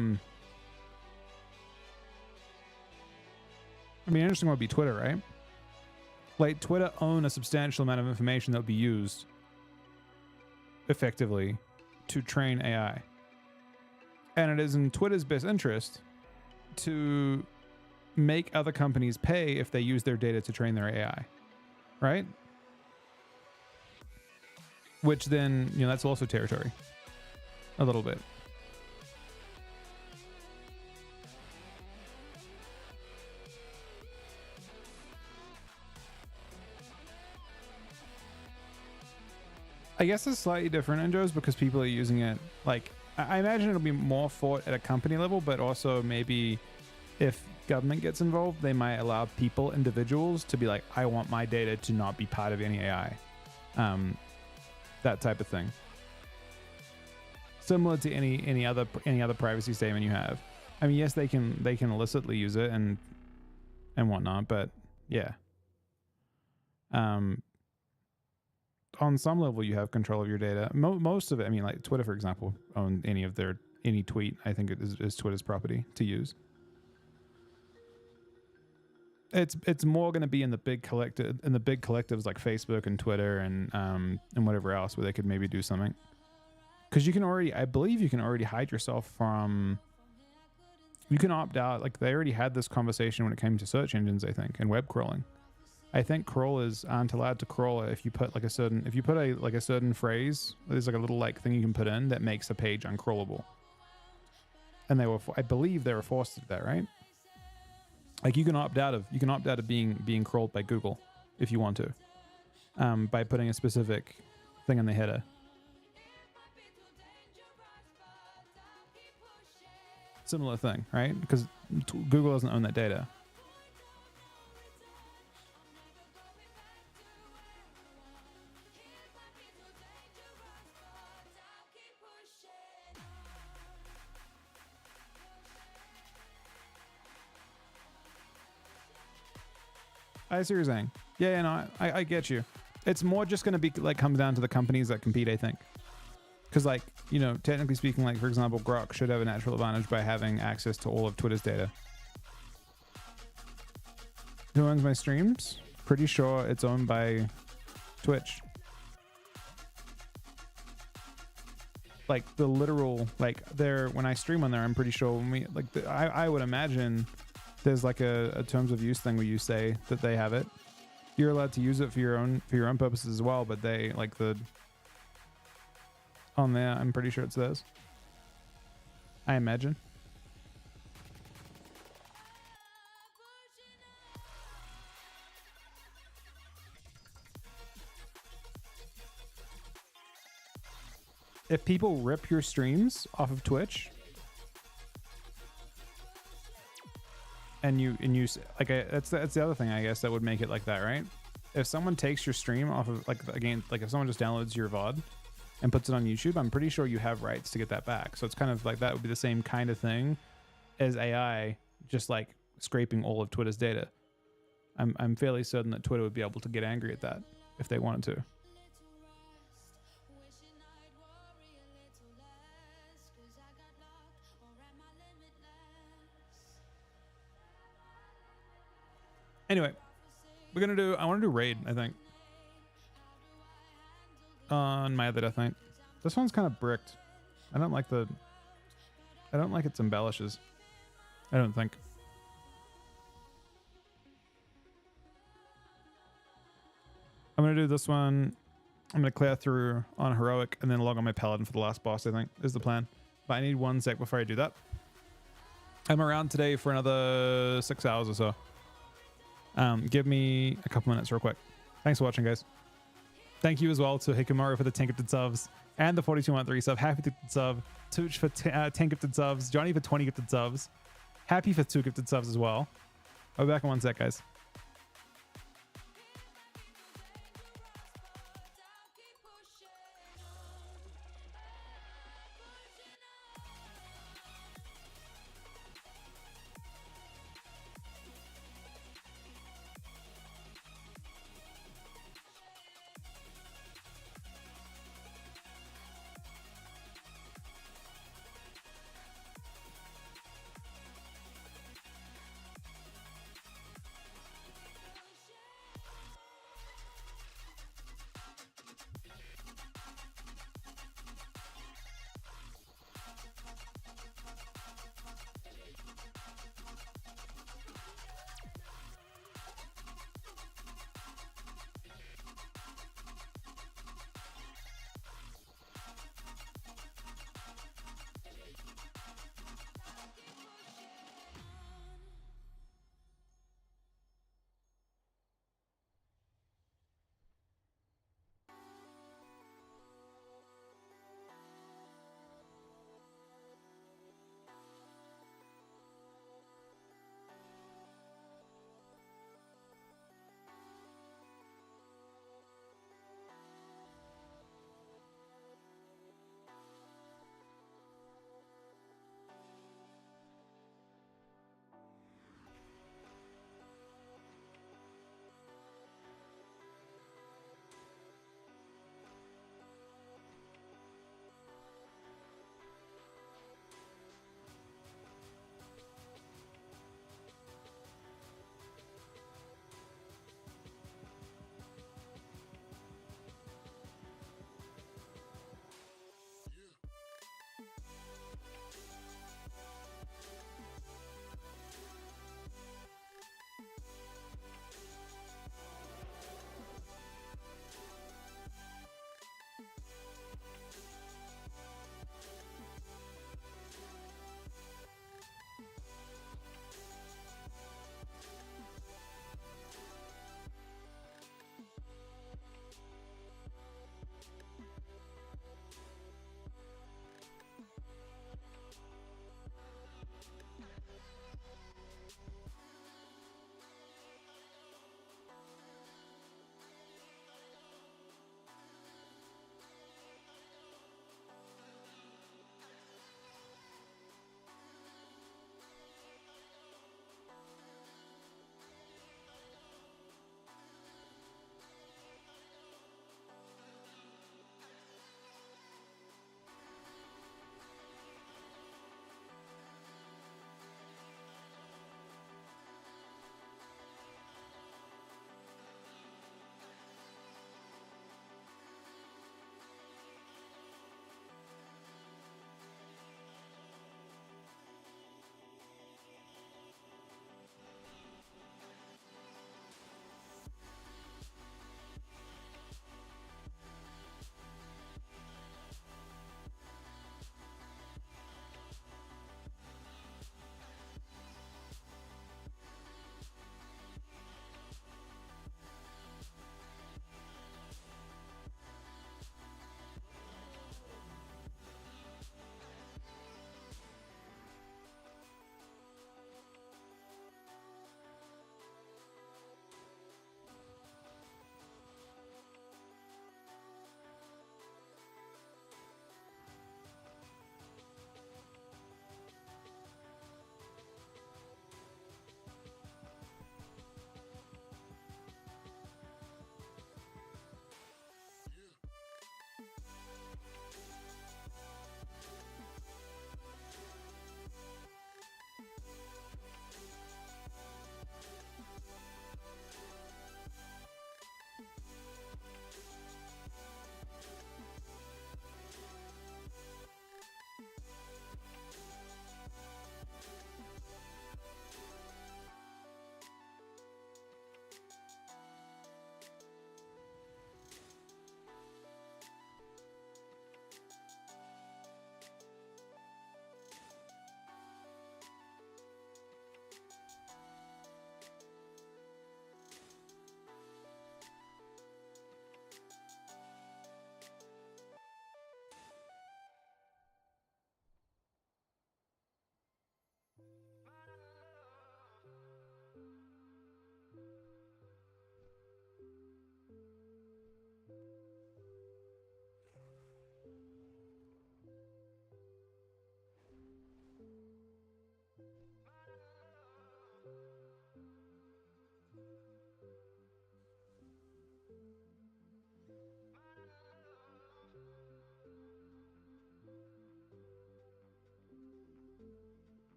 Speaker 1: mean, interesting would be Twitter, right? Like, Twitter own a substantial amount of information that would be used effectively to train AI. And it is in Twitter's best interest to make other companies pay if they use their data to train their AI, right? Which then, you know, that's also territory. A little bit. I guess it's slightly different in Joe's because people are using it, like, I imagine it'll be more fought at a company level, but also maybe if government gets involved, they might allow people, individuals, to be like, I want my data to not be part of any AI. That type of thing. Similar to any other privacy statement you have. I mean, yes, they can illicitly use it and whatnot, but yeah. On some level, you have control of your data. Most of it, I mean, like Twitter, for example, own any tweet. I think it is Twitter's property to use. It's more going to be in the big collectives like Facebook and Twitter and whatever else where they could maybe do something. Because I believe you can already hide yourself from. You can opt out. Like they already had this conversation when it came to search engines, I think, and web crawling. I think crawlers aren't allowed to crawl if you put a certain phrase. There's like a little like thing you can put in that makes a page uncrawlable. And I believe they were forced to do that, right? Like you can opt out of being crawled by Google if you want to, by putting a specific thing in the header. Similar thing, right? Because Google doesn't own that data. I see what you're saying. Yeah, no, I get you. It's more just going to be like comes down to the companies that compete, I think. Because like, you know, technically speaking, like for example, Grok should have a natural advantage by having access to all of Twitter's data. Who owns my streams? Pretty sure it's owned by Twitch. Like the literal, like when I stream on there, I'm pretty sure when we like I would imagine there's like a terms of use thing where you say that they have it. You're allowed to use it for your own purposes as well, but they like on there, I'm pretty sure it's theirs. I imagine. If people rip your streams off of Twitch and you like that's the other thing I guess that would make it like that, right? If someone takes your stream off of like if someone just downloads your VOD and puts it on YouTube, I'm pretty sure you have rights to get that back. So it's kind of like that would be the same kind of thing as AI just like scraping all of Twitter's data. I'm fairly certain that Twitter would be able to get angry at that if they wanted to. Anyway, I want to do raid, I think. On my other death knight. This one's kind of bricked. I don't like its embellishes. I don't think. I'm going to do this one. I'm going to clear through on heroic and then log on my paladin for the last boss, I think, is the plan. But I need 1 sec before I do that. I'm around today for another 6 hours or so. Give me a couple minutes real quick. Thanks for watching, guys. Thank you as well to Hikamaru for the 10 gifted subs and the 42-month resub. Happy gifted sub. Tooch for 10 gifted subs. Johnny for 20 gifted subs. Happy for 2 gifted subs as well. I'll be back in 1 sec, guys.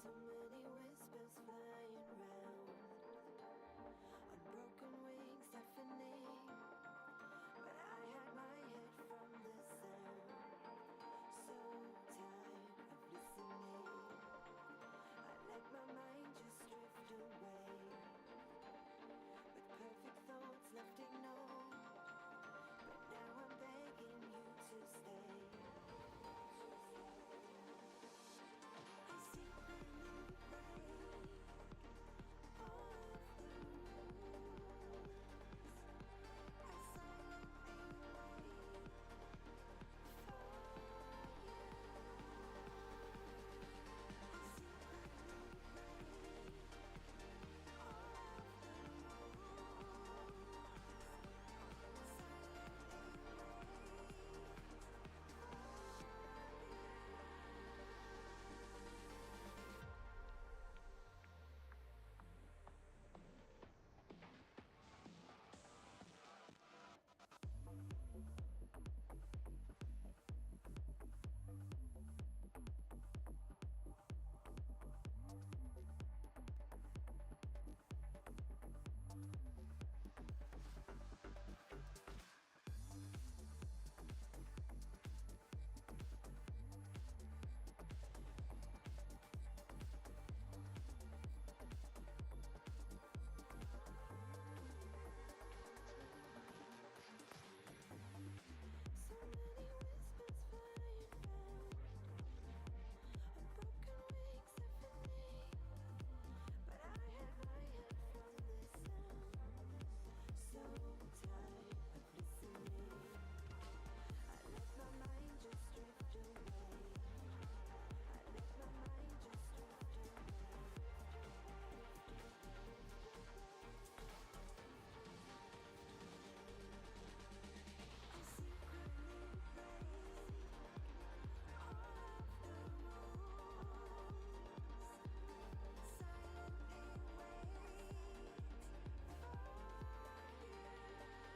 Speaker 7: So many whispers flying round, unbroken wings deafening. But I had my head from the sound, so tired of listening. I let my mind just drift away, with perfect thoughts left ignored. But now I'm begging you to stay. I secretly pray all of the rules. I silently wait for you. I secretly pray all of the rules. So many whispers flying round, unbroken wings deafening. But I had my head from the sound, so tired of listening. I let my mind just drift away. I let my mind just drift away. I secretly pray all of the rules. Silently wait for you. I secretly pray all of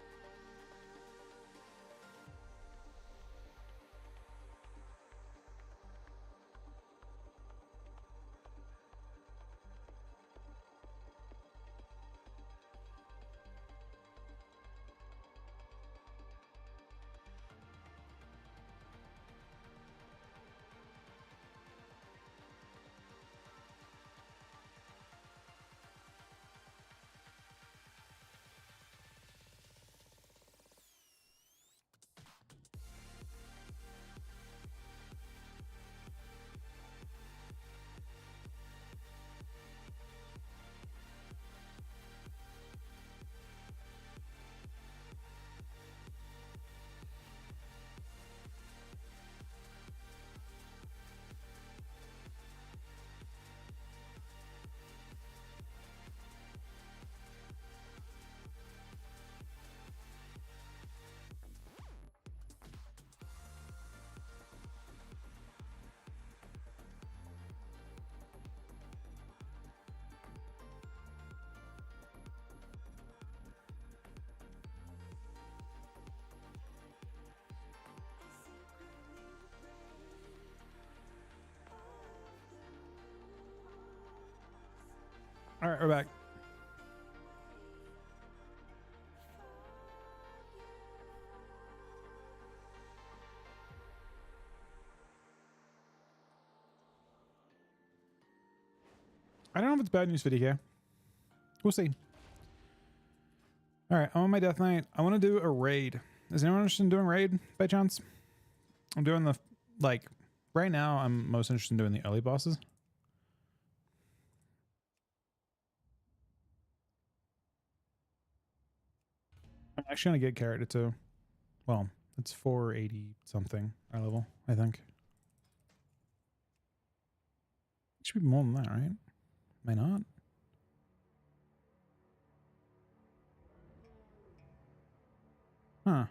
Speaker 7: the rules.
Speaker 1: All right, we're back. I don't know if it's bad news for DK. We'll see. All right, I'm on my death knight. I want to do a raid. Is anyone interested in doing raid by chance? I'm doing the, like, right now I'm most interested in doing the early bosses. I'm actually gonna get character too. Well, it's 480 something our level, I think. It should be more than that, right? Am I not? Huh.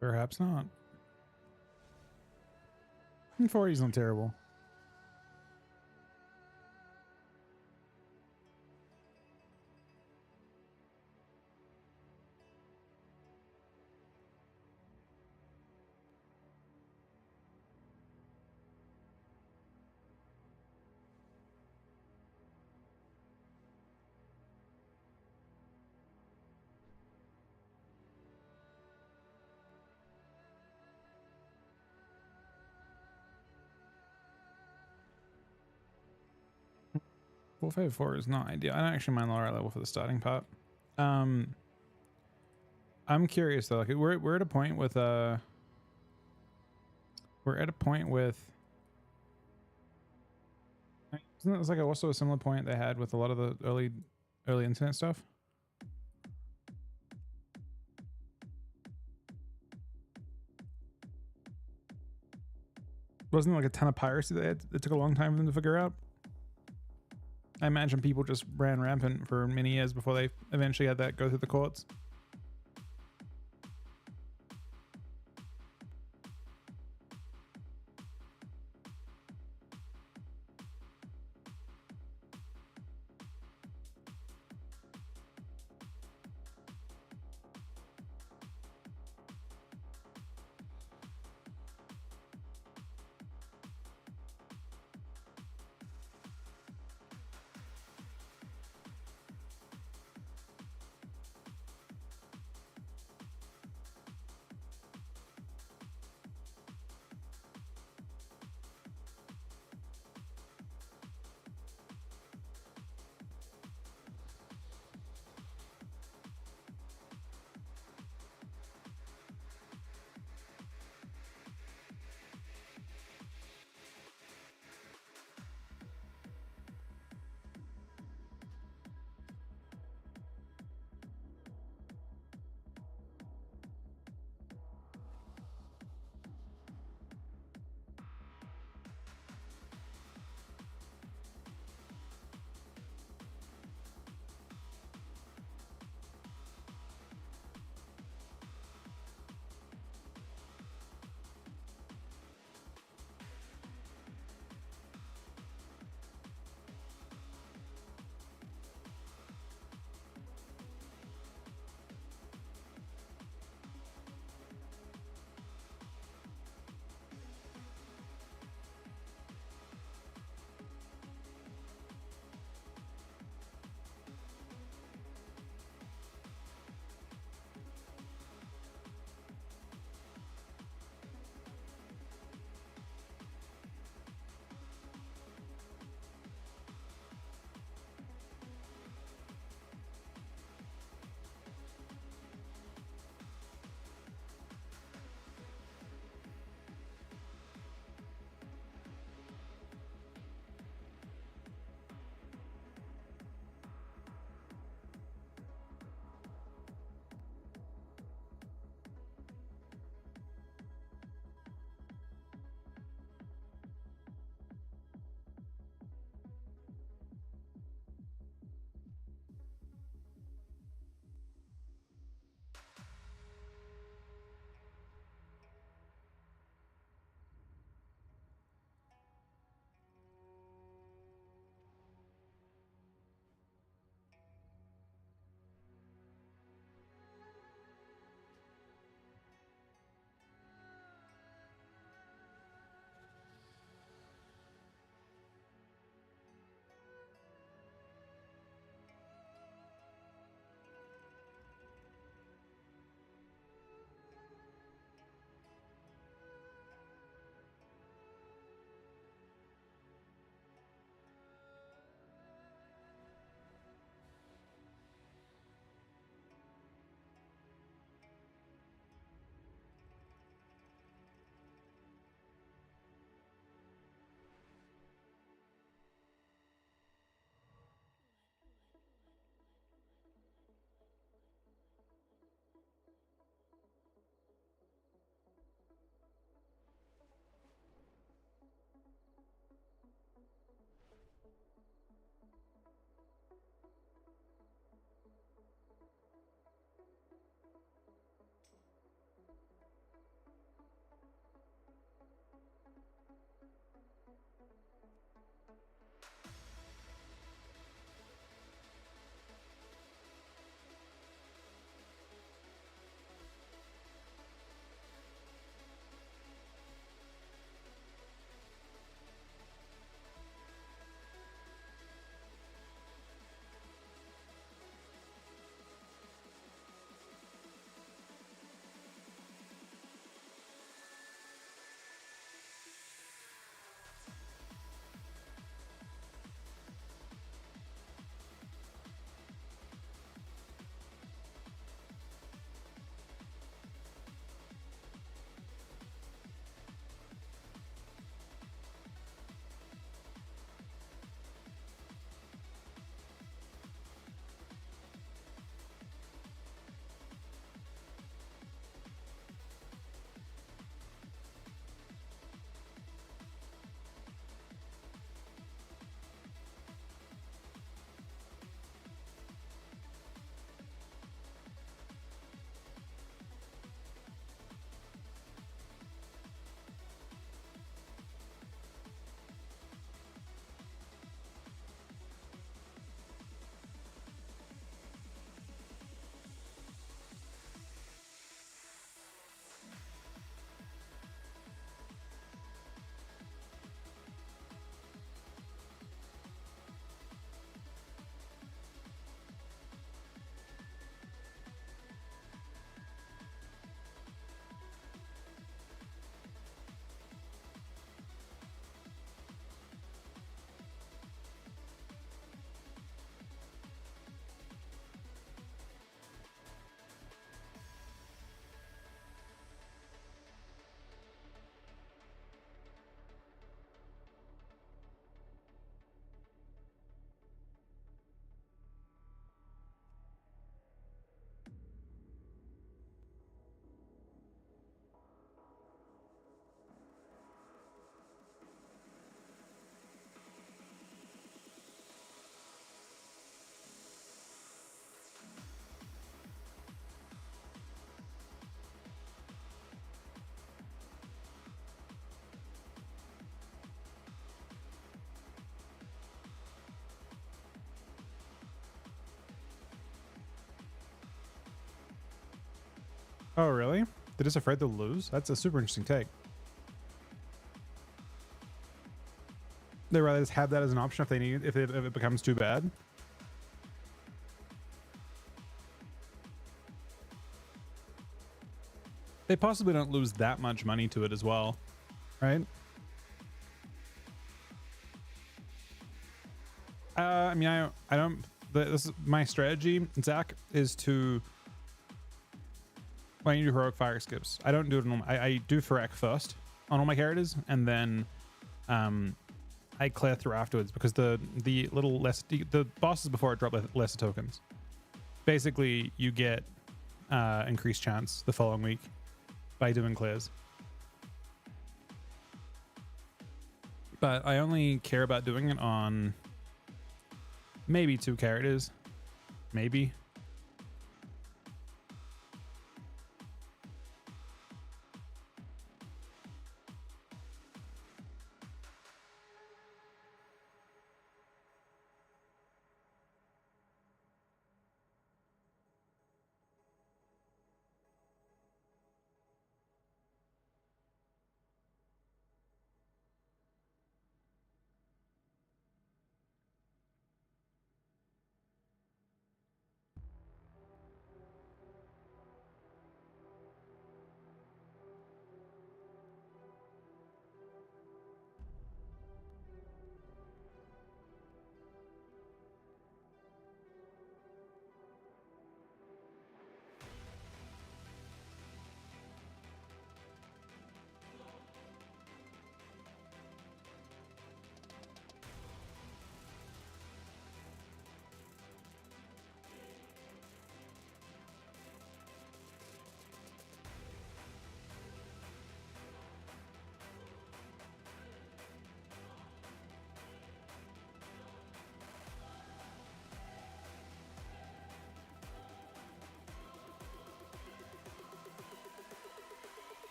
Speaker 1: Perhaps not. 40 is not terrible. Well, 5-4 is not ideal. I don't actually mind lower level for the starting part. I'm curious though. Like we're at a point with isn't it like also a similar point they had with a lot of the early internet stuff? Wasn't there like a ton of piracy it took a long time for them to figure out? I imagine people just ran rampant for many years before they eventually had that go through the courts. Oh, really? They're just afraid they'll lose? That's a super interesting take. They rather just have that as an option if they need, if it becomes too bad. They possibly don't lose that much money to it as well, right? I mean, I don't. This is my strategy, Zach, is to when you do heroic fire skips. I don't do it. I do Ferrec first on all my characters, and then I clear through afterwards because the little less the bosses before it drop lesser tokens. Basically, you get increased chance the following week by doing clears. But I only care about doing it on maybe 2 characters, maybe.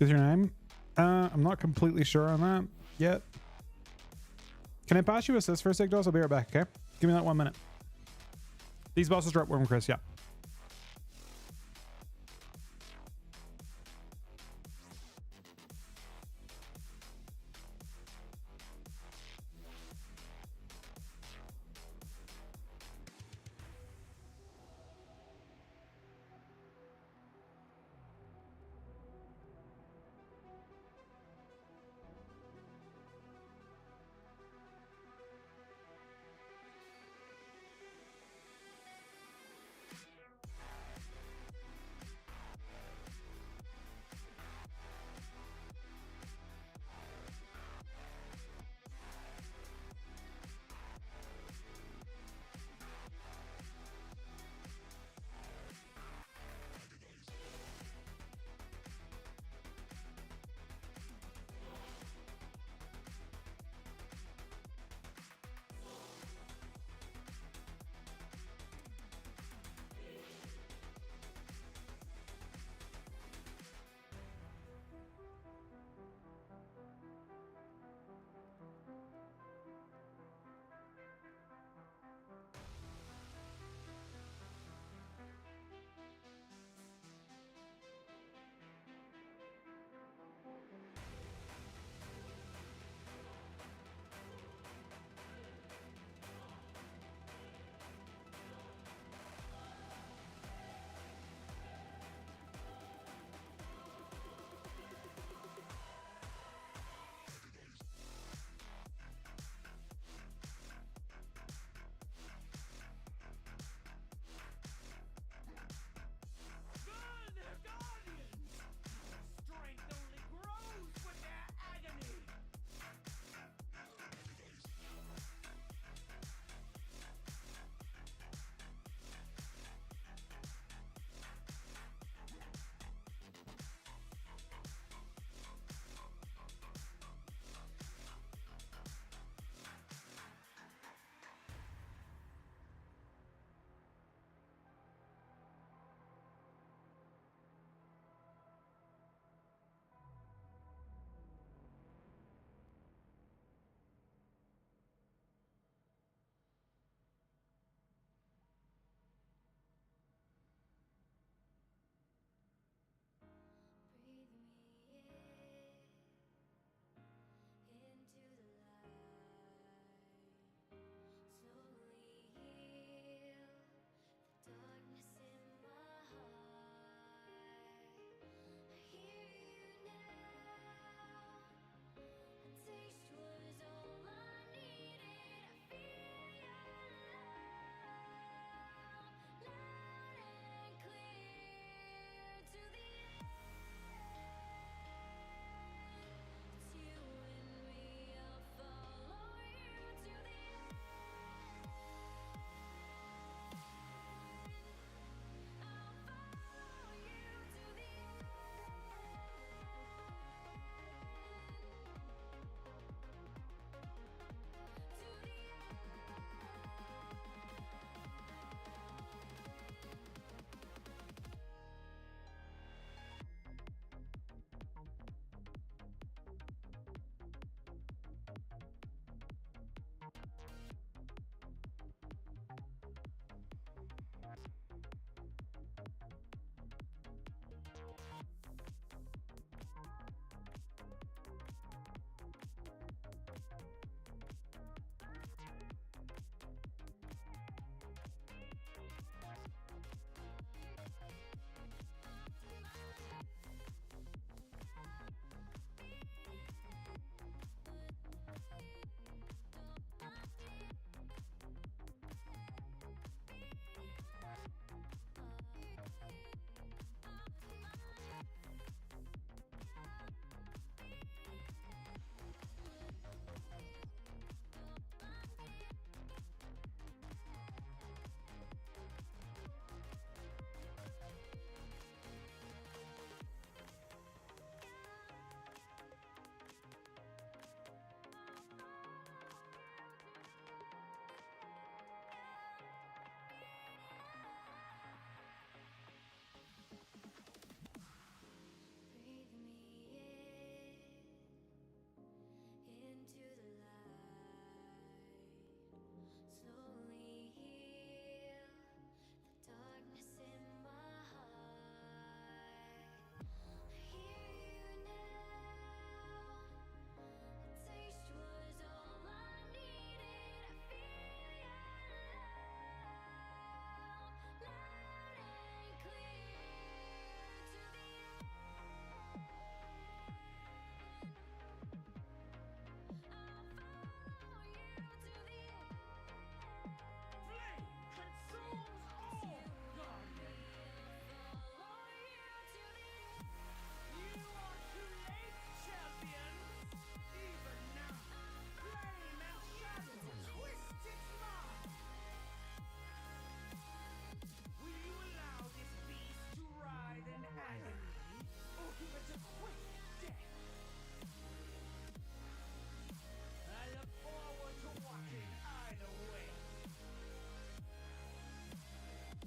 Speaker 1: Is your name? I'm not completely sure on that yet. Can I pass you assist for a sec, Dos? I'll be right back, okay? Give me that 1 minute. These bosses drop Worm Chris, yeah.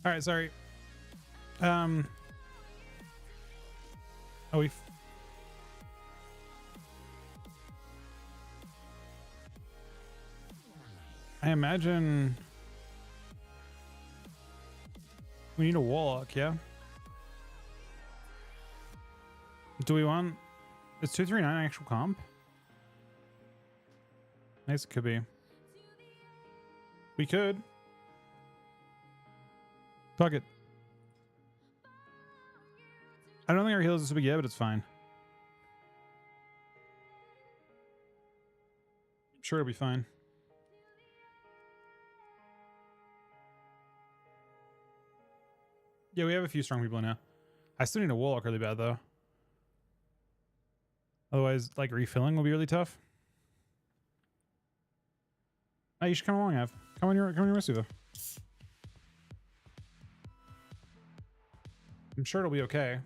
Speaker 1: All right, sorry. Oh, I imagine we need a warlock, yeah? Do we want... Is 239 actual comp? Nice, it could be. We could. Fuck it. I don't think our heals is a big yeah, but it's fine. I'm sure it'll be fine. Yeah, we have a few strong people now. I still need a warlock really bad though. Otherwise, like refilling will be really tough. Oh, you should come along, Av. Come on your rescue though. I'm sure it'll be okay.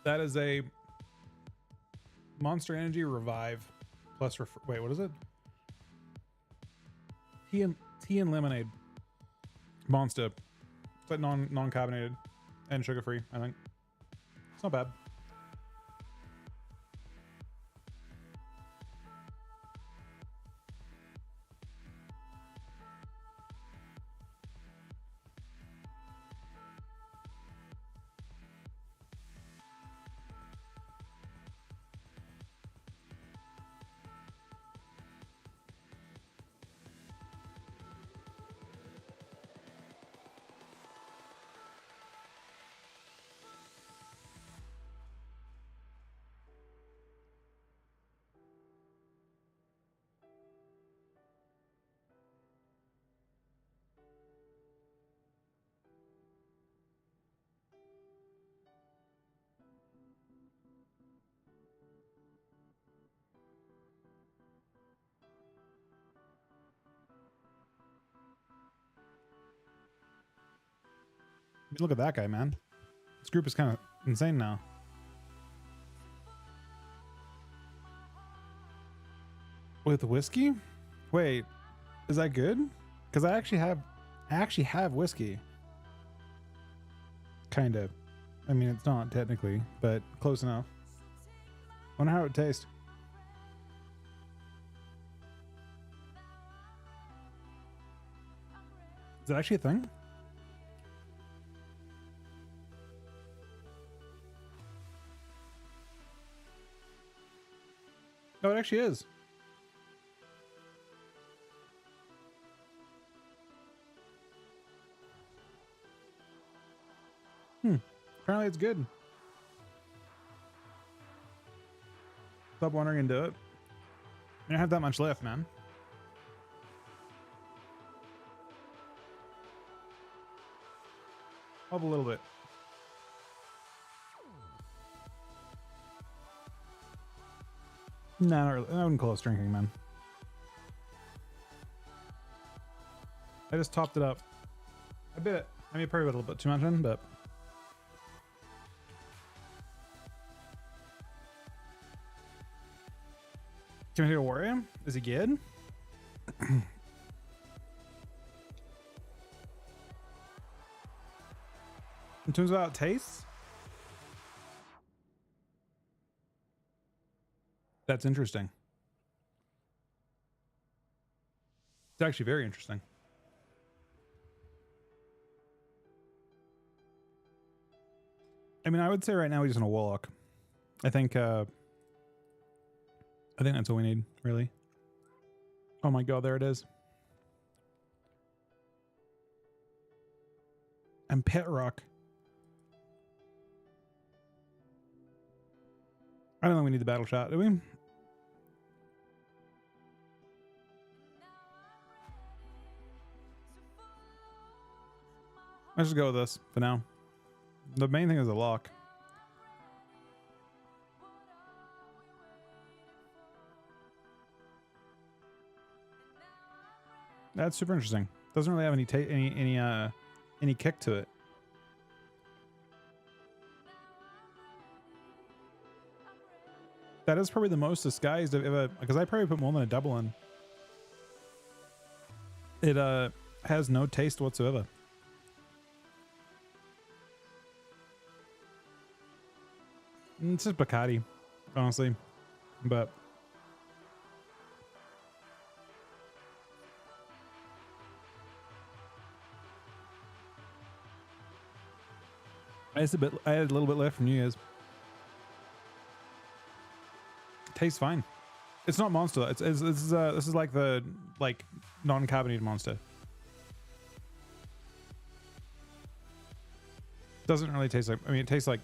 Speaker 1: That is a Monster Energy Revive plus wait, what is it? Tea and lemonade. Monster. But non-carbonated and sugar-free, I think. It's not bad. Look at that guy, man. This group is kind of insane now. With whiskey? Wait, is that good? Because I actually have whiskey. Kind of. I mean, it's not technically, but close enough. Wonder how it tastes. Is it actually a thing? Oh, it actually is. Apparently it's good. Stop wandering and do it. I don't have that much left, man. Up a little bit. No, not really. I wouldn't call it drinking, man. I just topped it up a bit. I mean, probably a little bit too much in, but can we do a warrior? Is he good? In terms of how it tastes, that's interesting. It's actually very interesting. I mean, I would say right now we just want a warlock. I think that's all we need, really. Oh my god, there it is. And Pet Rock. I don't think we need the battle shot, do we? Let's just go with this for now. The main thing is the lock. That's super interesting. Doesn't really have any kick to it. That is probably the most disguised I've ever, because I probably put more than a double in. It has no taste whatsoever. It's just Bacardi, honestly, but I had a little bit left from New Year's. Tastes fine. It's not Monster. This is like the non-carbonated Monster. Doesn't really taste like. I mean, it tastes like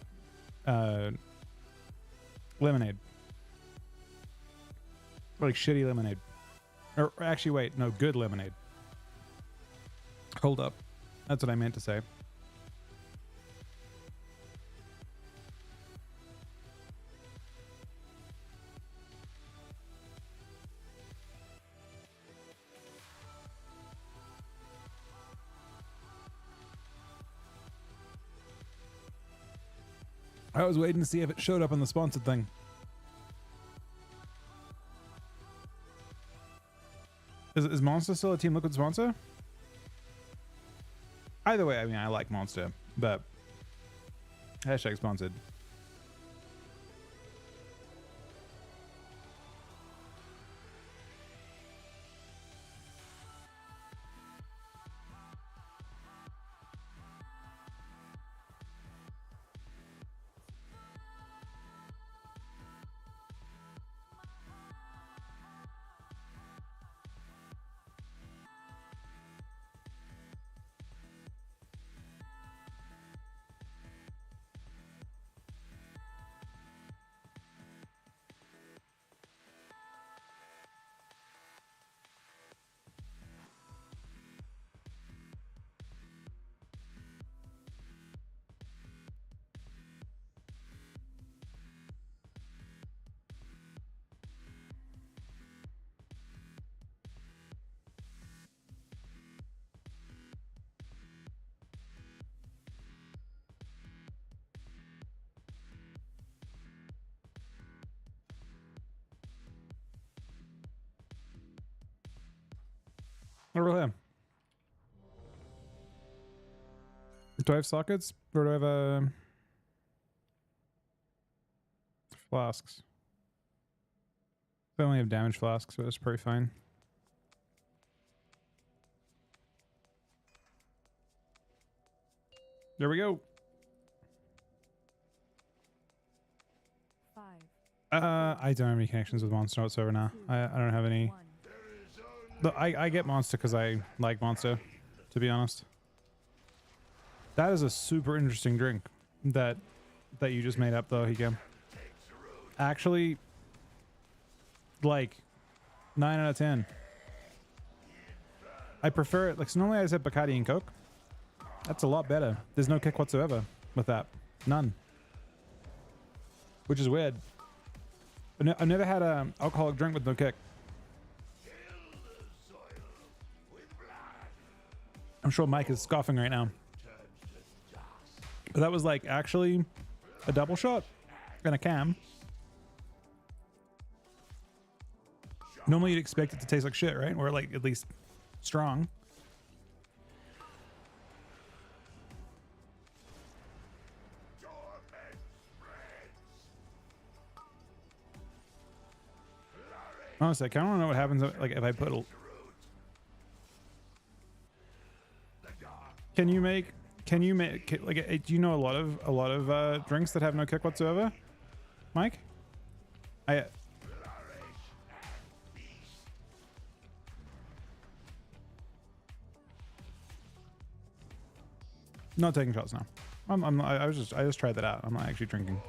Speaker 1: lemonade, like shitty lemonade. Or actually, wait, no, good lemonade. Hold up, that's what I meant to say. I was waiting to see if it showed up on the sponsored thing. Is Monster still a Team Liquid sponsor? Either way, I mean, I like Monster, but hashtag sponsored. I really am. Do I have sockets or do I have flasks? I only have damage flasks, so that's pretty fine. There we go.
Speaker 2: 5,
Speaker 1: I don't have any connections with Monster whatsoever now. I don't have any.
Speaker 2: 1.
Speaker 1: But I get Monster because I like Monster, to be honest. That is a super interesting drink that you just made up though, Hikam. Actually, like 9 out of 10. I prefer it. Like, so normally I just have Bacardi and Coke. That's a lot better. There's no kick whatsoever with that. None. Which is weird. I've never had an alcoholic drink with no kick. I'm sure Mike is scoffing right now. But that was like actually a double shot and a cam. Normally you'd expect it to taste like shit, right? Or like at least strong. Honestly, I kind of want to know what happens like if I put a... Can you make like do you know a lot of drinks that have no kick whatsoever, Mike? Not taking shots now. I just tried that out. I'm not actually drinking.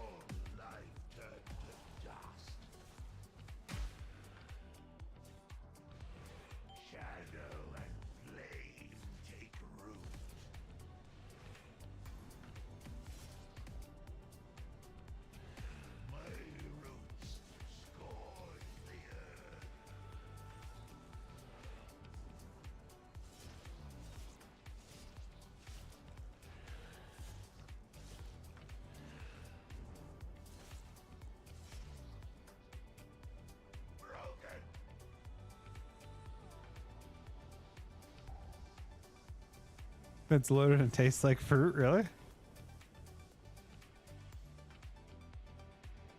Speaker 1: It's loaded and tastes like fruit, really?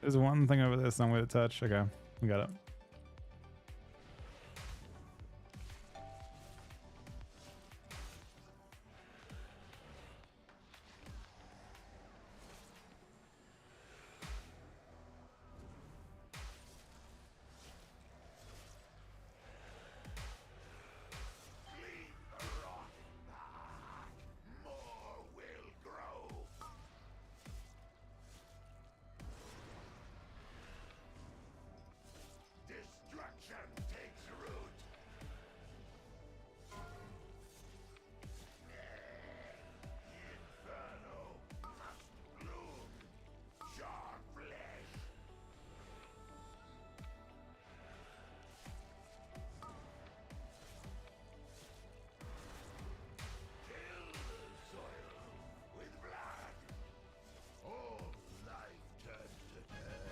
Speaker 1: There's one thing over there, some way to touch. Okay, we got it.
Speaker 6: More will grow. Destruction takes root. Inferno must bloom. Sharp flesh. Kill the soil with blood. All life turns to extinguish.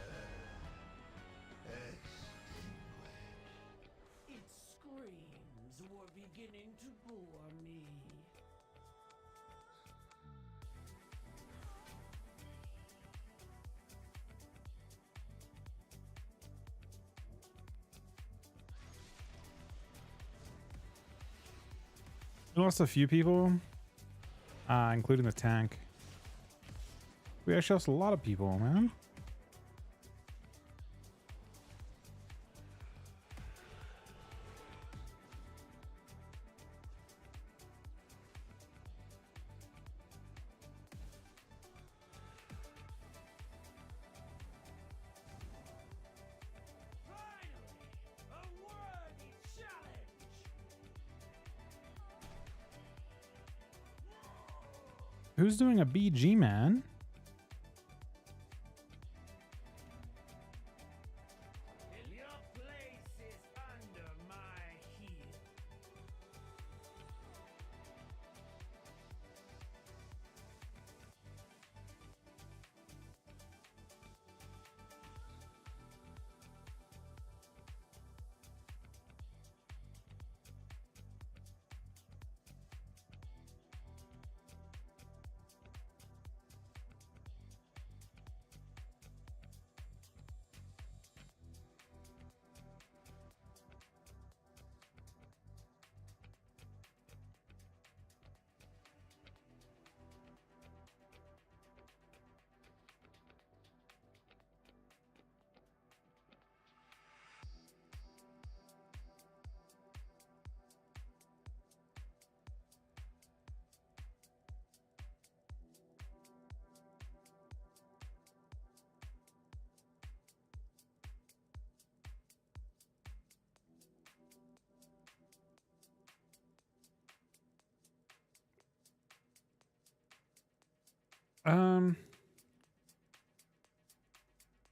Speaker 5: Its screams were beginning to bore me.
Speaker 1: We lost a few people, including the tank. We actually lost a lot of people, man.
Speaker 5: Finally, a worthy challenge.
Speaker 1: Who's doing a BG, man?
Speaker 5: Your place is under my heel.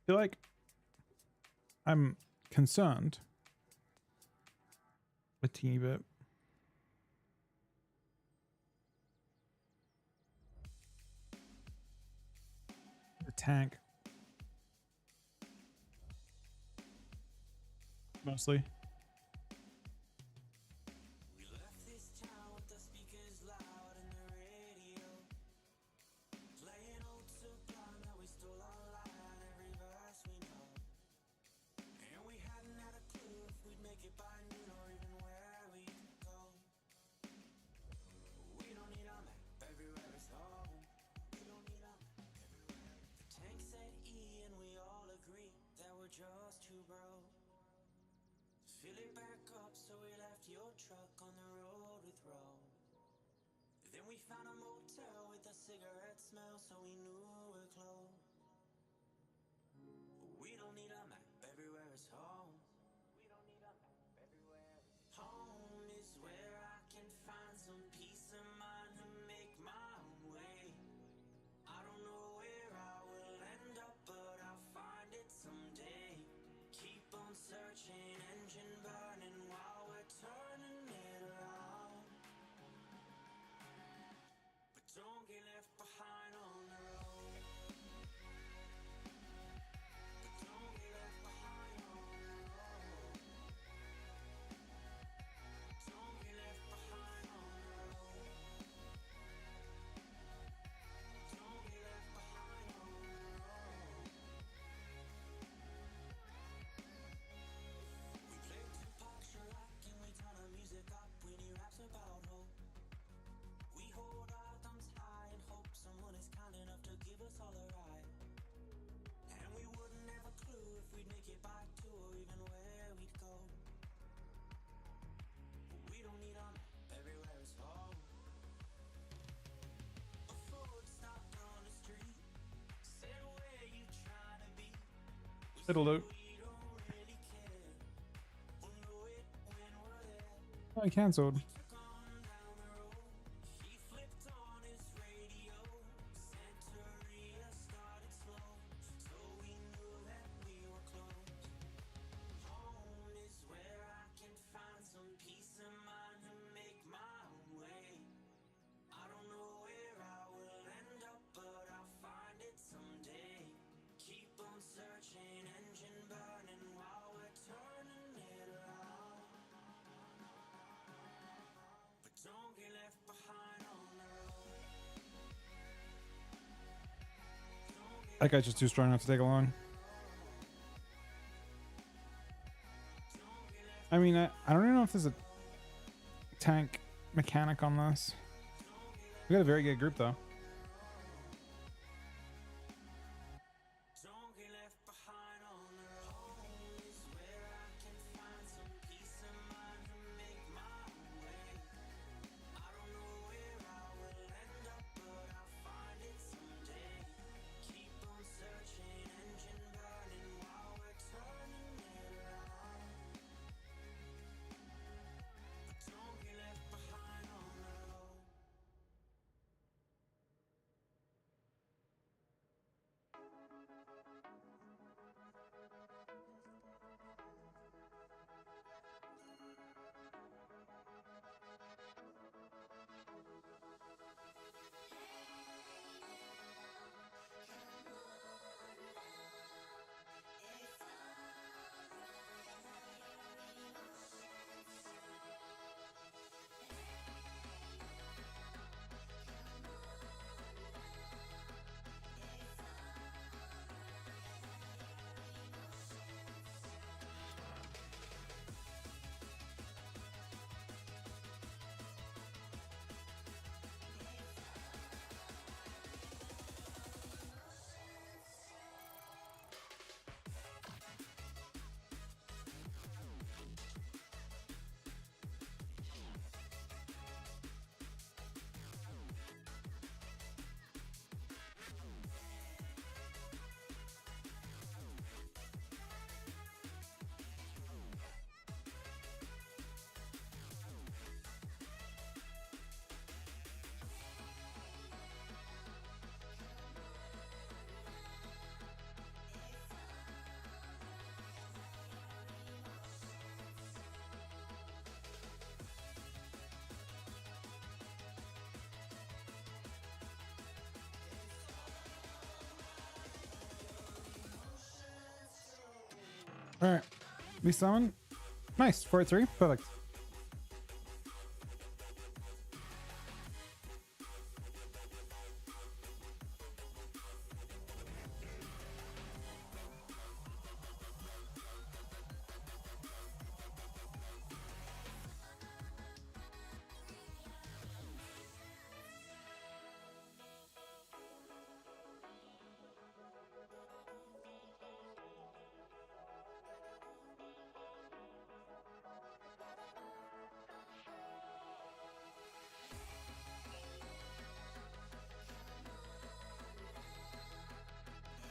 Speaker 1: Feel like I'm concerned a teeny bit. The tank. Mostly.
Speaker 7: We left this town with the speakers loud and the radio, playing old Sublime that we stole online, every verse we know. And we hadn't had a clue if we'd make it by noon or even where we'd go. We don't need a map, everywhere is home. We don't need a map everywhere. The tank said E and we all agreed that we're just too broke. Fill it back up, so we left your truck on the road with Roe. Then we found a motel with a cigarette smell, so we knew we're close. We don't need a map, everywhere is home. We don't need a map, everywhere is home. Is where I can find some peace of mind to make my own way. I don't know where I will end up, but I'll find it someday. Keep on searching, engine burning while we're turning it around. But don't get left behind on the road. But don't get left
Speaker 1: It'll do. Oh, I cancelled. That guy's just too strong enough to take along. I mean, I don't even know if there's a tank mechanic on this. We got a very good group though. All right, we summon. Nice, 4-3, perfect.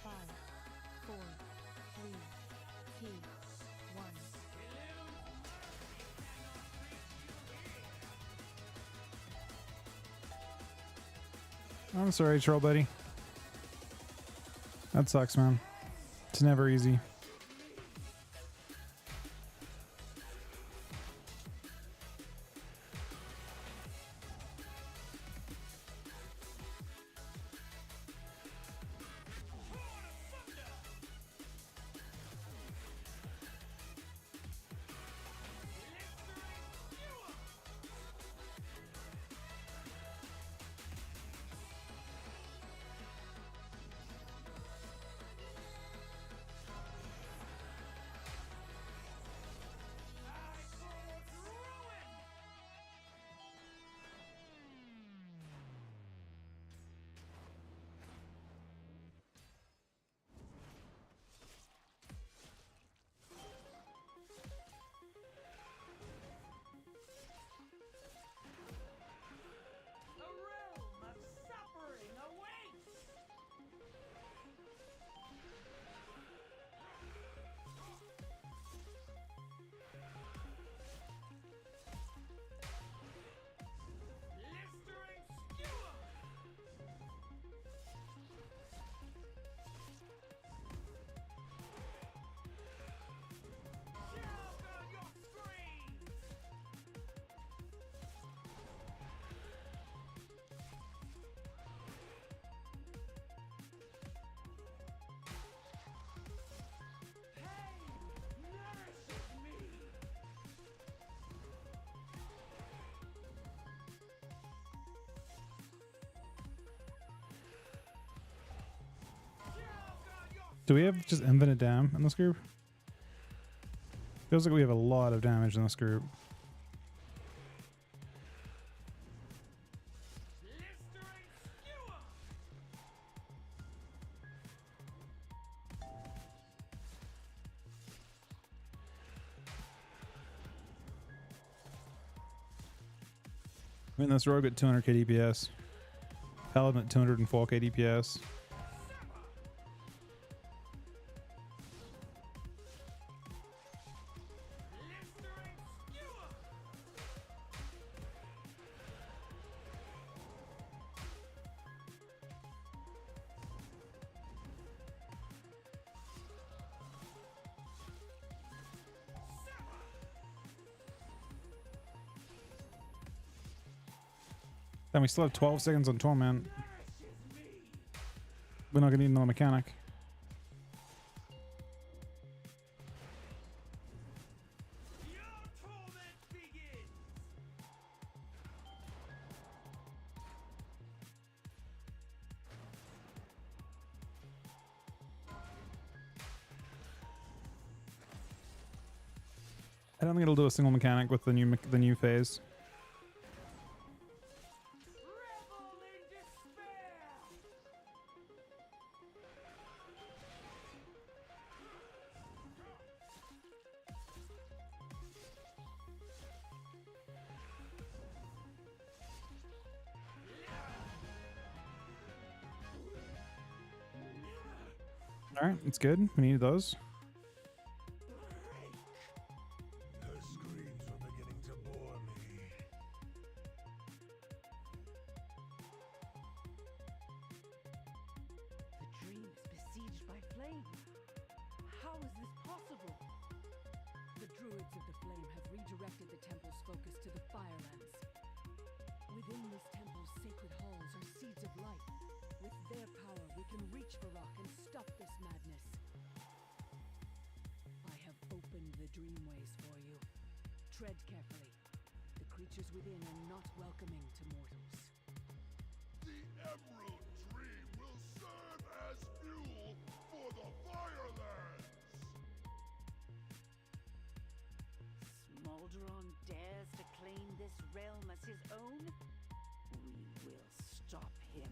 Speaker 9: Five, four, three, two, one.
Speaker 1: I'm sorry, troll buddy. That sucks, man. It's never easy.
Speaker 10: Do we have just infinite dam in this group? Feels like we have a lot of damage in this group. I mean, this rogue at 200k DPS. Paladin at 204k DPS. Then we still have 12 seconds on Torment. We're not gonna need another mechanic. I don't think it'll do a single mechanic with the new phase. All right, it's good. We needed those.
Speaker 6: Her screams were beginning to bore me.
Speaker 5: The dream is besieged by flame. How is this possible?
Speaker 11: The druids of the flame have redirected the temple's focus to the Firelands. Within this temple's sacred halls are seeds of life. With their power, we can reach Varrock and stop this madness. I have opened the dreamways for you. Tread carefully. The creatures within are not welcoming to mortals.
Speaker 6: The Emerald Tree will serve as fuel for the Firelands!
Speaker 5: Smoldron dares to claim this realm as his own? We will stop him.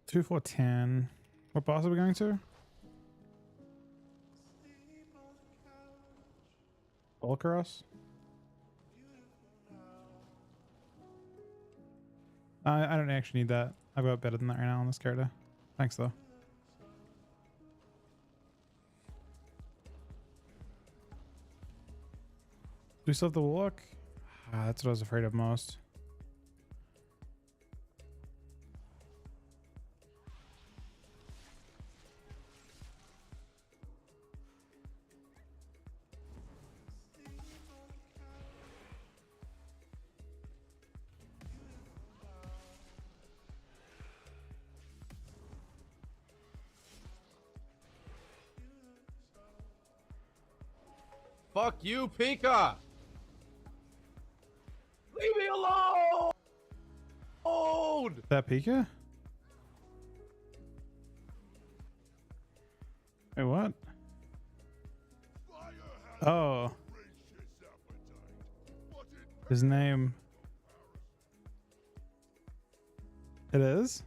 Speaker 10: Two, 4, 10. What boss are we going to? Volcaros? I don't actually need that. I've got better than that right now on this character. Thanks though. Do we still have the Warlock? Ah, that's what I was afraid of most.
Speaker 4: Fuck you, Pika! Leave me alone!
Speaker 10: That Pika? Wait, what? Oh. His name. It is?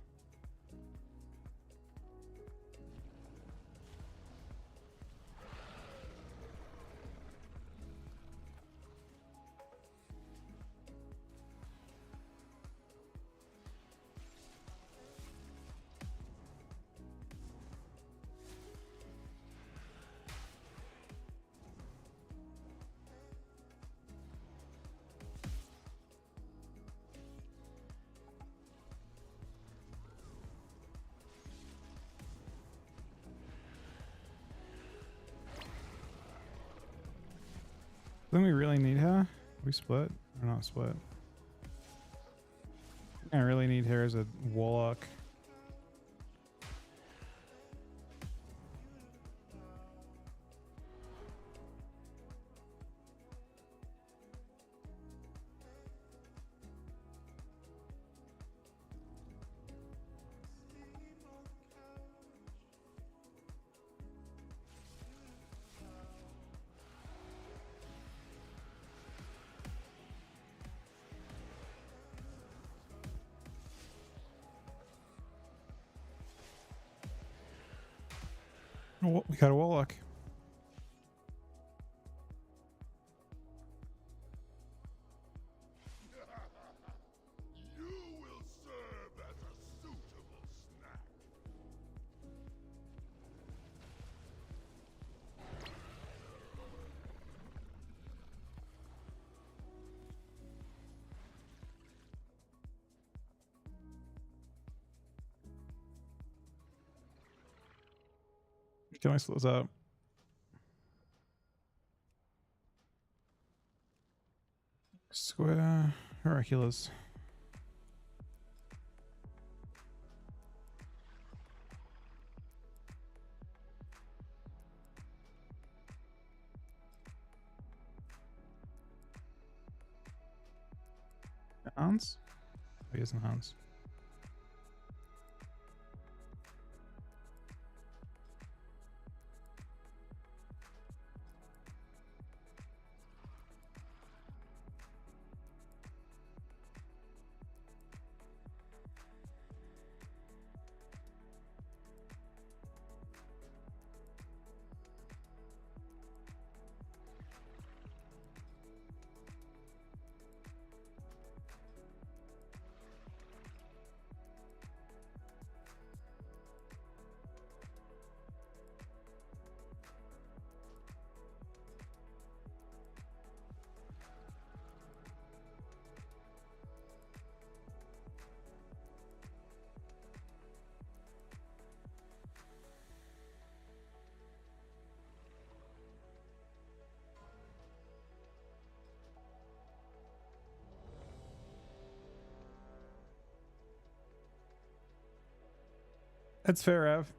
Speaker 10: Then we really need her? We split? Or not split? I really need her as a warlock. Oh, we got a warlock.
Speaker 6: You will serve as a suitable snack.
Speaker 10: Can I slow this up? Square Oraculars. Hans? Oh, he isn't Hans. That's fair, Ev.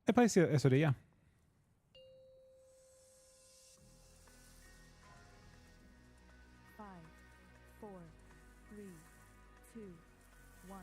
Speaker 10: I play SOD, yeah.
Speaker 9: Five, four, three, two, one.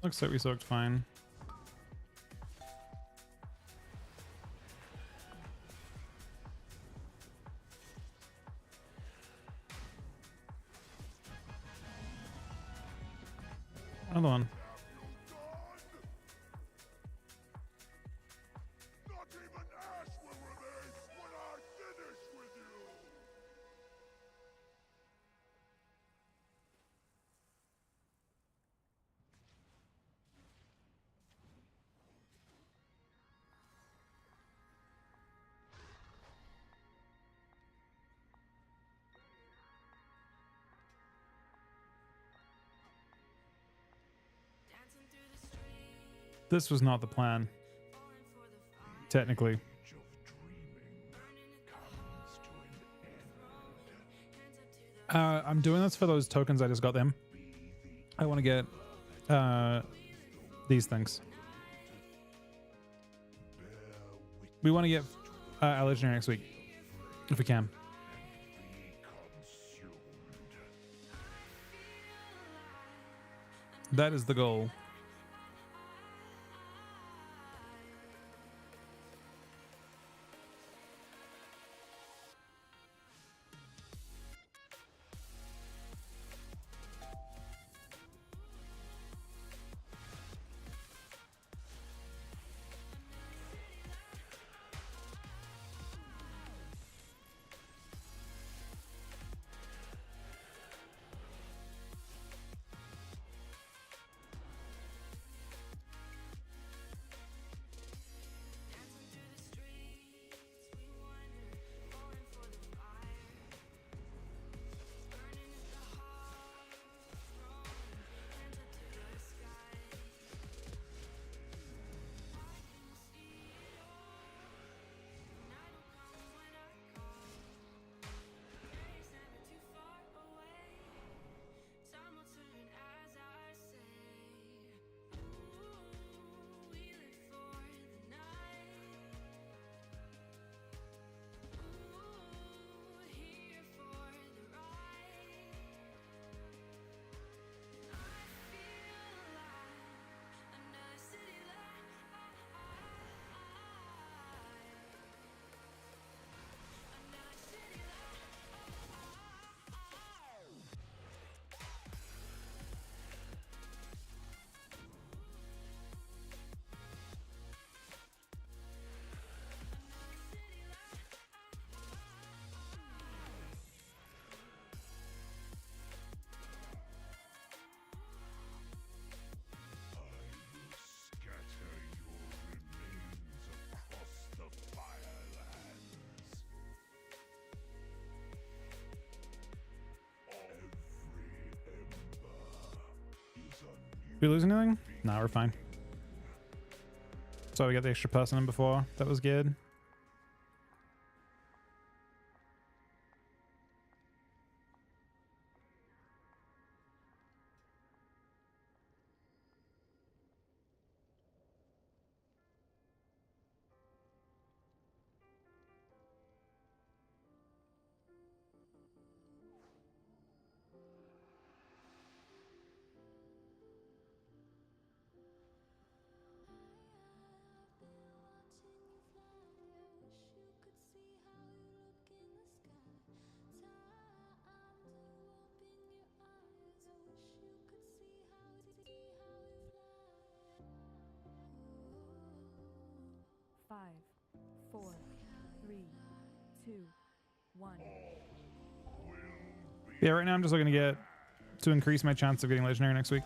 Speaker 10: Looks like we soaked fine. Another one.
Speaker 6: Not even ash will remain when I finish with you!
Speaker 10: This was not the plan. Technically. I'm doing this for those tokens I just got them. I want to get these things. We want to get a legendary next week, if we can. That is the goal. we lose anything? Nah, we're fine. So we got the extra person in before. That was good.
Speaker 9: Five, four, three, two, one.
Speaker 10: Yeah, right now I'm just looking to increase my chance of getting legendary next week.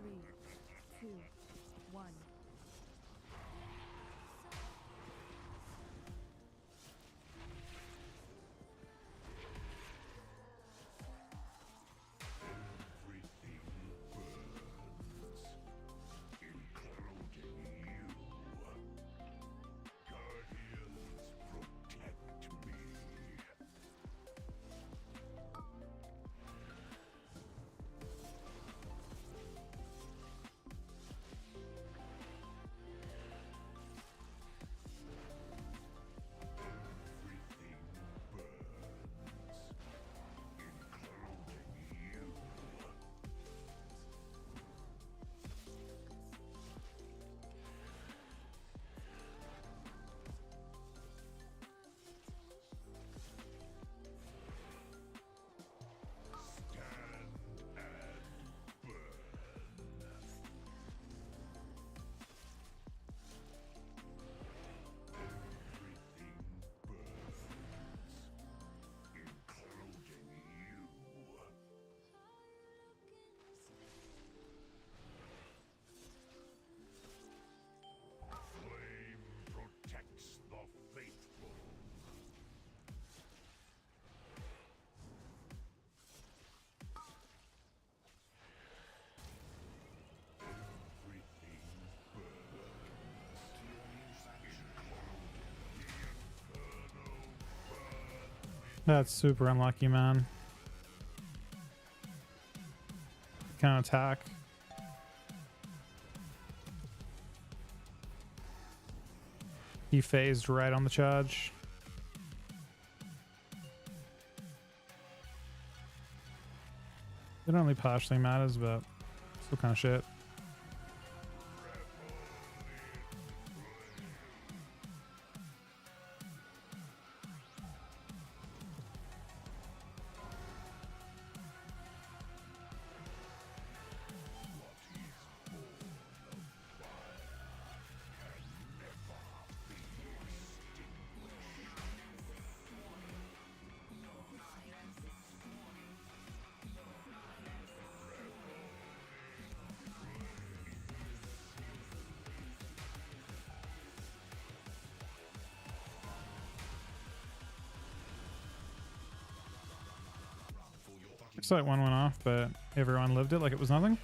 Speaker 9: Three, two, one.
Speaker 10: That's super unlucky, man. Can't attack. He phased right on the charge. It only partially matters, but still kind of shit. Just like one went off, but everyone lived it like it was nothing.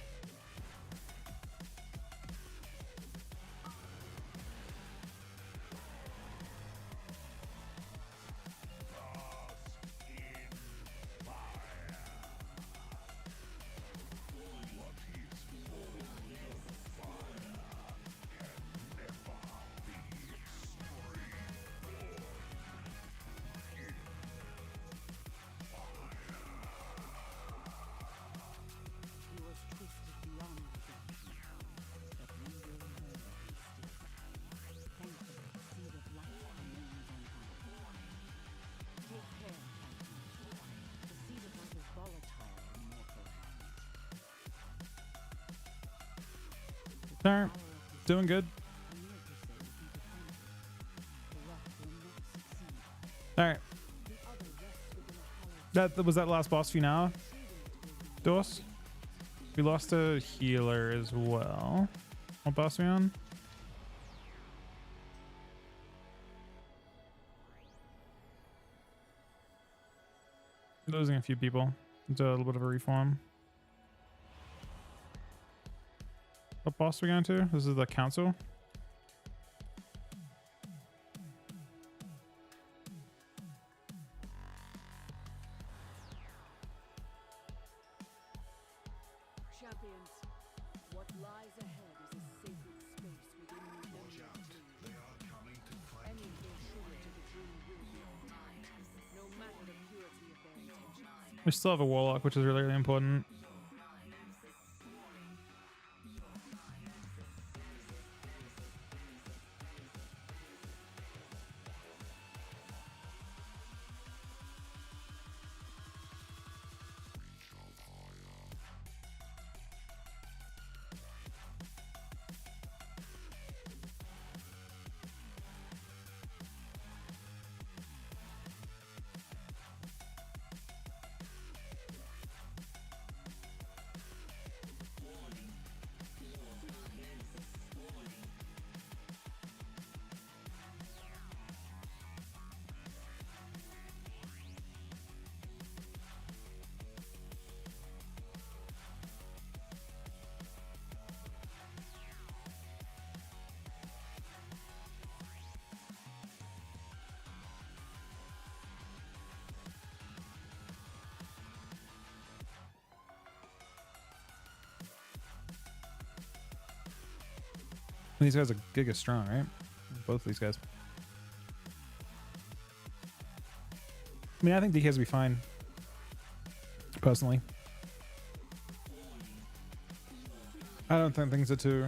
Speaker 11: He was twisted beyond redemption, but we will know him still. Thankfully, the seed of life remains unharmed. Take care, Titan. The seed of life is volatile in mortal hands.
Speaker 10: Alright, doing good.
Speaker 11: I'm here to say if you defend it, the rock will not succeed.
Speaker 10: Alright,
Speaker 11: The other rests within a hollow
Speaker 10: that was that last boss for now. Dos. We lost a healer as well. What boss are we on? Losing a few people. It's a little bit of a reform. What boss are we going to? This is the council.
Speaker 11: champions. What lies ahead is a sacred space within the emerald dream. Any intruder to the dream will be denied, no matter the purity of their intentions.
Speaker 10: We still have a warlock, which is really, really important. These guys are giga strong, right? Both of these guys. I mean, I think DKs will be fine. Personally. I don't think things are too...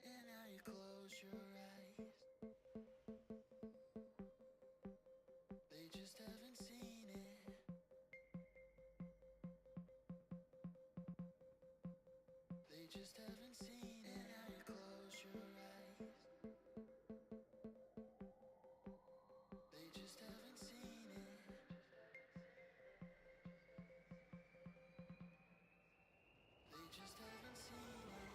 Speaker 7: And now you close your eyes. They just haven't seen it. They just haven't seen it. And now you close your eyes. They just haven't seen it. They just haven't seen it. They just haven't seen it.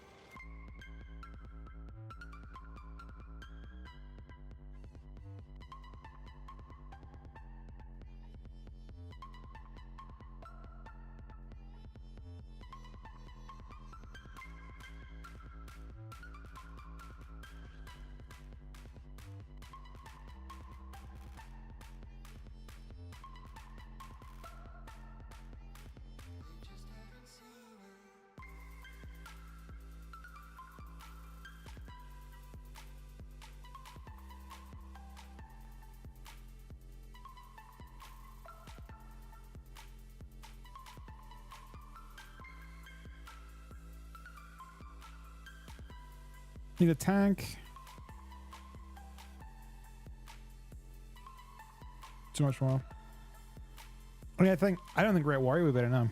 Speaker 10: Need a tank. Too much more. I mean, I don't think Great Warrior would be better now.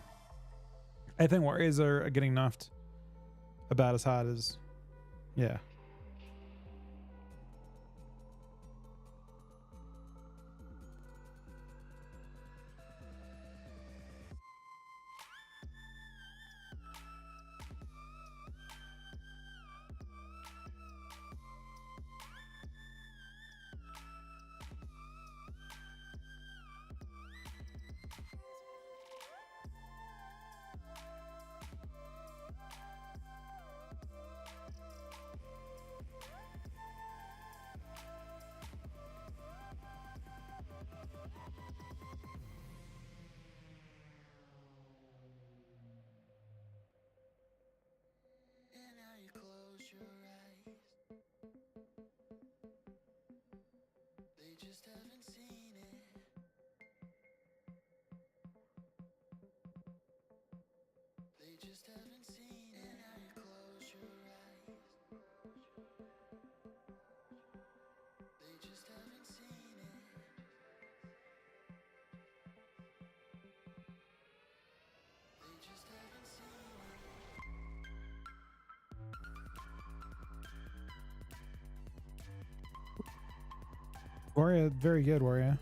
Speaker 10: I think Warriors are getting nuffed about as hard as, yeah.
Speaker 7: your eyes. They just haven't seen it. They just haven't seen it. And now you close your eyes. They just haven't seen it. They just haven't seen it.
Speaker 10: Warrior, very good, Warrior.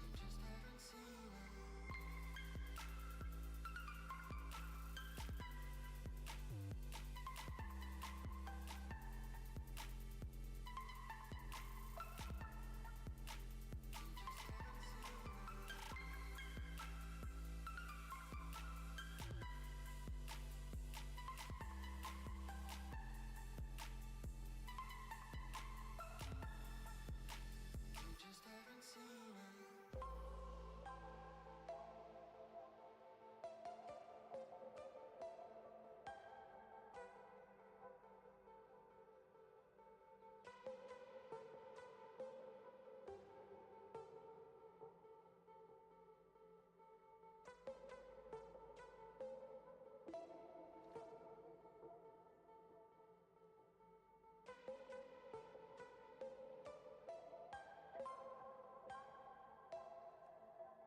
Speaker 7: They just haven't seen it. They just haven't seen it.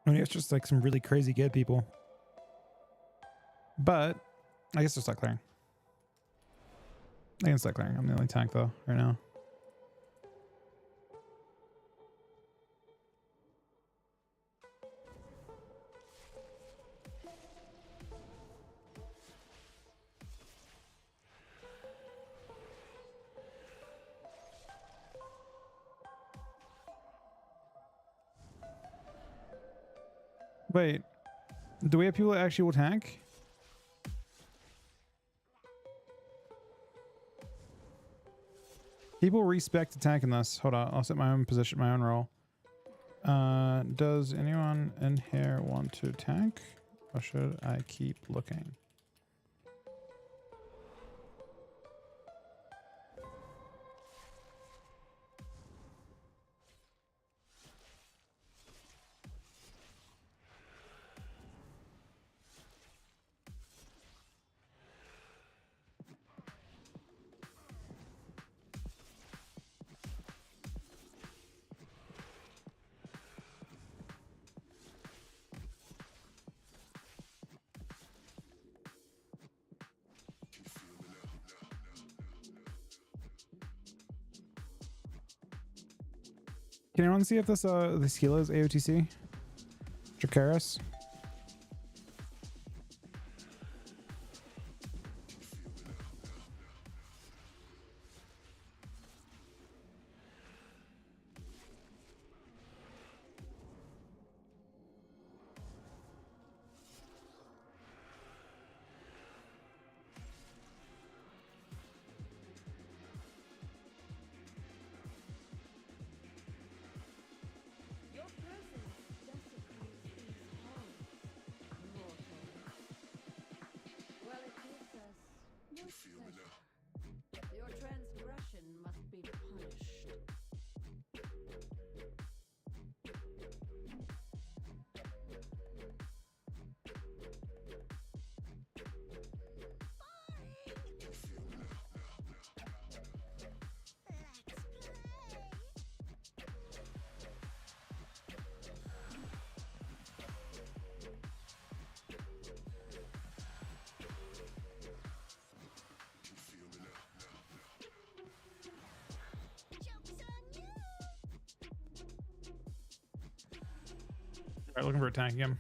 Speaker 10: I mean, it's just like some really crazy good people. But I guess I'll start clearing. I can start clearing. I'm the only tank though right now. Wait, do we have people that actually will tank? People respect the tank in this. Hold on, I'll set my own position, my own role. Does anyone in here want to tank? Or should I keep looking? Can anyone see if this healer is AOTC? Dracaris?
Speaker 9: Your presence desecrates these halls, mortal. Well, it gives us no pleasure. Your transgression must be punished.
Speaker 10: Alright, looking for a tank again.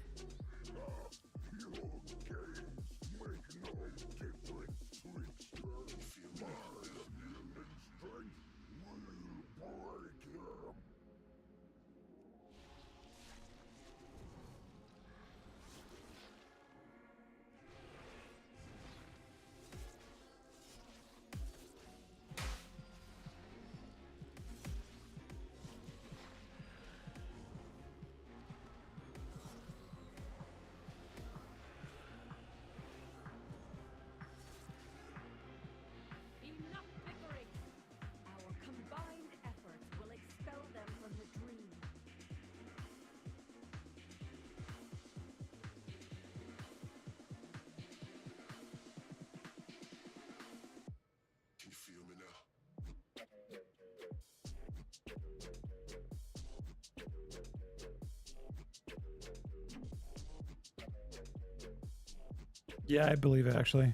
Speaker 10: Yeah, I believe it actually.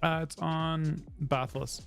Speaker 10: It's on Bathless.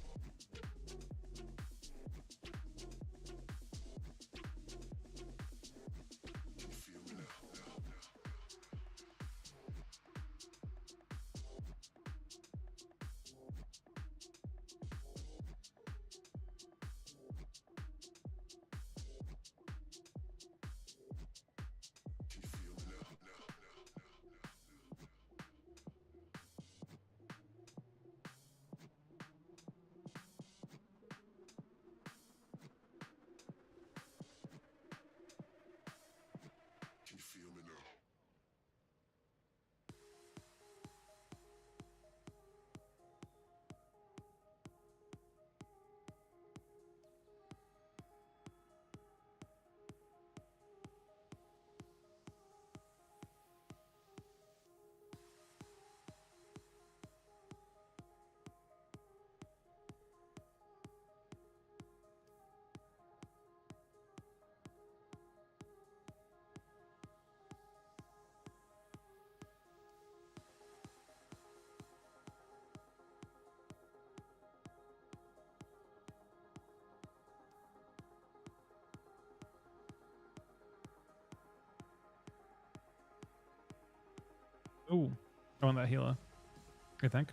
Speaker 10: Ooh, I want that healer, I think.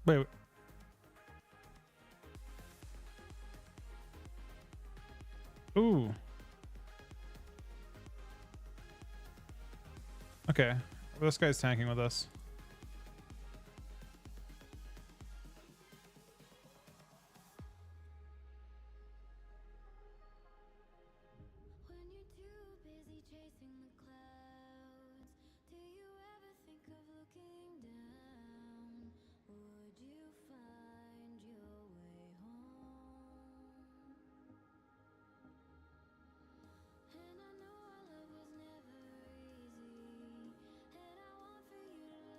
Speaker 10: Wait. Ooh. Okay. This guy's tanking with us.
Speaker 2: When you're too busy chasing the clouds, do you ever think of looking down? Would you find your way home? And I know our love was never easy, and I want for you to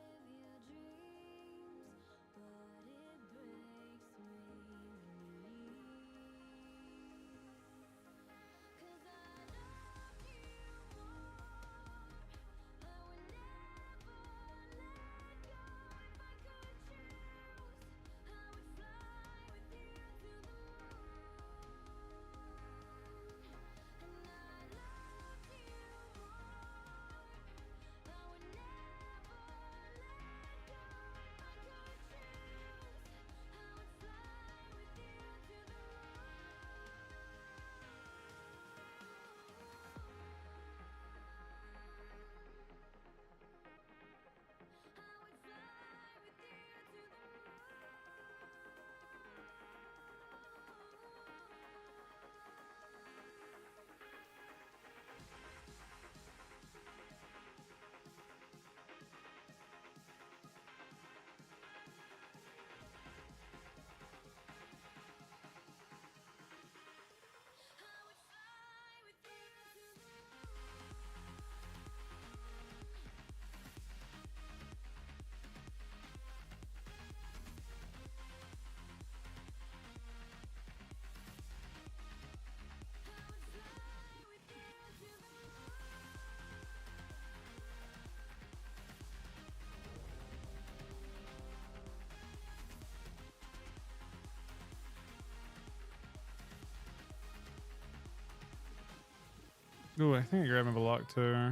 Speaker 10: Ooh, I think I grabbed him a lock too.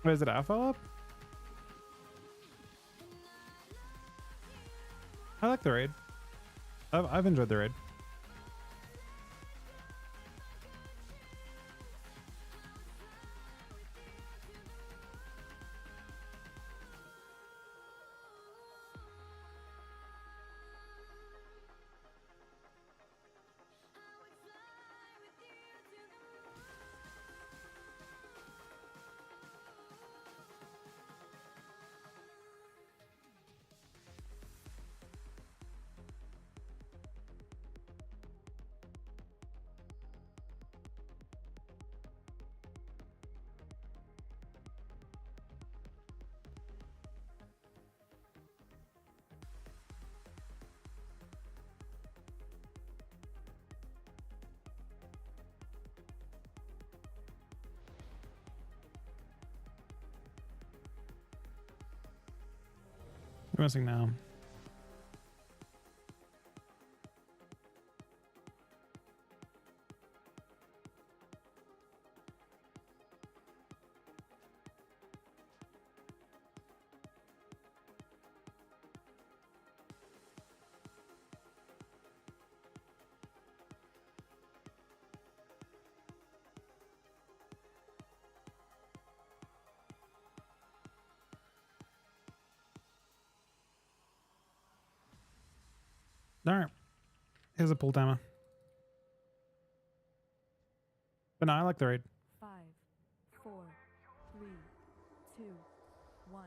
Speaker 10: Wait, is it alpha up? I like the raid. I've enjoyed the raid. We're missing now. All right. Here's a pull timer. But no, I like the raid.
Speaker 11: 5, 4, 3, 2, 1.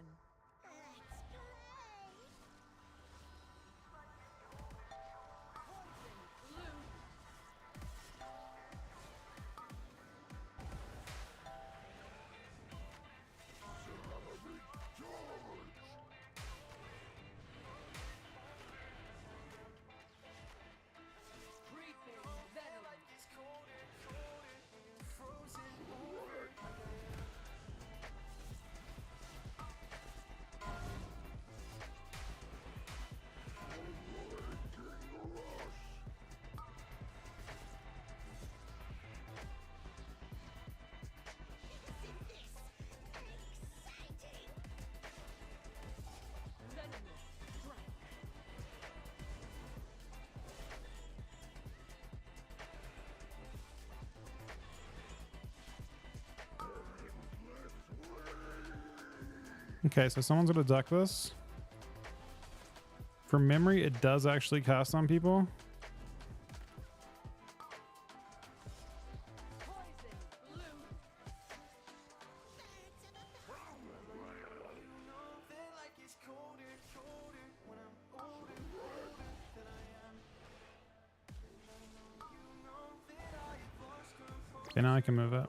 Speaker 10: Okay, so someone's gonna duck this. From memory, it does actually cast on people. Okay, now I can move it.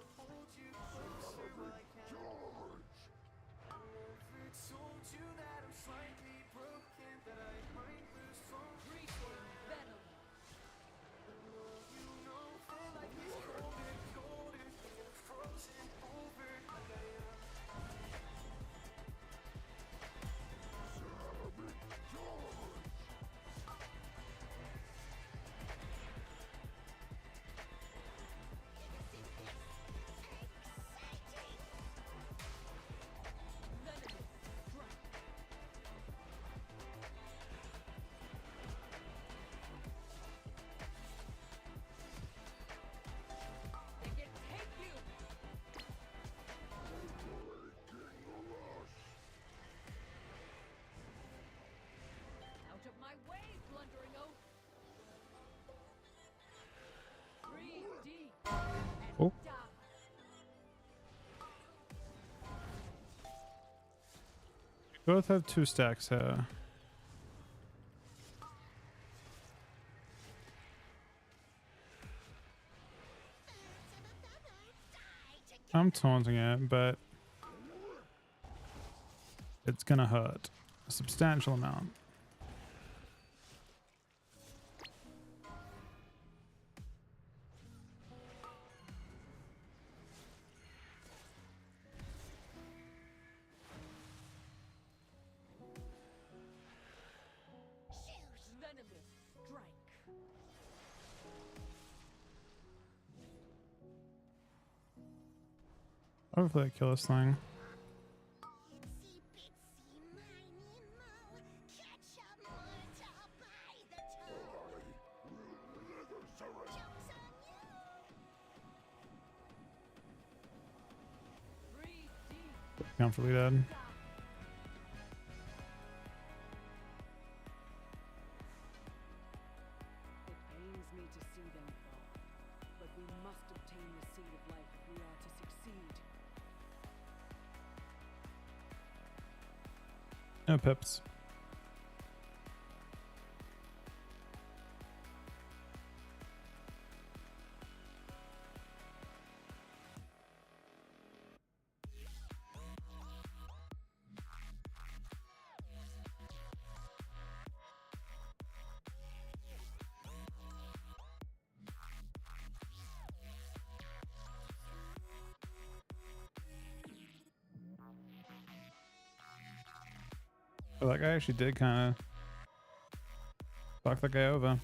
Speaker 11: Out of my way, blundering oaf! Breathe deep and
Speaker 10: Oh.
Speaker 11: die.
Speaker 10: Both have 2 stacks here. I'm taunting it, but it's gonna hurt a substantial amount.
Speaker 11: Venomous strike.
Speaker 10: Hopefully I kill this thing.
Speaker 2: Itsy bitsy miny mo, catch a mortal by the toe. Joke's on you.
Speaker 11: 3D.
Speaker 10: Comfortably dead.
Speaker 11: It pains me to see them fall, but we must obtain the seed of life if we are to succeed.
Speaker 10: No pips. Oh, that guy actually did kind of fuck that guy over.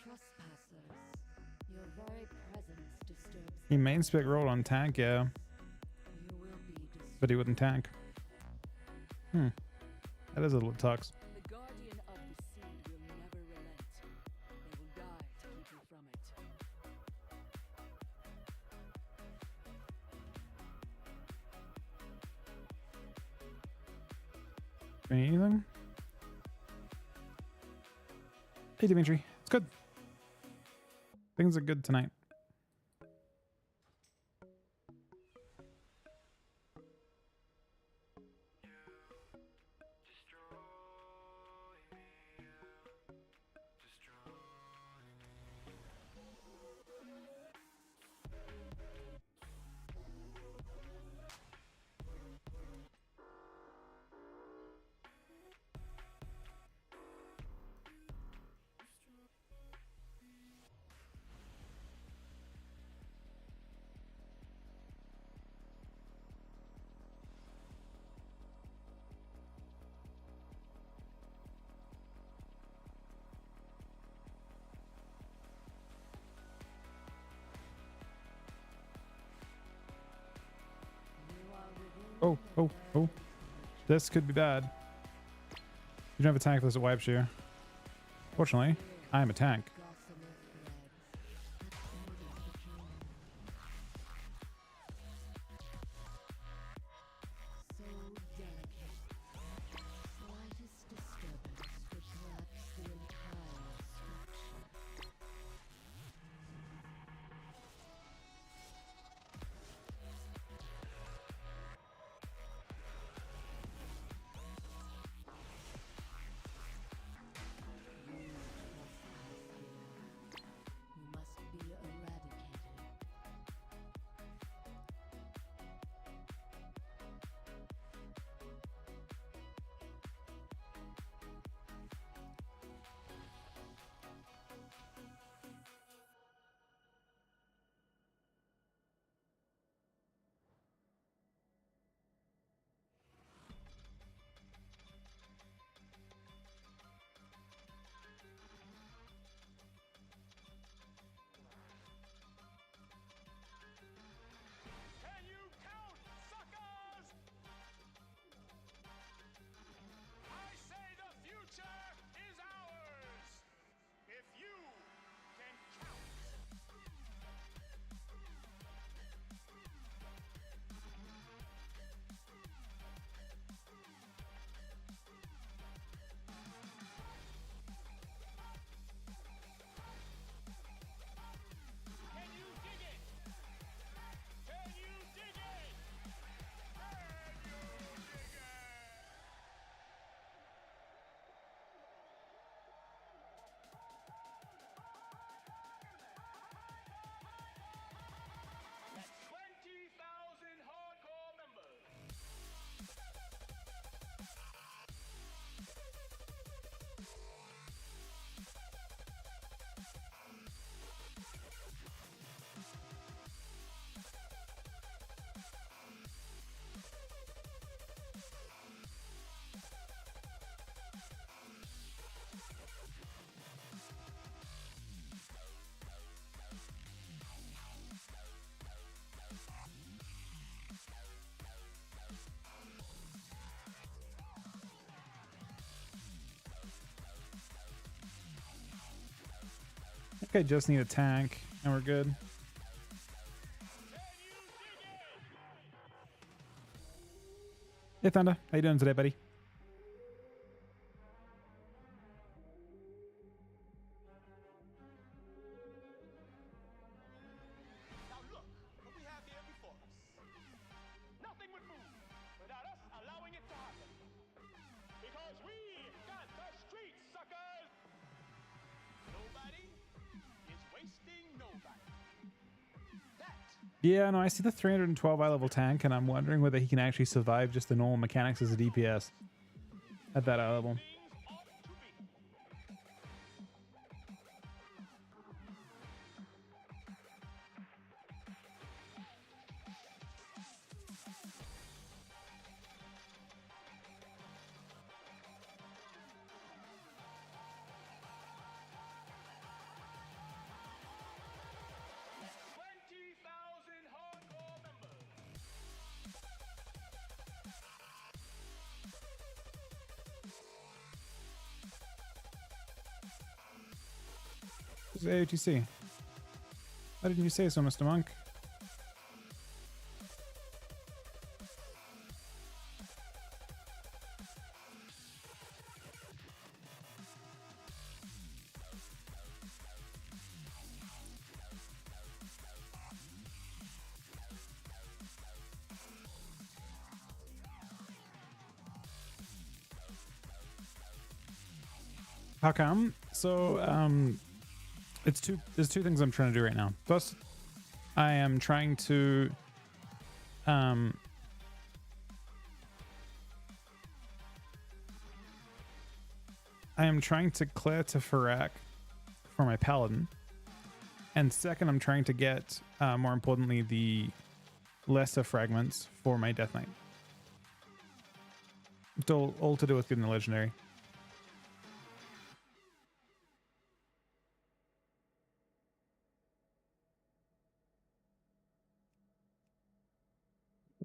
Speaker 5: Trespassers, your very presence disturbs.
Speaker 10: He main spec rolled on tank, yeah,
Speaker 5: You will be destroyed.
Speaker 10: but he wouldn't tank. That is a little tux.
Speaker 11: The guardian of the seed will never relent. They will die to keep you from it.
Speaker 10: Anything? Hey, Dimitri. It's good. Things are good tonight. Oh, oh, oh. This could be bad. You don't have a tank unless it wipes you. Fortunately, I am a tank.
Speaker 5: So delicate. Slightest disturbance would collapse the entire structure.
Speaker 10: I just need a tank and we're good. Hey Thunder, how you doing today, buddy?
Speaker 12: Now look what we have here before us. Nothing would move without us allowing it to happen. Because we got the streets, suckers! Nobody is wasting nobody. That
Speaker 10: Yeah, no, I see the 312 eye level tank, and I'm wondering whether he can actually survive just the normal mechanics as a DPS at that eye level.
Speaker 12: things ought to be. Hardcore members.
Speaker 10: This is AOTC. Why didn't you say so, Mr. Monk? How come? So, there's two things I'm trying to do right now. First, I am trying to clear to Farak for my paladin, and second, I'm trying to get more importantly the lesser fragments for my death knight. It's all to do with getting the legendary.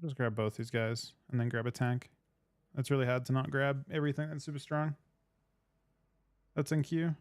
Speaker 10: I'll just grab both these guys and then grab a tank. It's really hard to not grab everything that's super strong. That's in queue.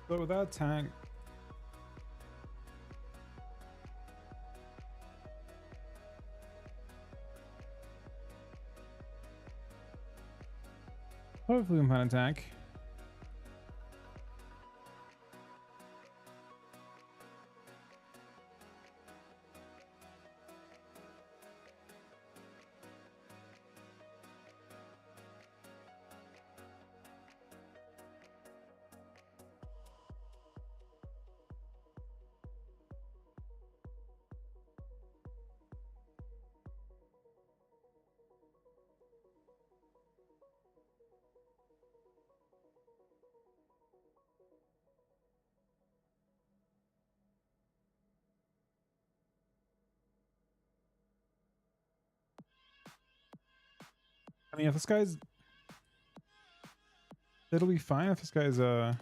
Speaker 10: So without tank, hopefully we can find a tank. I mean, if this guy's, it'll be fine if this guy's AOTC.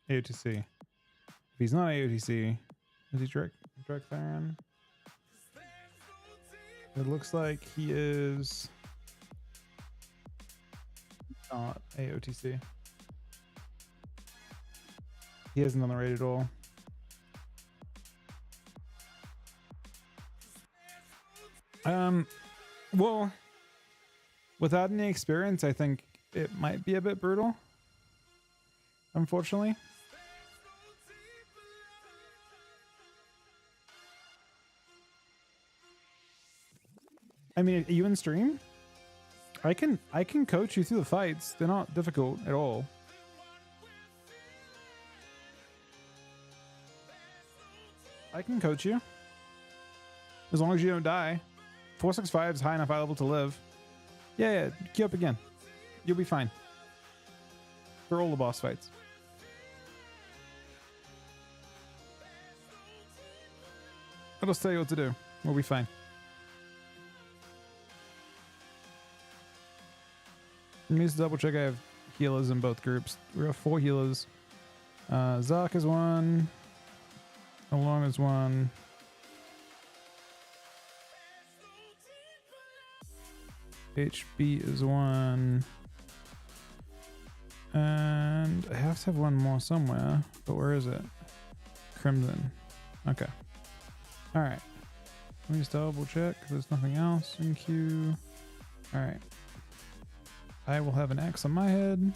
Speaker 10: If he's not AOTC, is he Drektharian? It looks like he is not AOTC. He hasn't done the raid at all. Well, without any experience, I think it might be a bit brutal. Unfortunately. I mean, are you in stream? I can coach you through the fights. They're not difficult at all. I can coach you. As long as you don't die. 465 is high enough eye level to live. Yeah, queue up again. You'll be fine. For all the boss fights. I'll just tell you what to do. We'll be fine. Let me just double check I have healers in both groups. We have 4 healers. Zark is 1. Along is 1. HB is 1. And I have to have one more somewhere. But where is it? Crimson. Okay. Alright. Let me just double check. There's nothing else in queue. Alright. I will have an X on my head.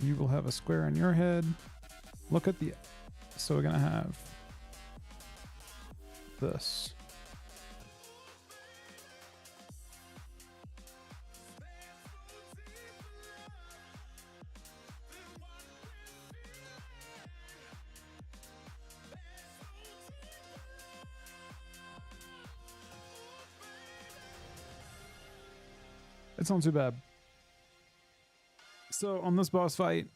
Speaker 10: You will have a square on your head. Look at the... So we're going to have this. It's not too bad. So on this boss fight,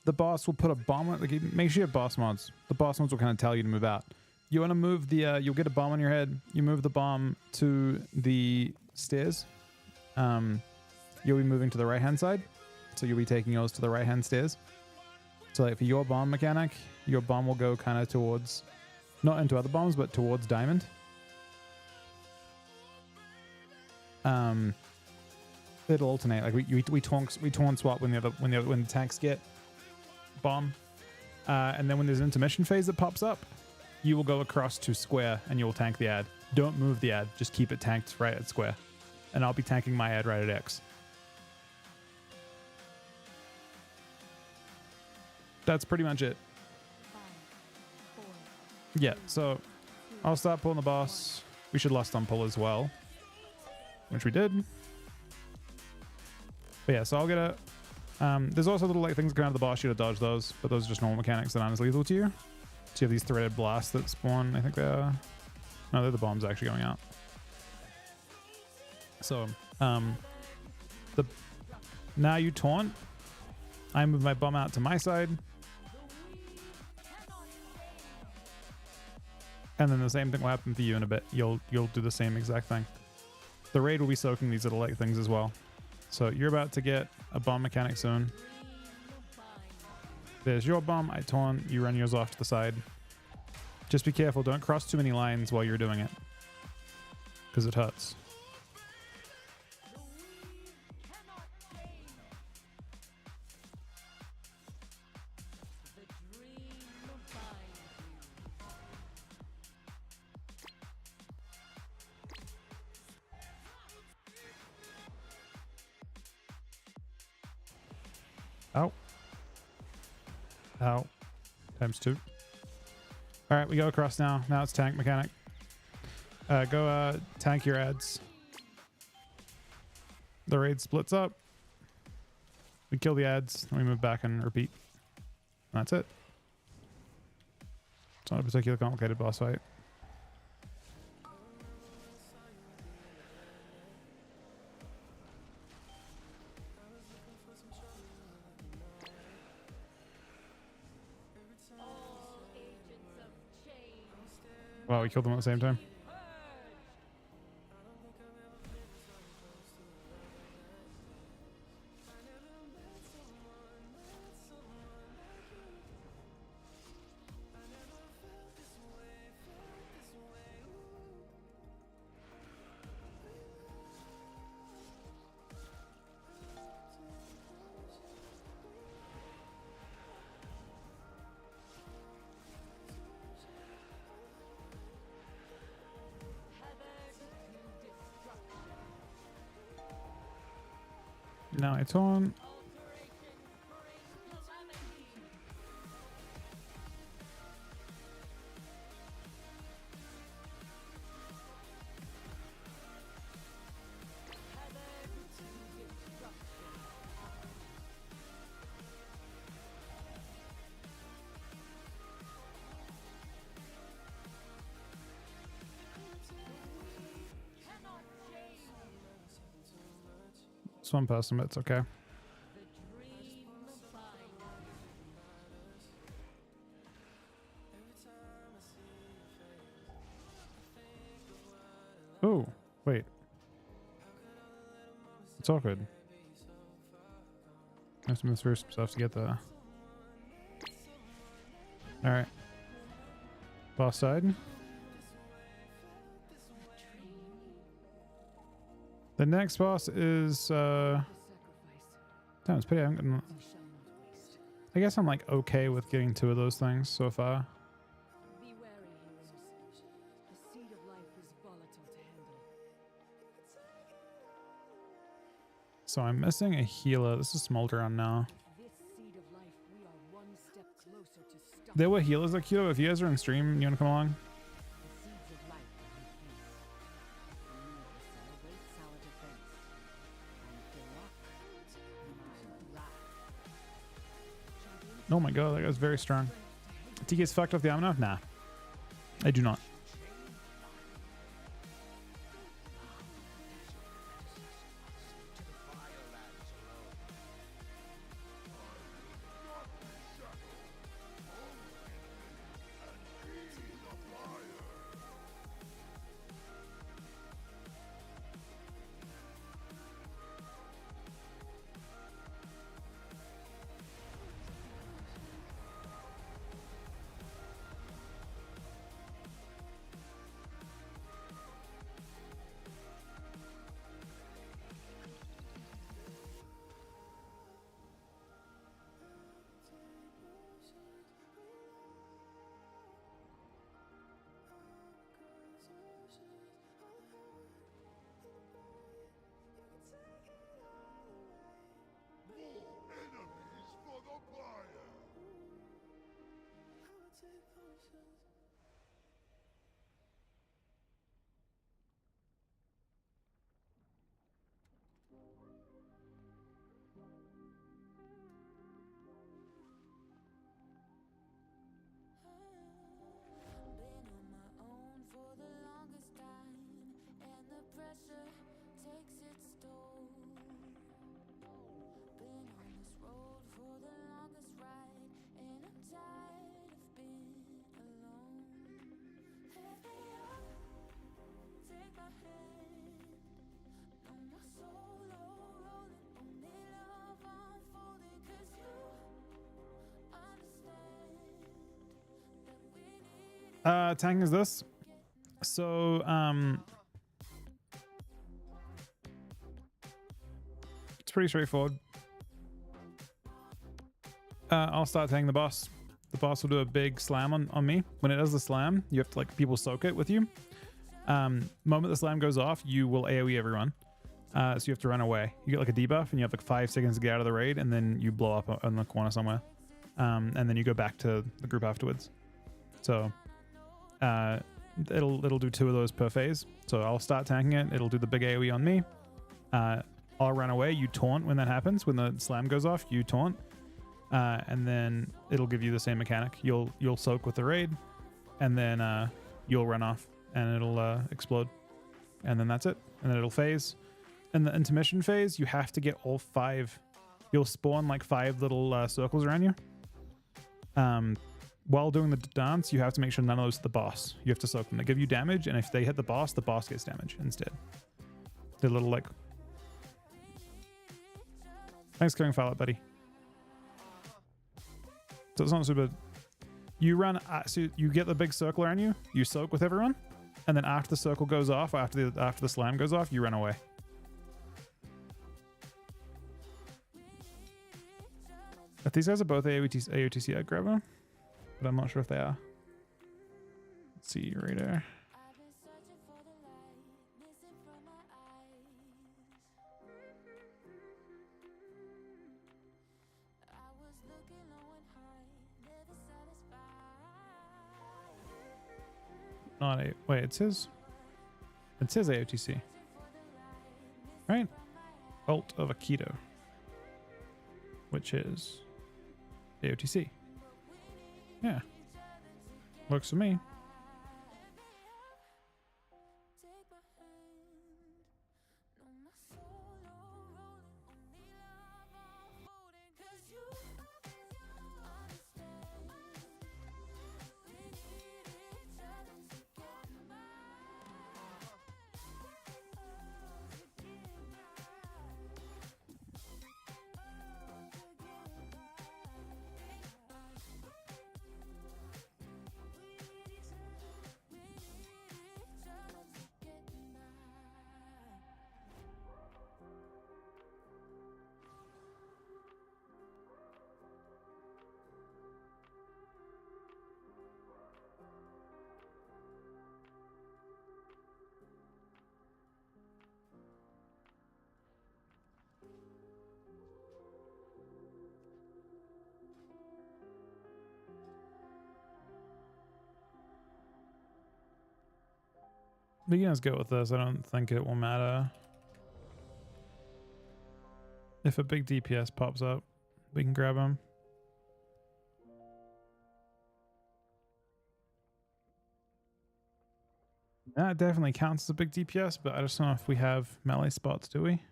Speaker 10: the boss will put a bomb on it. Like, make sure you have boss mods. The boss mods will kind of tell you to move out. You want to move the, you'll get a bomb on your head. You move the bomb to the stairs. You'll be moving to the right-hand side. So you'll be taking yours to the right-hand stairs. So like for your bomb mechanic, your bomb will go kind of towards, not into other bombs, but towards diamond. It'll alternate. Like we taunt swap when the tanks get bomb, and then when there's an intermission phase that pops up, you will go across to square and you will tank the ad. Don't move the ad. Just keep it tanked right at square, and I'll be tanking my ad right at X. That's pretty much it. Yeah. So I'll start pulling the boss. We should last on pull as well, which we did. But yeah, so I'll get a... there's also little like things that come out of the boss. You gotta dodge those, but those are just normal mechanics that aren't as lethal to you. So you have these threaded blasts that spawn. I think they are... No, they're the bombs actually going out. So, now you taunt. I move my bomb out to my side. And then the same thing will happen for you in a bit. You'll do the same exact thing. The raid will be soaking these little like things as well. So you're about to get a bomb mechanic soon. There's your bomb. I taunt. You run yours off to the side. Just be careful. Don't cross too many lines while you're doing it, because it hurts. Ow. Ow. Times 2. All right, we go across now. Now it's tank mechanic. Go tank your ads. The raid splits up. We kill the ads, and we move back and repeat. And that's it. It's not a particularly complicated boss fight.
Speaker 5: All agents of change.
Speaker 10: Wow, we killed them at the same time. Now it's on. It's one person, but it's okay. Oh, wait. It's all good. I have to move through some stuff to get the... Alright. Boss side. The next boss is, damn, it's pretty, I guess I'm like okay with getting 2 of those things so far.
Speaker 11: Be wary, heroes. The seed of life is volatile to handle.
Speaker 10: So I'm missing a healer. This is Smolder on now.
Speaker 11: This seed of life, we are one step closer to stopping.
Speaker 10: There were healers like Kilo. If you guys are in stream, you want to come along?
Speaker 11: The seeds of life are in peace. We celebrate our defense. And the rock,
Speaker 10: Oh my god, that guy's very strong. TK's fucked off the armor now? Nah. I do not.
Speaker 2: Been on my own for the longest time, and the pressure takes its toll. Been on this road for the longest ride, and I'm tired of being alone. Lift me up, take my hand. No more solo rolling, only love unfolding. 'Cause you understand that we need
Speaker 10: Tank is this. So, it's pretty straightforward. I'll start tanking the boss. The boss will do a big slam on me. When it does the slam, you have to like people soak it with you. Moment the slam goes off, you will AoE everyone. So you have to run away. You get like a debuff, and you have like 5 seconds to get out of the raid, and then you blow up in the corner somewhere, and then you go back to the group afterwards. So it'll do 2 of those per phase. So I'll start tanking it. It'll do the big AoE on me. I'll run away. You taunt when that happens. When the slam goes off, you taunt, and then it'll give you the same mechanic. You'll soak with the raid, and then you'll run off, and it'll explode, and then that's it. And then it'll phase. In the intermission phase, you have to get all 5. You'll spawn like 5 little circles around you. While doing the dance, you have to make sure none of those hit the boss. You have to soak them. They give you damage, and if they hit the boss gets damage instead. They're little like... Thanks for coming file up, buddy. So it's not super... You run... so you get the big circle around you, you soak with everyone, and then after the circle goes off, after the slam goes off, you run away. If these guys are both AOTC, I'd grab them, but I'm not sure if they are. Let's see, radar. Not a... Wait, it says AOTC. Right? Ult of Aikido. Which is... AOTC. Yeah. Works for me. Beginners go with this. I don't think it will matter. If a big DPS pops up, we can grab him. That definitely counts as a big DPS, but I just don't know if we have melee spots, do we?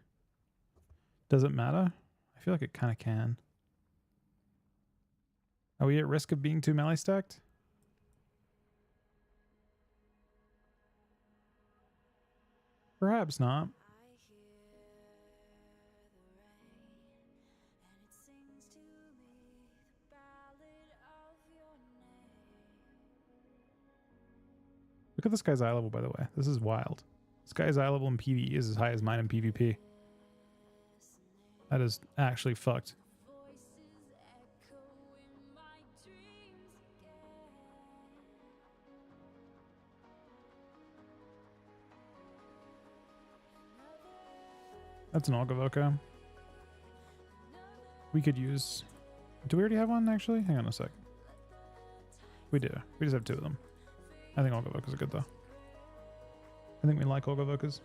Speaker 10: Does it matter? I feel like it kind of can. Are we at risk of being too melee stacked? Perhaps not. Look at this guy's eye level, by the way. This is wild. This guy's eye level in PvE is as high as mine in PvP. That is actually fucked. That's an Ogavoka. We could use... Do we already have one, actually? Hang on a sec. We do. We just have 2 of them. I think Ogavokas are good, though. I think we like Ogavokas.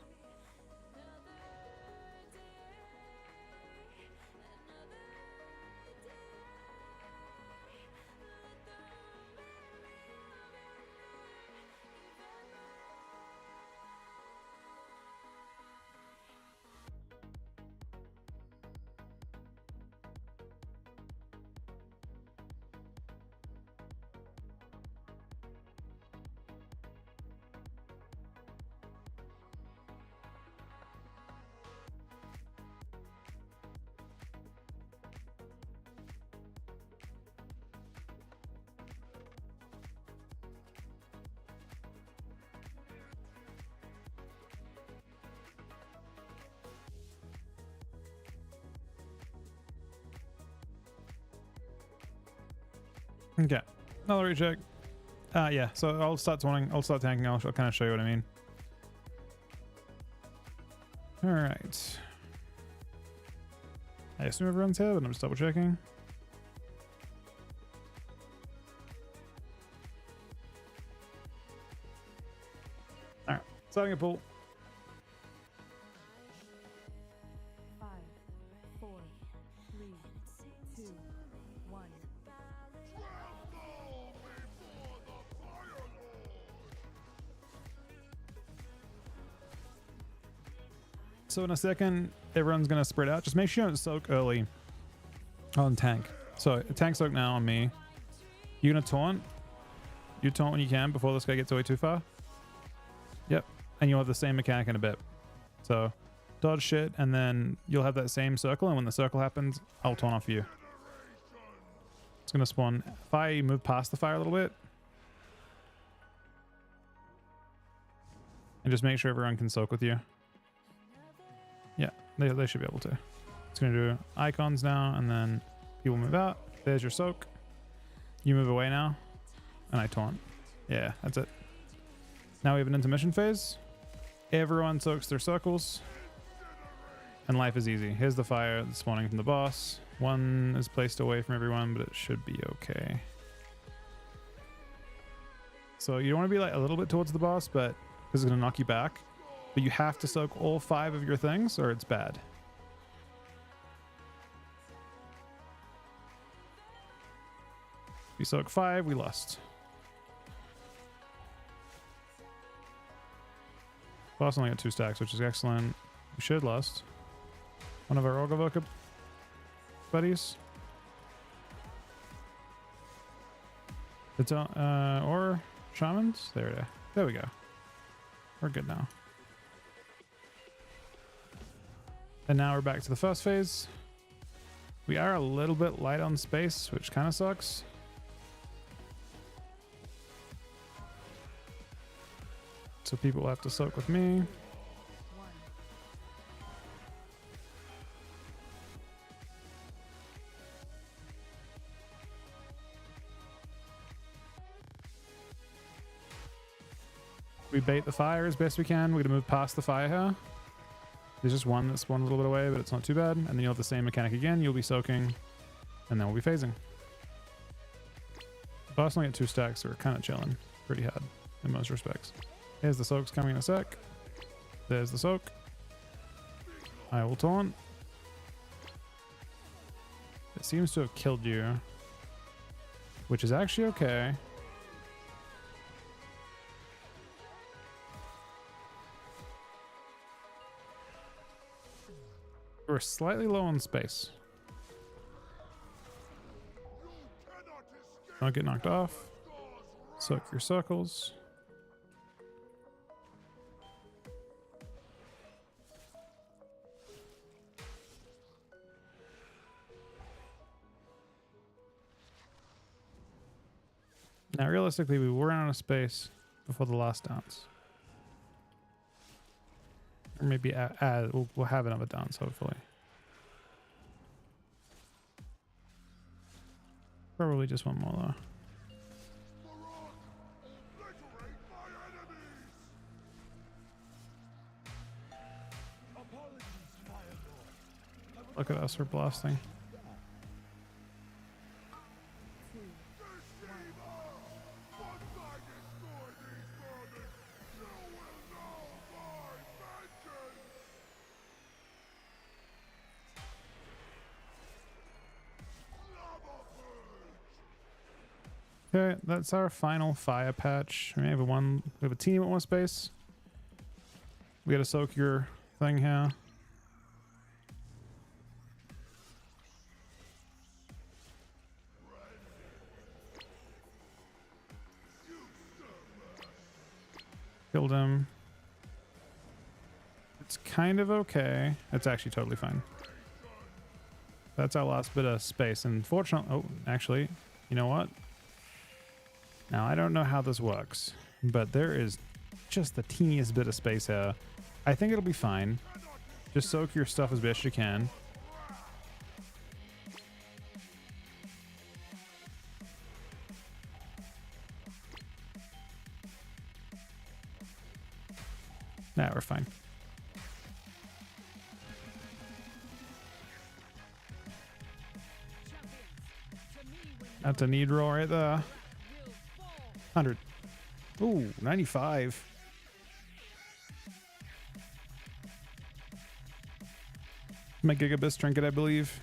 Speaker 10: Okay, another recheck. Yeah, so I'll start taunting. I'll start tanking. I'll kind of show you what I mean. All right. I assume everyone's here, but I'm just double checking. All right, starting a pool.
Speaker 11: 5, 4, 3, 2, 1.
Speaker 10: So in a second, everyone's gonna spread out. Just make sure you don't soak early on tank. So a tank soak now on me. You're gonna taunt. You taunt when you can before this guy gets away too far. Yep. And you'll have the same mechanic in a bit. So dodge shit, and then you'll have that same circle, and when the circle happens, I'll taunt off you. It's gonna spawn. If I move past the fire a little bit, and just make sure everyone can soak with you. Yeah, they should be able to. It's gonna do icons now, and then people move out. There's your soak. You move away now, and I taunt. Yeah, that's it. Now we have an intermission phase. Everyone soaks their circles, and life is easy. Here's the fire that's spawning from the boss. One is placed away from everyone, but it should be okay. So you don't want to be like a little bit towards the boss, but this is gonna knock you back. But you have to soak all 5 of your things, or it's bad. We soak 5, we lost. Boss only got 2 stacks, which is excellent. We should lost. One of our Orgovoka buddies. It's or shamans. There we go. We're good now. And now we're back to the first phase. We are a little bit light on space, which kind of sucks. So people will have to soak with me. We bait the fire as best we can. We're gonna move past the fire here. There's just one that spawned a little bit away, but it's not too bad. And then you'll have the same mechanic again. You'll be soaking, and then we'll be phasing. Boss only got 2 stacks, so we're kind of chilling. Pretty hard in most respects. Here's the soaks coming in a sec. There's the soak. I will taunt. It seems to have killed you, which is actually okay. We're slightly low on space. Don't get knocked off. Soak your circles. Now, realistically, we were out of space before the last dance. Or maybe we'll have another dance, hopefully. Probably just one more, though. Look at us, we're blasting. Okay, that's our final fire patch. We have a team at one space. We gotta soak your thing here. Killed him. It's kind of okay. It's actually totally fine. That's our last bit of space. And fortunately, oh, actually, you know what? Now, I don't know how this works, but there is just the teeniest bit of space here. I think it'll be fine. Just soak your stuff as best you can. Nah, we're fine. That's a need roll right there. 100. Ooh, 95. My Gigabus trinket, I believe.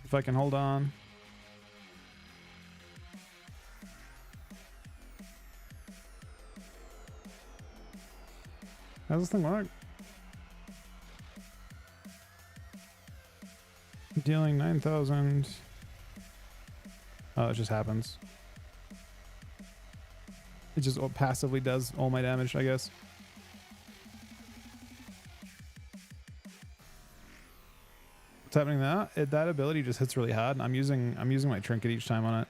Speaker 10: If I can hold on. How's this thing work? Dealing 9,000. Oh, it just happens. It just passively does all my damage, I guess. What's happening now? That ability just hits really hard, and I'm using my trinket each time on it.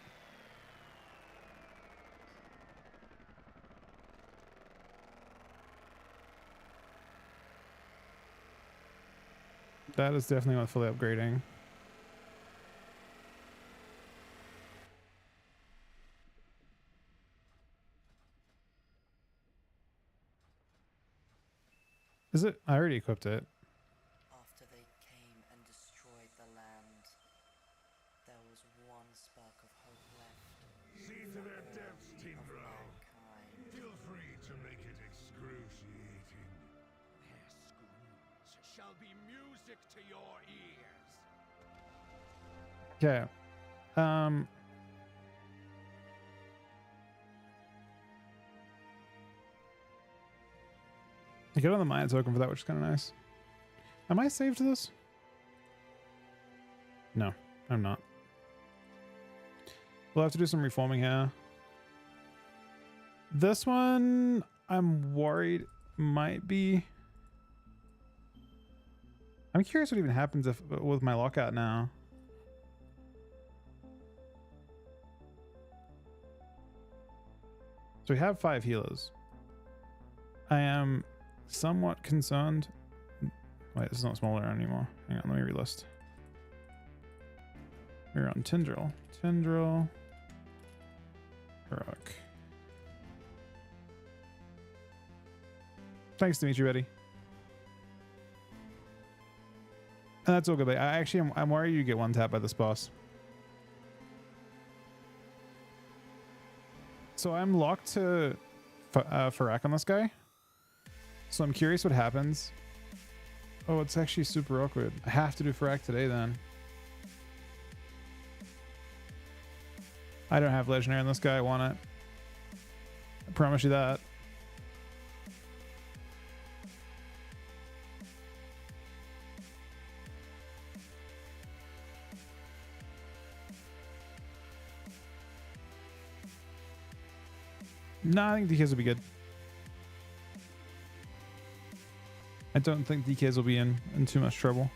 Speaker 10: That is definitely not fully upgrading. Is it? I already equipped it.
Speaker 13: After they came and destroyed the land, there was one spark of hope left.
Speaker 6: See to their depths, Team
Speaker 13: Of
Speaker 6: Grow.
Speaker 13: mankind.
Speaker 6: Feel free to make it excruciating.
Speaker 12: Their screams shall be music to your ears.
Speaker 10: Okay. I get on the mine token for that, which is kind of nice. Am I saved to this? No, I'm not. We'll have to do some reforming here. This one, I'm worried might be... I'm curious what even happens if with my lockout now. So we have 5 healers. I am somewhat concerned. Wait, this is not smaller anymore. Hang on, let me relist. We're on Tendril. Tendril. Rock. Thanks to meet you, Betty. And that's all good. But I'm worried you get one tap by this boss. So I'm locked to Farak on this guy. So I'm curious what happens. Oh, it's actually super awkward. I have to do Farak today then. I don't have legendary on this guy. I want it. I promise you that. No, I think DKs will be good. I don't think DKs will be in too much trouble.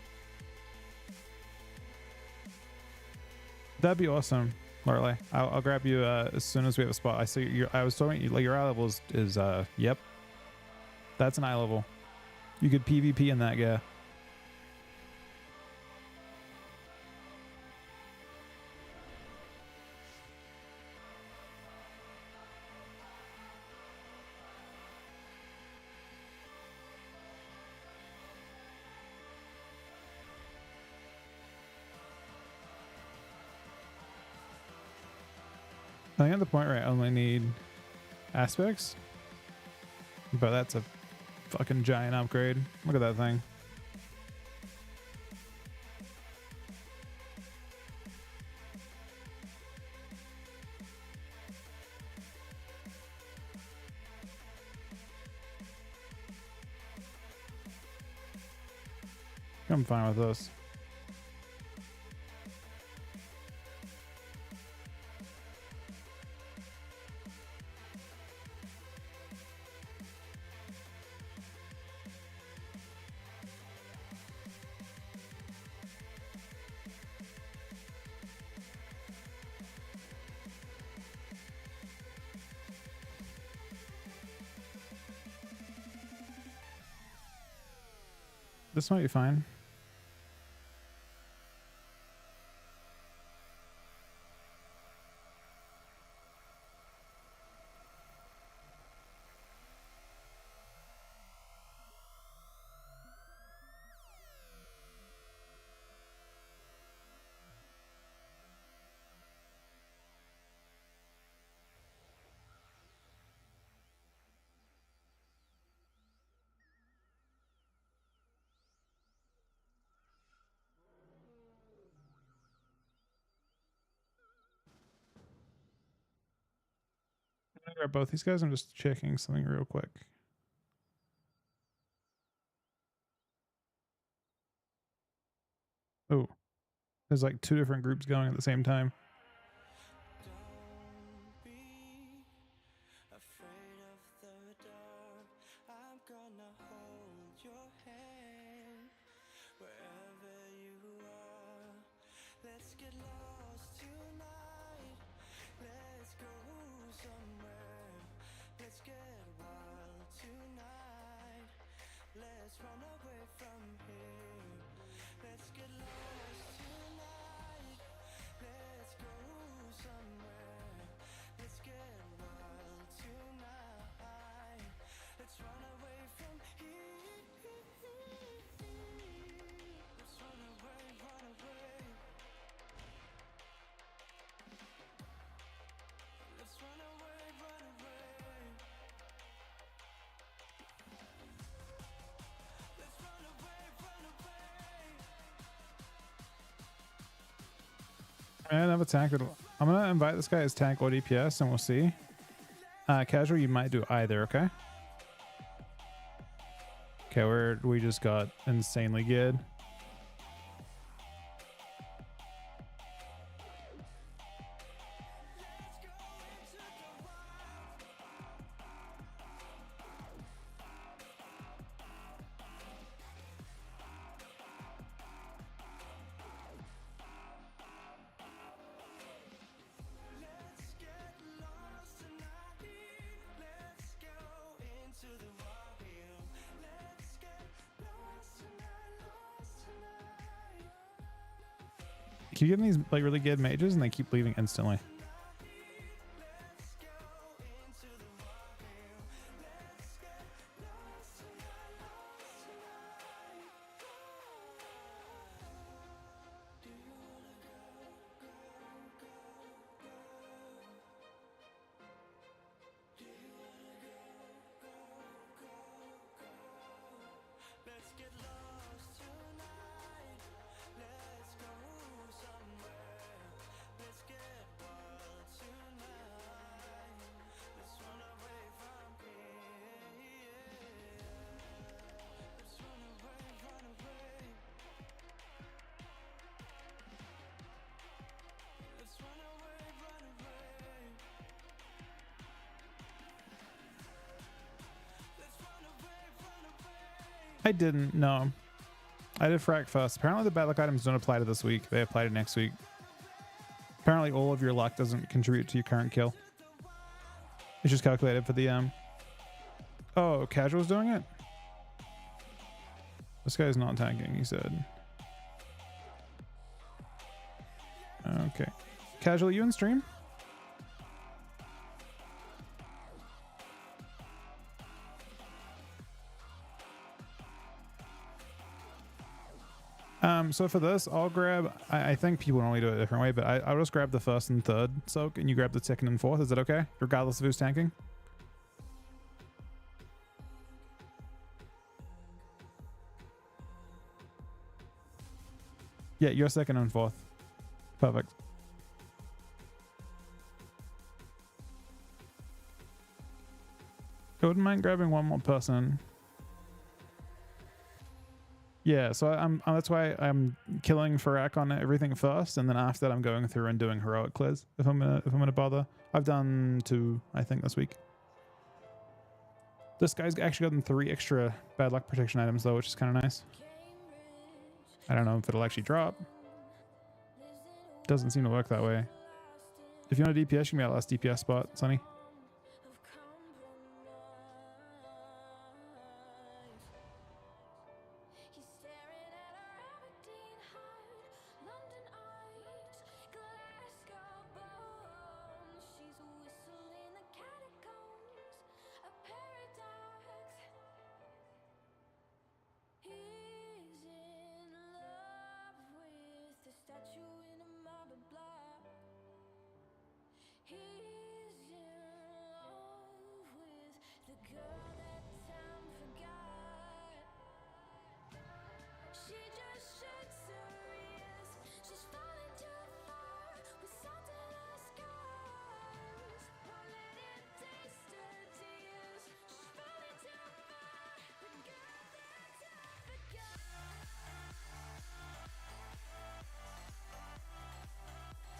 Speaker 10: That'd be awesome, Lorelei. I'll grab you as soon as we have a spot. I see I was talking like your eye level is yep. That's an eye level. You could PvP in that guy. I think at the point where I only need aspects, but that's a fucking giant upgrade. Look at that thing. I'm fine with this. This might be fine. grab both these guys. I'm just checking something real quick. Oh, there's like 2 different groups going at the same time.
Speaker 7: Don't be afraid of the dark. I'm gonna hold your hand wherever you are. Let's get lost tonight. Let's go somewhere. Let's get wild tonight. Let's run away from here. Let's get lost tonight. Let's go somewhere. Let's get wild tonight. Let's run away from here. Let's run away, run away. Let's run away, run away. Let's run away, run away.
Speaker 10: I have a tank. I'm gonna invite this guy as tank or DPS, and we'll see. Casual, you might do either. Okay. Okay, we just got insanely good.
Speaker 7: Let's get lost tonight. Let's go into the wild. Let's get lost tonight, lost tonight.
Speaker 10: Keep getting these like really good mages, and they keep leaving instantly.
Speaker 7: Let's go into the wild. Let's get lost tonight, lost tonight. Do you wanna go, go, go, go? Do you wanna go, go, go, go? Let's get lost tonight. Let's go somewhere. Let's get wild tonight. Let's run away from here. Let's run away, run away. Let's run away, run away. Let's run away, run away.
Speaker 10: I didn't. No, I did frack first. Apparently, the bad luck items don't apply to this week. They apply to next week. Apparently, all of your luck doesn't contribute to your current kill. It's just calculated for the Oh, casual's doing it. This guy's not tanking. He said. Okay, casual, you in stream? So for this, I'll grab, I think people normally do it a different way, but I'll just grab the first and third soak, and you grab the second and fourth. Is that okay? Regardless of who's tanking? Yeah, you're second and fourth. Perfect. I wouldn't mind grabbing one more person. Yeah, so that's why I'm killing Farak on everything first, and then after that I'm going through and doing heroic clears if I'm gonna bother. I've done 2, I think, this week. This guy's actually gotten 3 extra bad luck protection items though, which is kind of nice. I don't know if it'll actually drop. Doesn't seem to work that way. If you want a DPS, you can be our last DPS spot, Sonny.
Speaker 2: He's staring at our Aberdeen heart, London eyes, Glasgow bones. She's whistling the catacombs, a paradox. He's in love with the statue in a marble block. He's in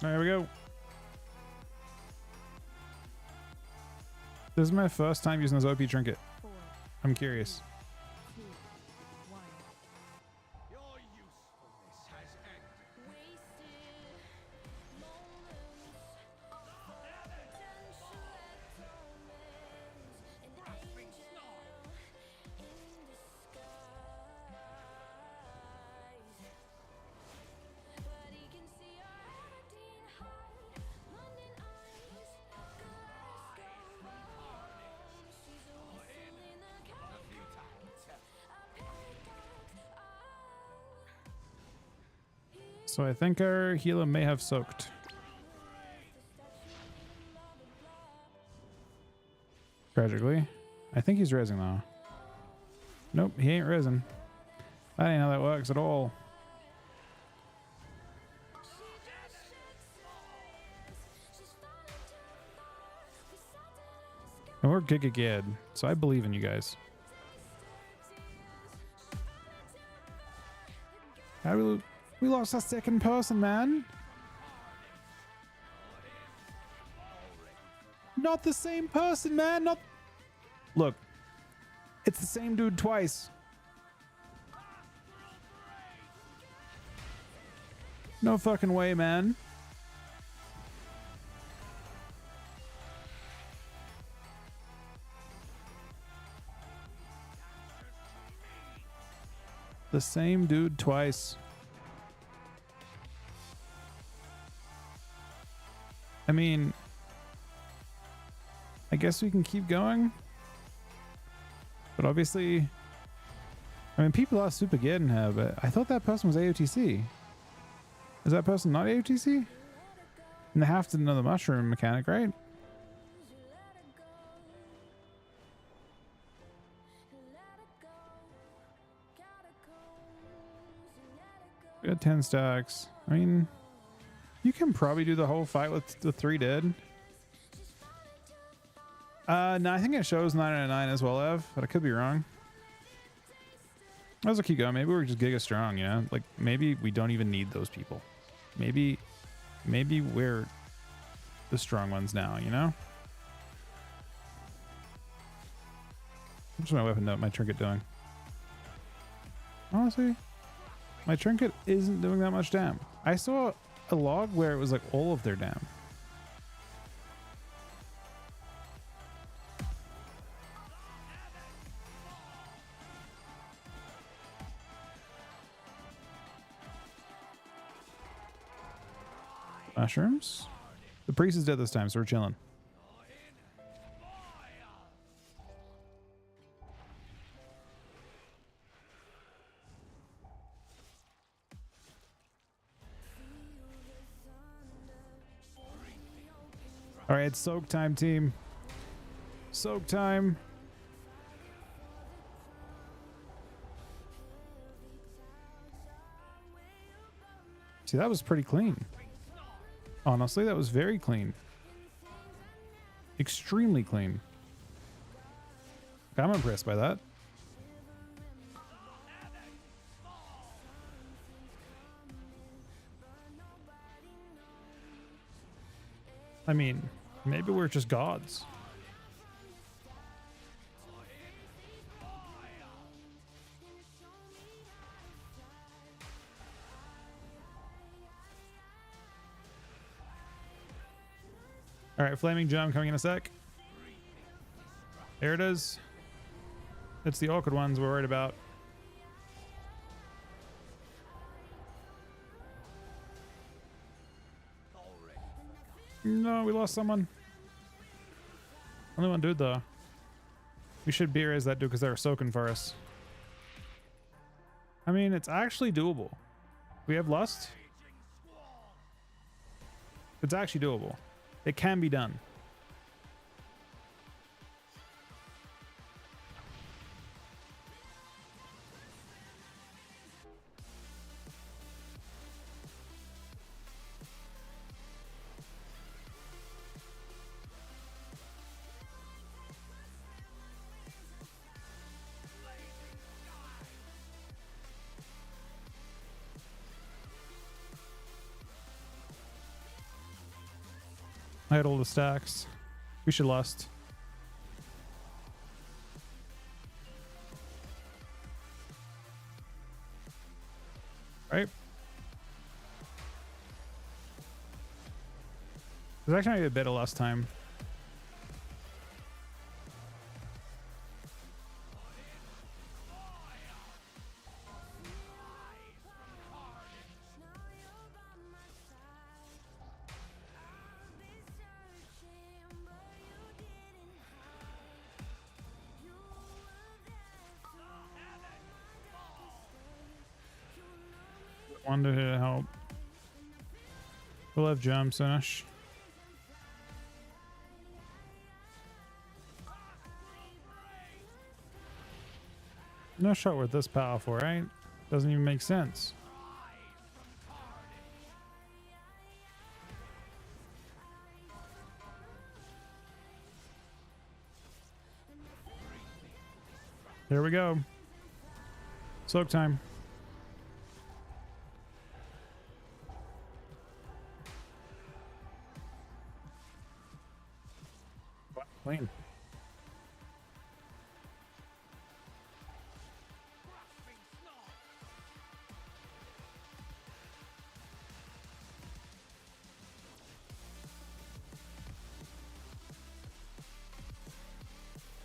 Speaker 10: There we go. This is my first time using this OP trinket. I'm curious.
Speaker 12: Your usefulness has ended.
Speaker 10: So I think our healer may have soaked. Tragically. I think he's rezzing though. Nope, he ain't rezzing. I ain't how that works at all. And we're Giga Gad, so I believe in you guys. How we lost our second person, man. Not the same person, man. Not. Look, it's the same dude twice. No fucking way, man. The same dude twice. I mean, I guess we can keep going. But obviously, I mean, people are super getting here, but I thought that person was AOTC. Is that person not AOTC? And they have to know the mushroom mechanic, right? We got 10 stacks. I mean, you can probably do the whole fight with the 3 dead. No, I think it shows 999 as well, Ev, but I could be wrong. Let's keep going. Maybe we're just Giga strong, you know? Like, maybe we don't even need those people. Maybe we're the strong ones now, you know? What's my weapon note, my trinket doing? Honestly, my trinket isn't doing that much damage. I saw a log where it was like all of their damage. Mushrooms? The priest is dead this time, so we're chilling. All right, it's soak time, team. Soak time. See, that was pretty clean. Honestly, that was very clean. Extremely clean. I'm impressed by that. I mean, maybe we're just gods. All right, flaming gem coming in a sec. There it is. It's the awkward ones we're worried about. No, we lost someone. Only one dude though. We should beer as that dude because they were soaking for us. I mean, it's actually doable. We have lust. It's actually doable. It can be done. I had all the stacks. We should lust. Right? There's actually a bit of last time. Wanted to help. We'll have jump soonish. No shot worth this powerful, right? Doesn't even make sense. Here we go. Soak time. Clean.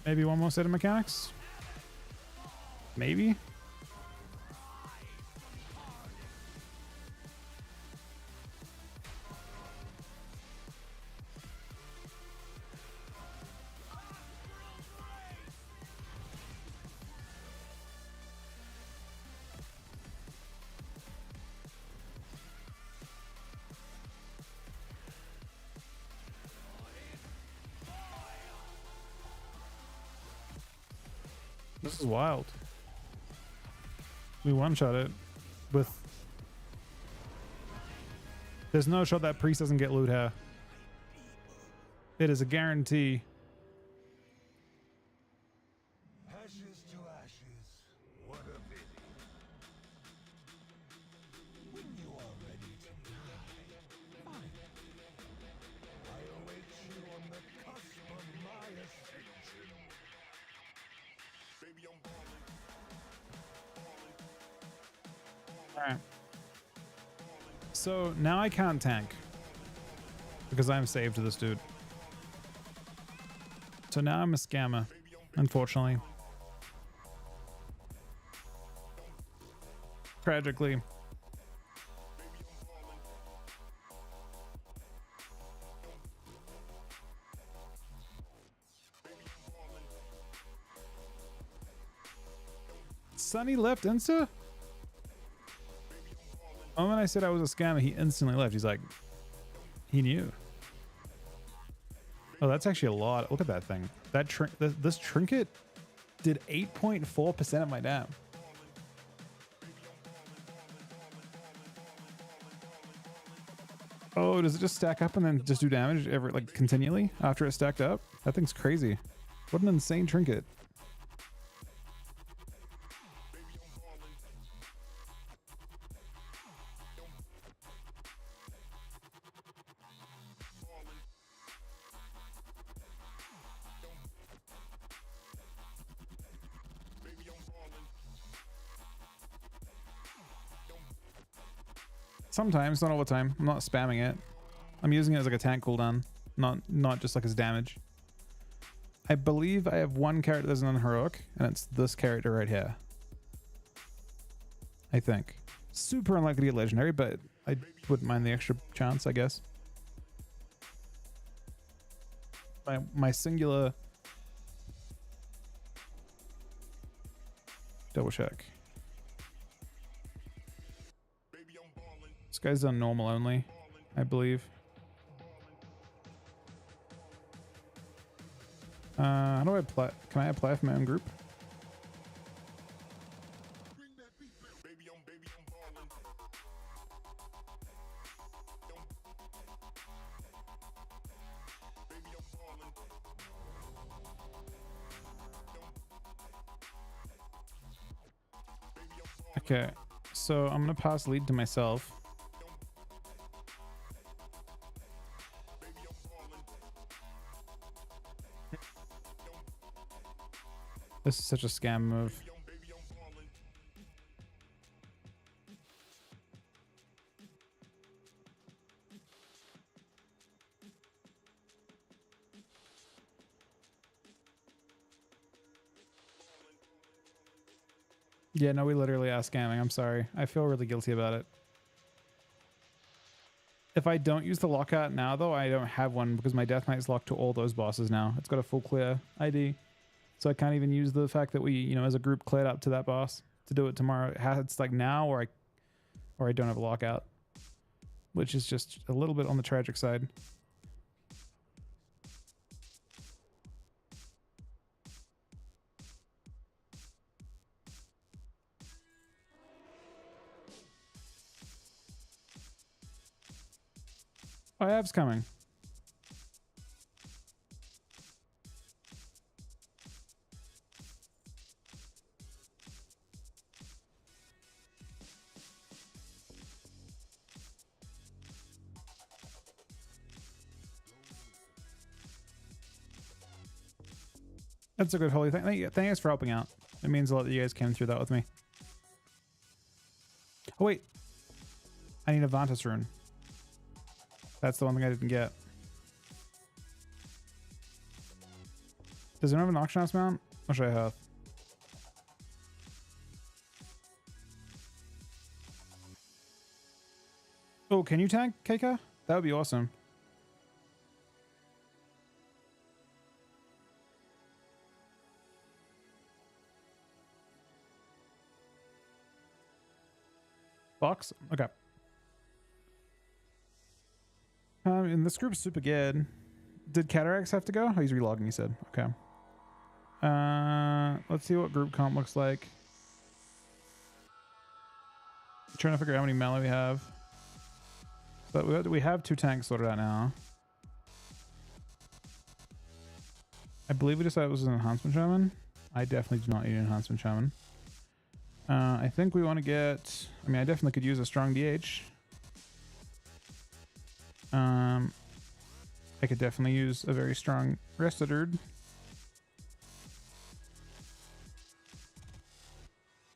Speaker 10: Maybe one more set of mechanics? Maybe? This is wild. We one-shot it with... There's no shot that priest doesn't get loot here. It is a guarantee.
Speaker 6: Ashes to ashes. What a pity. When you are ready to die, find me. I await you on the cusp of my ascension. Baby, I'm
Speaker 10: Alright. So now I can't tank. Because I'm saved to this dude. So now I'm a scammer, unfortunately. Tragically. Sonny left Insta? Oh, when I said I was a scammer, he instantly left. He's like, he knew. Oh, that's actually a lot. Look at that thing. That this trinket did 8.4% of my dam. Oh, does it just stack up and then just do damage every like continually after it's stacked up? That thing's crazy. What an insane trinket. Sometimes, not all the time. I'm not spamming it. I'm using it as like a tank cooldown, not just like as damage. I believe I have one character that's an unheroic, and it's this character right here. I think. Super unlikely to get legendary, but I wouldn't mind the extra chance, I guess. My singular... Double check. This guy's on normal only, I believe. How do I apply? Can I apply for my own group? Okay, so I'm gonna pass lead to myself. This is such a scam move. Yeah, no, we literally are scamming. I'm sorry. I feel really guilty about it. If I don't use the lockout now, though, I don't have one because my Death Knight is locked to all those bosses now. It's got a full clear ID. So I can't even use the fact that we, you know, as a group cleared up to that boss to do it tomorrow. It's like now or I don't have a lockout, which is just a little bit on the tragic side. Oh, Ab's coming. That's a good holy thing. Thank you guys for helping out. It means a lot that you guys came through that with me. Oh, wait. I need a Vantas rune. That's the one thing I didn't get. Does anyone have an auction house mount? Or should I have? Oh, can you tank, KK? That would be awesome. Box? Okay. And this group's super good. Did Cataracts have to go? Oh, he's relogging, he said. Okay. Let's see what group comp looks like. Trying to figure out how many melee we have. So we have 2 tanks sorted out now. I believe we decided it was an enhancement shaman. I definitely do not need an enhancement shaman. I think we want to get... I mean, I definitely could use a strong DH. I could definitely use a very strong Restadurd.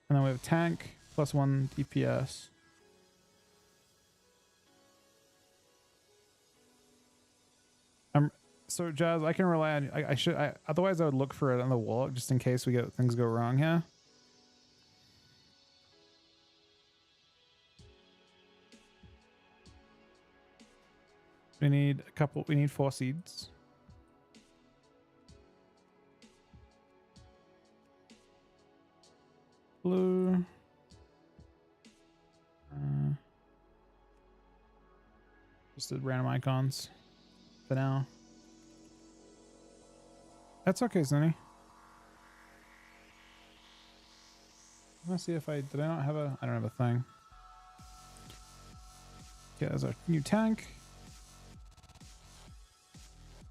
Speaker 10: And then we have tank, +1 DPS. So Jazz, I can rely on... otherwise I would look for it on the wall just in case things go wrong here. We need 4 seeds. Blue. Just the random icons for now. That's okay, Zinni. Let's see if did I not have I don't have a thing. Okay, there's our new tank.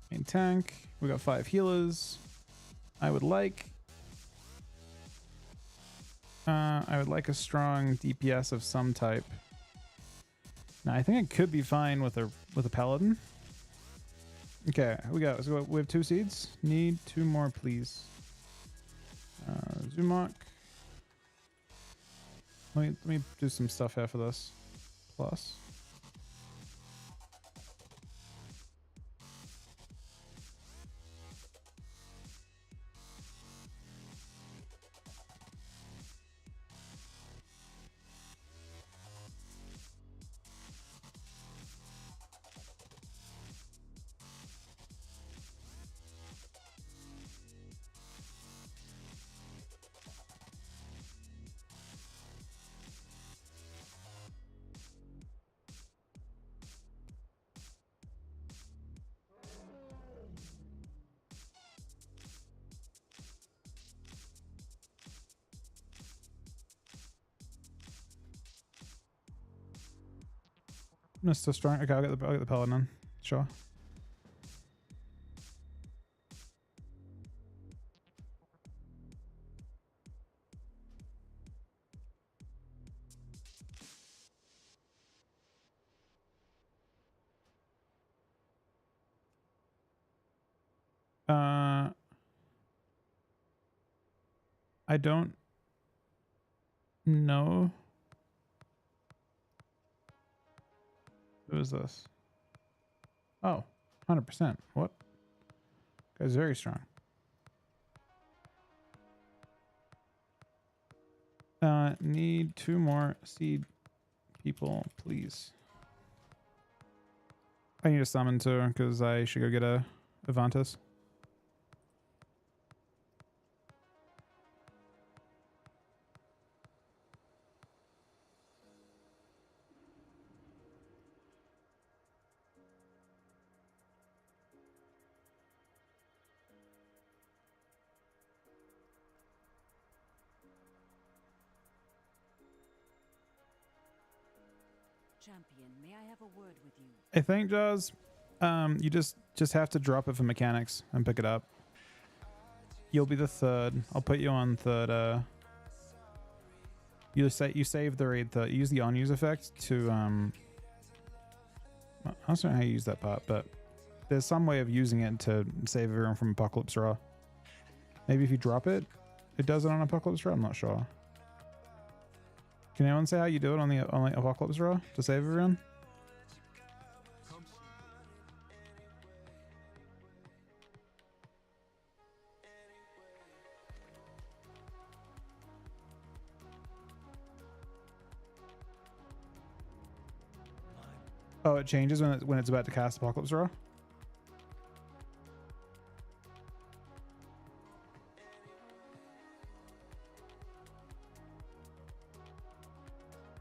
Speaker 10: Main tank. We got 5 healers. I would like a strong DPS of some type. Now I think it could be fine with a paladin. Okay, we have 2 seeds. Need 2 more, please. Zumok. Let me do some stuff here for this. Plus. Mr. Strong. Okay, I'll get the paladin. Sure. I don't know. Who is this? Oh, 100%. What? Guy's very strong. Need 2 more seed people, please. I need a summon too, because I should go get a Avantis.
Speaker 5: Champion, may I have a word with you?
Speaker 10: I think, Jaws, you just have to drop it for mechanics and pick it up. You'll be the 3rd. I'll put you on 3rd. You save the raid. Use the on-use effect to I don't know how you use that part, but there's some way of using it to save everyone from Apocalypse Raw. Maybe if you drop it, it does it on Apocalypse Raw. I'm not sure. Can anyone say how you do it on the Apocalypse Raw to save everyone? Oh, it changes when it's about to cast Apocalypse Raw.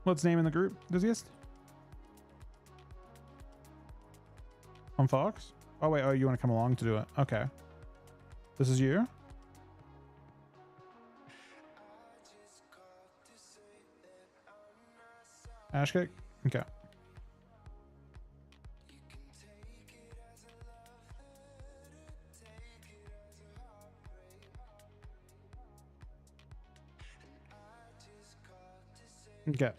Speaker 10: What's the name in the group, Dizziest? On Fox? Oh wait, oh you want to come along to do it? Okay. This is you? Ash kick? Okay. Okay.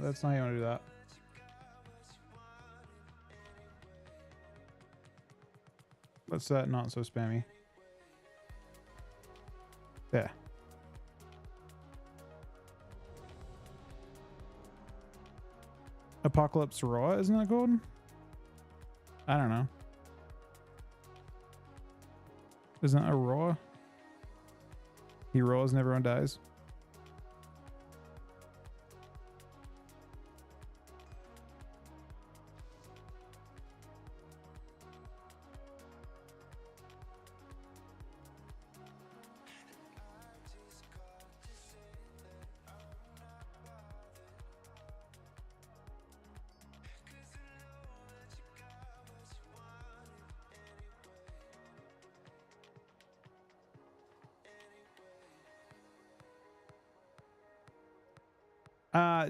Speaker 10: That's not how you want to do that. Let's not so spammy. Yeah. Apocalypse Raw, isn't that called? I don't know. Isn't it a Raw? He rolls and everyone dies.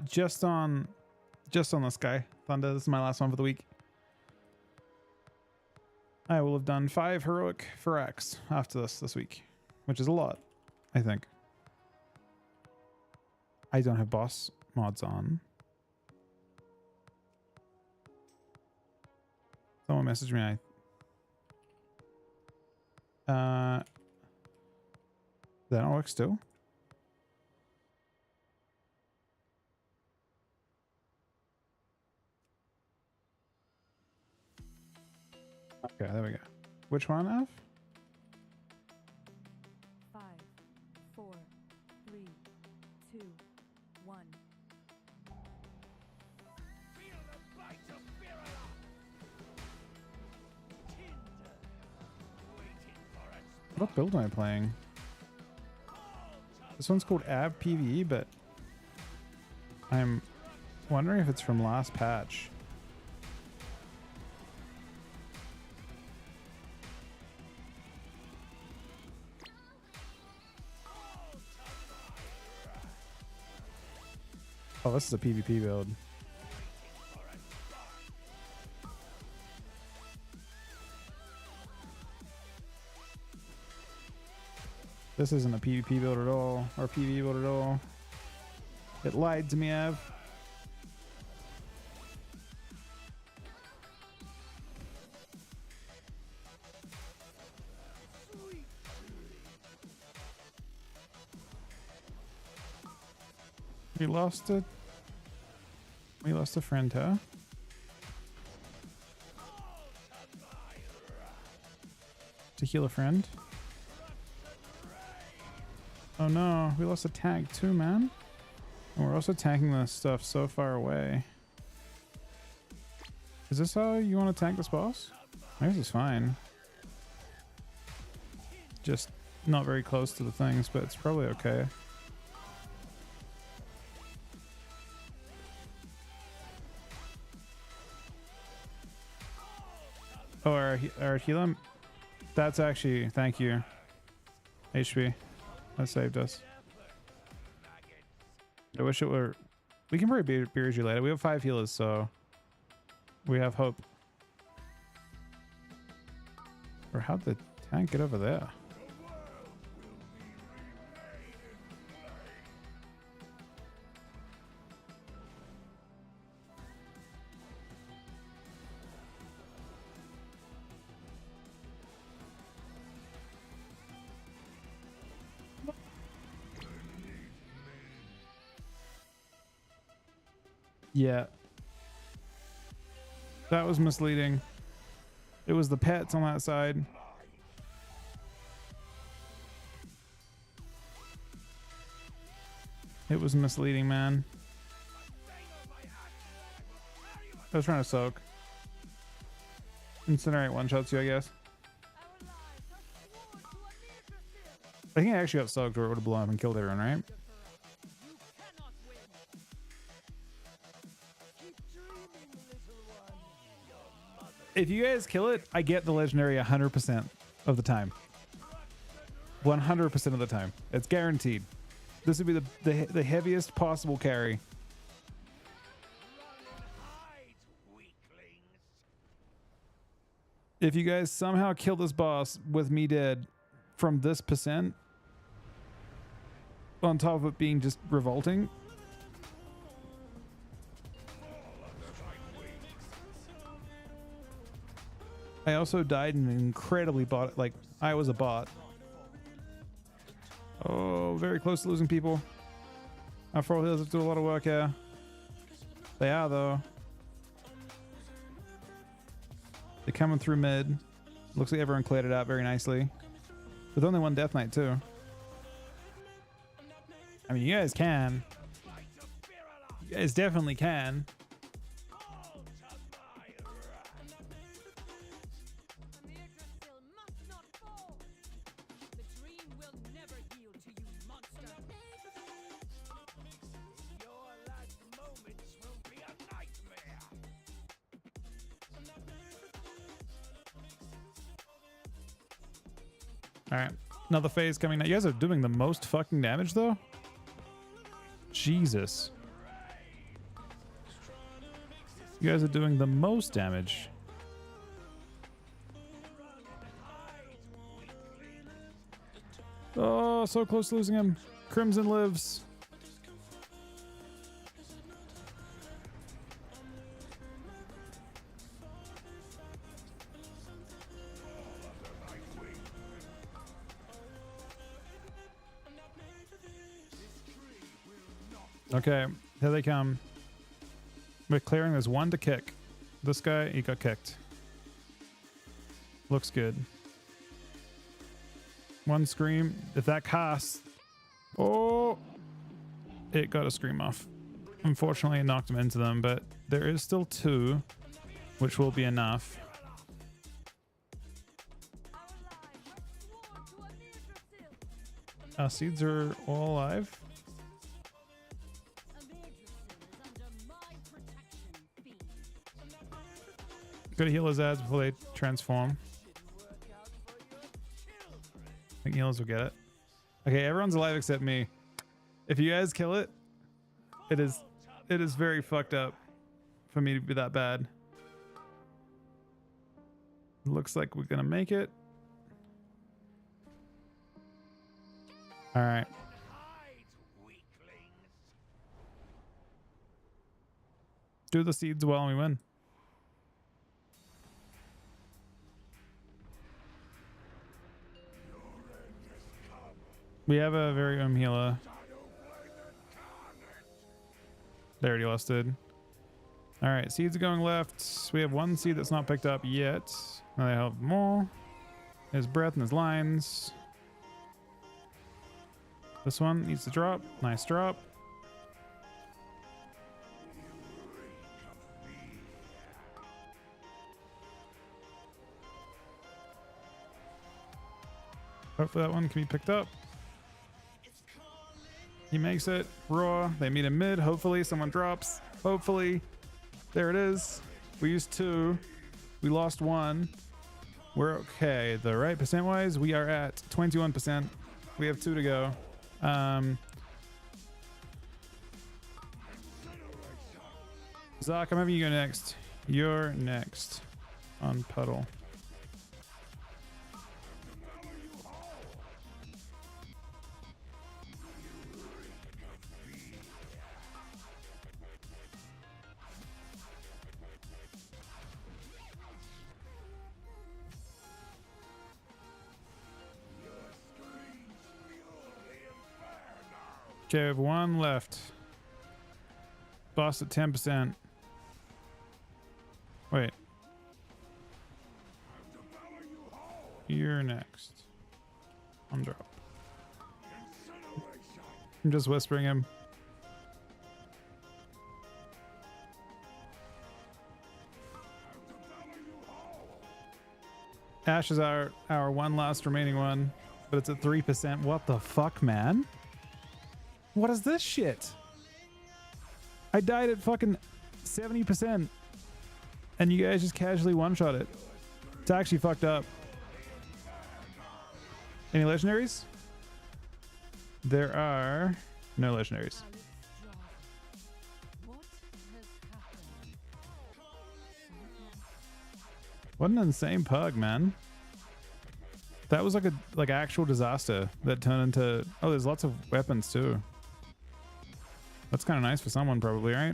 Speaker 10: Just on this guy, Thunder. This is my last one for the week. I will have done 5 heroic for X after this week, which is a lot, I think. I don't have boss mods on. Someone messaged me. That don't work still. Okay, there we go. Which one, F?
Speaker 11: 5, 4, 3, 2, 1.
Speaker 12: Feel the bite of Virula! Tinder, waiting for its
Speaker 10: What build am I playing? This one's called Ab PvE, but I'm wondering if it's from last patch. Oh, this is a PvP build. This isn't a PvP build at all, or PvE build at all. It lied to me, Av. We lost a friend, huh? To heal a friend. Oh no, we lost a tag too, man. And we're also tagging this stuff so far away. Is this how you want to tag this boss? I guess it's fine. Just not very close to the things, but it's probably okay. Oh, our healer? That's actually, thank you. HP. That saved us. I wish it were... We can probably beers you later. We have 5 healers, so... We have hope. Or how'd the tank get over there? Yeah. That was misleading. It was the pets on that side. It was misleading, man. I was trying to soak. Incinerate one-shots you, I guess. I think I actually got soaked or it would have blown up and killed everyone, right? If you guys kill it, I get the legendary 100% of the time. 100% of the time. It's guaranteed. This would be the heaviest possible carry. If you guys somehow kill this boss with me dead from this percent, on top of it being just revolting, I also died in an incredibly bot, like I was a bot. Oh, very close to losing people. Our 4 healers have to do a lot of work here. They are though. They're coming through mid. Looks like everyone cleared it out very nicely. With only 1 Death Knight too. I mean, you guys can. You guys definitely can. All right, another phase coming. You guys are doing the most fucking damage though. Jesus. You guys are doing the most damage. Oh, so close to losing him. Crimson lives. Okay, here they come. We're clearing. There's 1 to kick. This guy, he got kicked. Looks good. 1 scream. If that casts... Oh! It got a scream off. Unfortunately, it knocked him into them, but there is still 2, which will be enough. Our seeds are all alive. Gotta heal his ads before they transform. I think healers will get it. Okay, everyone's alive except me. If you guys kill it, it is very fucked up for me to be that bad. Looks like we're gonna make it. All right. Do the seeds well and we win. We have a very healer. They already lusted. All right, seeds are going left. We have one seed that's not picked up yet. Now they have more. There's breath and there's lines. This one needs to drop. Nice drop. Hopefully that one can be picked up. He makes it. Raw. They meet in mid. Hopefully someone drops. Hopefully. There it is. We used 2. We lost 1. We're okay. The right percent wise, we are at 21%. We have 2 to go. Zark, I'm having you go next. You're next on puddle. Okay, we have 1 left. Boss at 10%. Wait. You're next. On drop. I'm just whispering him. Ash is our one last remaining one, but it's at 3%. What the fuck, man? What is this shit? I died at fucking 70%. And you guys just casually one-shot it. It's actually fucked up. Any legendaries? There are no legendaries. What an insane pug, man. That was like actual disaster that turned into... Oh, there's lots of weapons too. That's kind of nice for someone probably, right?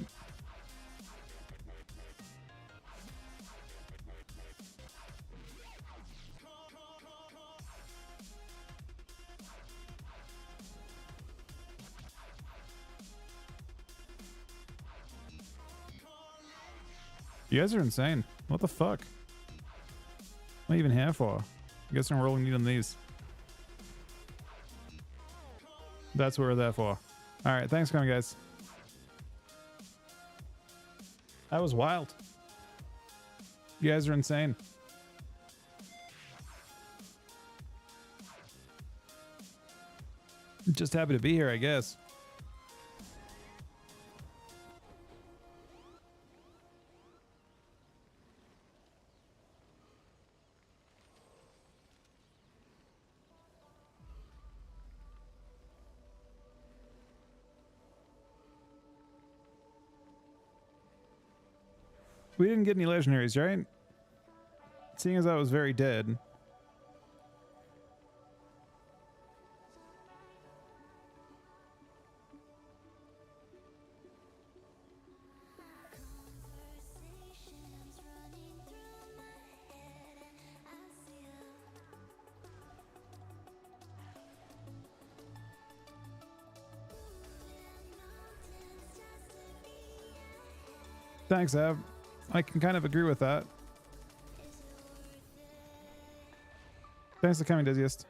Speaker 10: You guys are insane. What the fuck? What am I even here for? I guess I'm rolling need on these. That's what we're there for. Alright, thanks for coming, guys. That was wild. You guys are insane. Just happy to be here, I guess. We didn't get any legendaries, right? Seeing as I was very dead. Thanks, Av. I can kind of agree with that. Thanks for coming, Dizziest.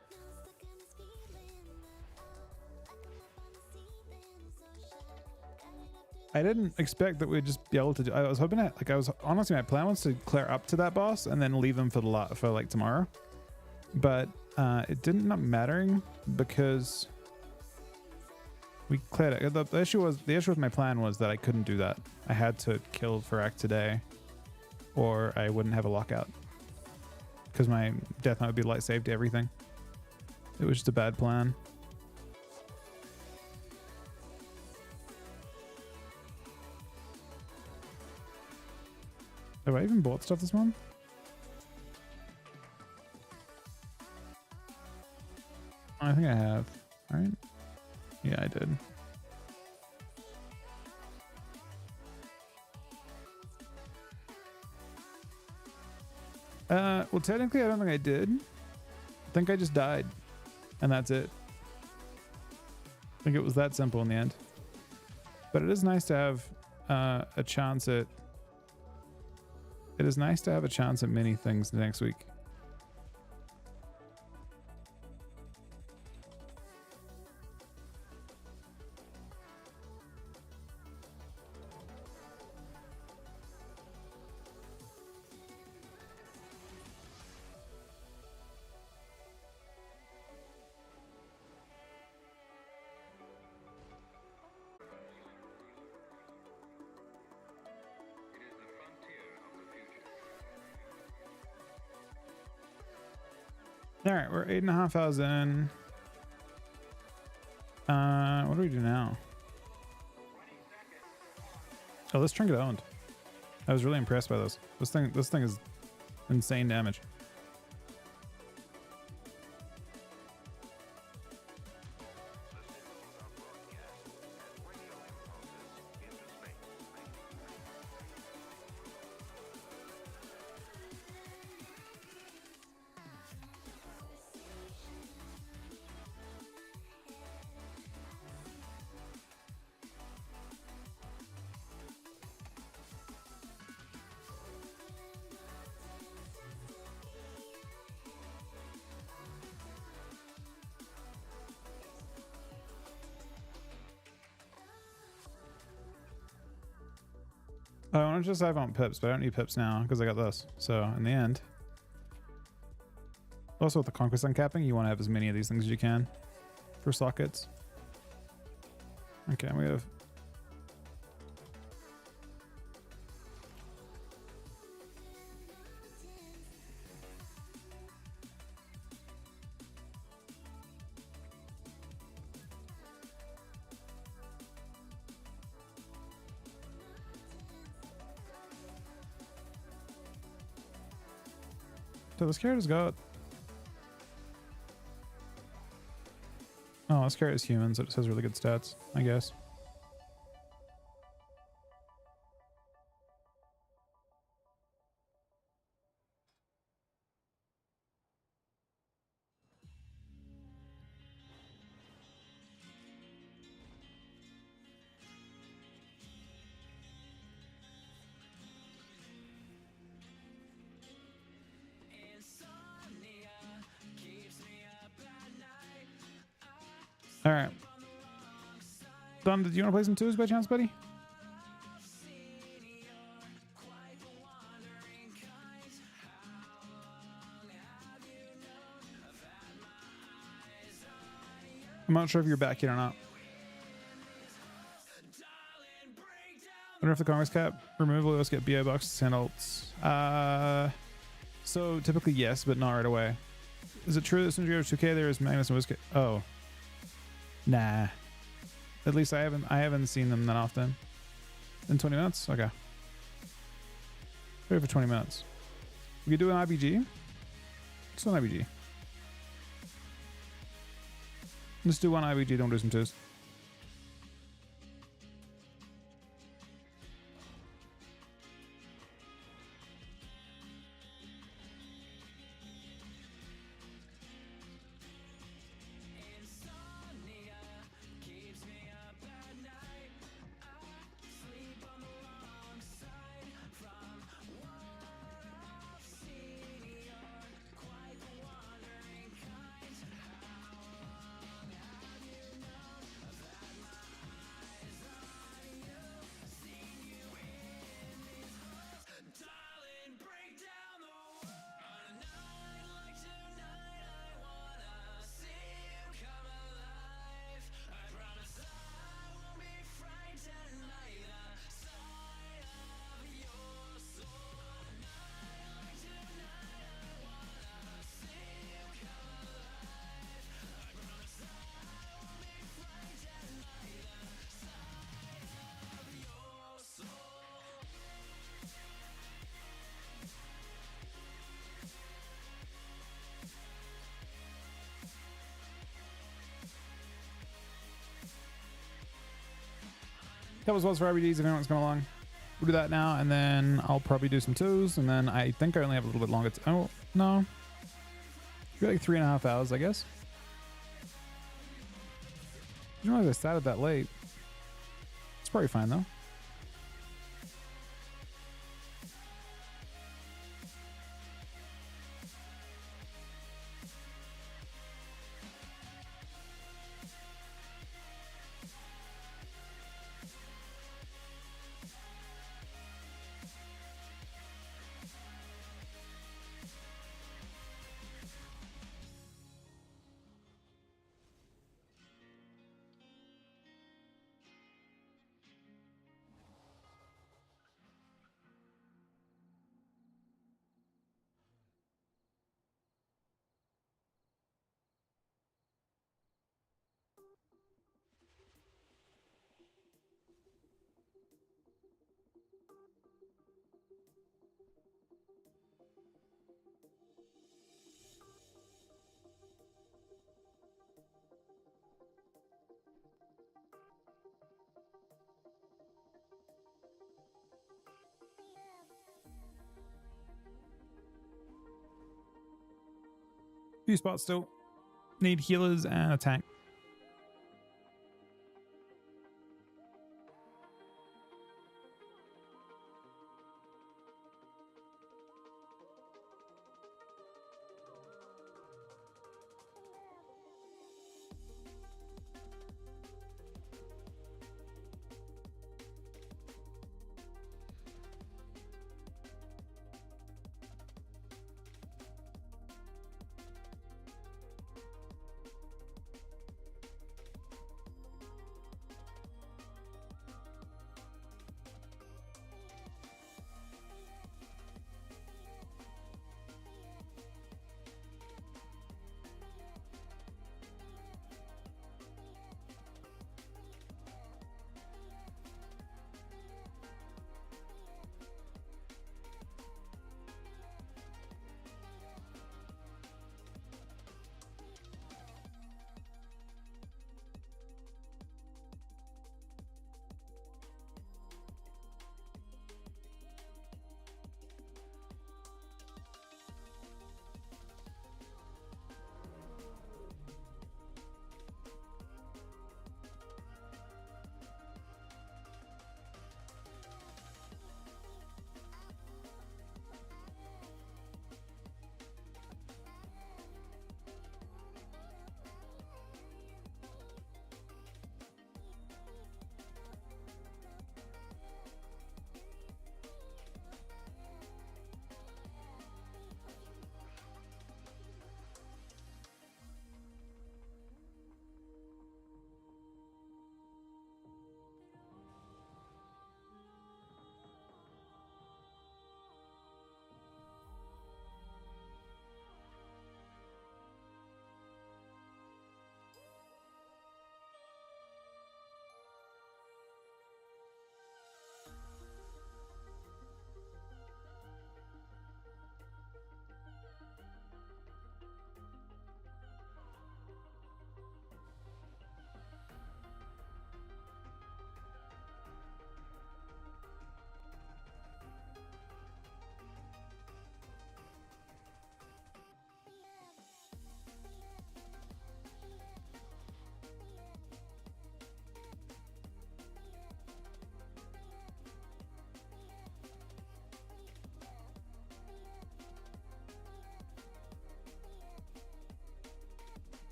Speaker 10: I didn't expect that we'd just be able to do... I was hoping that... Like, honestly, my plan was to clear up to that boss and then leave him for like tomorrow. But it didn't end up mattering because we cleared it. The issue with my plan was that I couldn't do that. I had to kill Farak today, or I wouldn't have a lockout because my death knight would be light saved to everything. It was just a bad plan. Have I even bought stuff this month? I think I have. All right. Yeah, I did. Well, technically, I don't think I did. I think I just died, and that's it. I think it was that simple in the end. But it is nice to have a chance at. It is nice to have a chance at many things next week. All right, we're 8.5 hours in. What do we do now? Oh, this trinket owned. I was really impressed by this. This thing is insane damage. I want to just save on pips, but I don't need pips now because I got this. So in the end, also with the conquest uncapping, you want to have as many of these things as you can for sockets. Okay, we have. So this character's got. Oh, this character is human, so it has really good stats, I guess. All right. Don, did you want to play some twos by chance, buddy? I'm not sure if you're back yet or not. I wonder if the Congress cap removal, let's get BO boxes and alts. So typically yes, but not right away. Is it true that since you go to 2K there is Magnus and Whiskey? Oh. Nah. At least I haven't seen them that often. In 20 minutes? Okay. Wait for 20 minutes. We could do an IBG. Let's do an IBG. Let's do one IBG, don't do some twos. That was for IBDs if anyone's coming along. We'll do that now, and then I'll probably do some twos, and then I think I only have a little bit longer. Oh, no. Maybe like 3.5 hours, I guess. I didn't realize I started that late. It's probably fine, though. Few spots still. Need healers and a tank.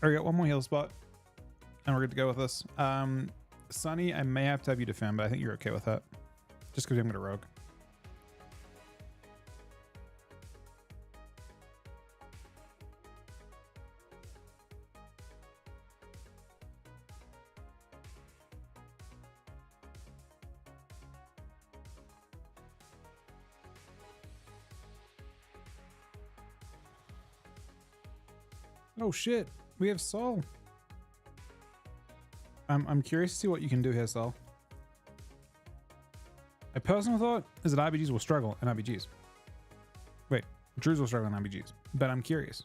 Speaker 10: I got one more heal spot, and we're good to go with this. Sunny, I may have to have you defend, but I think you're okay with that. Just because I'm going to rogue. Oh shit, we have Sol. I'm curious to see what you can do here, Sol. My personal thought is that IBGs will struggle in IBGs. Wait, Druids will struggle in IBGs, but I'm curious.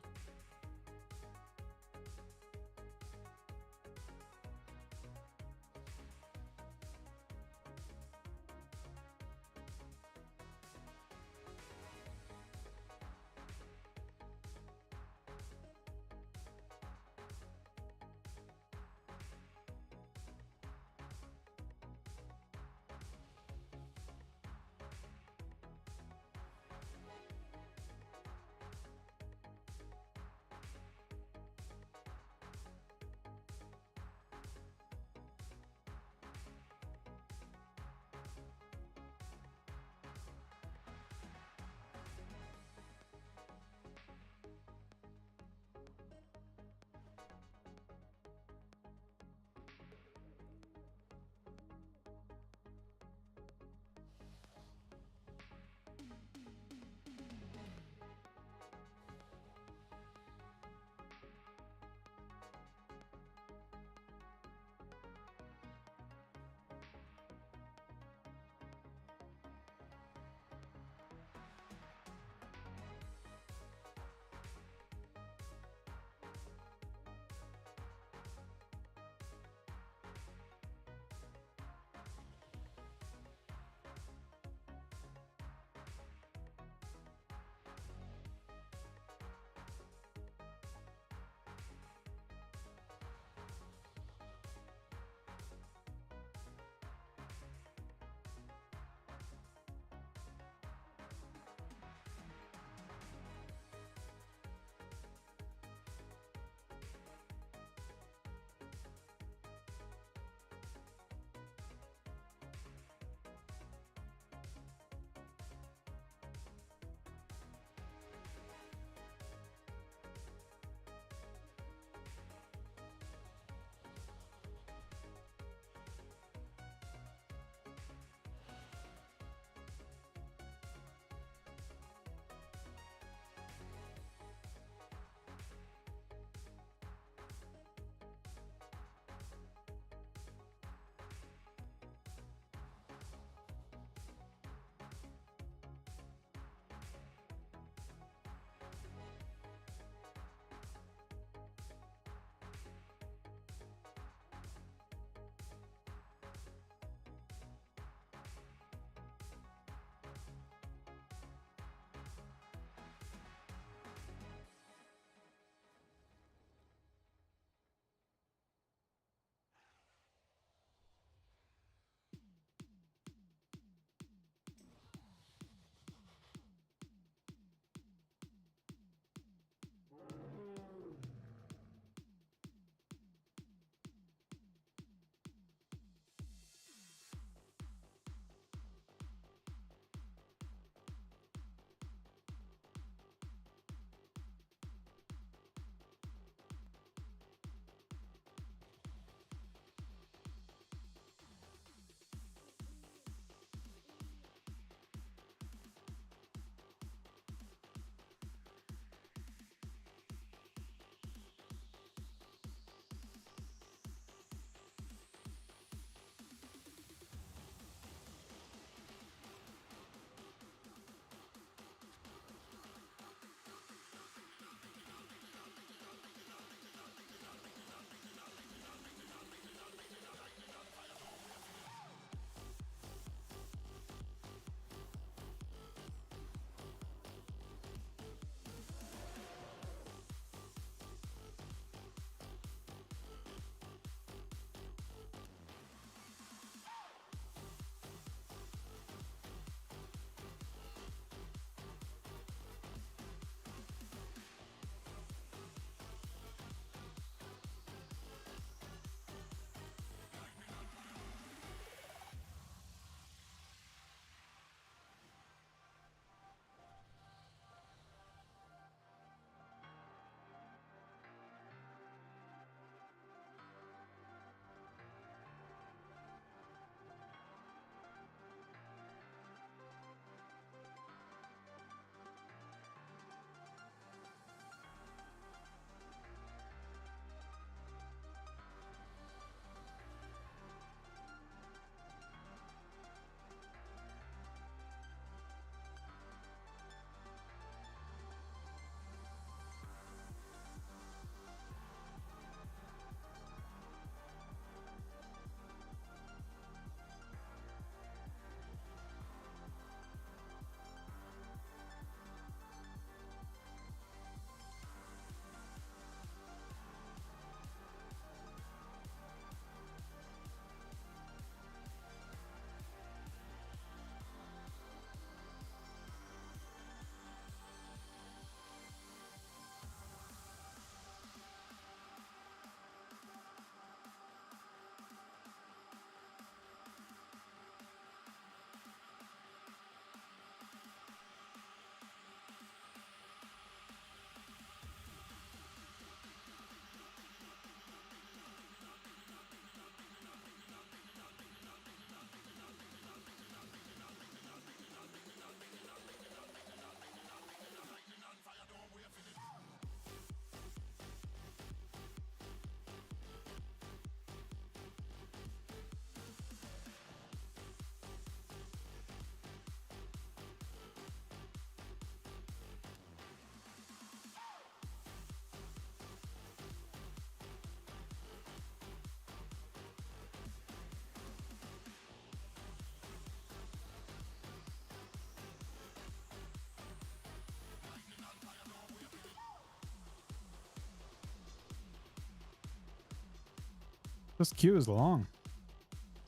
Speaker 10: This queue is long.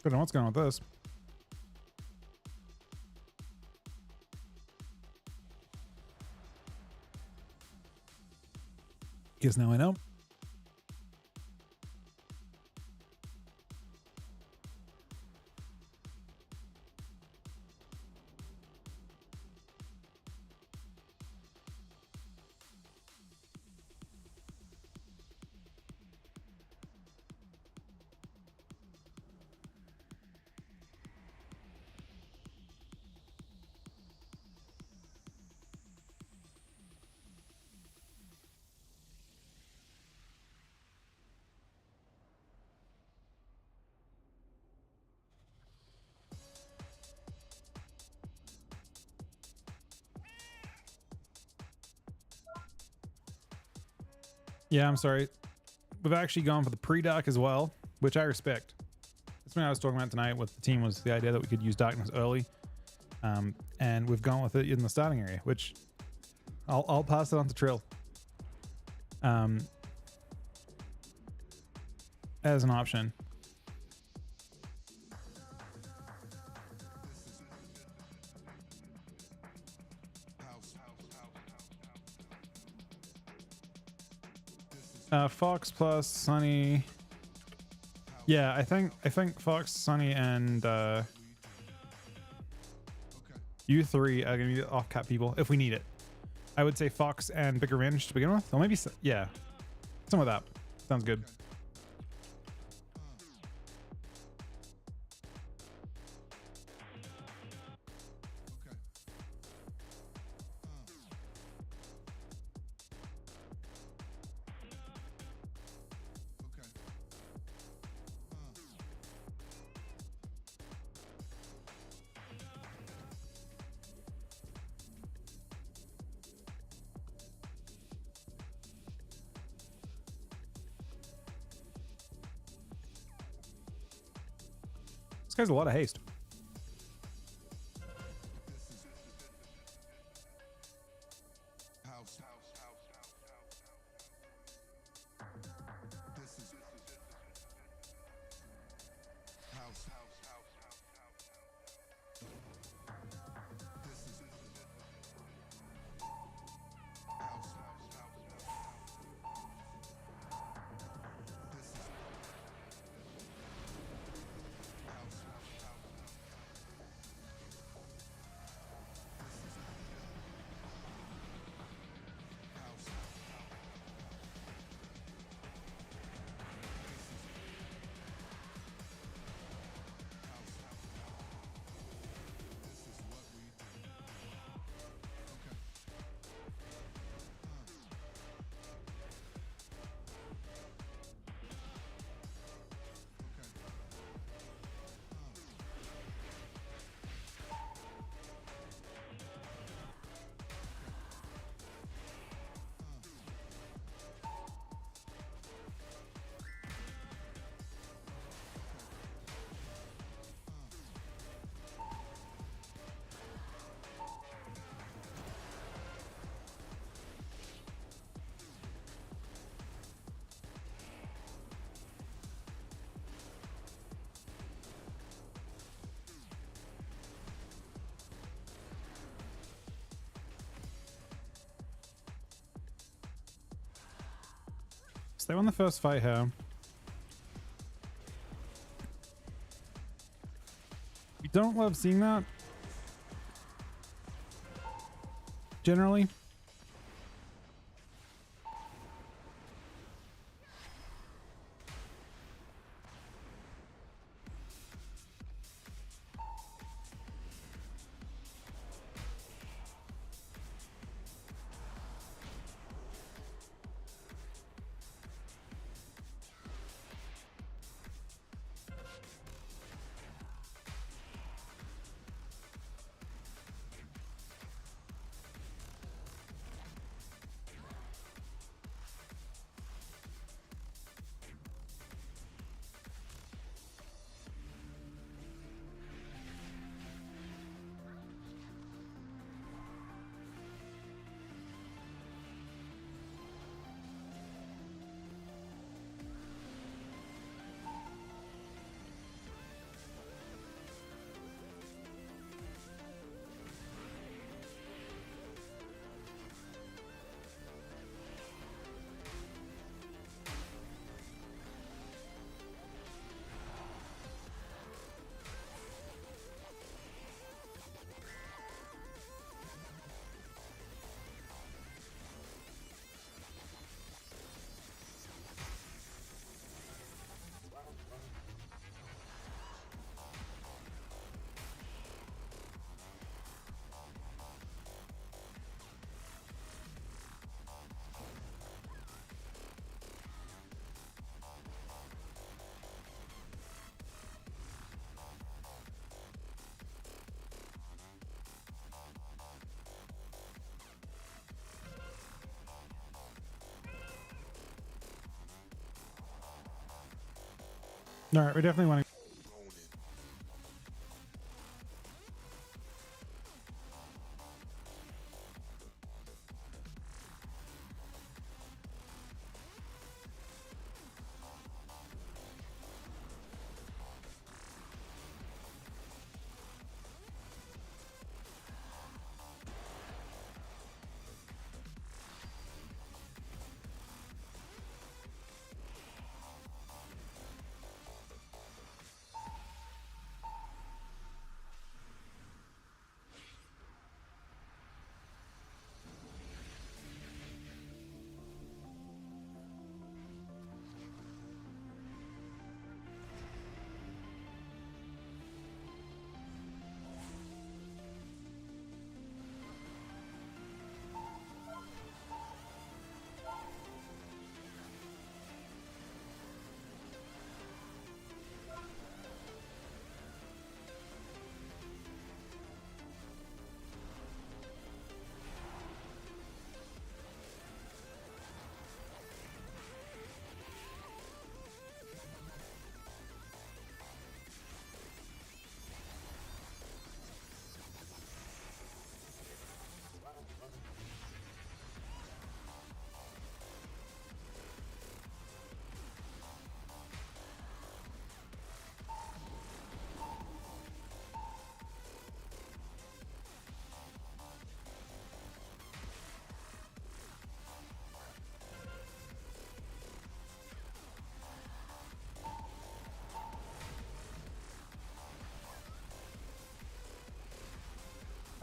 Speaker 10: Don't know what's going on with this. Guess now I know. Yeah, I'm sorry. We've actually gone for the pre-dark as well, which I respect. That's what I was talking about tonight with the team, was the idea that we could use darkness early. And we've gone with it in the starting area, which I'll pass it on to Trill. As an option. Fox plus Sunny. Yeah, I think Fox, Sunny, and you three are gonna be the off-cap people if we need it. I would say Fox and Bigger Range to begin with, or maybe yeah, some of that sounds good. This guy's a lot of haste. They won the first fight here. We don't love seeing that. Generally. All right, we definitely want to.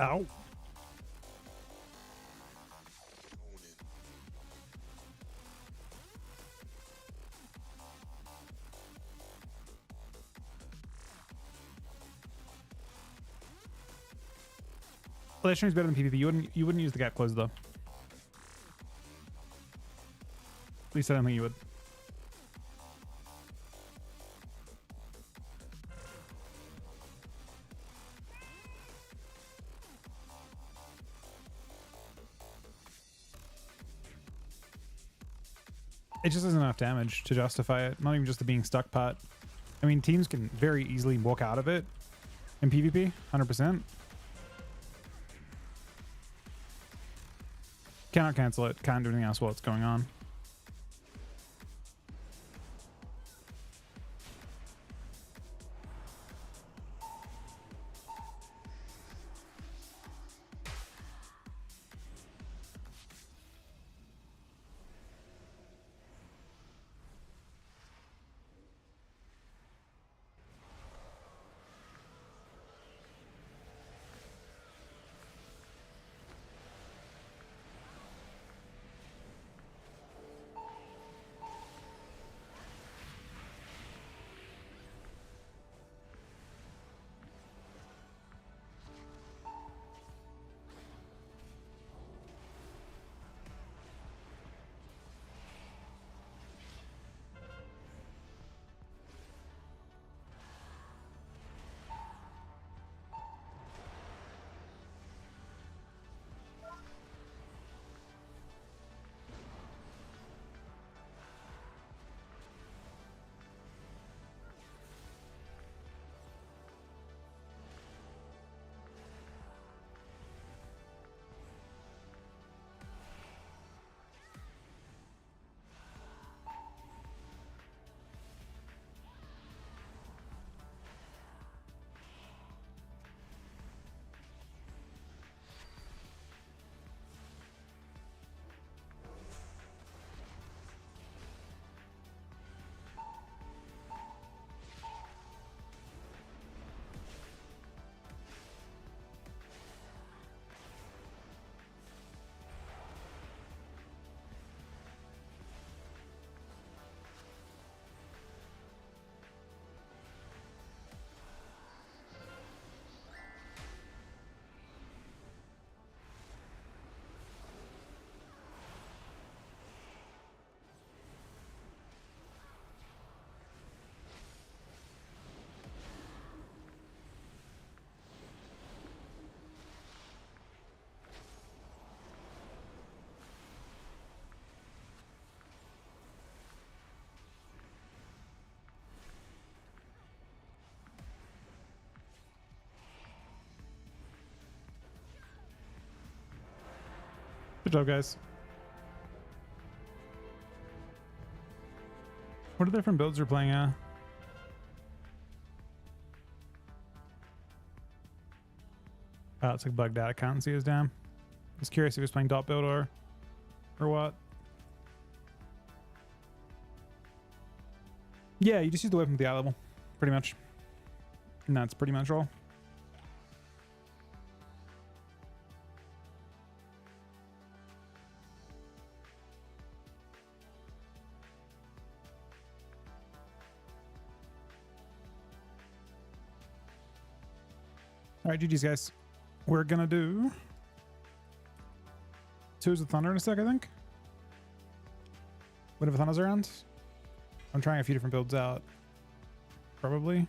Speaker 10: Ow. Well, that stream's better than PvP. You wouldn't use the gap close though. At least I don't think you would. It just isn't enough damage to justify it. Not even just the being stuck part. I mean, teams can very easily walk out of it in PvP, 100%. Cannot cancel it. Can't do anything else while it's going on. Good job, guys. What are the different builds you're playing? Oh, it's like bugged out. I can't see his damn. I was curious if he was playing dot build or what. Yeah, you just use the weapon with the eye level, pretty much. And that's pretty much all. All right, GG's, guys. We're gonna do Twos of Thunder in a sec, I think. Whenever Thunder's around. I'm trying a few different builds out. Probably.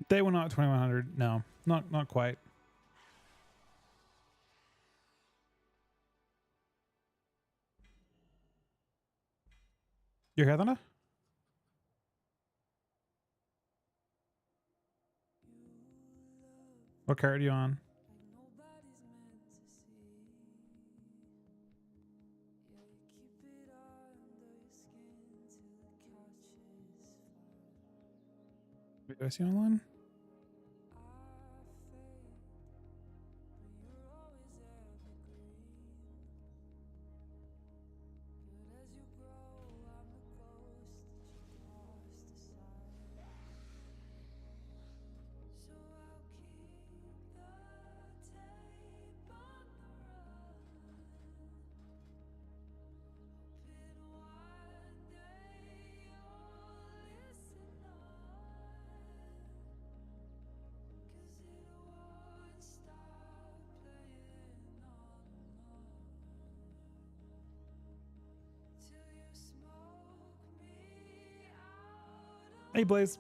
Speaker 10: They were not 2100. No, not quite. Your hair thunder? What card are you on? Do I see online? Hey Blaze,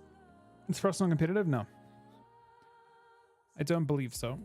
Speaker 10: is Frost on competitive? No, I don't believe so.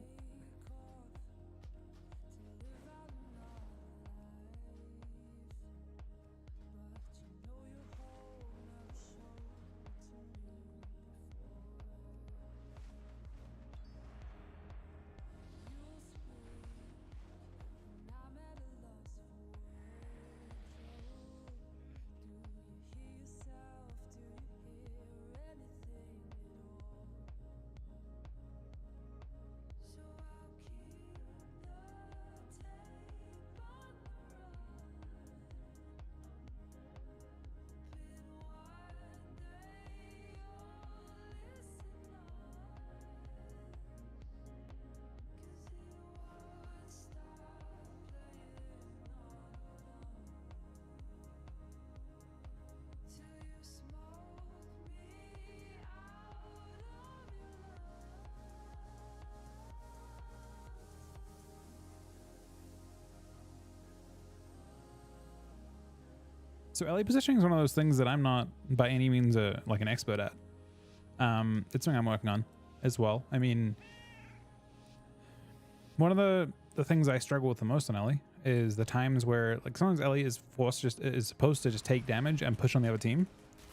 Speaker 10: So LA positioning is one of those things that I'm not by any means like an expert at. It's something I'm working on as well. I mean, one of the things I struggle with the most on Ellie is the times where like sometimes Ellie is supposed to just take damage and push on the other team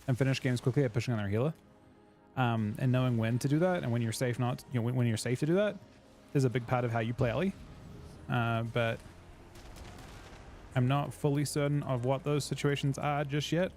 Speaker 10: and finish games quickly at pushing on their healer. And knowing when to do that and when you're safe when you're safe to do that is a big part of how you play Ellie. But I'm not fully certain of what those situations are just yet.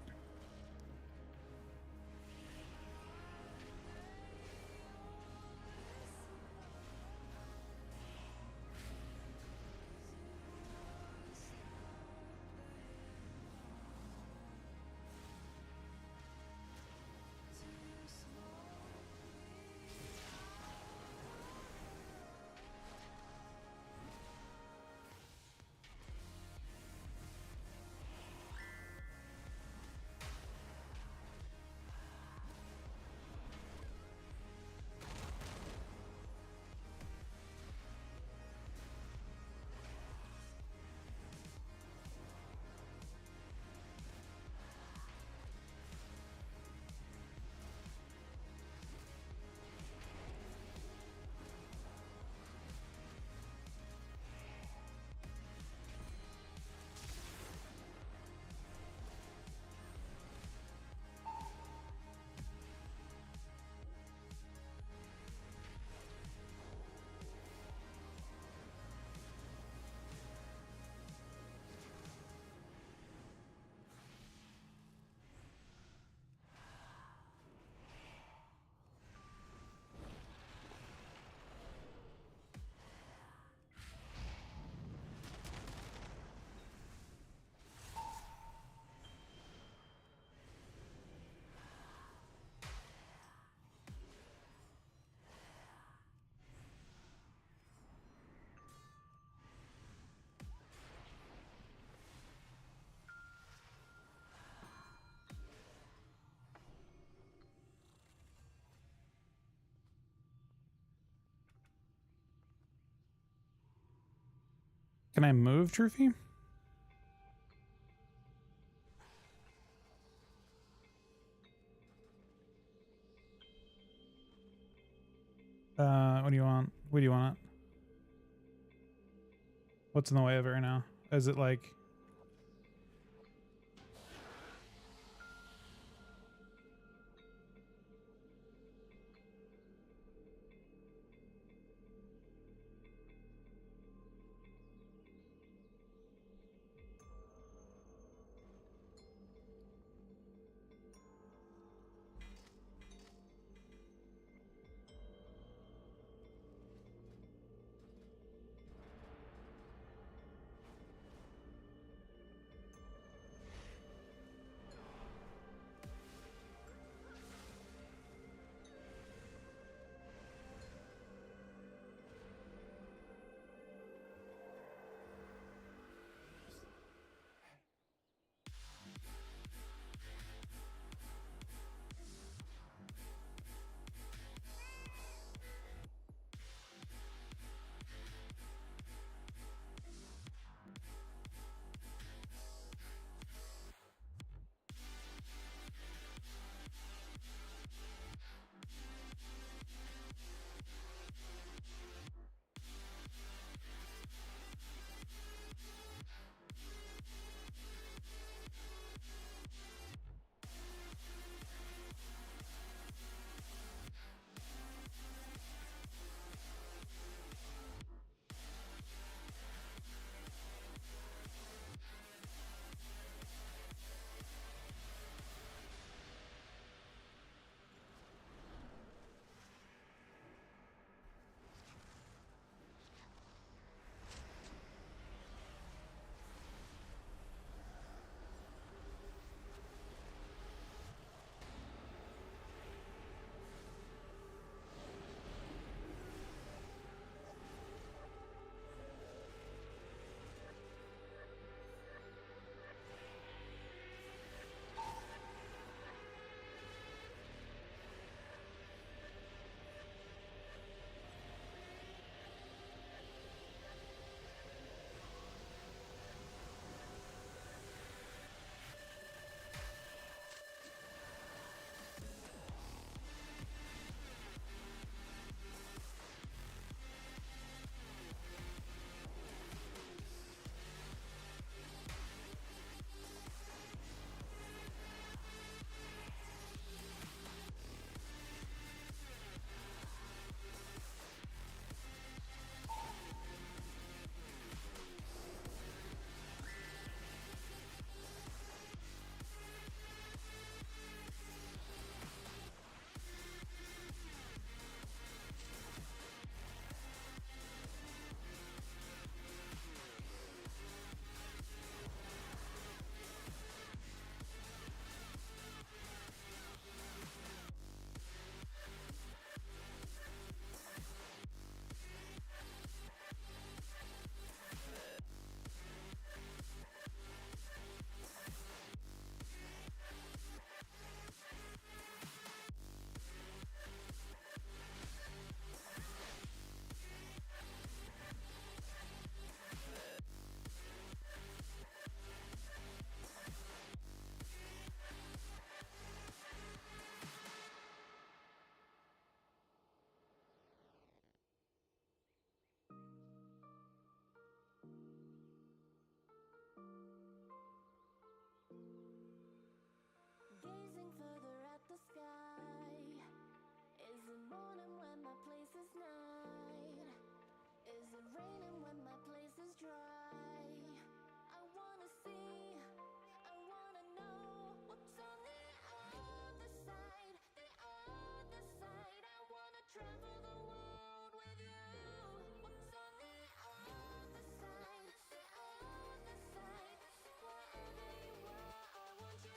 Speaker 10: Can I move, Trophy? What do you want? Where do you want it? What's in the way of it right now? Is it like...
Speaker 2: Gazing further at the sky. Is it morning when my place is night? Is it raining when my place is dry? I wanna see, I wanna know what's on the other side, the other side. I wanna travel the world with you. What's on the other side, the other side? Wherever you are, I want you.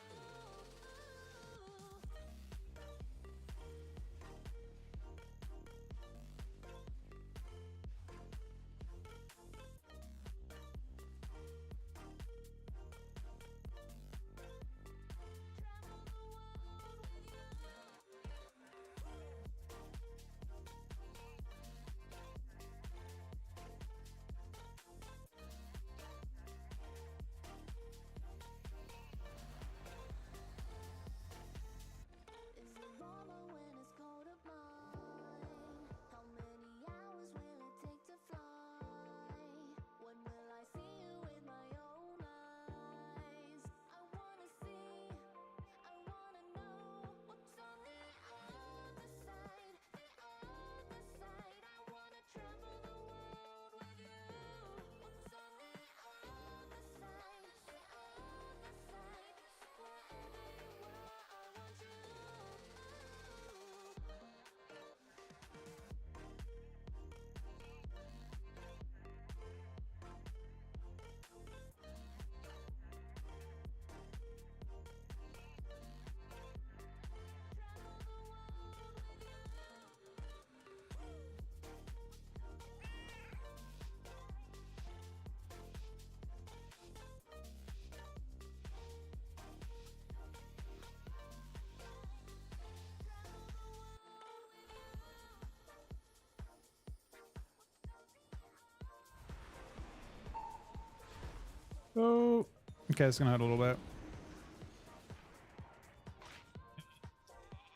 Speaker 10: Oh, okay, it's gonna hurt a little bit.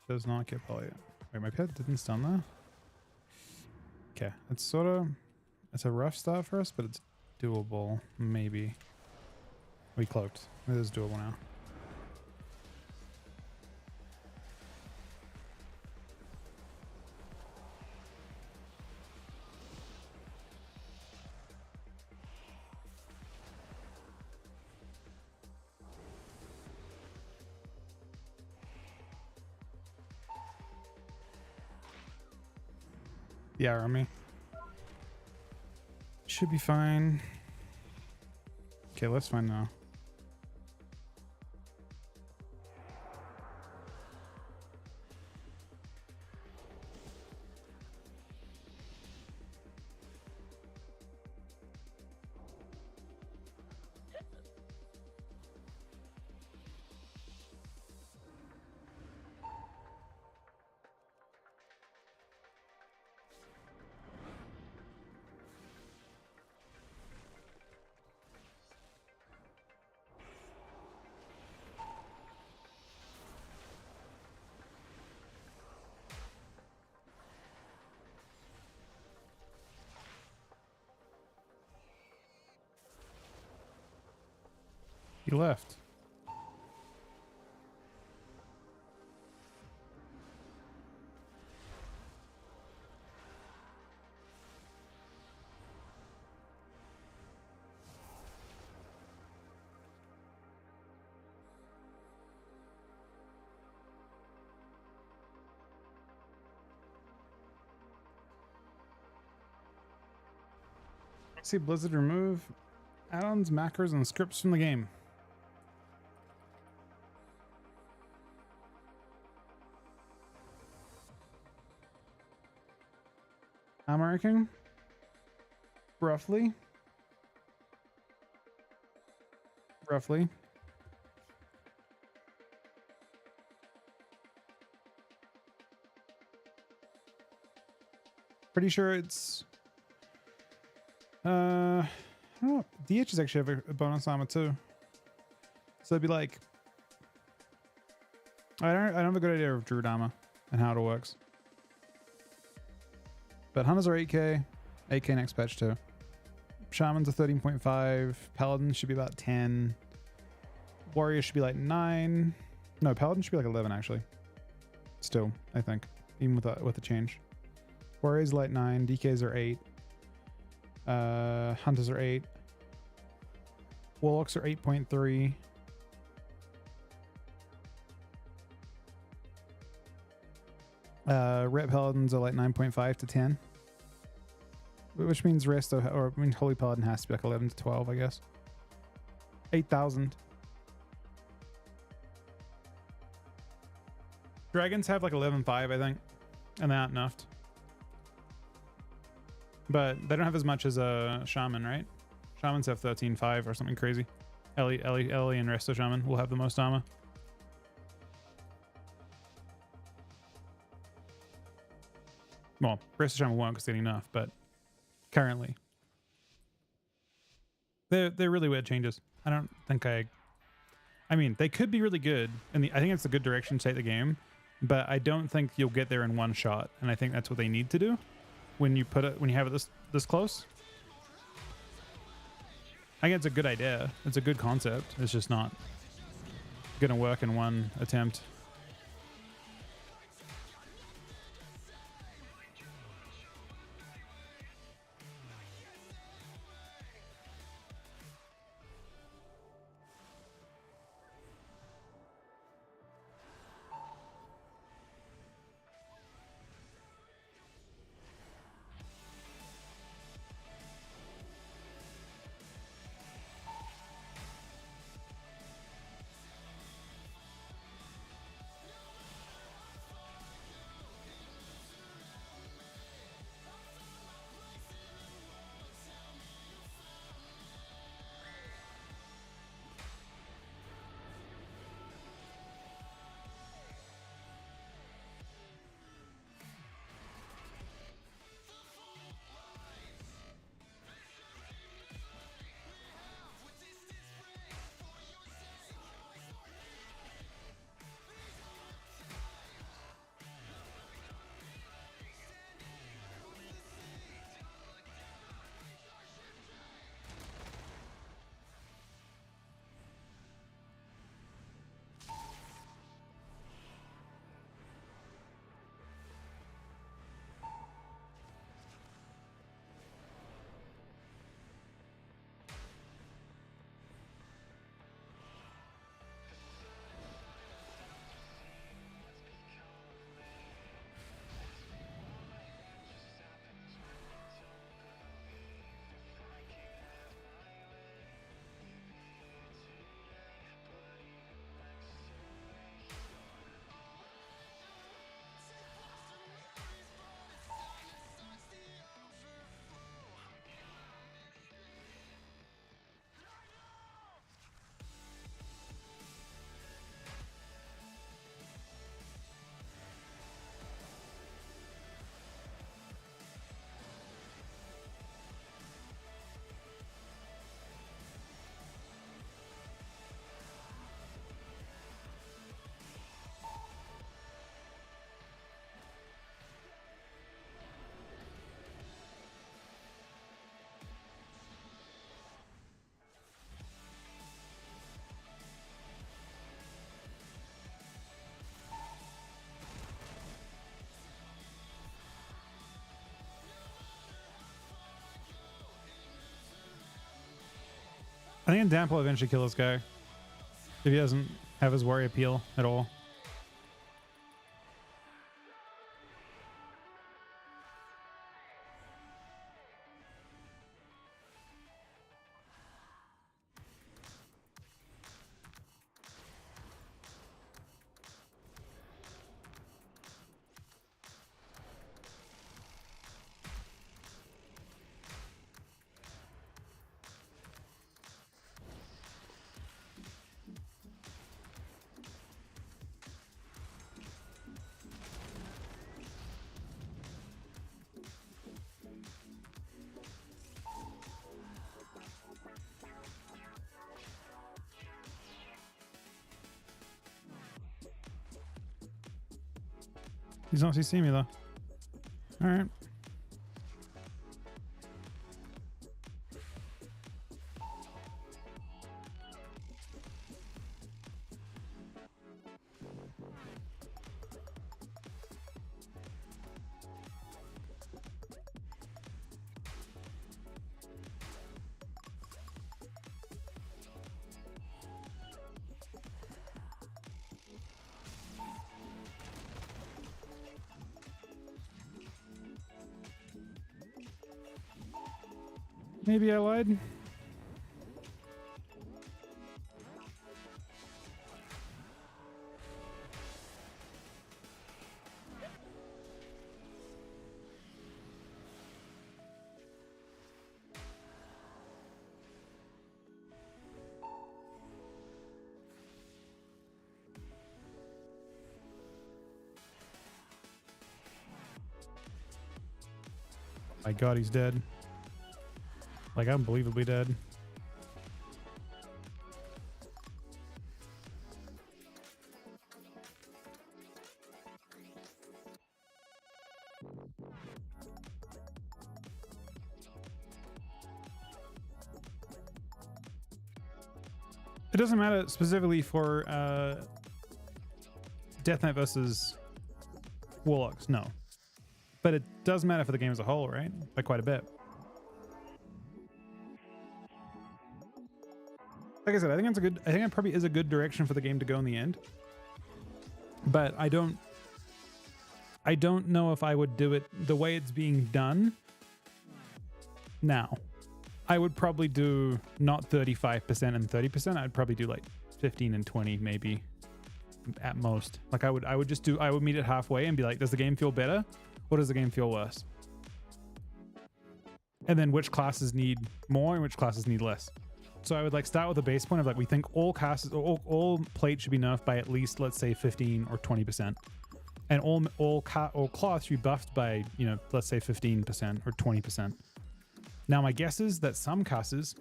Speaker 10: Does not get poly. Wait, my pet didn't stun there. Okay, it's a rough start for us, but it's doable. Maybe we cloaked. It is doable now. Yeah, army. Should be fine. Okay, let's find now. He left. See Blizzard remove add-ons, macros, and scripts from the game. I'm ranking roughly. Pretty sure it's I don't know. DH is actually have a bonus armor too. So it'd be like I don't have a good idea of Druid armor and how it all works. But Hunters are 8k, 8k next patch too. Shamans are 13.5, Paladins should be about 10. Warriors should be like 9. No, Paladins should be like 11 actually. Still, I think, even with the change. Warriors like 9, DKs are 8. Hunters are 8. Warlocks are 8.3. Ret Paladins are like 9.5 to 10. Which means rest of, or I mean Holy Paladin has to be like 11 to 12, I guess. 8,000. Dragons have like 11.5, I think. And they aren't nuffed. But they don't have as much as a Shaman, right? Shamans have 13.5 or something crazy. Ellie and Resto Shaman will have the most armor. Well, Resto Shaman won't because they need enough, but currently. They're really weird changes. I don't think I mean, they could be really good, and I think it's a good direction to take the game, but I don't think you'll get there in one shot, and I think that's what they need to do when you have it this close. I think it's a good idea. It's a good concept. It's just not gonna work in one attempt. I think Damp will eventually kill this guy if he doesn't have his warrior appeal at all. He's not seeing me though. All right. Maybe I lied. My God, he's dead. Like, unbelievably dead. It doesn't matter specifically for Death Knight versus Warlocks, no. But it does matter for the game as a whole, right? By quite a bit. Like I said, I think it probably is a good direction for the game to go in the end. But I don't know if I would do it the way it's being done now. I would probably do not 35% and 30%. I'd probably do like 15 and 20 maybe at most. Like I would meet it halfway and be like, does the game feel better or does the game feel worse? And then which classes need more and which classes need less. So I would like start with a base point of like, we think all classes, all plate should be nerfed by at least, let's say 15 or 20%. And all cloth should be buffed by, you know, let's say 15% or 20%. Now my guess is that some classes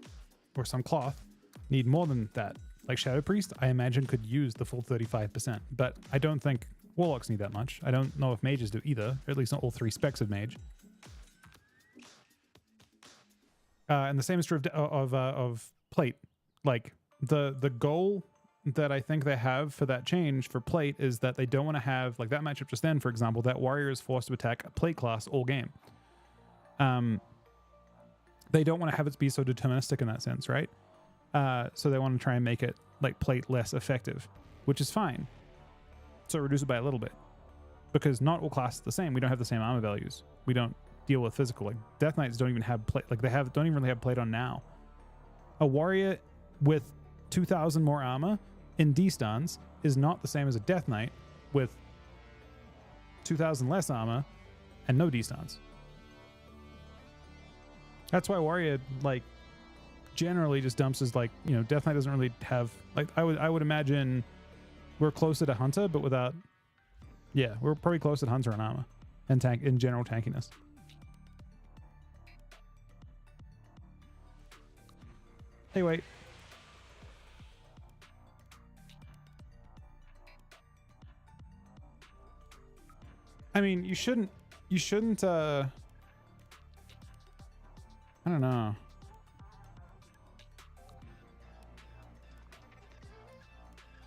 Speaker 10: or some cloth need more than that. Like Shadow Priest, I imagine could use the full 35%, but I don't think Warlocks need that much. I don't know if mages do either, or at least not all three specs of mage. And the same is true of plate. Like the goal that I think they have for that change for plate is that they don't want to have, like that matchup just then, for example, that warrior is forced to attack a plate class all game. They don't want to have it be so deterministic in that sense, right? So they want to try and make it like plate less effective, which is fine. So reduce it by a little bit, because not all classes are the same. We don't have the same armor values. We don't deal with physical. Like Death Knights don't even have plate. Like don't even really have plate on now. A warrior with 2,000 more armor in D-stance is not the same as a Death Knight with 2,000 less armor and no D-stance. That's why warrior like generally just dumps as like, you know, Death Knight doesn't really have like, I would imagine we're closer to Hunter, but without, yeah, we're probably closer to Hunter in armor and tank in general tankiness. Hey, wait. I mean, you shouldn't, I don't know.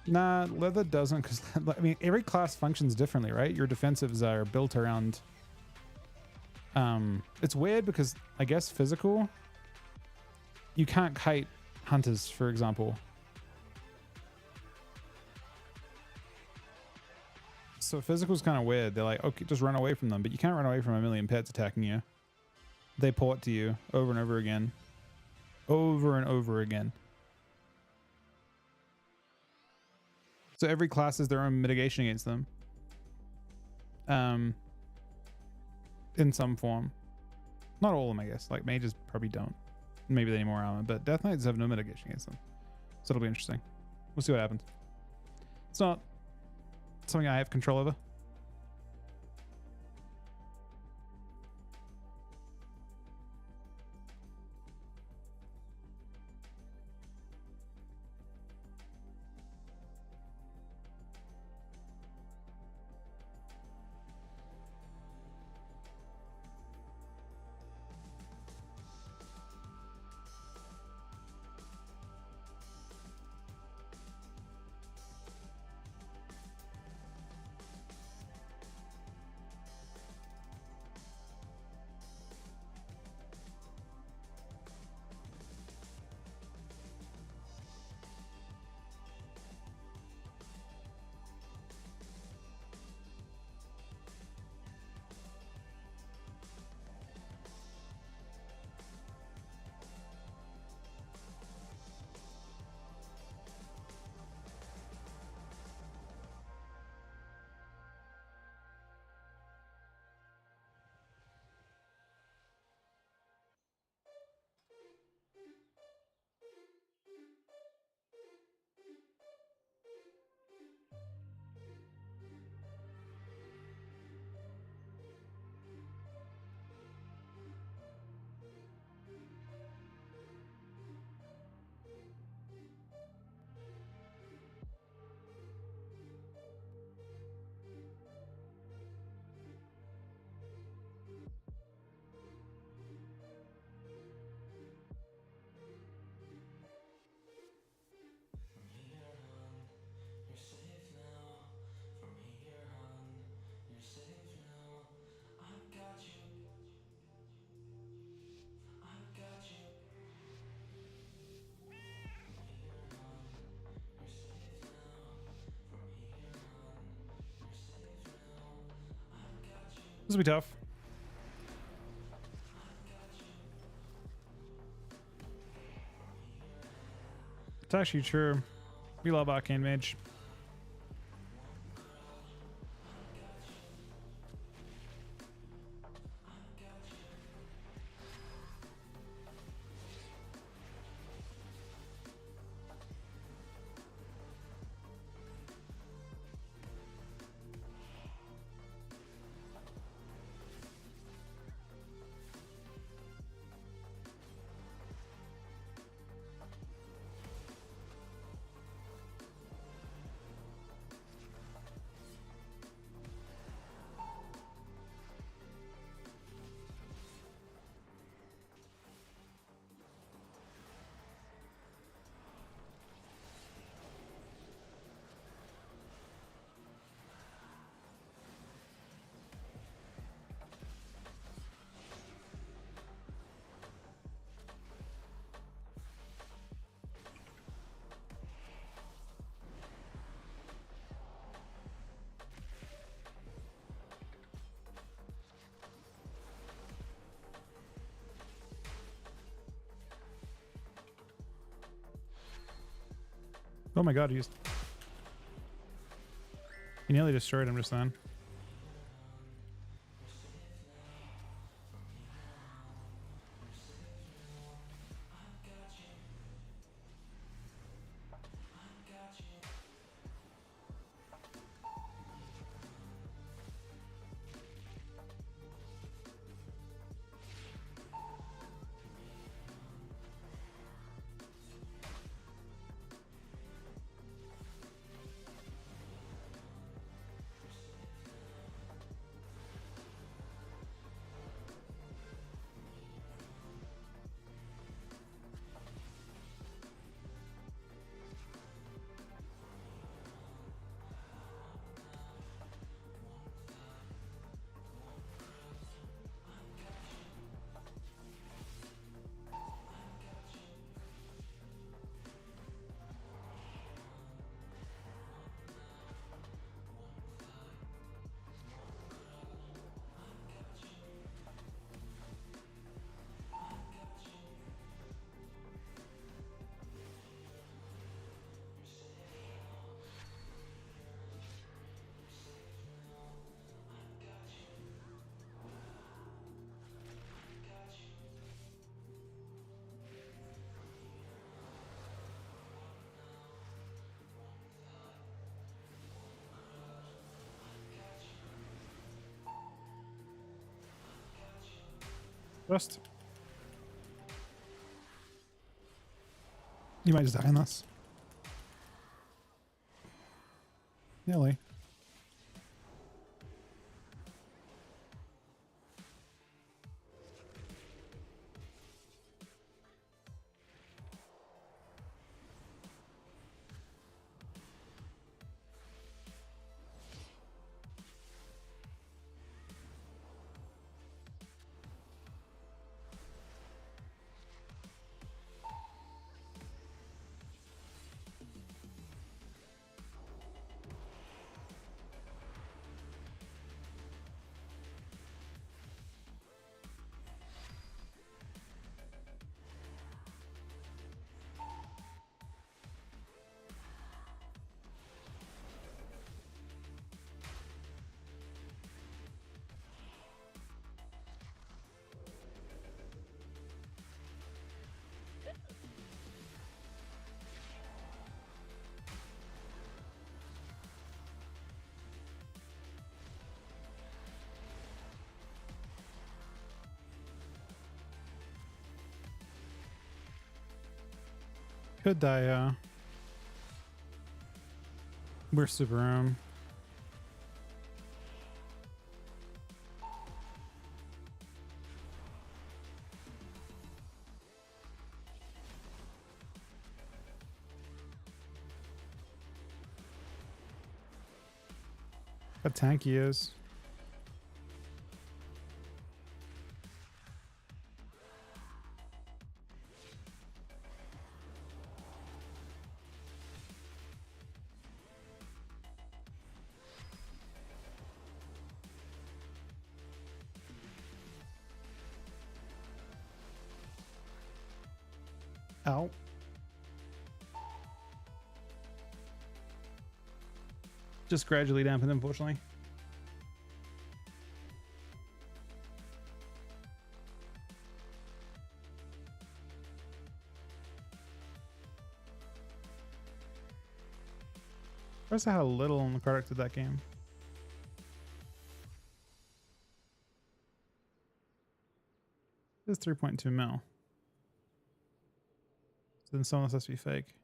Speaker 10: Nah, leather doesn't, because I mean, every class functions differently, right? Your defensives are built around, it's weird because I guess physical, you can't kite hunters, for example. So physical's kind of weird. They're like, okay, just run away from them, but you can't run away from a million pets attacking you. They port to you over and over again. Over and over again. So every class has their own mitigation against them. In some form. Not all of them, I guess. Like mages probably don't. Maybe they need more armor, but Death Knights have no mitigation against them. So it'll be interesting. We'll see what happens. It's not something I have control over. This will be tough. It's actually true. We love Arcane Mage. Oh my god, he nearly destroyed him just then. Just. You might just die in this. Nearly. Could die, we're super room. How tanky he is. Ow. Just gradually dampened, unfortunately. Notice how little on the product of that game. It's 3.2 mil. So then some of this has to be fake.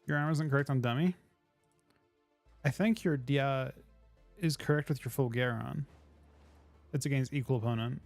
Speaker 10: Your armor isn't correct on dummy. I think your dia is correct with your full gear on. It's against equal opponent.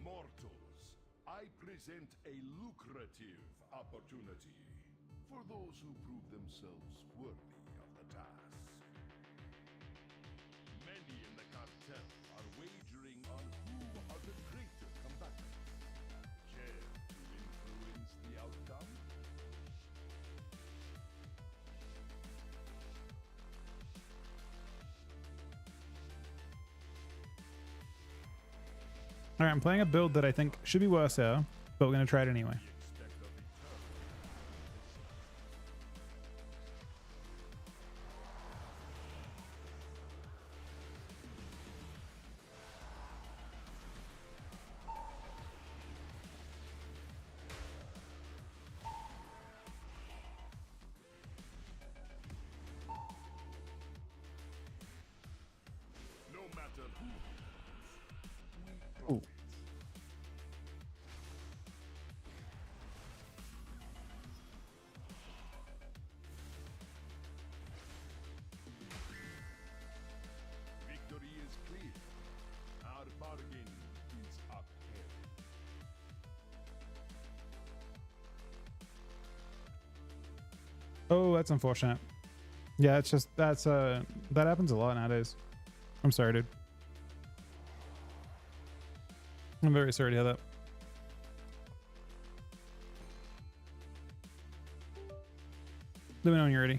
Speaker 6: Mortals, I present a lucrative opportunity for those who prove themselves worthy of the task. Many in the cartel are wagering on who are the greater combatants. Care to influence the outcome?
Speaker 10: All right, I'm playing a build that I think should be worse here, but we're going to try it anyway.
Speaker 6: No matter who.
Speaker 10: Ooh.
Speaker 6: Victory is clear. Our bargain is upheld.
Speaker 10: Oh, that's unfortunate. Yeah, it's just that happens a lot nowadays. I'm sorry, dude. I'm very sorry to hear that. Let me know when you're ready.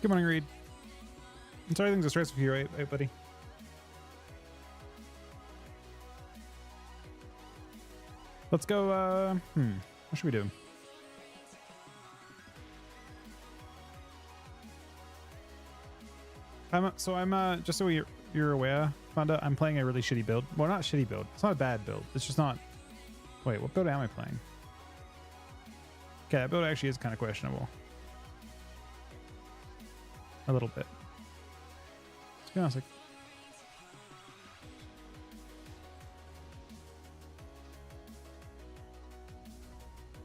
Speaker 10: Good morning, Reed. I'm sorry things are stressful for you, right, buddy? Let's go, what should we do? I'm just so you're aware, Fonda, I'm playing a really shitty build. Well, not shitty build. It's not a bad build. It's just not... Wait, what build am I playing? Okay, that build actually is kind of questionable. A little bit. Let's be honest, like...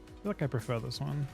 Speaker 10: I feel like I prefer this one.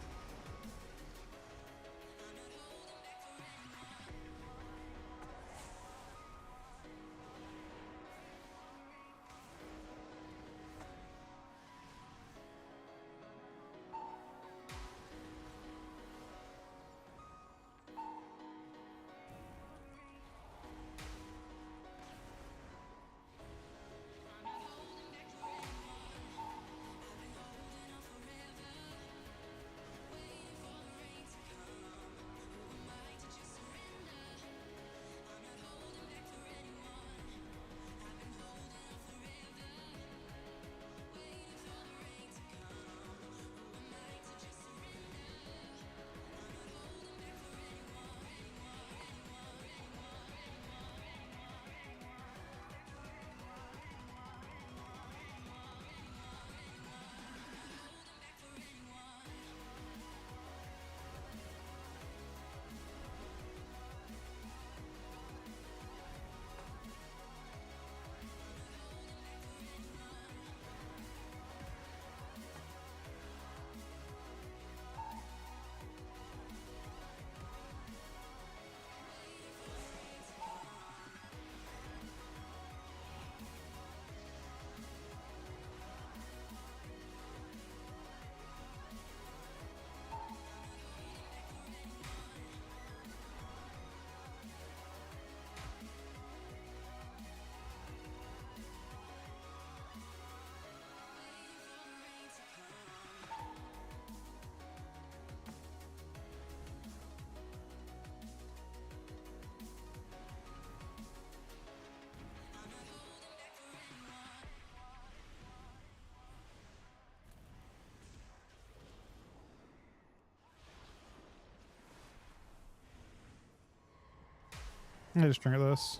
Speaker 10: I just drink this.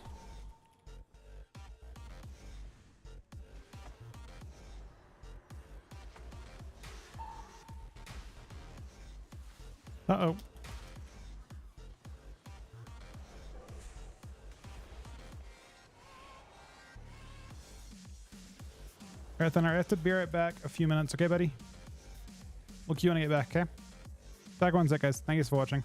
Speaker 10: Uh-oh. Alright then, I have to be right back a few minutes, okay buddy? We'll queue when I get back, okay? Back one sec, guys. Thank you for watching.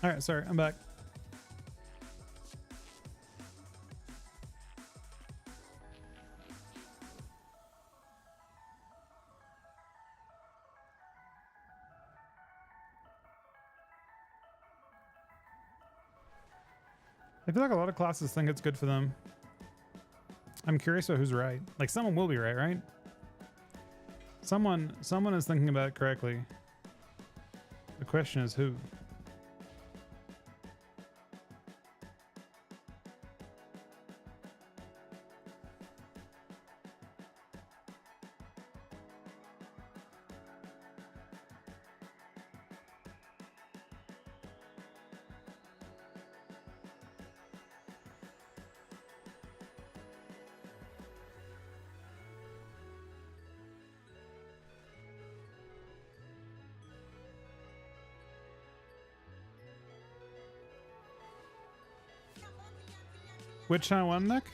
Speaker 10: All right, sorry, I'm back. I feel like a lot of classes think it's good for them. I'm curious about who's right. Like someone will be right, right? Someone is thinking about it correctly. The question is who? Which one, Nick?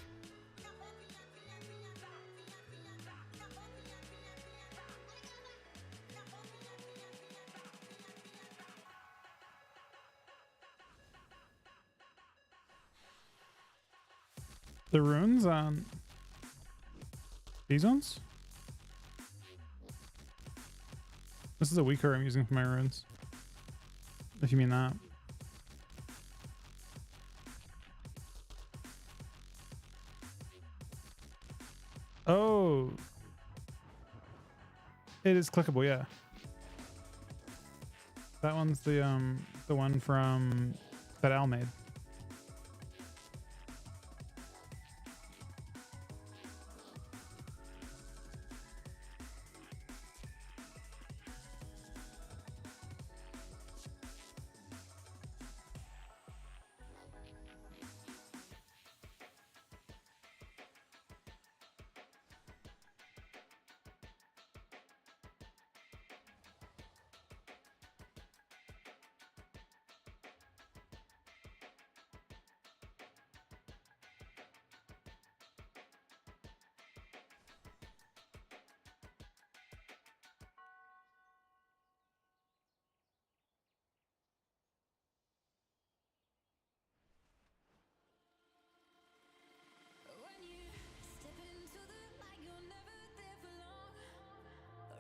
Speaker 10: The runes on these ones? This is a weaker I'm using for my runes. If you mean that. Oh. It is clickable, yeah. That one's the one from that Al made.
Speaker 2: When you step into the light, you're never there for long.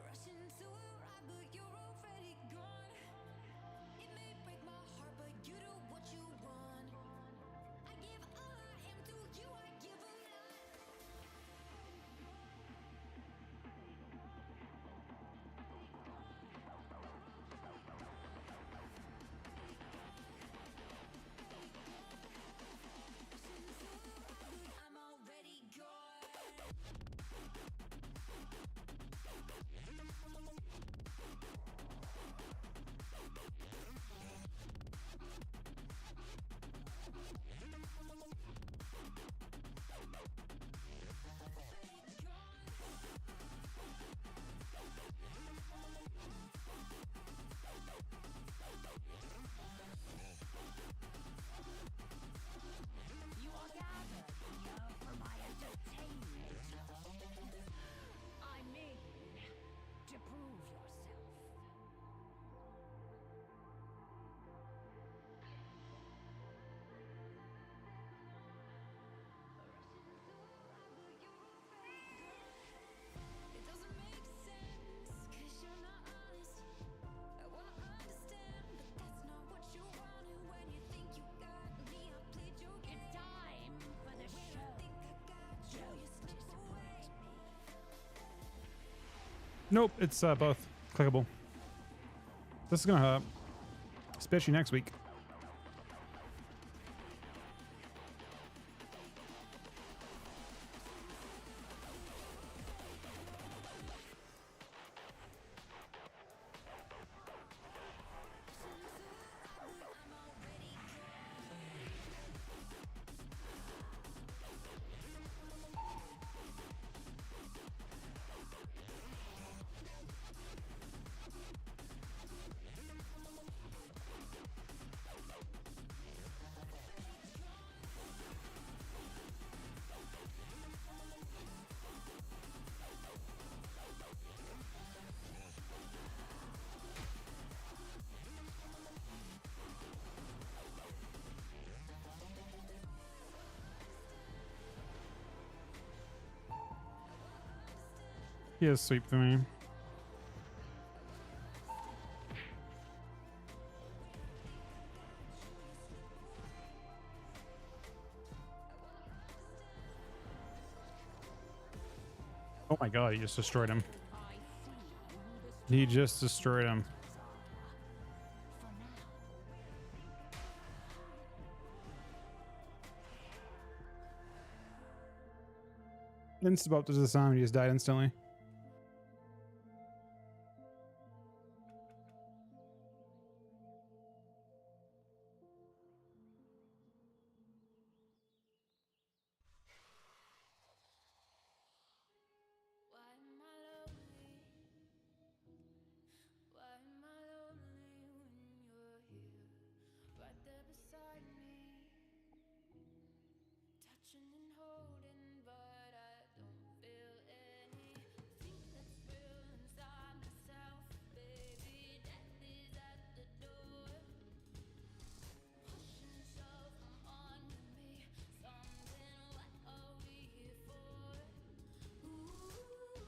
Speaker 2: Rush into a ride, but you're already gone. It may break my heart, but you do what you want. I give all I am to you, I give a lot. I'm already gone.
Speaker 5: You are gathered here for my entertainment. I mean, to prove yourself.
Speaker 2: It doesn't make sense, 'cause you're not honest. I wanna understand, but that's not what you wanted. When you think you got me, I played your game.
Speaker 5: It's time for the show.
Speaker 2: Think I got you, you slip away.
Speaker 10: Nope, it's both clickable. This is gonna hurt, especially next week. He has sweep for me. Oh my god, he just destroyed him. He just destroyed him. Instabop to disarm, he just died instantly.
Speaker 2: Why am I lonely? Why am I lonely when you're here, right there beside me, touching and holding, but I don't feel anything that's real inside myself, baby. Death is at the door, push and shove, come on with me, something. What are we here for? Ooh,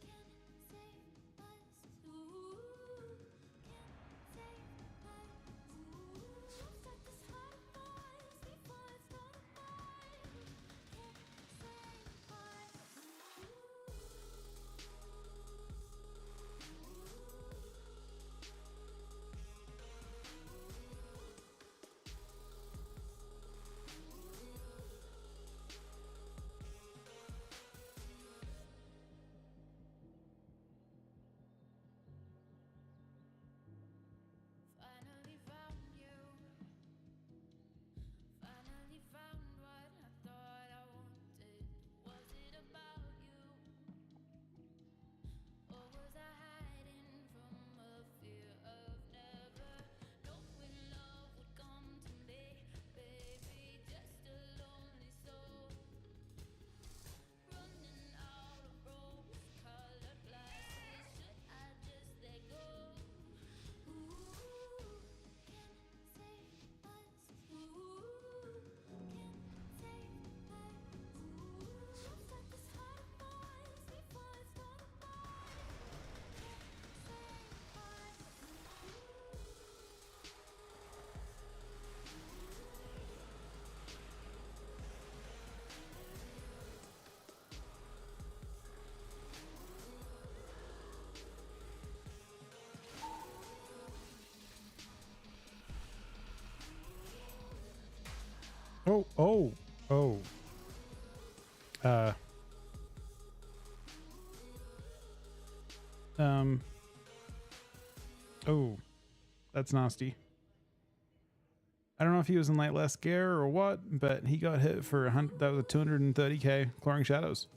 Speaker 2: can save us. Ooh, can save us. Ooh, don't start this hard voice before it's gone by. Can save us. Finally found you. Finally found what I thought I wanted. Was it about you? Or was I hiding from a fear of never knowing love would come to me? Baby, just a lonely soul, running out of rose-colored glasses. Should I just let go? Ooh, can save us. Ooh, can save us. Ooh, don't start this hard voice before it's gone by.
Speaker 10: Oh, oh, oh. Oh, that's nasty. I don't know if he was in like less gear or what, but he got hit for that was a 230k Clawing Shadows.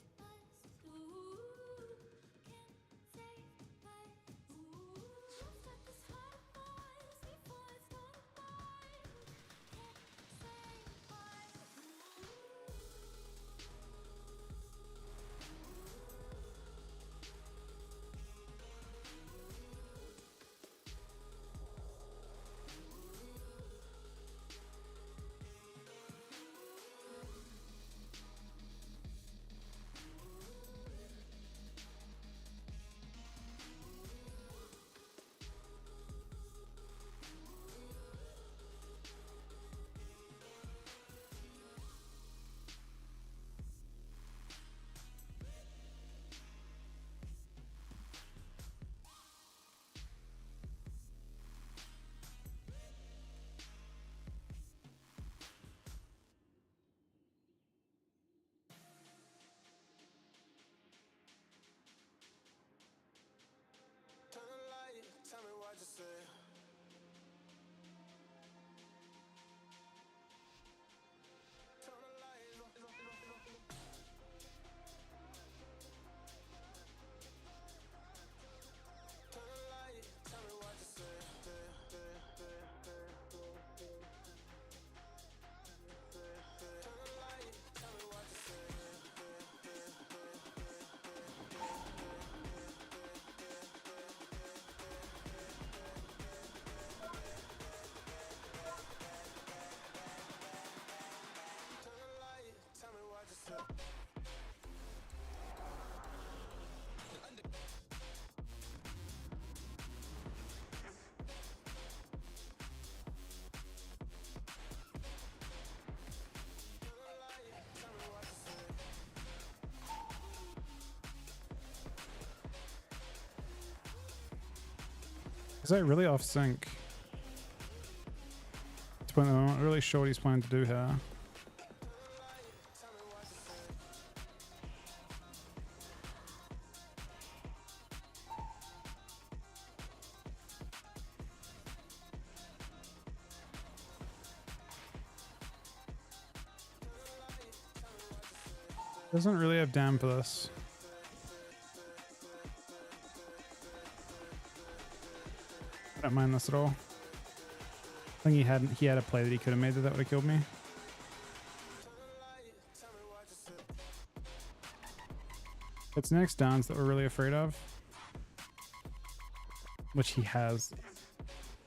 Speaker 10: Is that really off sync? I'm not really sure what he's planning to do here. Doesn't really have dam for this. I don't mind this at all. I think he had a play that he could have made that would have killed me. It's next downs that we're really afraid of. Which he has.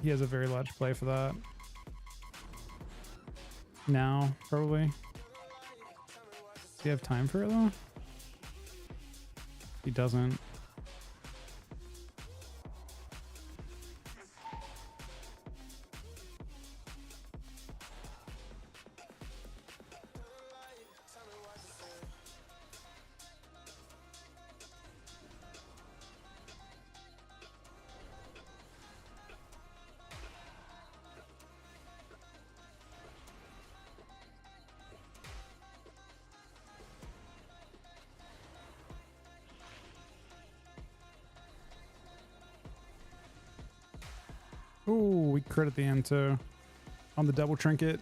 Speaker 10: He has a very large play for that. Now, probably. Does he have time for it though? He doesn't. Ooh, we crit at the end too. On the double trinket.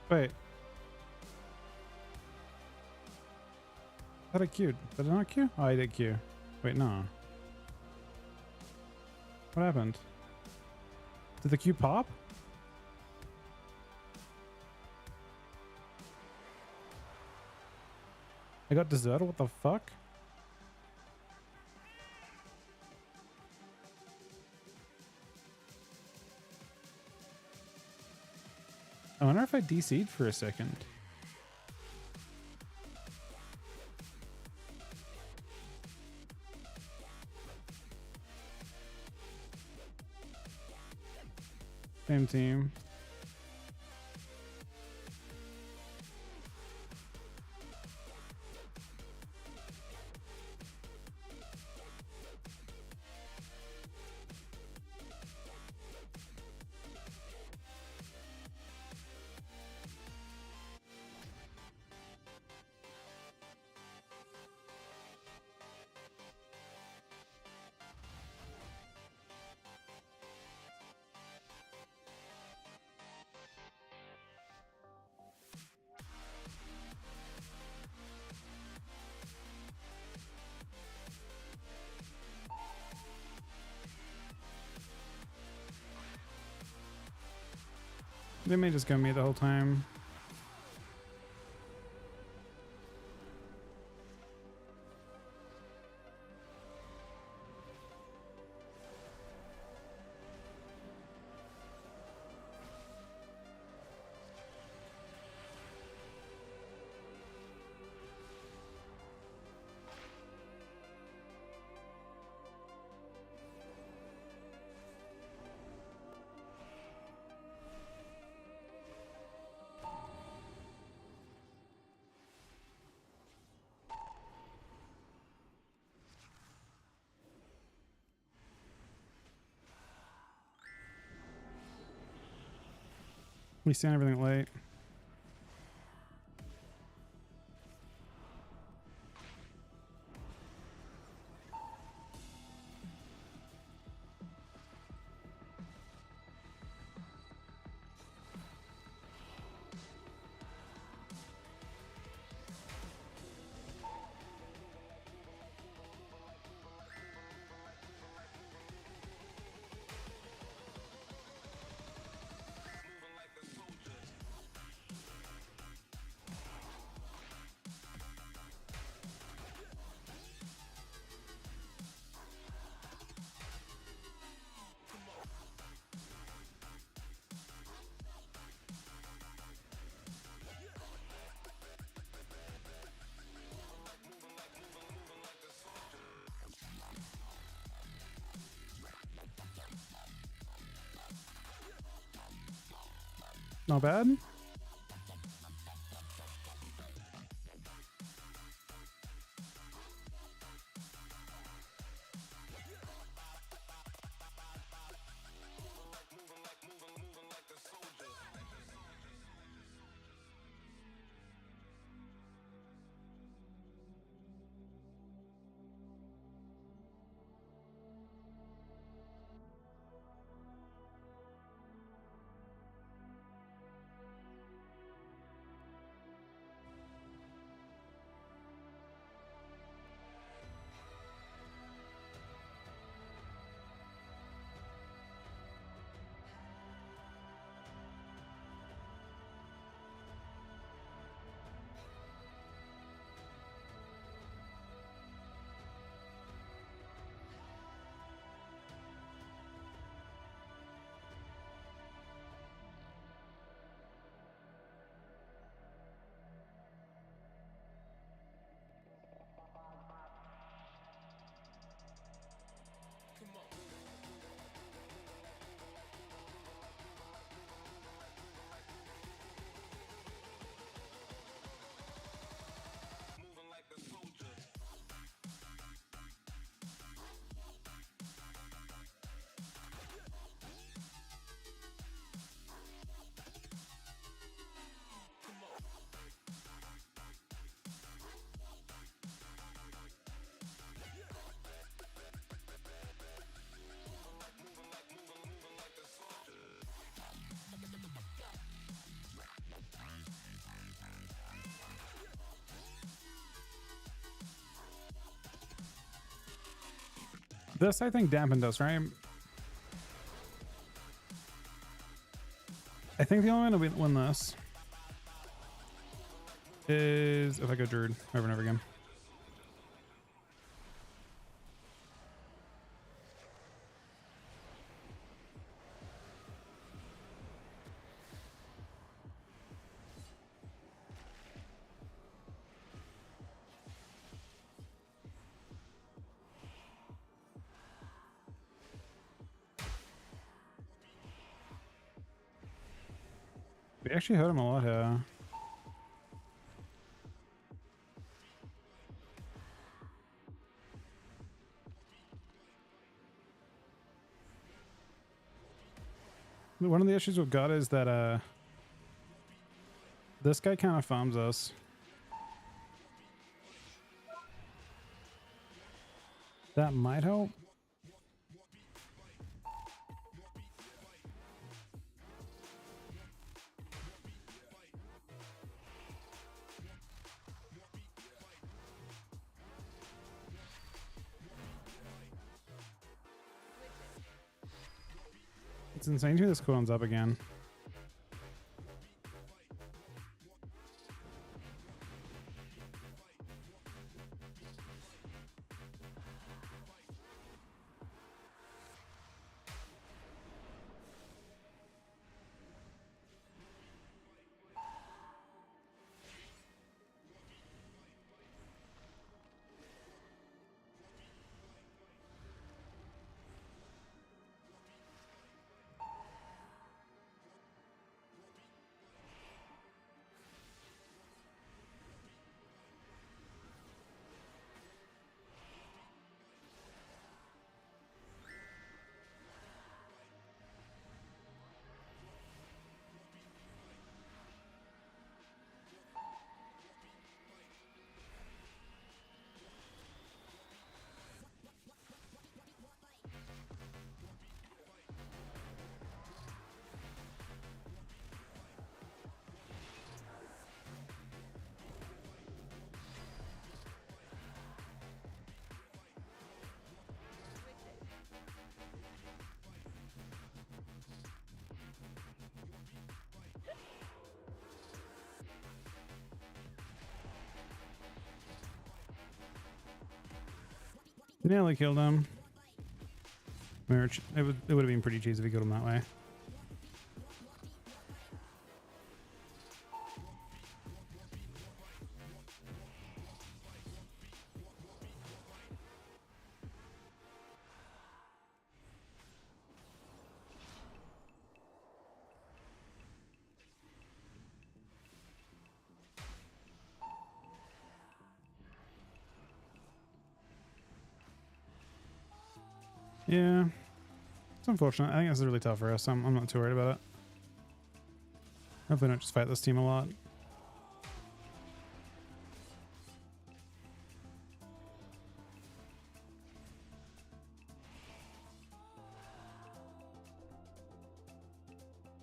Speaker 10: Wait. That I queued. Did I not queue? Oh, I did queue. Wait, no. What happened? Did the queue pop? I got deserted? What the fuck? I wonder if I DC'd for a second. Same team. They may just go me the whole time. We stand everything late. Not bad. This, I think, dampened us, right? I think the only way to win this is if I go Druid over and over again. We actually hurt him a lot here. One of the issues we've got is that this guy kind of farms us. That might help. It's insane to me this cooldown's up again. Nearly killed him. It would have been pretty cheesy if he killed him that way. Yeah, it's unfortunate. I think this is really tough for us. I'm not too worried about it. Hopefully, not just fight this team a lot.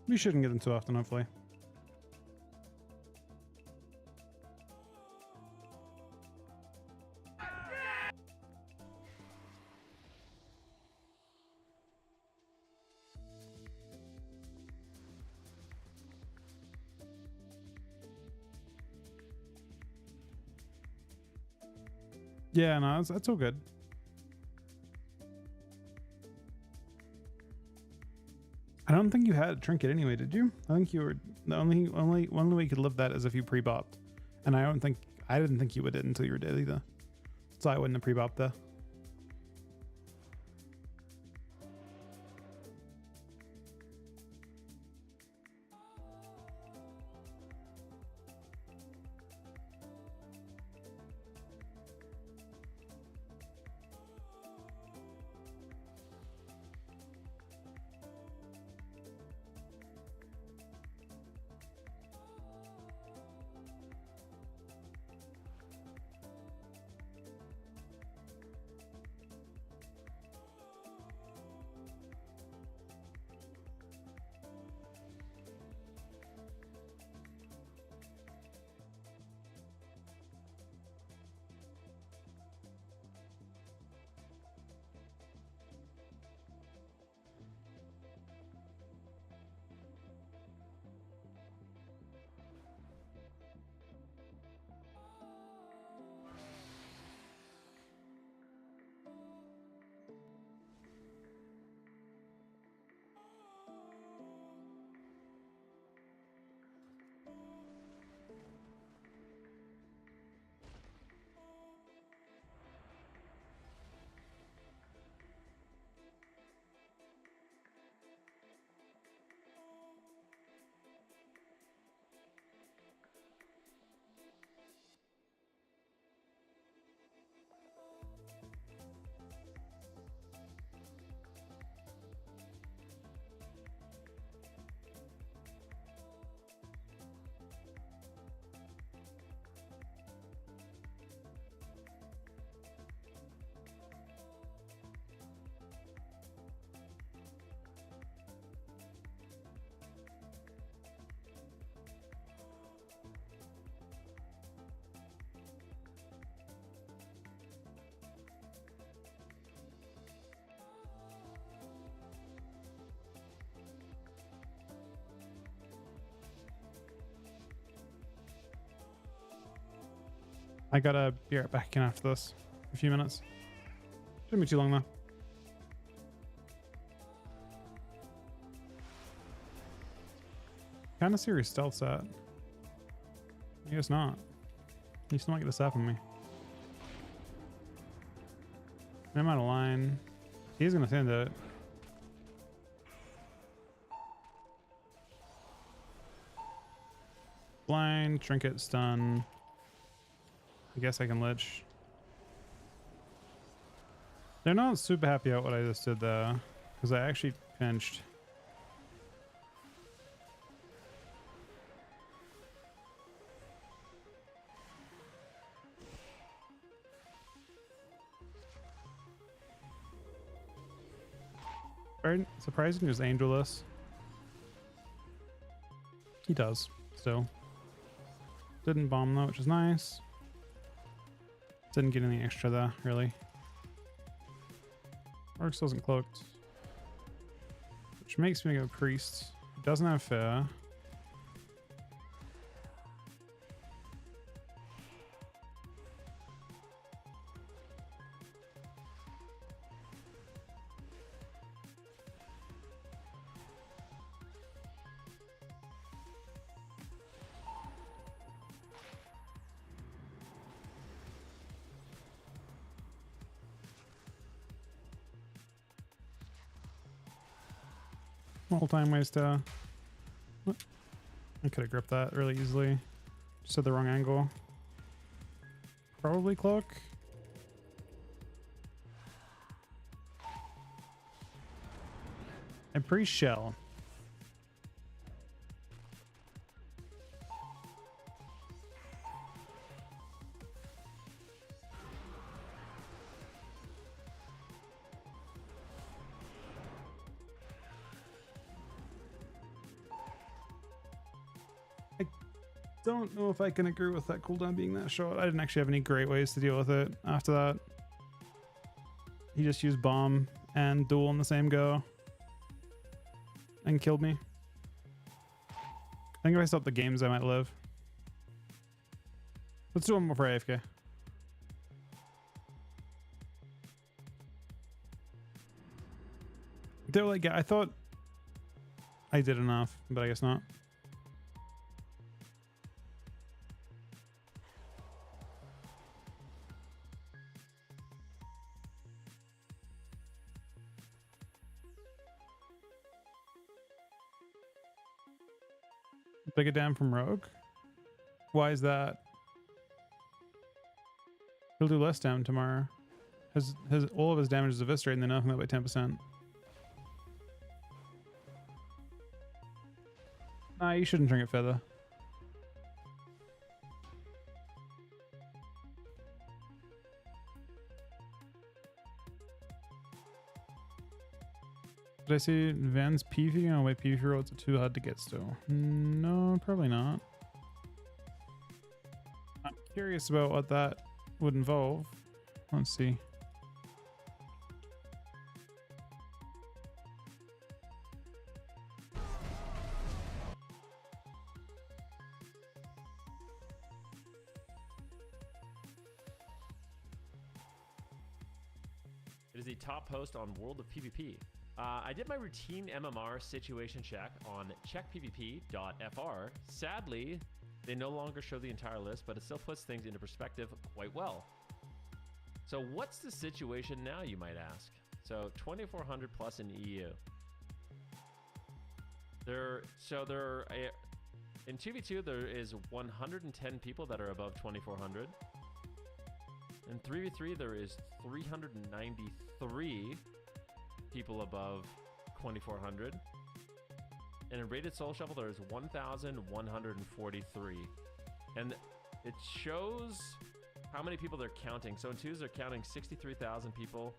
Speaker 10: We shouldn't get them too often, hopefully. Yeah, no, that's all good. I don't think you had a trinket anyway, did you? I think you were the only way you could live that is if you pre-bopped, and I didn't think you would it until you were dead either. So I wouldn't have pre-bopped there. I gotta be right back in after this. A few minutes. Shouldn't be too long though. Kind of serious stealth set. I guess not. You still might get a sap on me. I'm out of line. He's gonna send it. Blind, trinket, stun. I guess I can lich. They're not super happy about what I just did there, because I actually pinched. Very surprising there's Angelless. He does, still. Didn't bomb though, which is nice. Didn't get any extra there, really. Orc still isn't cloaked. Which makes me go priest. Doesn't have fair. Whole time waster. I could have gripped that really easily. Just at the wrong angle. Probably cloak. I pre-shell. Don't know if I can agree with that cooldown being that short. I didn't actually have any great ways to deal with it after that. He just used bomb and duel in the same go and killed me. I think if I stop the games, I might live. Let's do one more for AFK. They're like, yeah, I thought I did enough, but I guess not. Bigger dam from Rogue? Why is that? He'll do less dam tomorrow. Has all of his damage is eviscerated and they're nothing by 10%. Nah, you shouldn't drink it feather. Did I see Van's PV? Oh wait, PV roads are too hard to get still. No, probably not. I'm curious about what that would involve. Let's see.
Speaker 14: It is a top post on World of PvP. I did my routine MMR situation check on checkpvp.fr. Sadly, they no longer show the entire list, but it still puts things into perspective quite well. So what's the situation now, you might ask? So 2,400 plus in EU. In 2v2, there is 110 people that are above 2,400. In 3v3, there is 393 people above 2,400. And in rated soul shuffle, there is 1,143. And it shows how many people they're counting. So in twos, they're counting 63,000 people,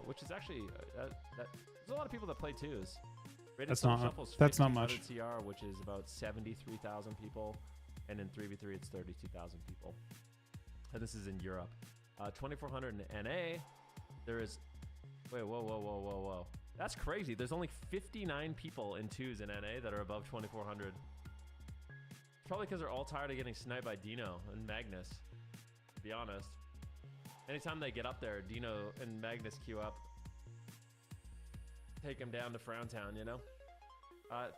Speaker 14: which is actually there's a lot of people that play twos. Rated soul shuffle is
Speaker 10: that's not much.
Speaker 14: CR, which is about 73,000 people, and in 3v3, it's 32,000 people. And this is in Europe. 2,400 in NA. There is. Wait, whoa. That's crazy. There's only 59 people in twos in NA that are above 2,400. Probably because they're all tired of getting sniped by Dino and Magnus, to be honest. Anytime they get up there, Dino and Magnus queue up. Take them down to Frowntown, you know?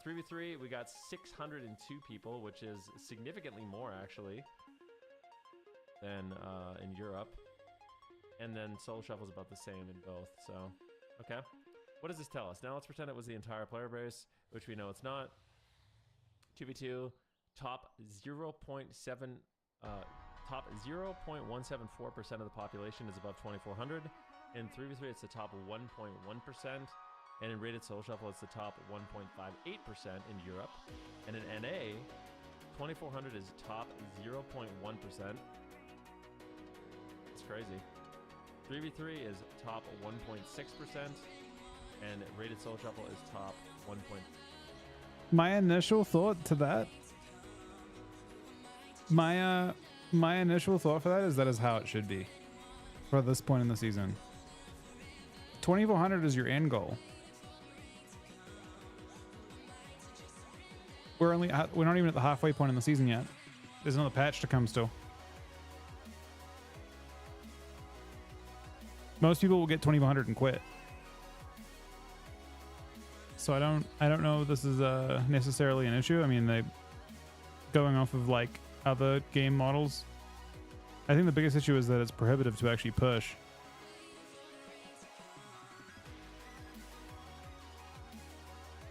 Speaker 14: 3v3, we got 602 people, which is significantly more, actually, than in Europe. And then Soul Shuffle's about the same in both, so... Okay. What does this tell us? Now let's pretend it was the entire player base, which we know it's not. 2v2, top 0.7... top 0.174% of the population is above 2,400. In 3v3, it's the top 1.1%. And in Rated Soul Shuffle, it's the top 1.58% in Europe. And in NA, 2,400 is top 0.1%. It's crazy. 3v3 is top 1.6%. And Rated Soul Shuffle is top 1.
Speaker 10: My initial thought to that, my initial thought for that is how it should be for this point in the season. 2,400 is your end goal. We're not even at the halfway point in the season yet. There's another patch to come still. Most people will get 2,400 and quit. So I don't know if this is necessarily an issue. I mean, they going off of like other game models. I think the biggest issue is that it's prohibitive to actually push.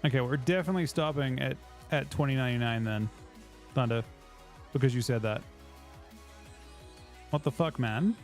Speaker 10: Okay, we're definitely stopping at 2099 then, Thunder, because you said that. What the fuck, man?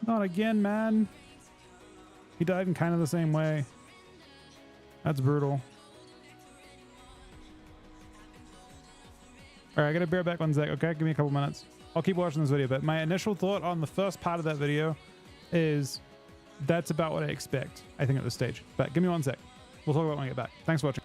Speaker 10: Not again, man. He died in kind of the same way. That's brutal. All right, I gotta bear back one sec, okay? Give me a couple minutes. I'll keep watching this video, but my initial thought on the first part of that video is that's about what I expect, I think, at this stage. But give me one sec. We'll talk about it when I get back. Thanks for watching.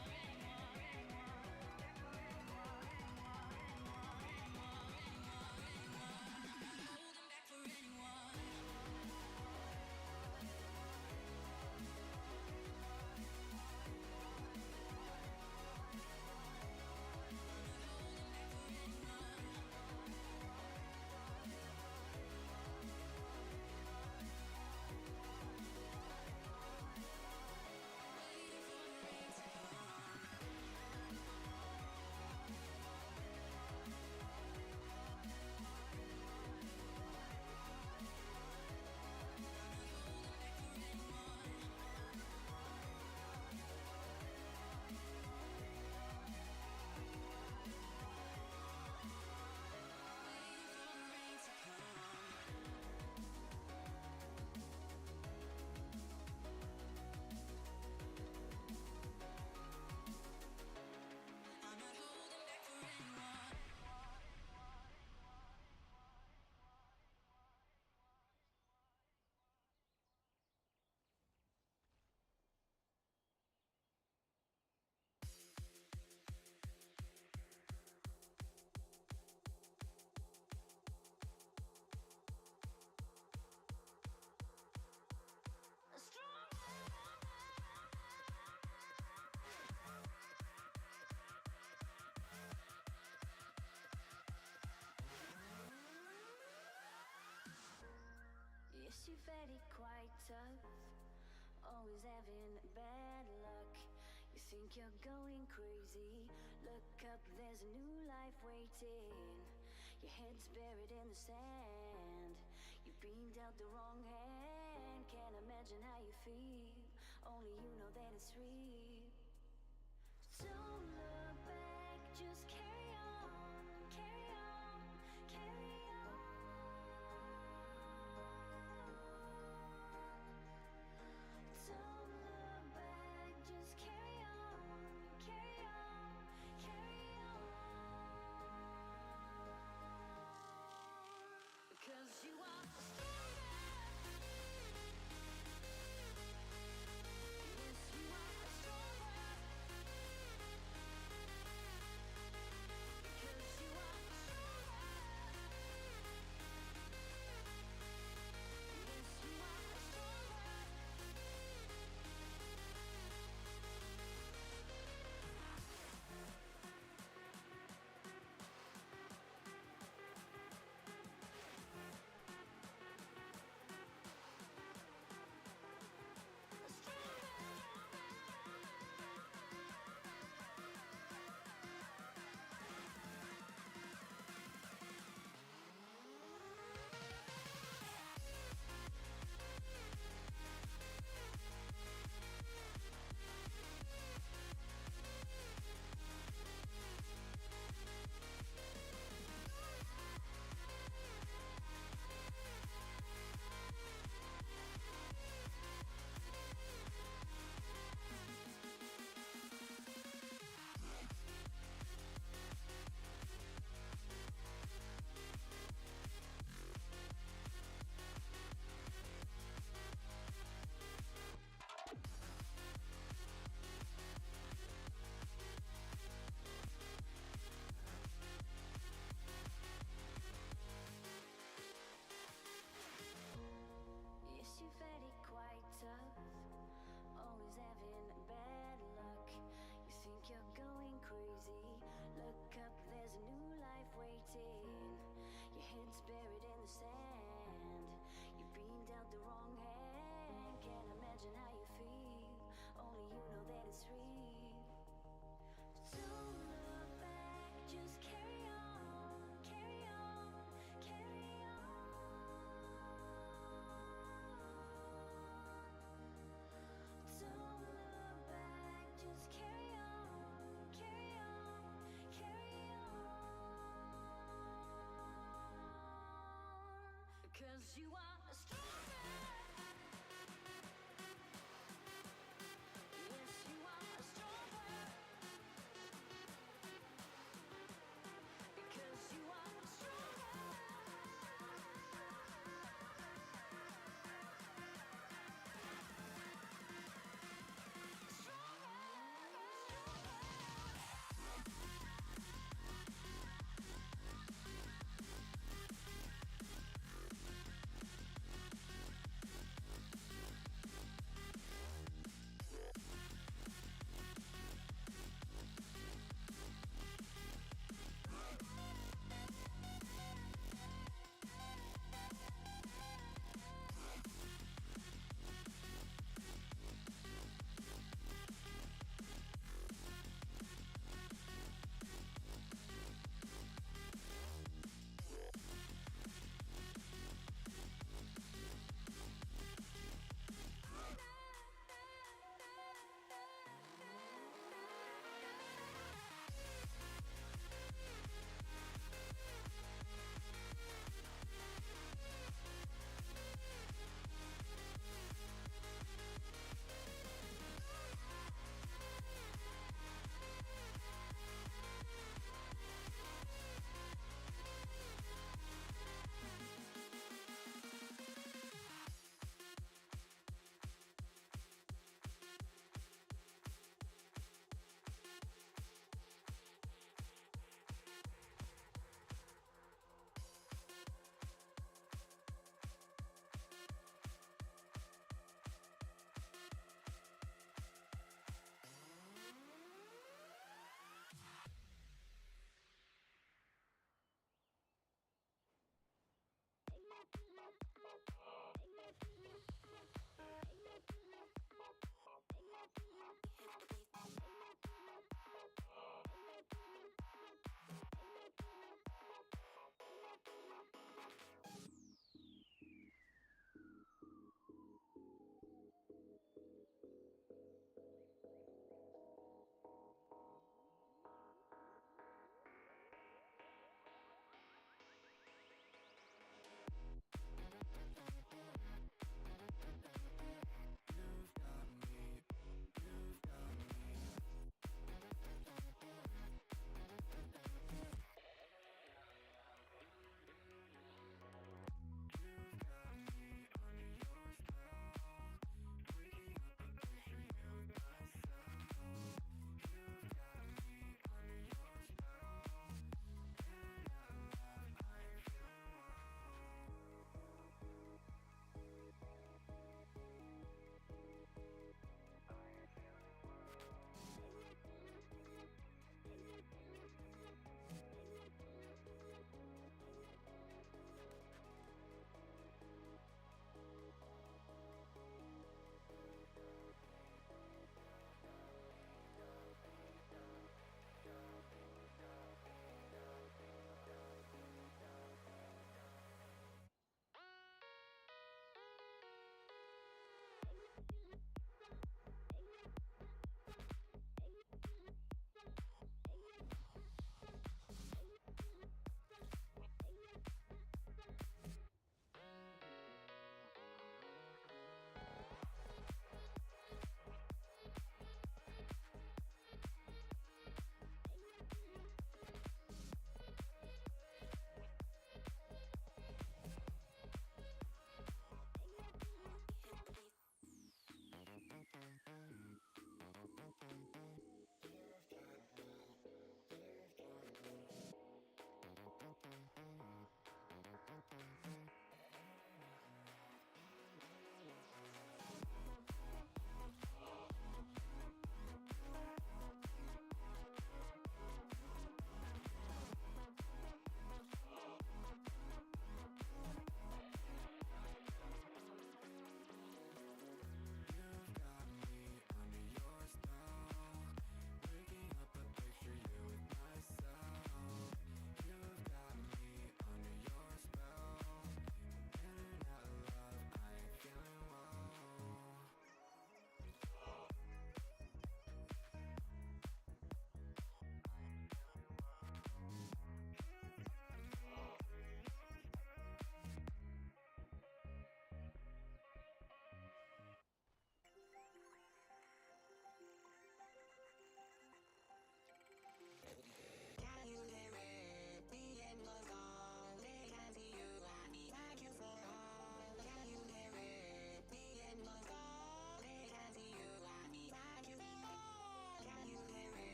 Speaker 2: Yes, you've had it quite tough, always having bad luck. You think you're going crazy, look up, there's a new life waiting. Your head's buried in the sand, you've been dealt the wrong hand. Can't imagine how you feel, only you know that it's real. Don't look back. Just carry on, carry on, carry on. Don't look back, just carry on, carry on, carry on. 'Cause you are stronger. Yes, you are stronger.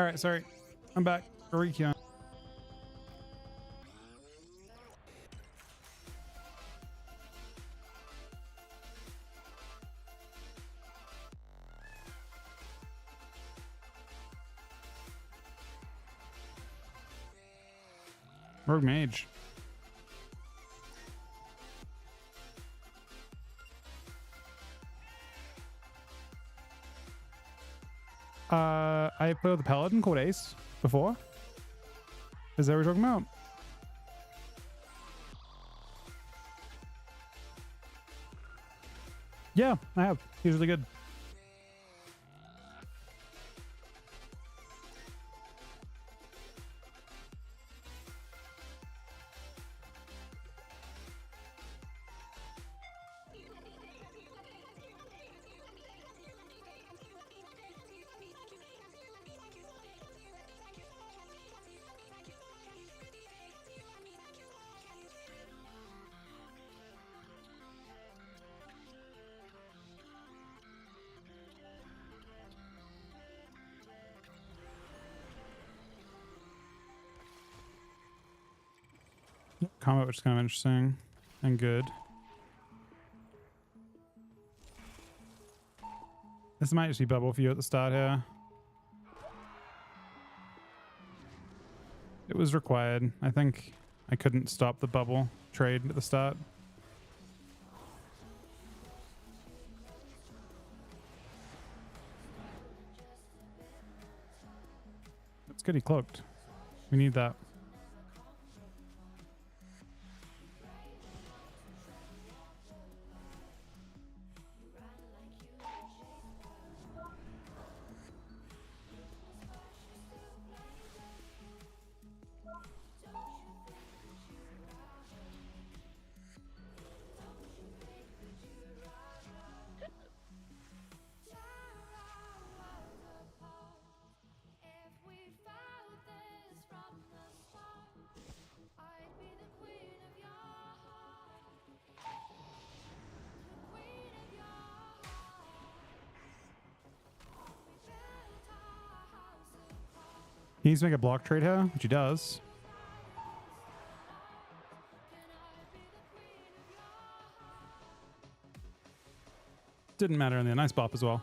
Speaker 10: All right, sorry. I'm back. Recon. Rogue Mage. I played with the Paladin called Ace before. Is that what we're talking about? Yeah, I have. He's really good. Combat, which is kind of interesting and good. This might just be bubble for you at the start here. It was required. I think I couldn't stop the bubble trade at the start. It's good he cloaked. We need that. He needs to make a block trade here, which he does. Didn't matter in the nice bop as well.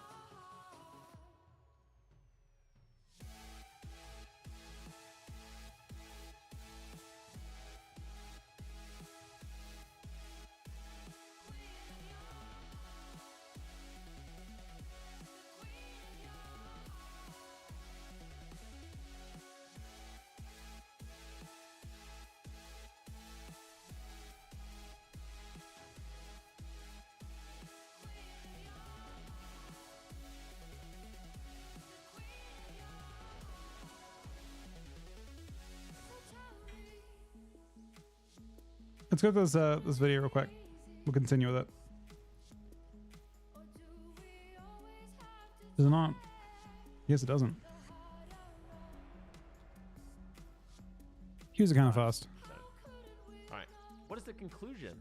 Speaker 10: Let's go to this video real quick. We'll continue with it. Does it not? Yes, it doesn't. Here's kind of fast.
Speaker 14: All right. What is the conclusion?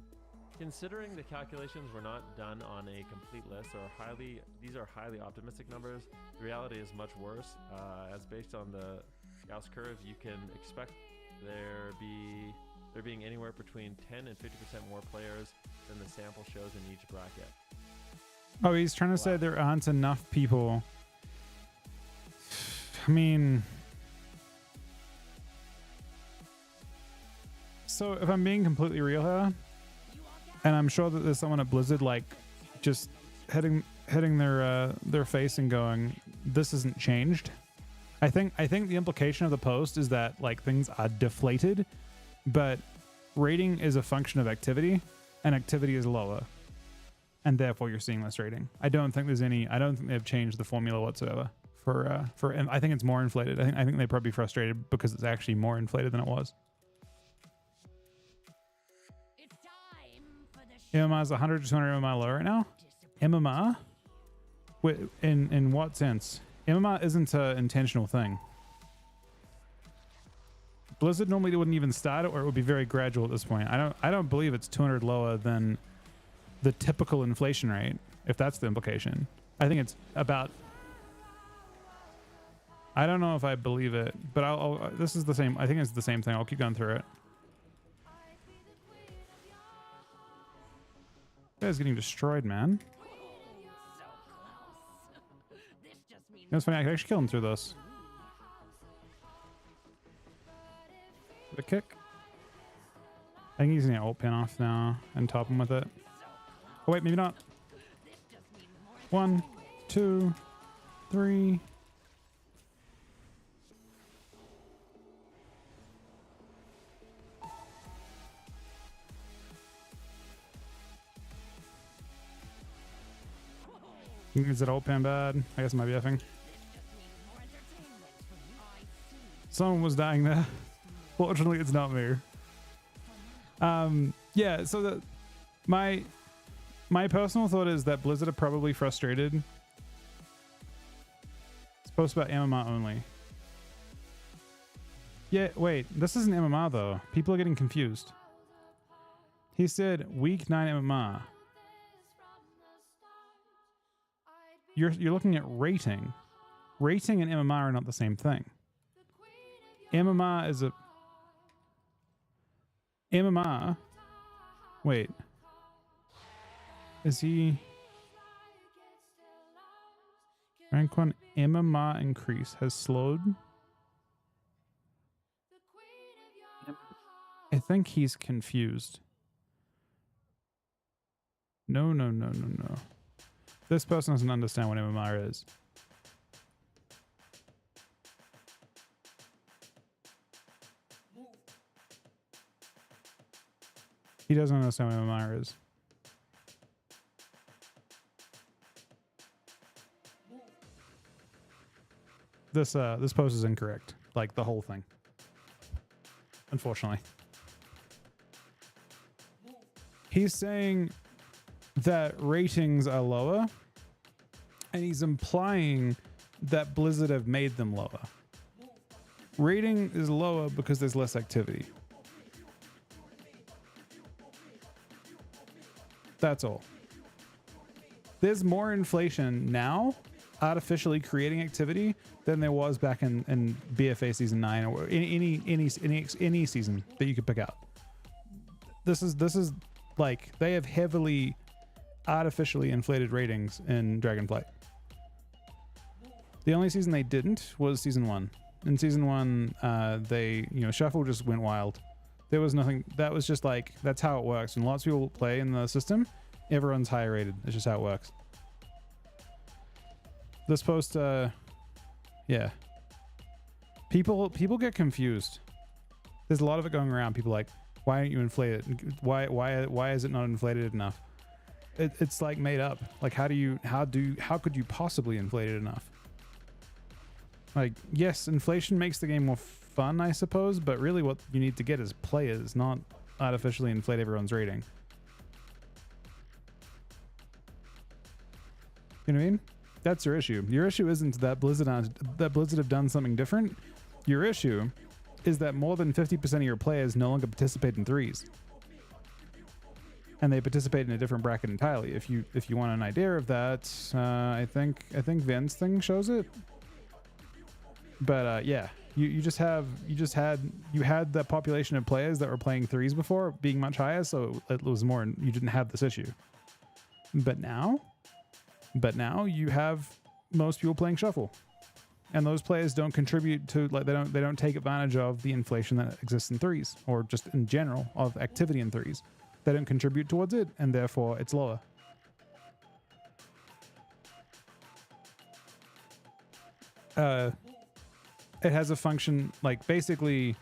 Speaker 14: Considering the calculations were not done on a complete list, these are highly optimistic numbers. The reality is much worse. As based on the Gauss curve, you can expect there being anywhere between 10 and 50% more players than the sample shows in each bracket.
Speaker 10: Oh, he's trying to say there aren't enough people. I mean, so if I'm being completely real here, and I'm sure that there's someone at Blizzard like just hitting their face and going, "This isn't changed." I think the implication of the post is that like things are deflated, but rating is a function of activity, and activity is lower, and therefore you're seeing less rating. I don't think they've changed the formula whatsoever for. And I think it's more inflated. I think they're probably frustrated because it's actually more inflated than it was. MMR is 100 to 200 MMR low right now. MMR? In what sense? MMR isn't an intentional thing. Blizzard normally wouldn't even start it, or it would be very gradual at this point. I don't believe it's 200 lower than the typical inflation rate, if that's the implication. I think it's about I don't know if I believe it, but this is the same. I think it's the same thing. I'll keep going through it. You guys getting destroyed, man. You know, it's funny. I could actually kill him through this. The kick. I think he's gonna ult pin off now and top him with it. Oh wait, maybe not. 1, 2, 3. Is it ult pin bad? I guess it might be effing. Someone was dying there. Fortunately, it's not me. Yeah, so my personal thought is that Blizzard are probably frustrated. It's post about MMR only. Yeah, wait, this isn't MMR though. People are getting confused. He said week 9 MMR. You're looking at rating. Rating and MMR are not the same thing. MMR is a MMR. Wait. Is he rank 1 MMR increase has slowed? I think he's confused. No. This person doesn't understand what MMR is. He doesn't understand what MMR is. This post is incorrect. Like the whole thing. Unfortunately. He's saying that ratings are lower, and he's implying that Blizzard have made them lower. Rating is lower because there's less activity. That's all. There's more inflation now, artificially creating activity, than there was back in BFA season 9 or any season that you could pick out. This is like they have heavily artificially inflated ratings in Dragonflight. The only season they didn't was season 1. In season 1, they, Shuffle just went wild. There was nothing. That was just like, that's how it works. When lots of people play in the system, everyone's higher rated. It's just how it works. This post, yeah. People get confused. There's a lot of it going around. People like, why aren't you inflated? Why is it not inflated enough? It's like made up. Like how could you possibly inflate it enough? Like, yes, inflation makes the game more fun, I suppose, but really what you need to get is players, not artificially inflate everyone's rating. You know what I mean? That's your issue. Your issue isn't that Blizzard have done something different. Your issue is that more than 50% of your players no longer participate in threes. And they participate in a different bracket entirely. If you want an idea of that, I think Vin's thing shows it. But yeah, you had the population of players that were playing threes before being much higher, so it was more. You didn't have this issue. But now you have most people playing shuffle, and those players don't contribute to, like, they don't take advantage of the inflation that exists in threes, or just in general of activity in threes. They don't contribute towards it, and therefore it's lower. It has a function, like, basically,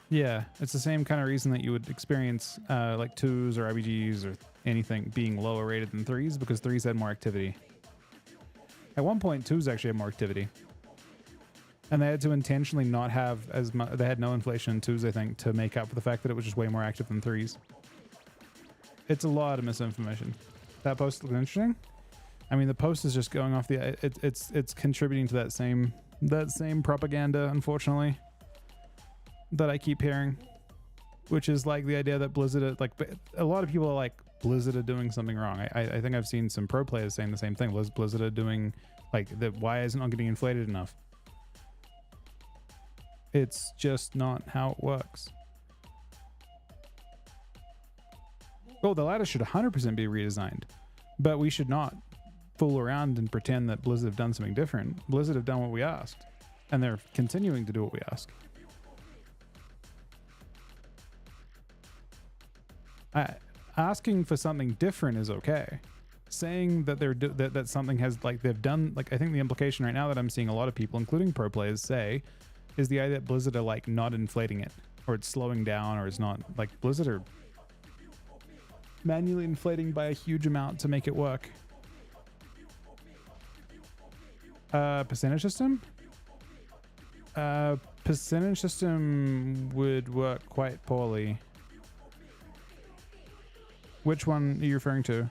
Speaker 10: yeah, it's the same kind of reason that you would experience like 2s or RBGs or anything being lower rated than 3s, because 3s had more activity. At one point, 2s actually had more activity. And they had to intentionally not have as much, they had no inflation in 2s, I think, to make up for the fact that it was just way more active than 3s. It's a lot of misinformation. That post looks interesting. I mean, the post is just going off the, it's contributing to that same propaganda, unfortunately, that I keep hearing, which is like the idea that Blizzard, like, a lot of people are like, Blizzard are doing something wrong. I think I've seen some pro players saying the same thing. Blizzard are doing, Like, why isn't it getting inflated enough? It's just not how it works. Oh, the ladder should 100% be redesigned, but we should not fool around and pretend that Blizzard have done something different. Blizzard have done what we asked, and they're continuing to do what we ask. Asking for something different is okay. Saying that that something has, like, they've done, like, I think the implication right now that I'm seeing a lot of people, including pro players, say is the idea that Blizzard are, like, not inflating it, or it's slowing down, or it's not, like, Blizzard are manually inflating by a huge amount to make it work. Percentage system? Percentage system would work quite poorly. Which one are you referring to?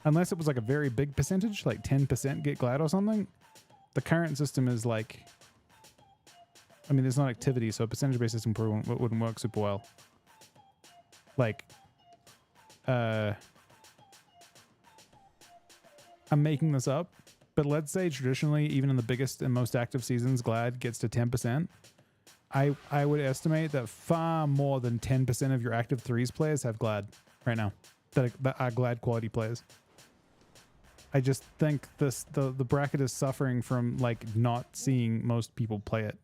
Speaker 10: Unless it was like a very big percentage, like 10% get glad or something. The current system is like, I mean, there's not activity, so a percentage-based system probably wouldn't work super well. Like, I'm making this up, but let's say traditionally, even in the biggest and most active seasons, Glad gets to 10%. I would estimate that far more than 10% of your active threes players have Glad right now, that are Glad quality players. I just think the bracket is suffering from, like, not seeing most people play it.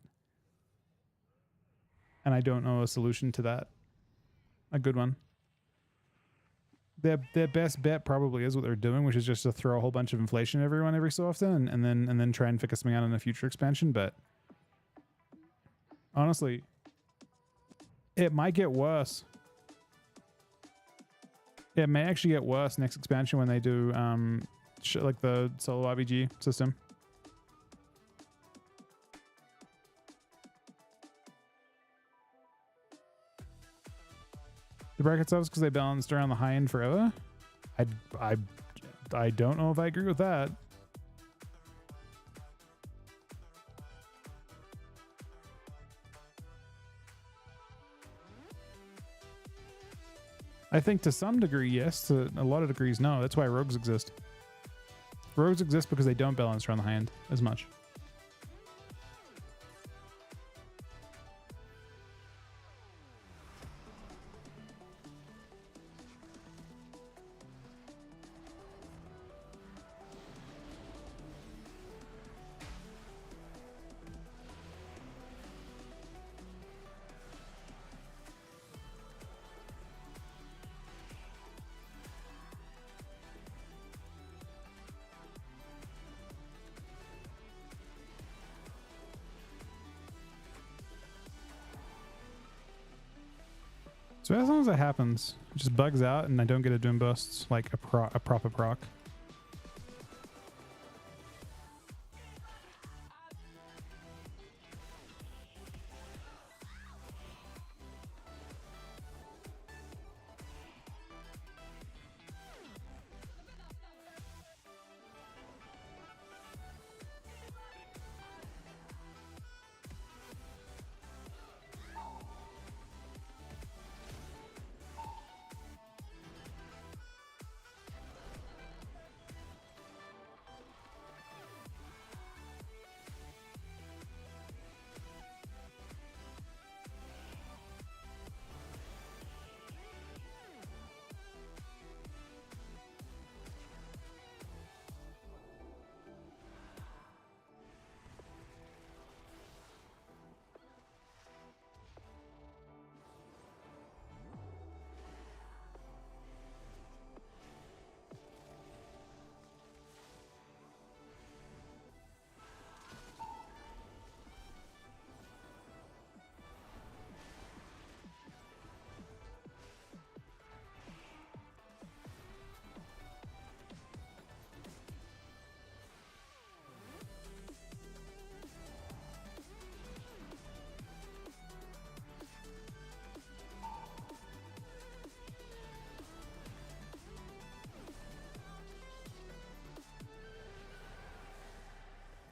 Speaker 10: And I don't know a solution to that. A good one. Their best bet probably is what they're doing, which is just to throw a whole bunch of inflation at everyone every so often, and then try and figure something out in a future expansion. But honestly, it might get worse. It may actually get worse next expansion when they do like the solo RBG system. The bracket sucks because they balanced around the high end forever. I don't know if I agree with that. I think to some degree, yes. To a lot of degrees, no. That's why rogues exist. Rogues exist because they don't balance around the high end as much. So as long as that happens, it just bugs out and I don't get a doom burst like a proper proc.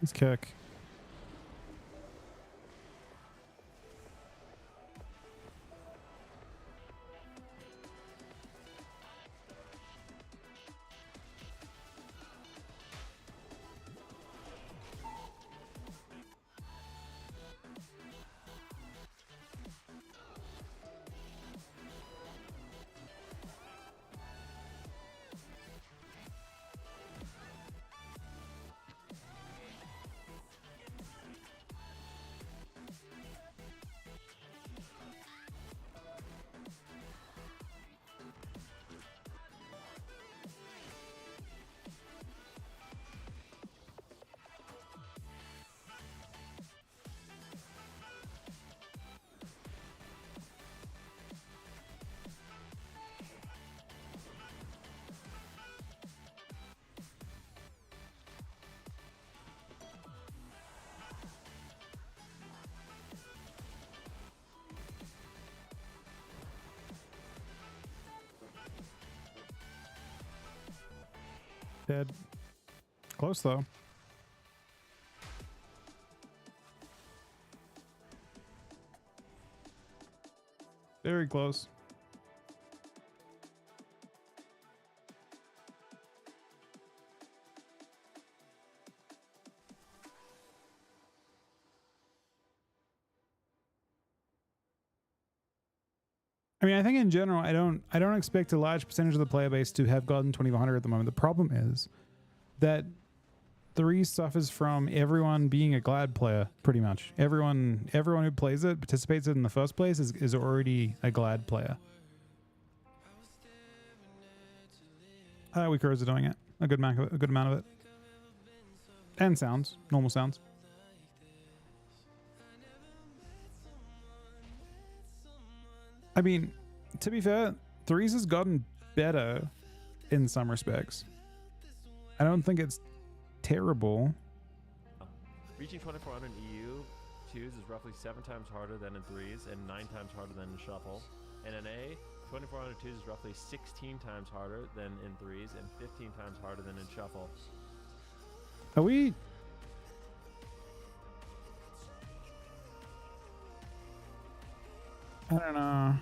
Speaker 10: Let's kick. Dead. Close though. Very close. I mean, I think in general, I don't expect a large percentage of the player base to have gotten 2100 at the moment. The problem is that 3 suffers from everyone being a glad player, pretty much. Everyone who plays it, participates in the first place, is already a glad player. Weaker are doing it. A good amount of it. And sounds. Normal sounds. I mean, to be fair, Threes has gotten better in some respects. I don't think it's terrible.
Speaker 14: Reaching 2400 in EU 2s is roughly 7 times harder than in 3s and 9 times harder than in Shuffle. And in A, 2400 2s is roughly 16 times harder than in 3s and 15 times harder than in Shuffle.
Speaker 10: Are we... I don't know.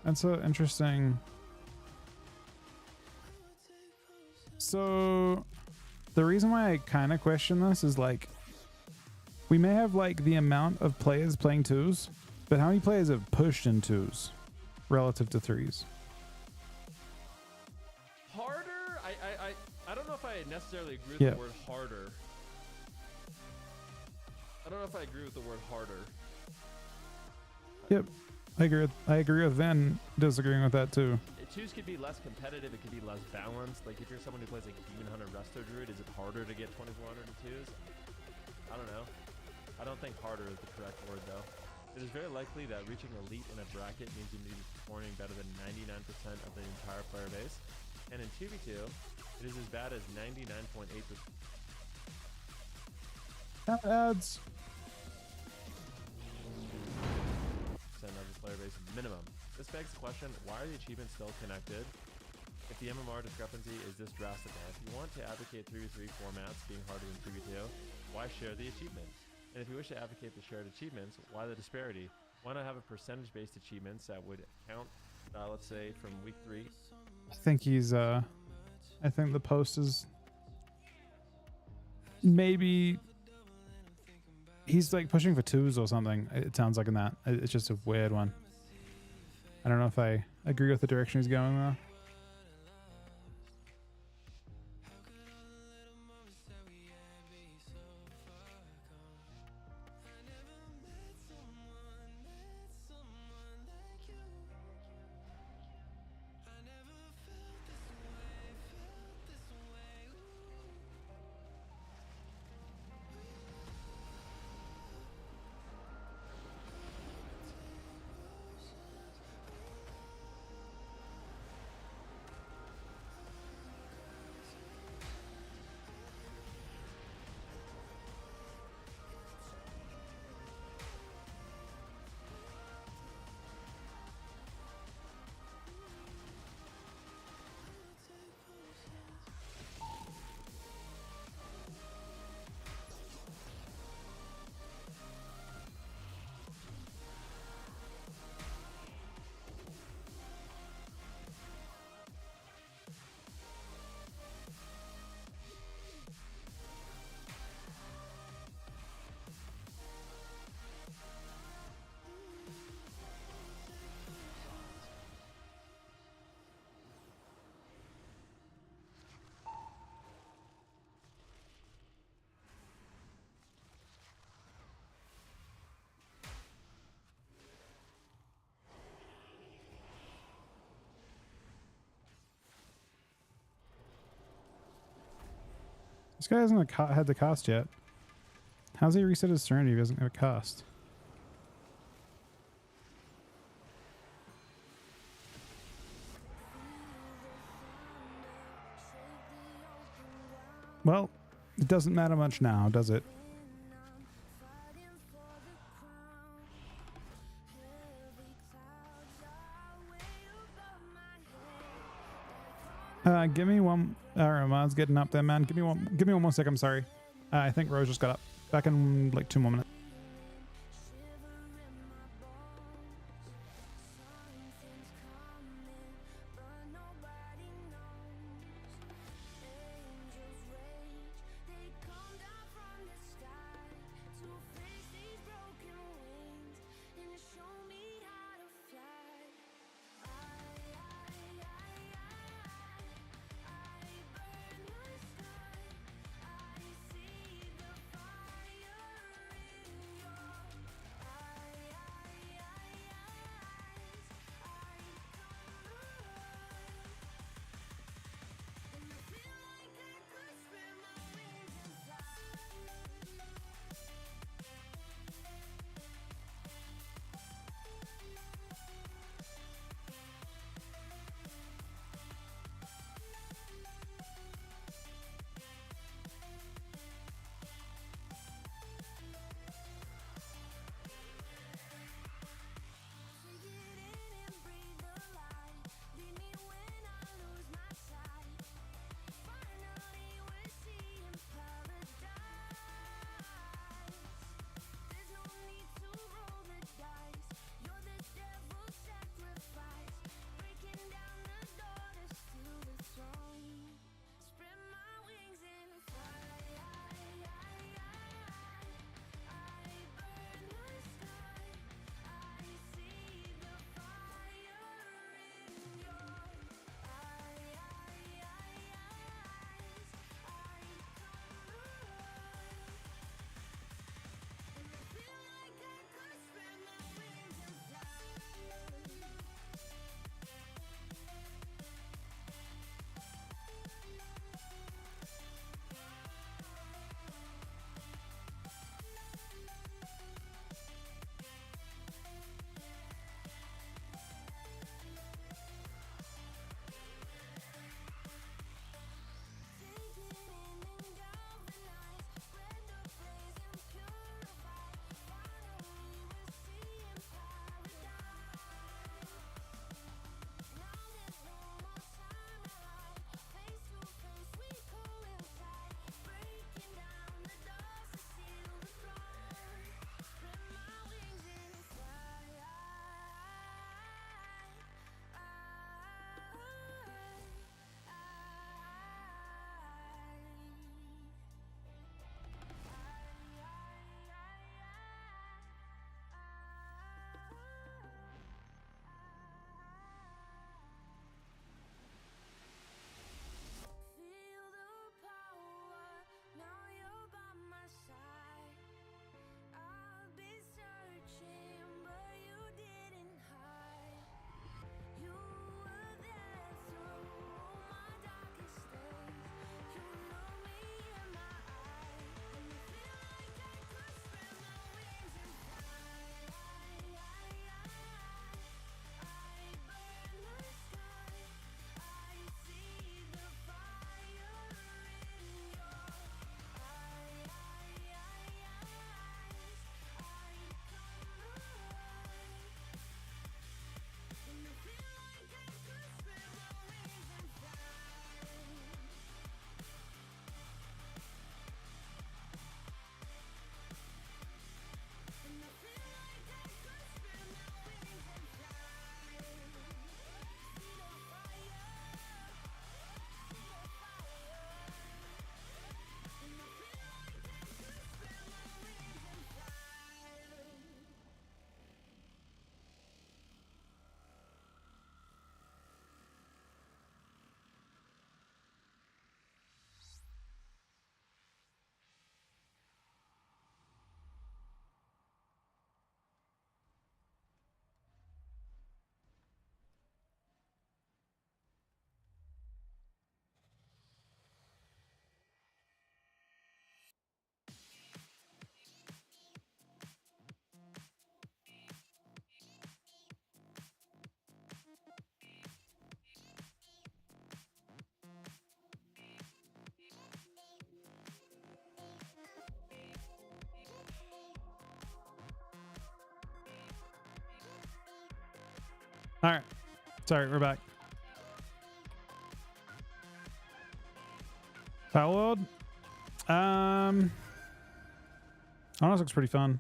Speaker 10: That's so interesting. So the reason why I kind of question this is like, we may have like the amount of players playing 2s, but how many players have pushed in 2s relative to 3s?
Speaker 14: Harder? I don't know if I necessarily agree with the word harder. I don't know if I agree with the word harder.
Speaker 10: Yep. I agree with Ven disagreeing with that too.
Speaker 14: 2s could be less competitive, it could be less balanced. Like if you're someone who plays like Demon Hunter Resto Druid, is it harder to get 2400 in 2s? I don't know. I don't think harder is the correct word though. It is very likely that reaching elite in a bracket means you need to be performing better than 99% of the entire player base. And in 2v2, it is as bad as 99.8%.
Speaker 10: That adds.
Speaker 14: Of the player base minimum. This begs the question, why are the achievements still connected? If the MMR discrepancy is this drastic, if you want to advocate 3v3 formats being harder than 2v2, why share the achievement? And if you wish to advocate the shared achievements, why the disparity? Why not have a percentage-based achievements that would count, let's say, from week 3?
Speaker 10: I think he's, I think the post is maybe he's like pushing for 2s or something. It sounds like in that. It's just a weird one. I don't know if I agree with the direction he's going though. This guy hasn't had the cast yet. How's he reset his serenity if he doesn't have a cast? Well, it doesn't matter much now, does it? Give me one. Mine's getting up there, man. Give me one more sec. I'm sorry. I think Rose just got up. Back in like 2 more minutes. All right. Sorry, we're back. Power World. Honestly, looks pretty fun.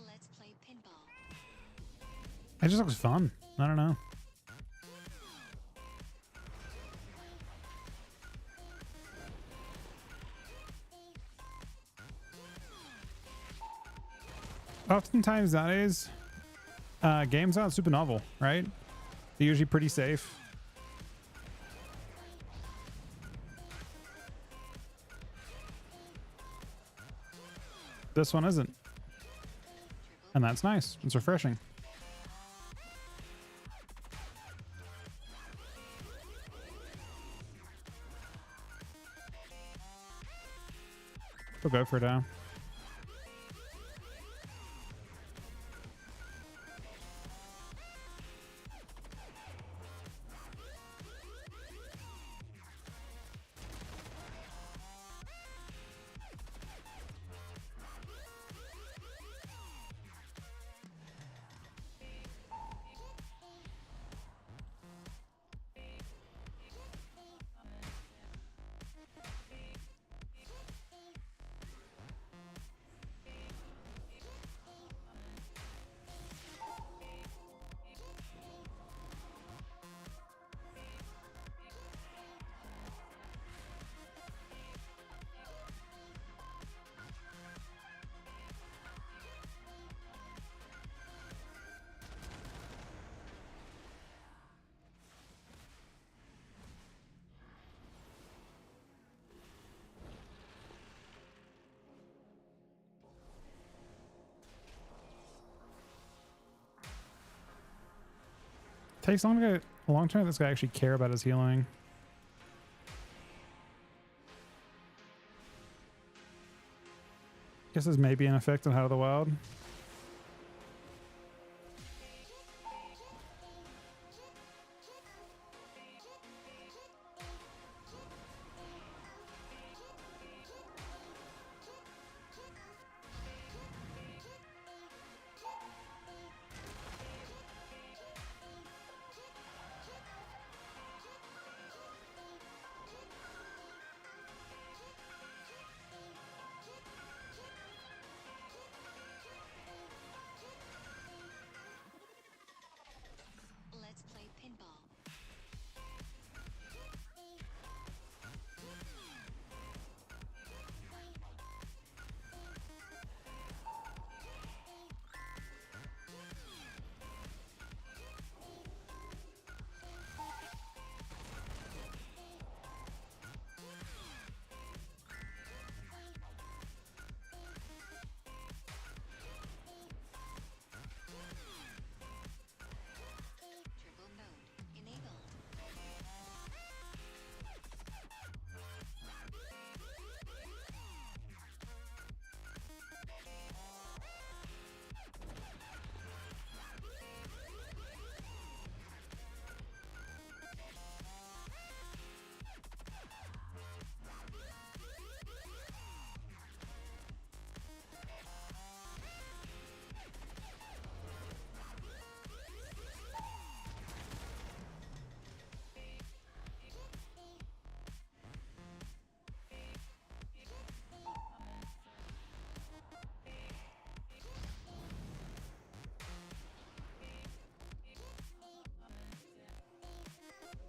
Speaker 5: Let's play pinball.
Speaker 10: It just looks fun. I don't know. Oftentimes nowadays, games aren't super novel, right? They're usually pretty safe. This one isn't. And that's nice. It's refreshing. We'll go for it now. Takes long to a long time for this guy actually care about his healing. Guess this may be an effect on How of the Wild.
Speaker 5: Let's play pinball. Turbo mode enabled.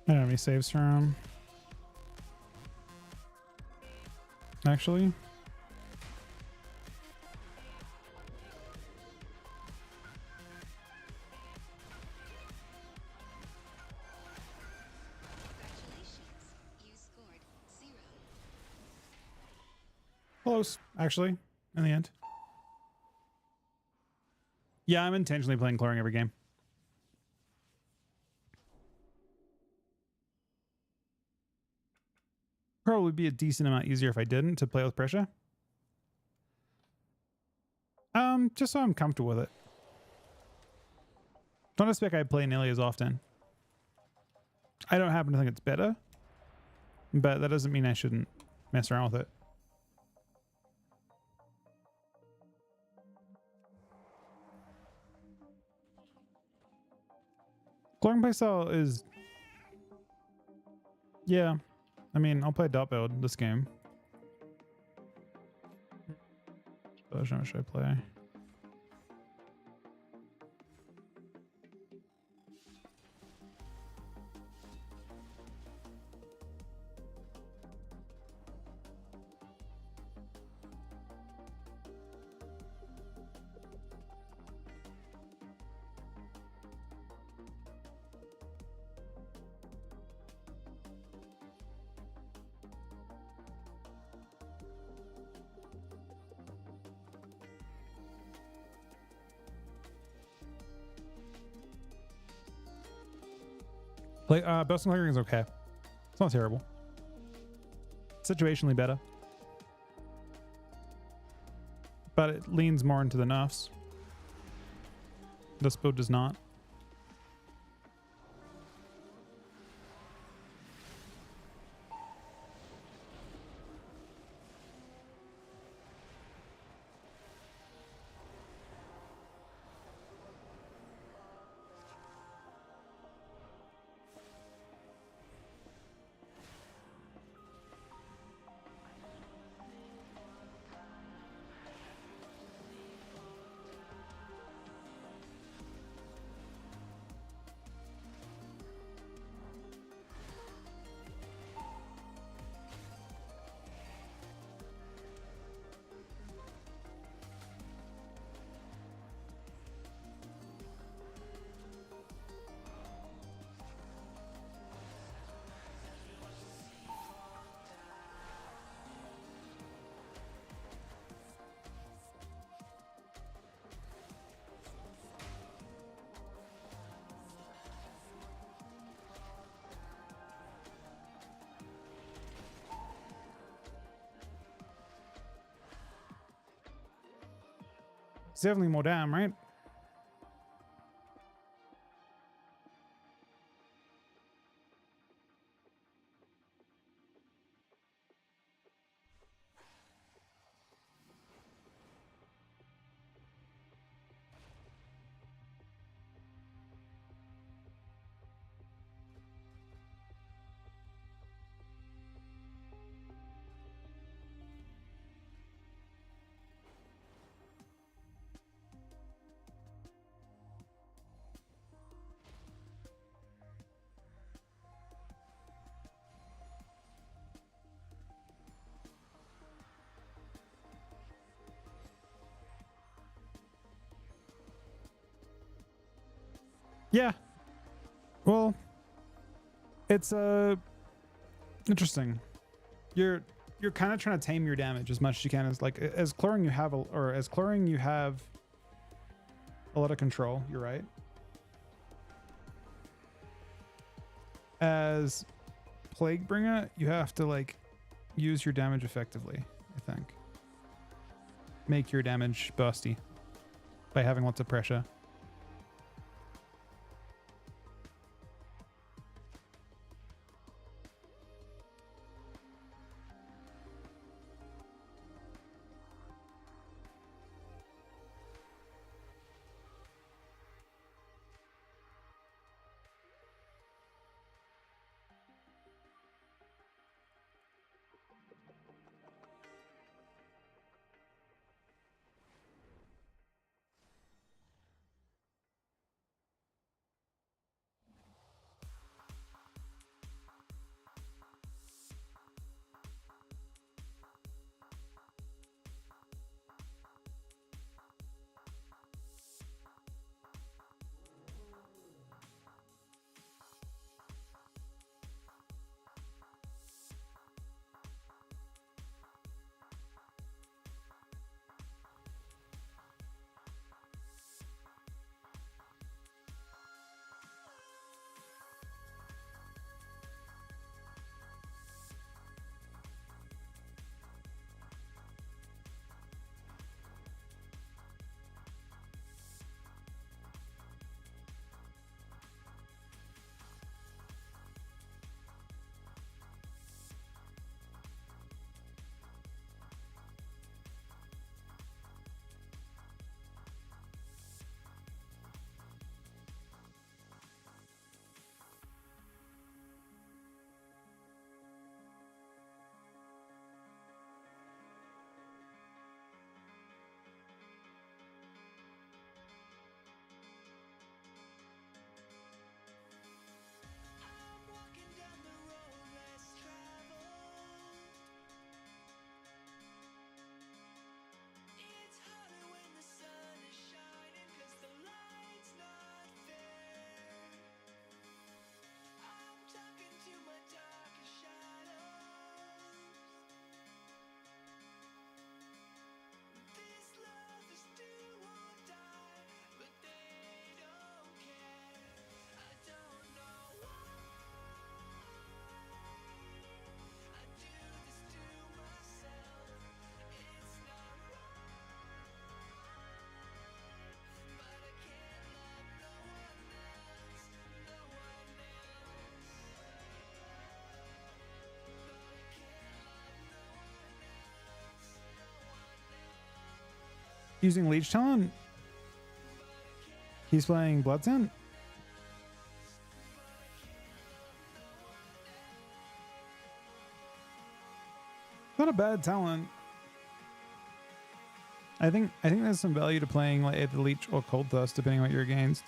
Speaker 5: I don't have any saves for him.
Speaker 10: actually. Close, actually, in the end. Yeah, I'm intentionally playing chlorine every game. Probably be a decent amount easier if I didn't to play with pressure. Just so I'm comfortable with it. Don't expect I play nearly as often. I don't happen to think it's better, but that doesn't mean I shouldn't mess around with it. Chlorine playstyle is... Yeah. I mean, I'll play dot build this game. What version should I play? Play Boston Clearing is okay. It's not terrible. Situationally better. But it leans more into the nerfs. This build does not. It's definitely more damn, right? Yeah. Well, it's interesting. You're kind of trying to tame your damage as much as you can. As like as chlorine you have a lot of control. You're right. As Plaguebringer, you have to like use your damage effectively. I think make your damage busty by having lots of pressure. using Leech Talent. He's playing Bloodstone. Not a bad talent. I think there's some value to playing like either Leech or Cold Thirst depending on what you're against.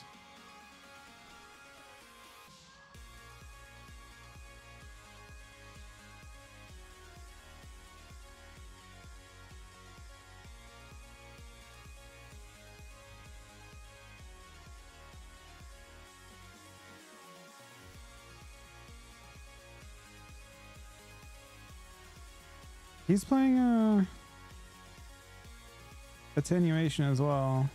Speaker 10: He's playing Attenuation as well.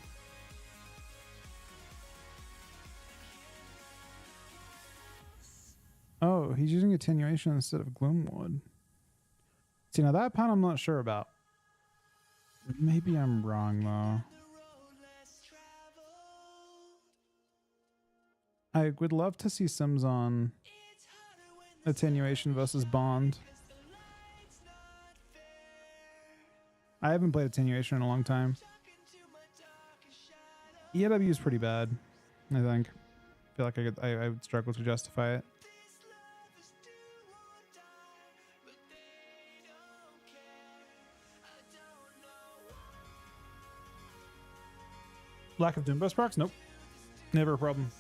Speaker 10: Oh, he's using Attenuation instead of Gloomwood. See, now that part I'm not sure about. Maybe I'm wrong though. I would love to see Sims on Attenuation versus Bond. I haven't played Attenuation in a long time. EAW is pretty bad, I think. I feel like I would struggle to justify it. Lack of Doomburst procs? Nope. Never a problem.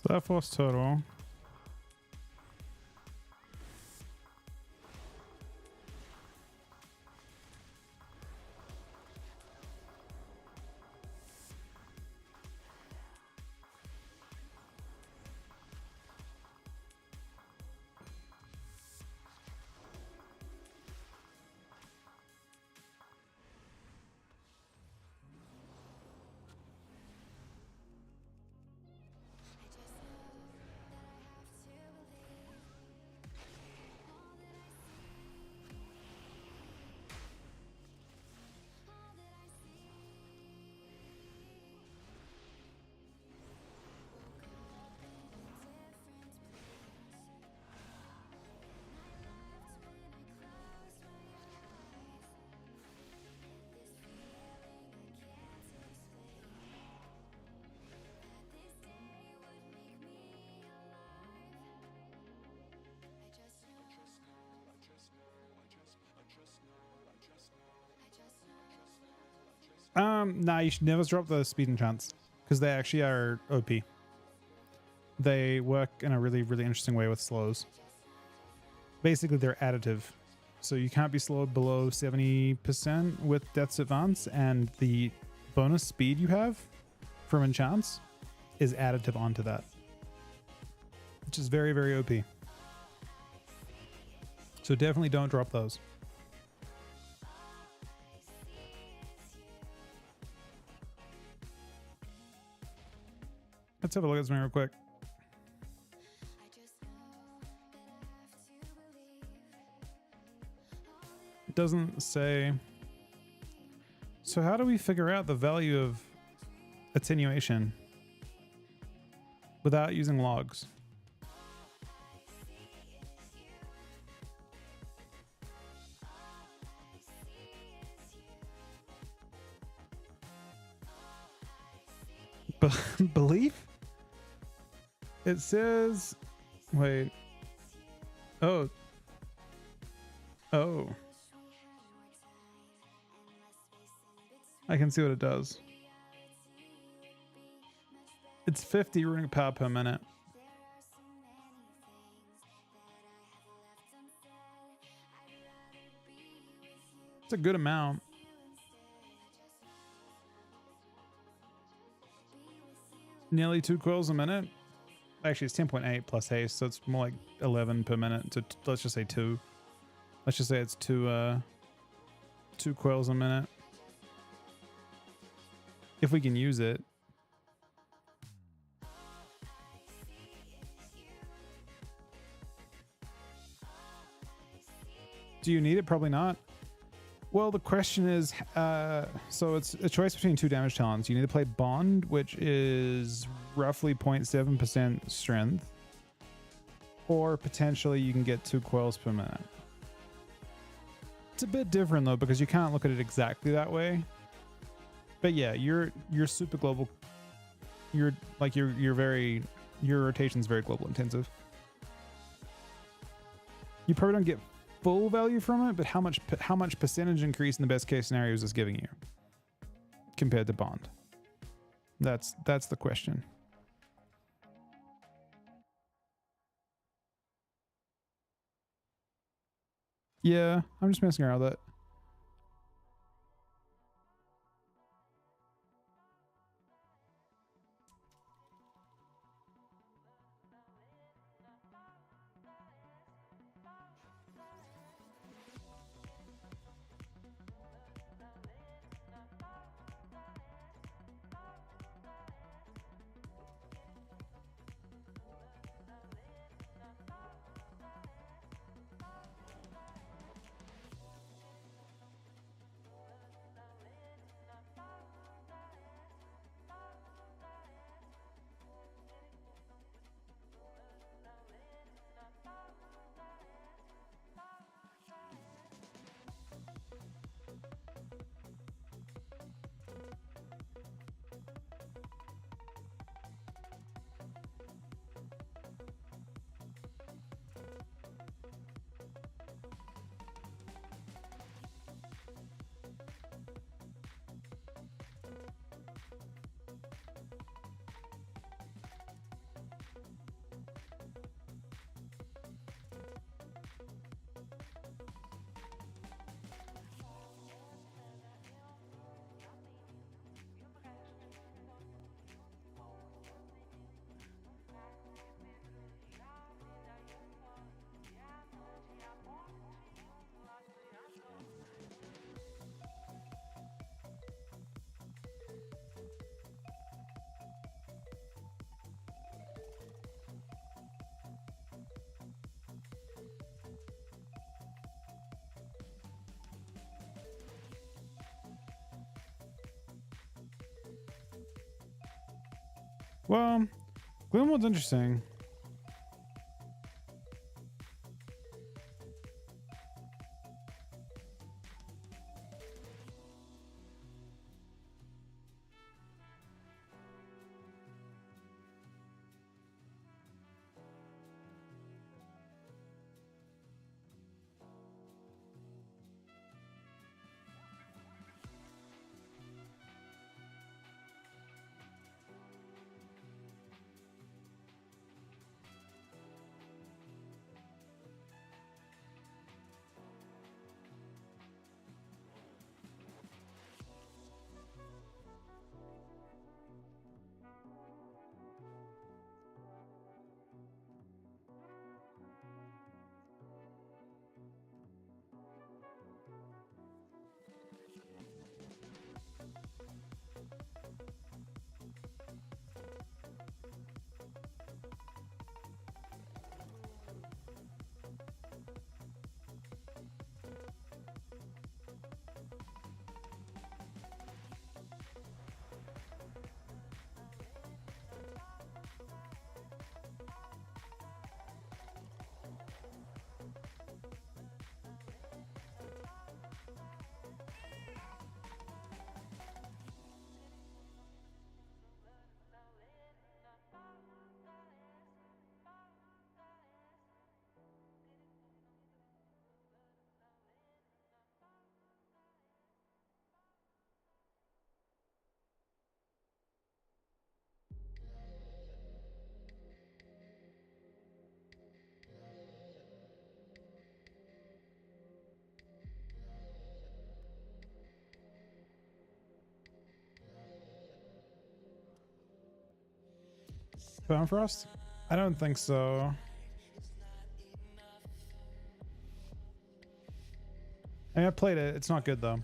Speaker 10: Star Force total. Nah, you should never drop the speed enchants because they actually are OP. They work in a really, really interesting way with slows. Basically, they're additive. So you can't be slowed below 70% with Death's Advance, and the bonus speed you have from enchants is additive onto that, which is very, very OP. So definitely don't drop those. Let's have a look at something real quick. It doesn't say. So how do we figure out the value of attenuation without using logs? Belief? It says, wait. Oh. Oh. I can see what it does. It's 50 runic power per minute. It's a good amount. Nearly 2 coils a minute. Actually, it's 10.8 plus haste, so it's more like 11 per minute. So let's just say 2. Let's just say it's 2 coils a minute. If we can use it. Do you need it? Probably not. Well, the question is, so it's a choice between 2 damage talents. You need to play Bond, which is roughly 0.7% strength, or potentially you can get 2 coils per minute. It's a bit different though, because you can't look at it exactly that way. But yeah, you're super global. Your rotation's very global intensive. You probably don't get full value from it, but how much percentage increase in the best case scenario is this giving you compared to Bond? That's the question. Yeah, I'm just messing around with it. Well, Gloomwood's interesting. Permafrost? I don't think so. I mean, I played it. It's not good though.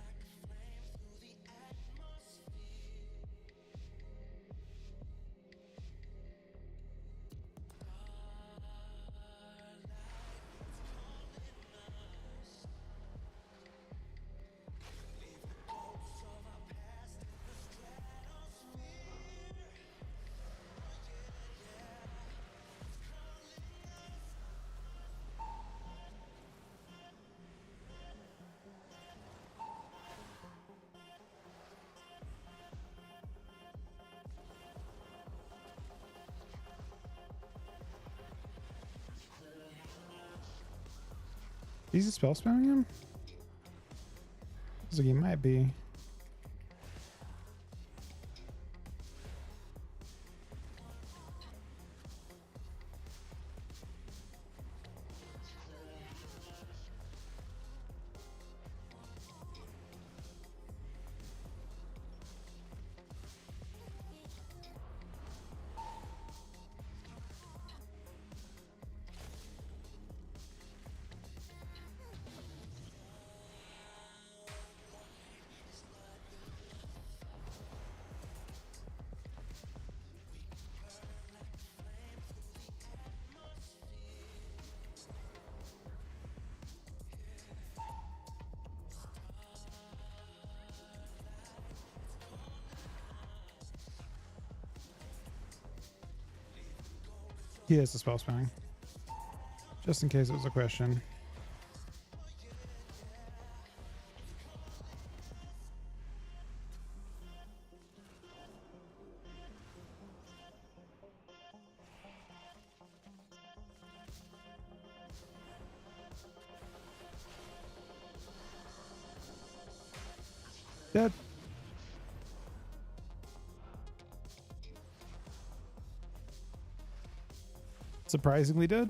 Speaker 10: Is he spell spamming him? Looks like he might be. He is the spell spamming. Just in case it was a question. Dead. Surprisingly dead.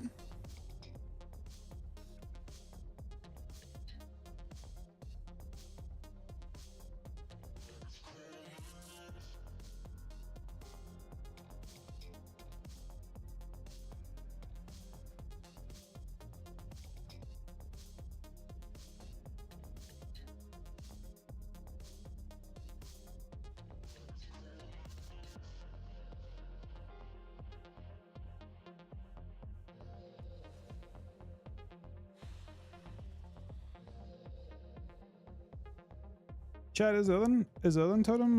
Speaker 10: Chat, is Earthen Totem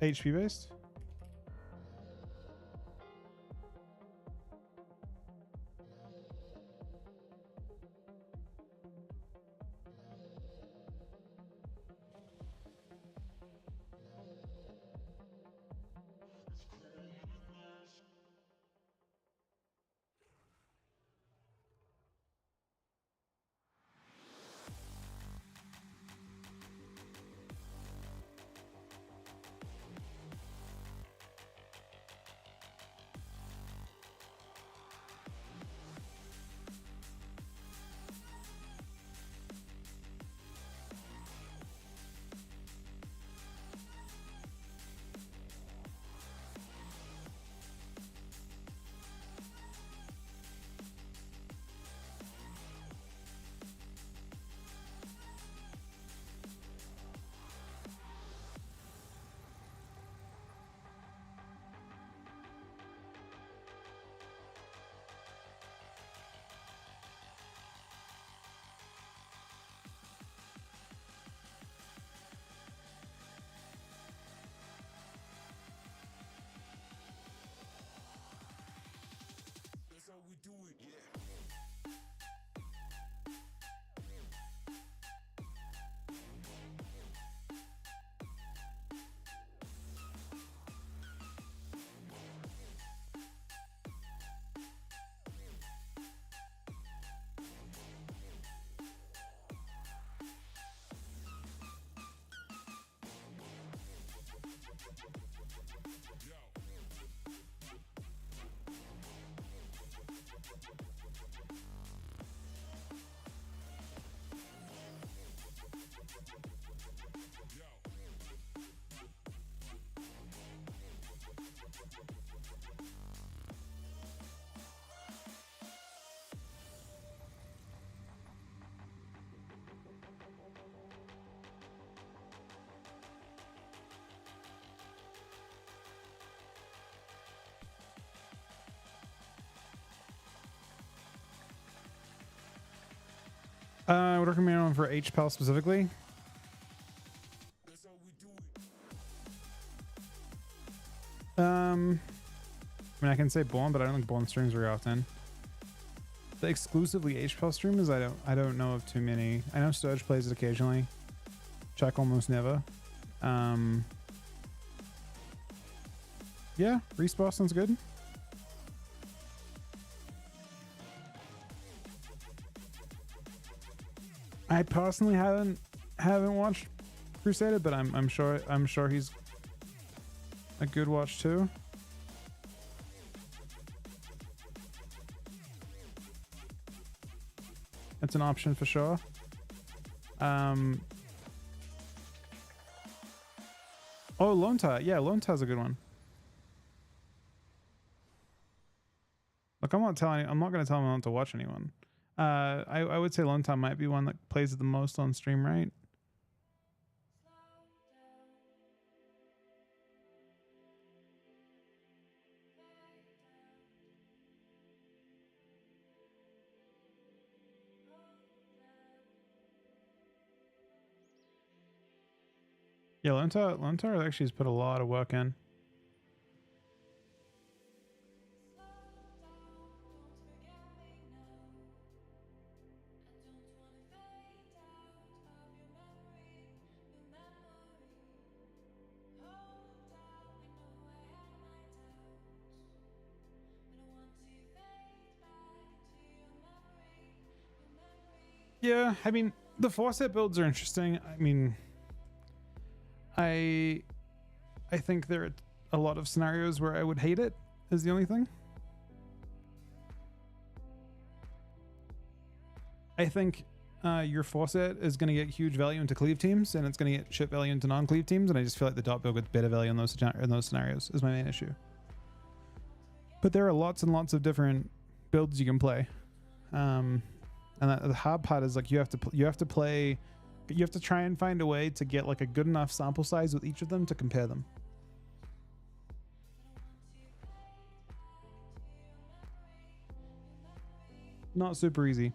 Speaker 10: HP based? I would recommend one for HPAL specifically. I mean, I can say Born, but I don't think Born streams very often. The exclusively HPAL streamers, I don't know of too many. I know Sturge plays it occasionally. Chuck almost never. Yeah, Respawn sounds good. I personally haven't watched Crusader, but I'm sure he's a good watch too. It's an option for sure. Oh, Lone Tire. Yeah, Lone Tire's a good one. Look, I'm not going to tell him not to watch anyone. I would say Lone Tire might be one that plays it the most on stream, right? Yeah, Lone Tire actually has put a lot of work in. Yeah, I mean, the 4-set builds are interesting. I mean, I think there are a lot of scenarios where I would hate it, is the only thing. I think your 4-set is going to get huge value into cleave teams, and it's going to get shit value into non-cleave teams, and I just feel like the dot build gets better value in those scenarios is my main issue. But there are lots and lots of different builds you can play. And the hard part is like you have to try and find a way to get like a good enough sample size with each of them to compare them. Not super easy.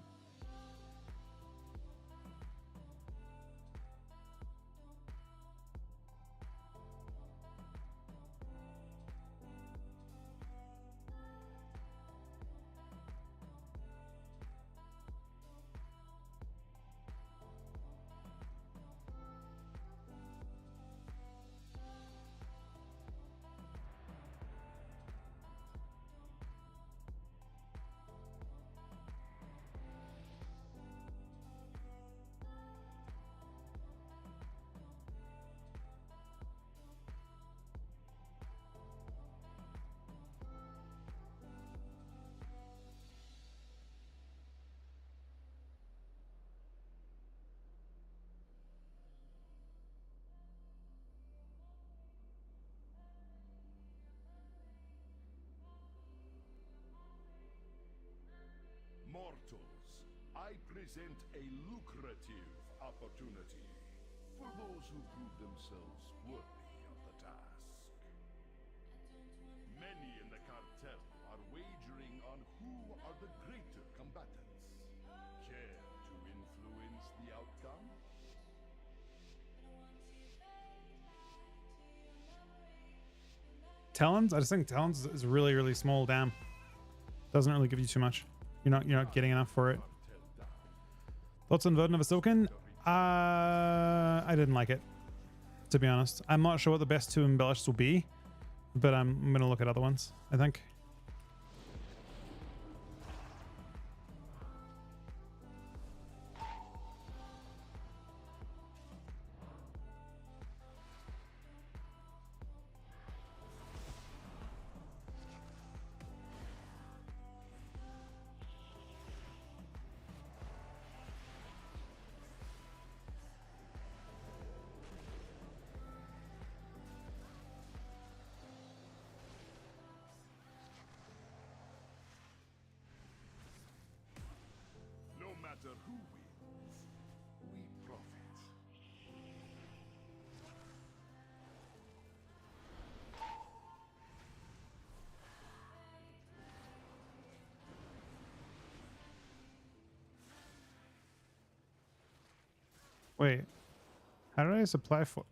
Speaker 15: Mortals, I present a lucrative opportunity for those who prove themselves worthy of the task. Many in the cartel are wagering on who are the greater combatants. Care to influence the outcome?
Speaker 10: Talons? I just think Talons is really, really small. Damn. Doesn't really give you too much. You're not getting enough for it. Thoughts on Verdant of Silken? I didn't like it, to be honest. I'm not sure what the best 2 embellishes will be, but I'm gonna look at other ones, I think.
Speaker 15: No matter who wins, we profit.
Speaker 10: Wait, how did I supply for?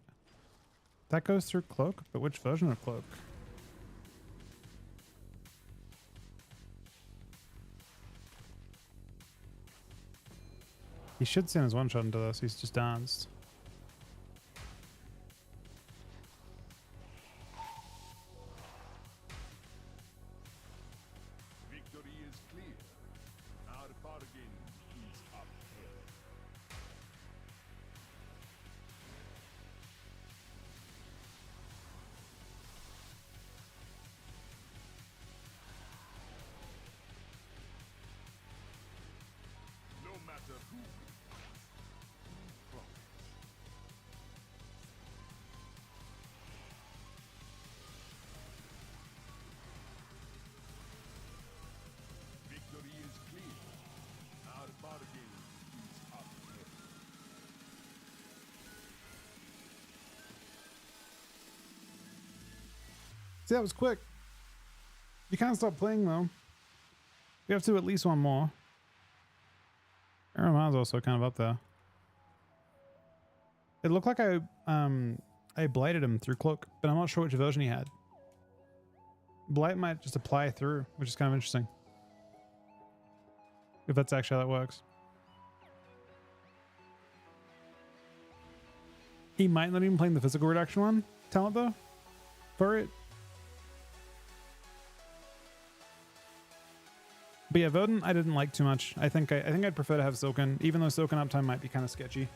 Speaker 10: That goes through cloak, but which version of cloak? He should send his one shot into this. He's just danced.
Speaker 15: Victory is clear. Our bargain is upheld. No matter who victory is clear. Our bargain is upheld.
Speaker 10: See, that was quick. You can't stop playing though. We have to do at least one more. Aramaz also kind of up there. It looked like I blighted him through cloak, but I'm not sure which version he had. Blight might just apply through, which is kind of interesting. If that's actually how that works. He might not even play the physical reduction one talent though. For it. But yeah, Verdant I didn't like too much. I think I'd prefer to have Silken, even though Silken uptime might be kind of sketchy.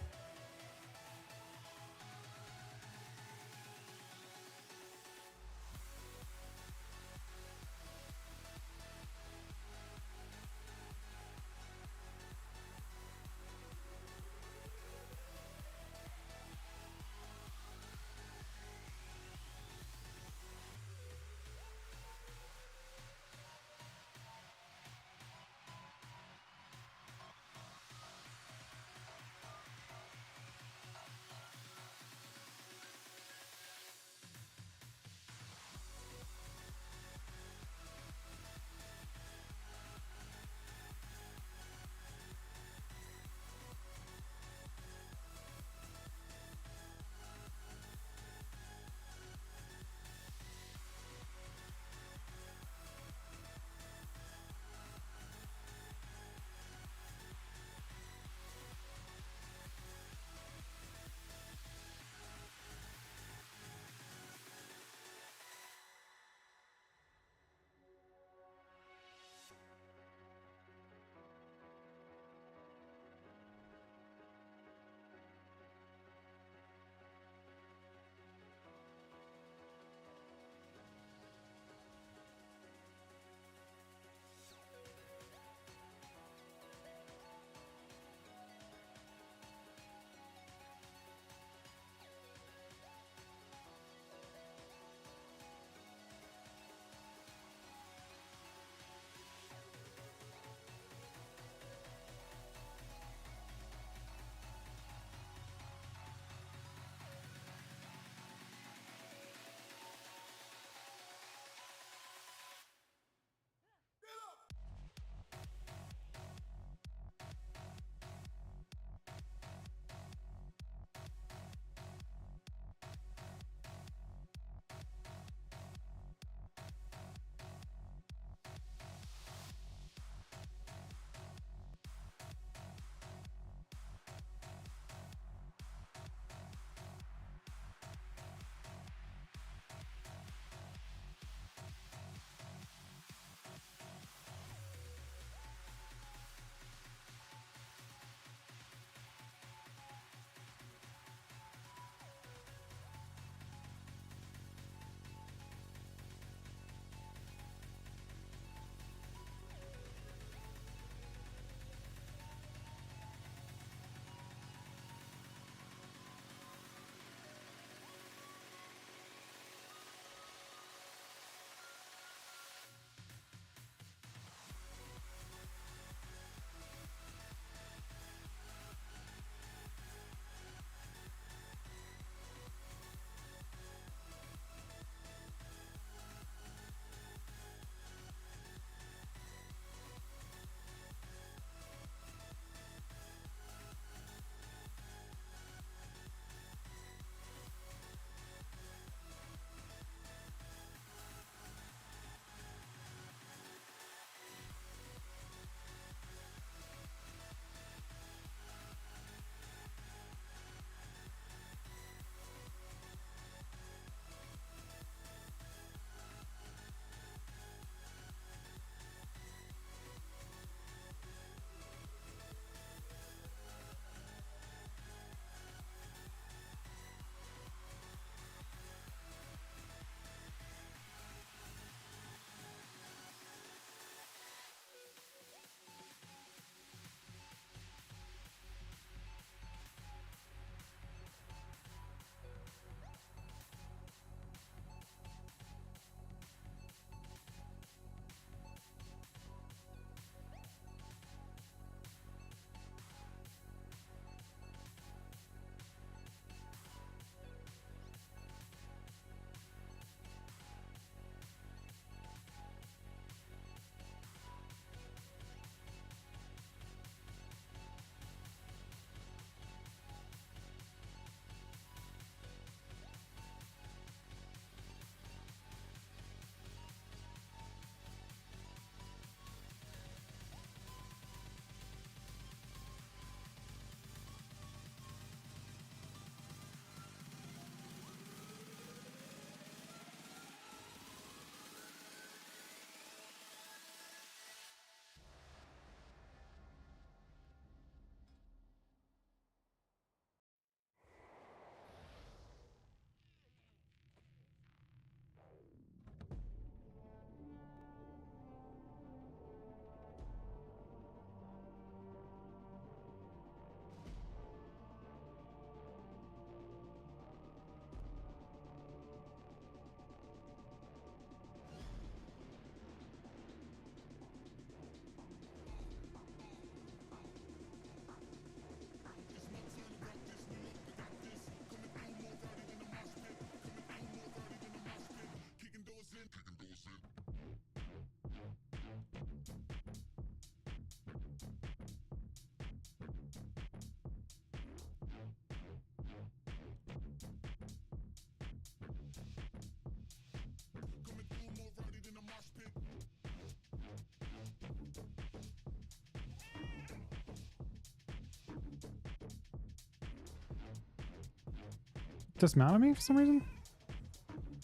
Speaker 10: dismounted me for some reason?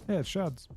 Speaker 10: Yeah, it's shards.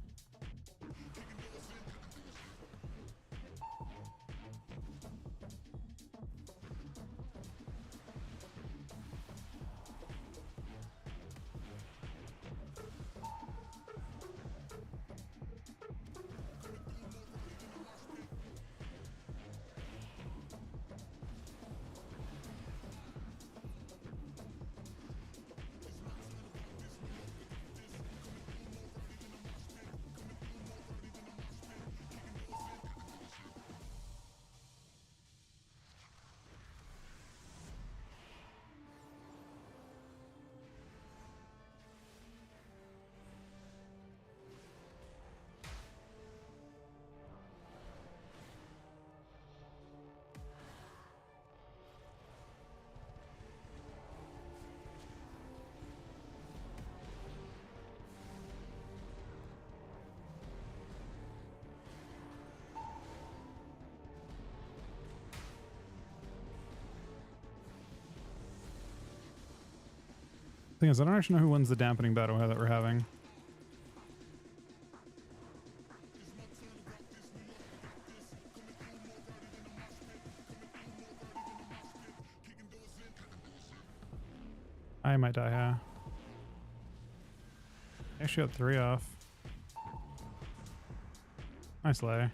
Speaker 10: Thing is, I don't actually know who wins the dampening battle that we're having. I might die here. Actually got 3 off. Nice lay.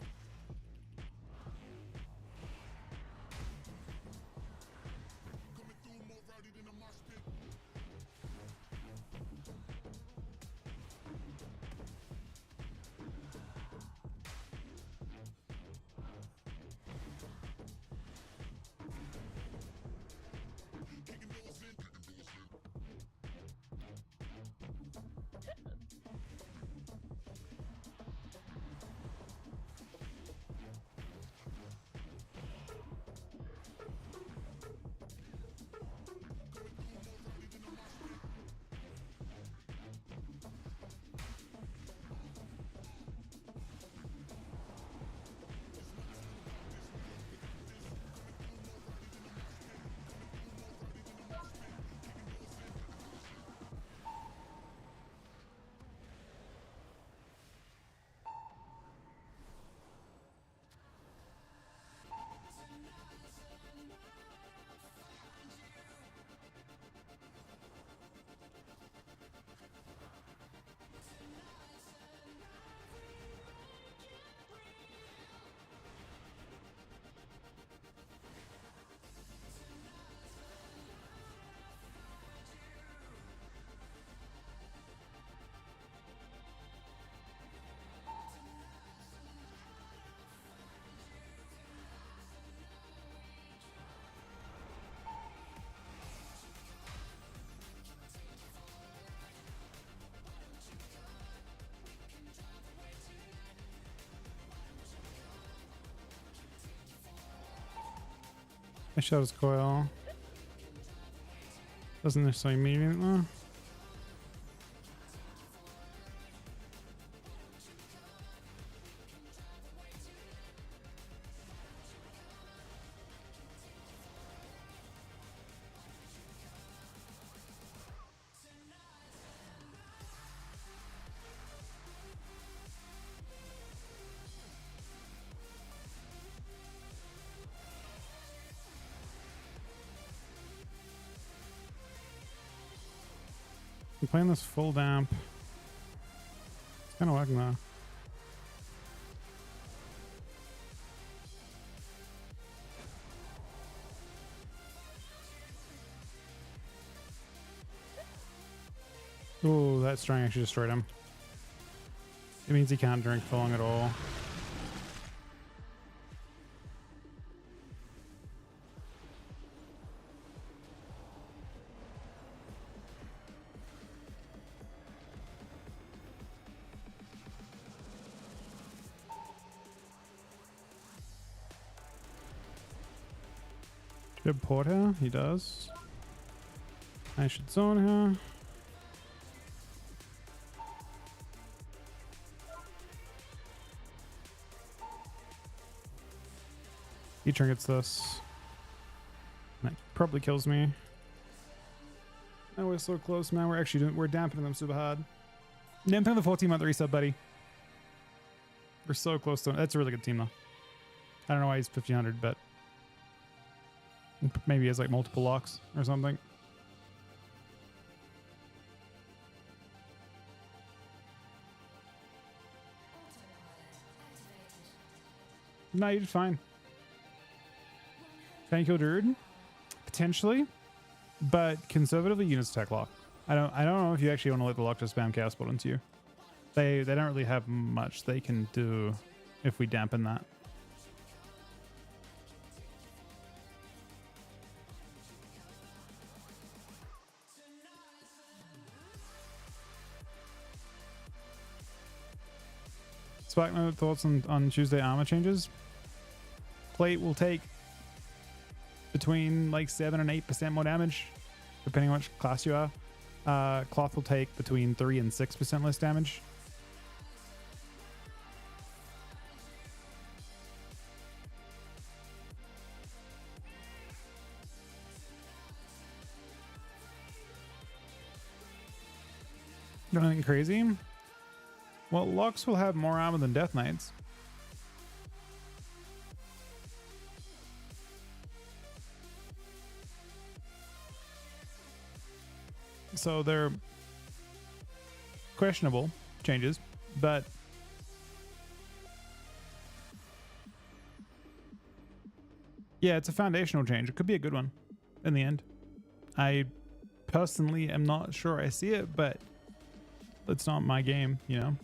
Speaker 10: I shot his coil. Doesn't necessarily mean anything though. I'm playing this full damp. It's kind of working though. Ooh, that string actually destroyed him. It means he can't drink for long at all. Good port here, he does. I should zone here. He trinkets this. That probably kills me. Oh, we're so close, man. We're dampening them super hard. Dampening the 14-month resub, buddy. We're so close to it. That's a really good team, though. I don't know why he's 1500, but maybe he has like multiple locks or something. No, you did fine. Thank you, dude. Potentially, but conservatively, units attack lock. I don't know if you actually want to let the lock just spam chaos bot into you. They don't really have much they can do if we dampen that. Spike, my thoughts on Tuesday armor changes. Plate will take between like 7 and 8% more damage, depending on which class you are. Cloth will take between 3 and 6% less damage. Got anything crazy? Well, Locks will have more armor than Death Knights. So they're questionable changes, but yeah, it's a foundational change. It could be a good one in the end. I personally am not sure I see it, but it's not my game, you know?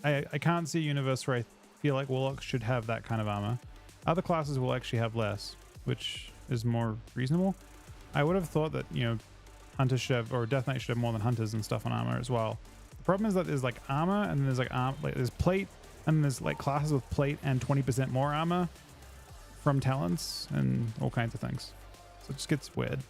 Speaker 10: I can't see a universe where I feel like Warlocks should have that kind of armor. Other classes will actually have less, which is more reasonable. I would have thought that, you know, Hunters should have, or Death Knight should have more than Hunters and stuff on armor as well. The problem is that there's like armor, and then there's like there's plate, and then there's like classes with plate and 20% more armor from talents and all kinds of things. So it just gets weird.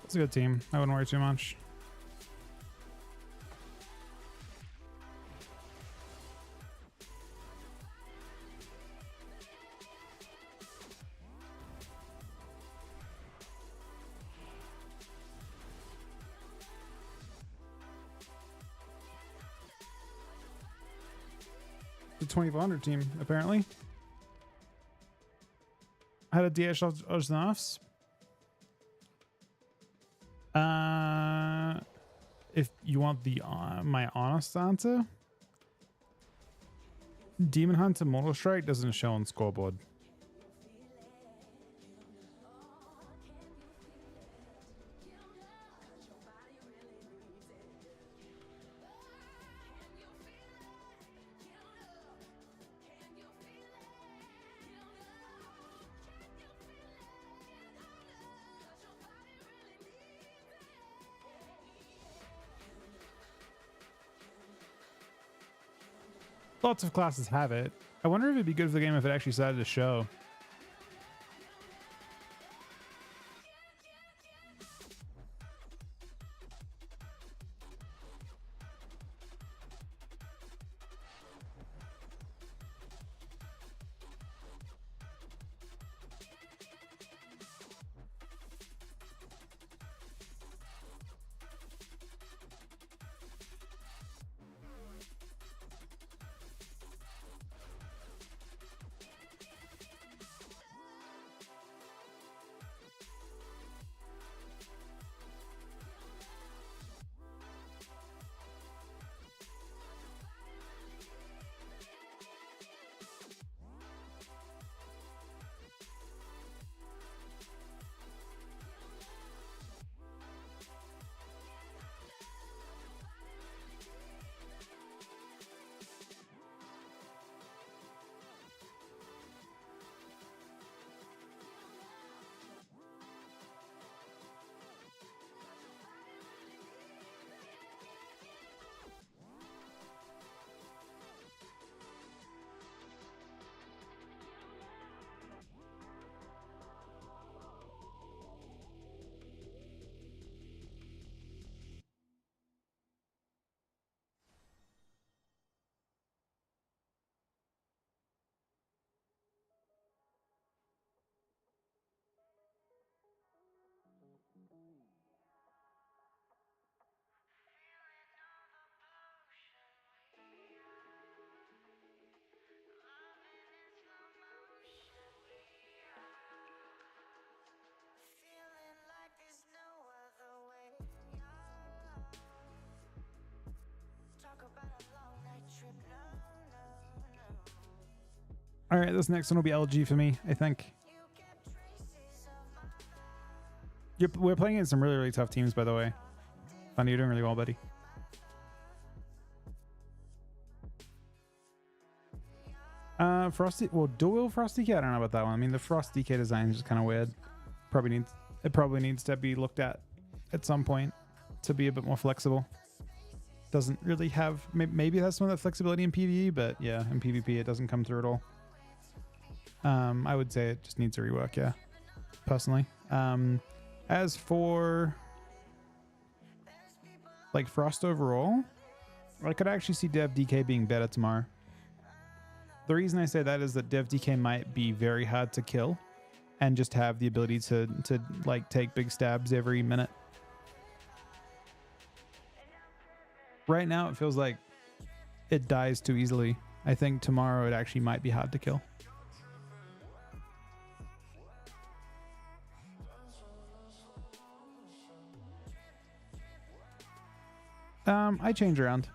Speaker 10: It's a good team. I wouldn't worry too much. The 2400 team, apparently. I had a DH Ojnafs. If you want the my honest answer, Demon Hunter Mortal Strike doesn't show on scoreboard. Lots of classes have it. I wonder if it'd be good for the game if it actually started to show.
Speaker 7: Feeling like there's no other way. Your love. Talk about a long night trip. No, no, no.
Speaker 10: All right, this next one will be LG for me, I think. Yep, we're playing against some really, really tough teams, by the way. Funny, you're doing really well, buddy. Frosty, well, dual Frosty DK, I don't know about that one. I mean, the Frost DK design is just kind of weird. It probably needs to be looked at some point to be a bit more flexible. Doesn't really have, maybe it has some of that flexibility in PvE, but yeah, in PvP it doesn't come through at all. I would say it just needs a rework, yeah, personally. As for like Frost overall, I could actually see Dev DK being better tomorrow. The reason I say that is that Dev DK might be very hard to kill and just have the ability to like take big stabs every minute. Right now it feels like it dies too easily. I think tomorrow it actually might be hard to kill. I change around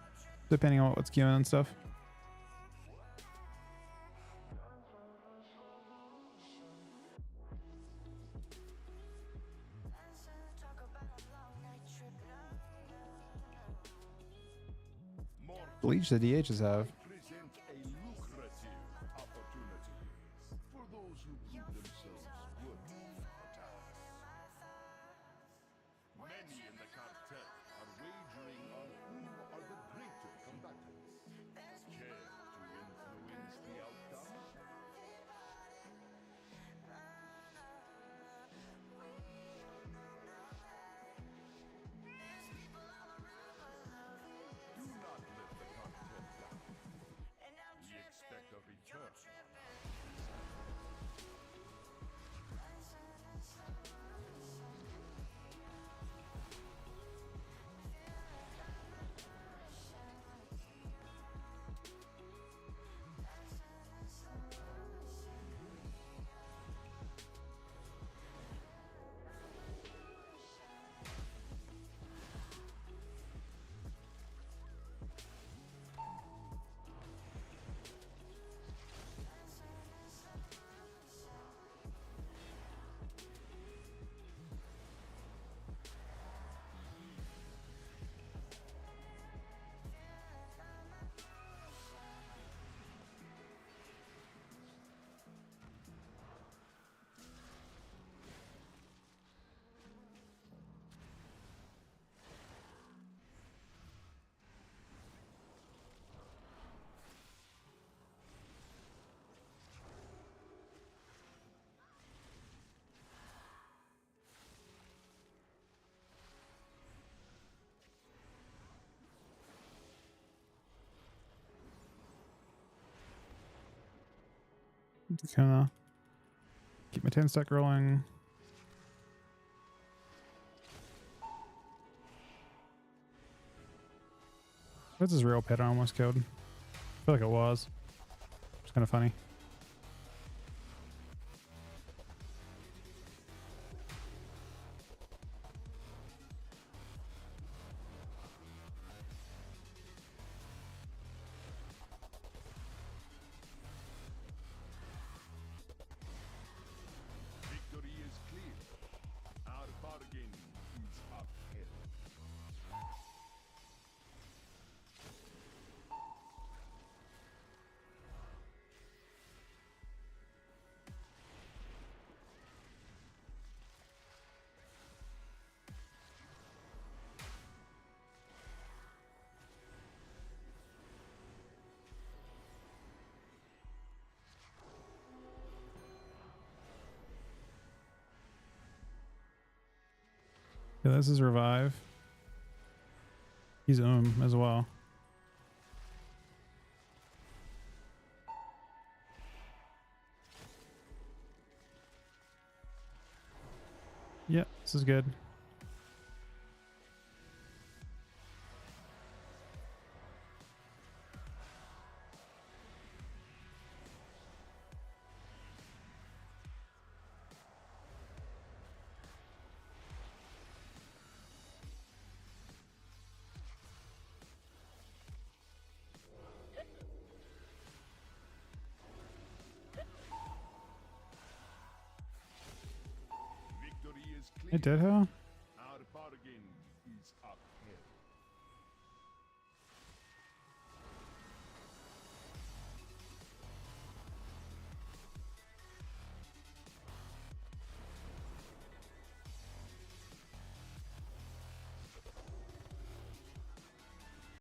Speaker 10: depending on what's queuing and stuff. Bleach the DHs have.
Speaker 15: Present a lucrative opportunity for those who prove themselves worthy of the task. Many in the cartel are wagering on who are the greater combatants. Care to influence the outcome? Do not let the cartel down.
Speaker 10: Kinda keep my 10 stack rolling. What's his real pet I almost killed? I feel like it was. It's kind of funny.
Speaker 15: Victory is clear. Our bargain is upheld.
Speaker 10: Yeah, this is revive. He's as well. Yeah, this is good.
Speaker 15: Victory is clear.
Speaker 10: It did her?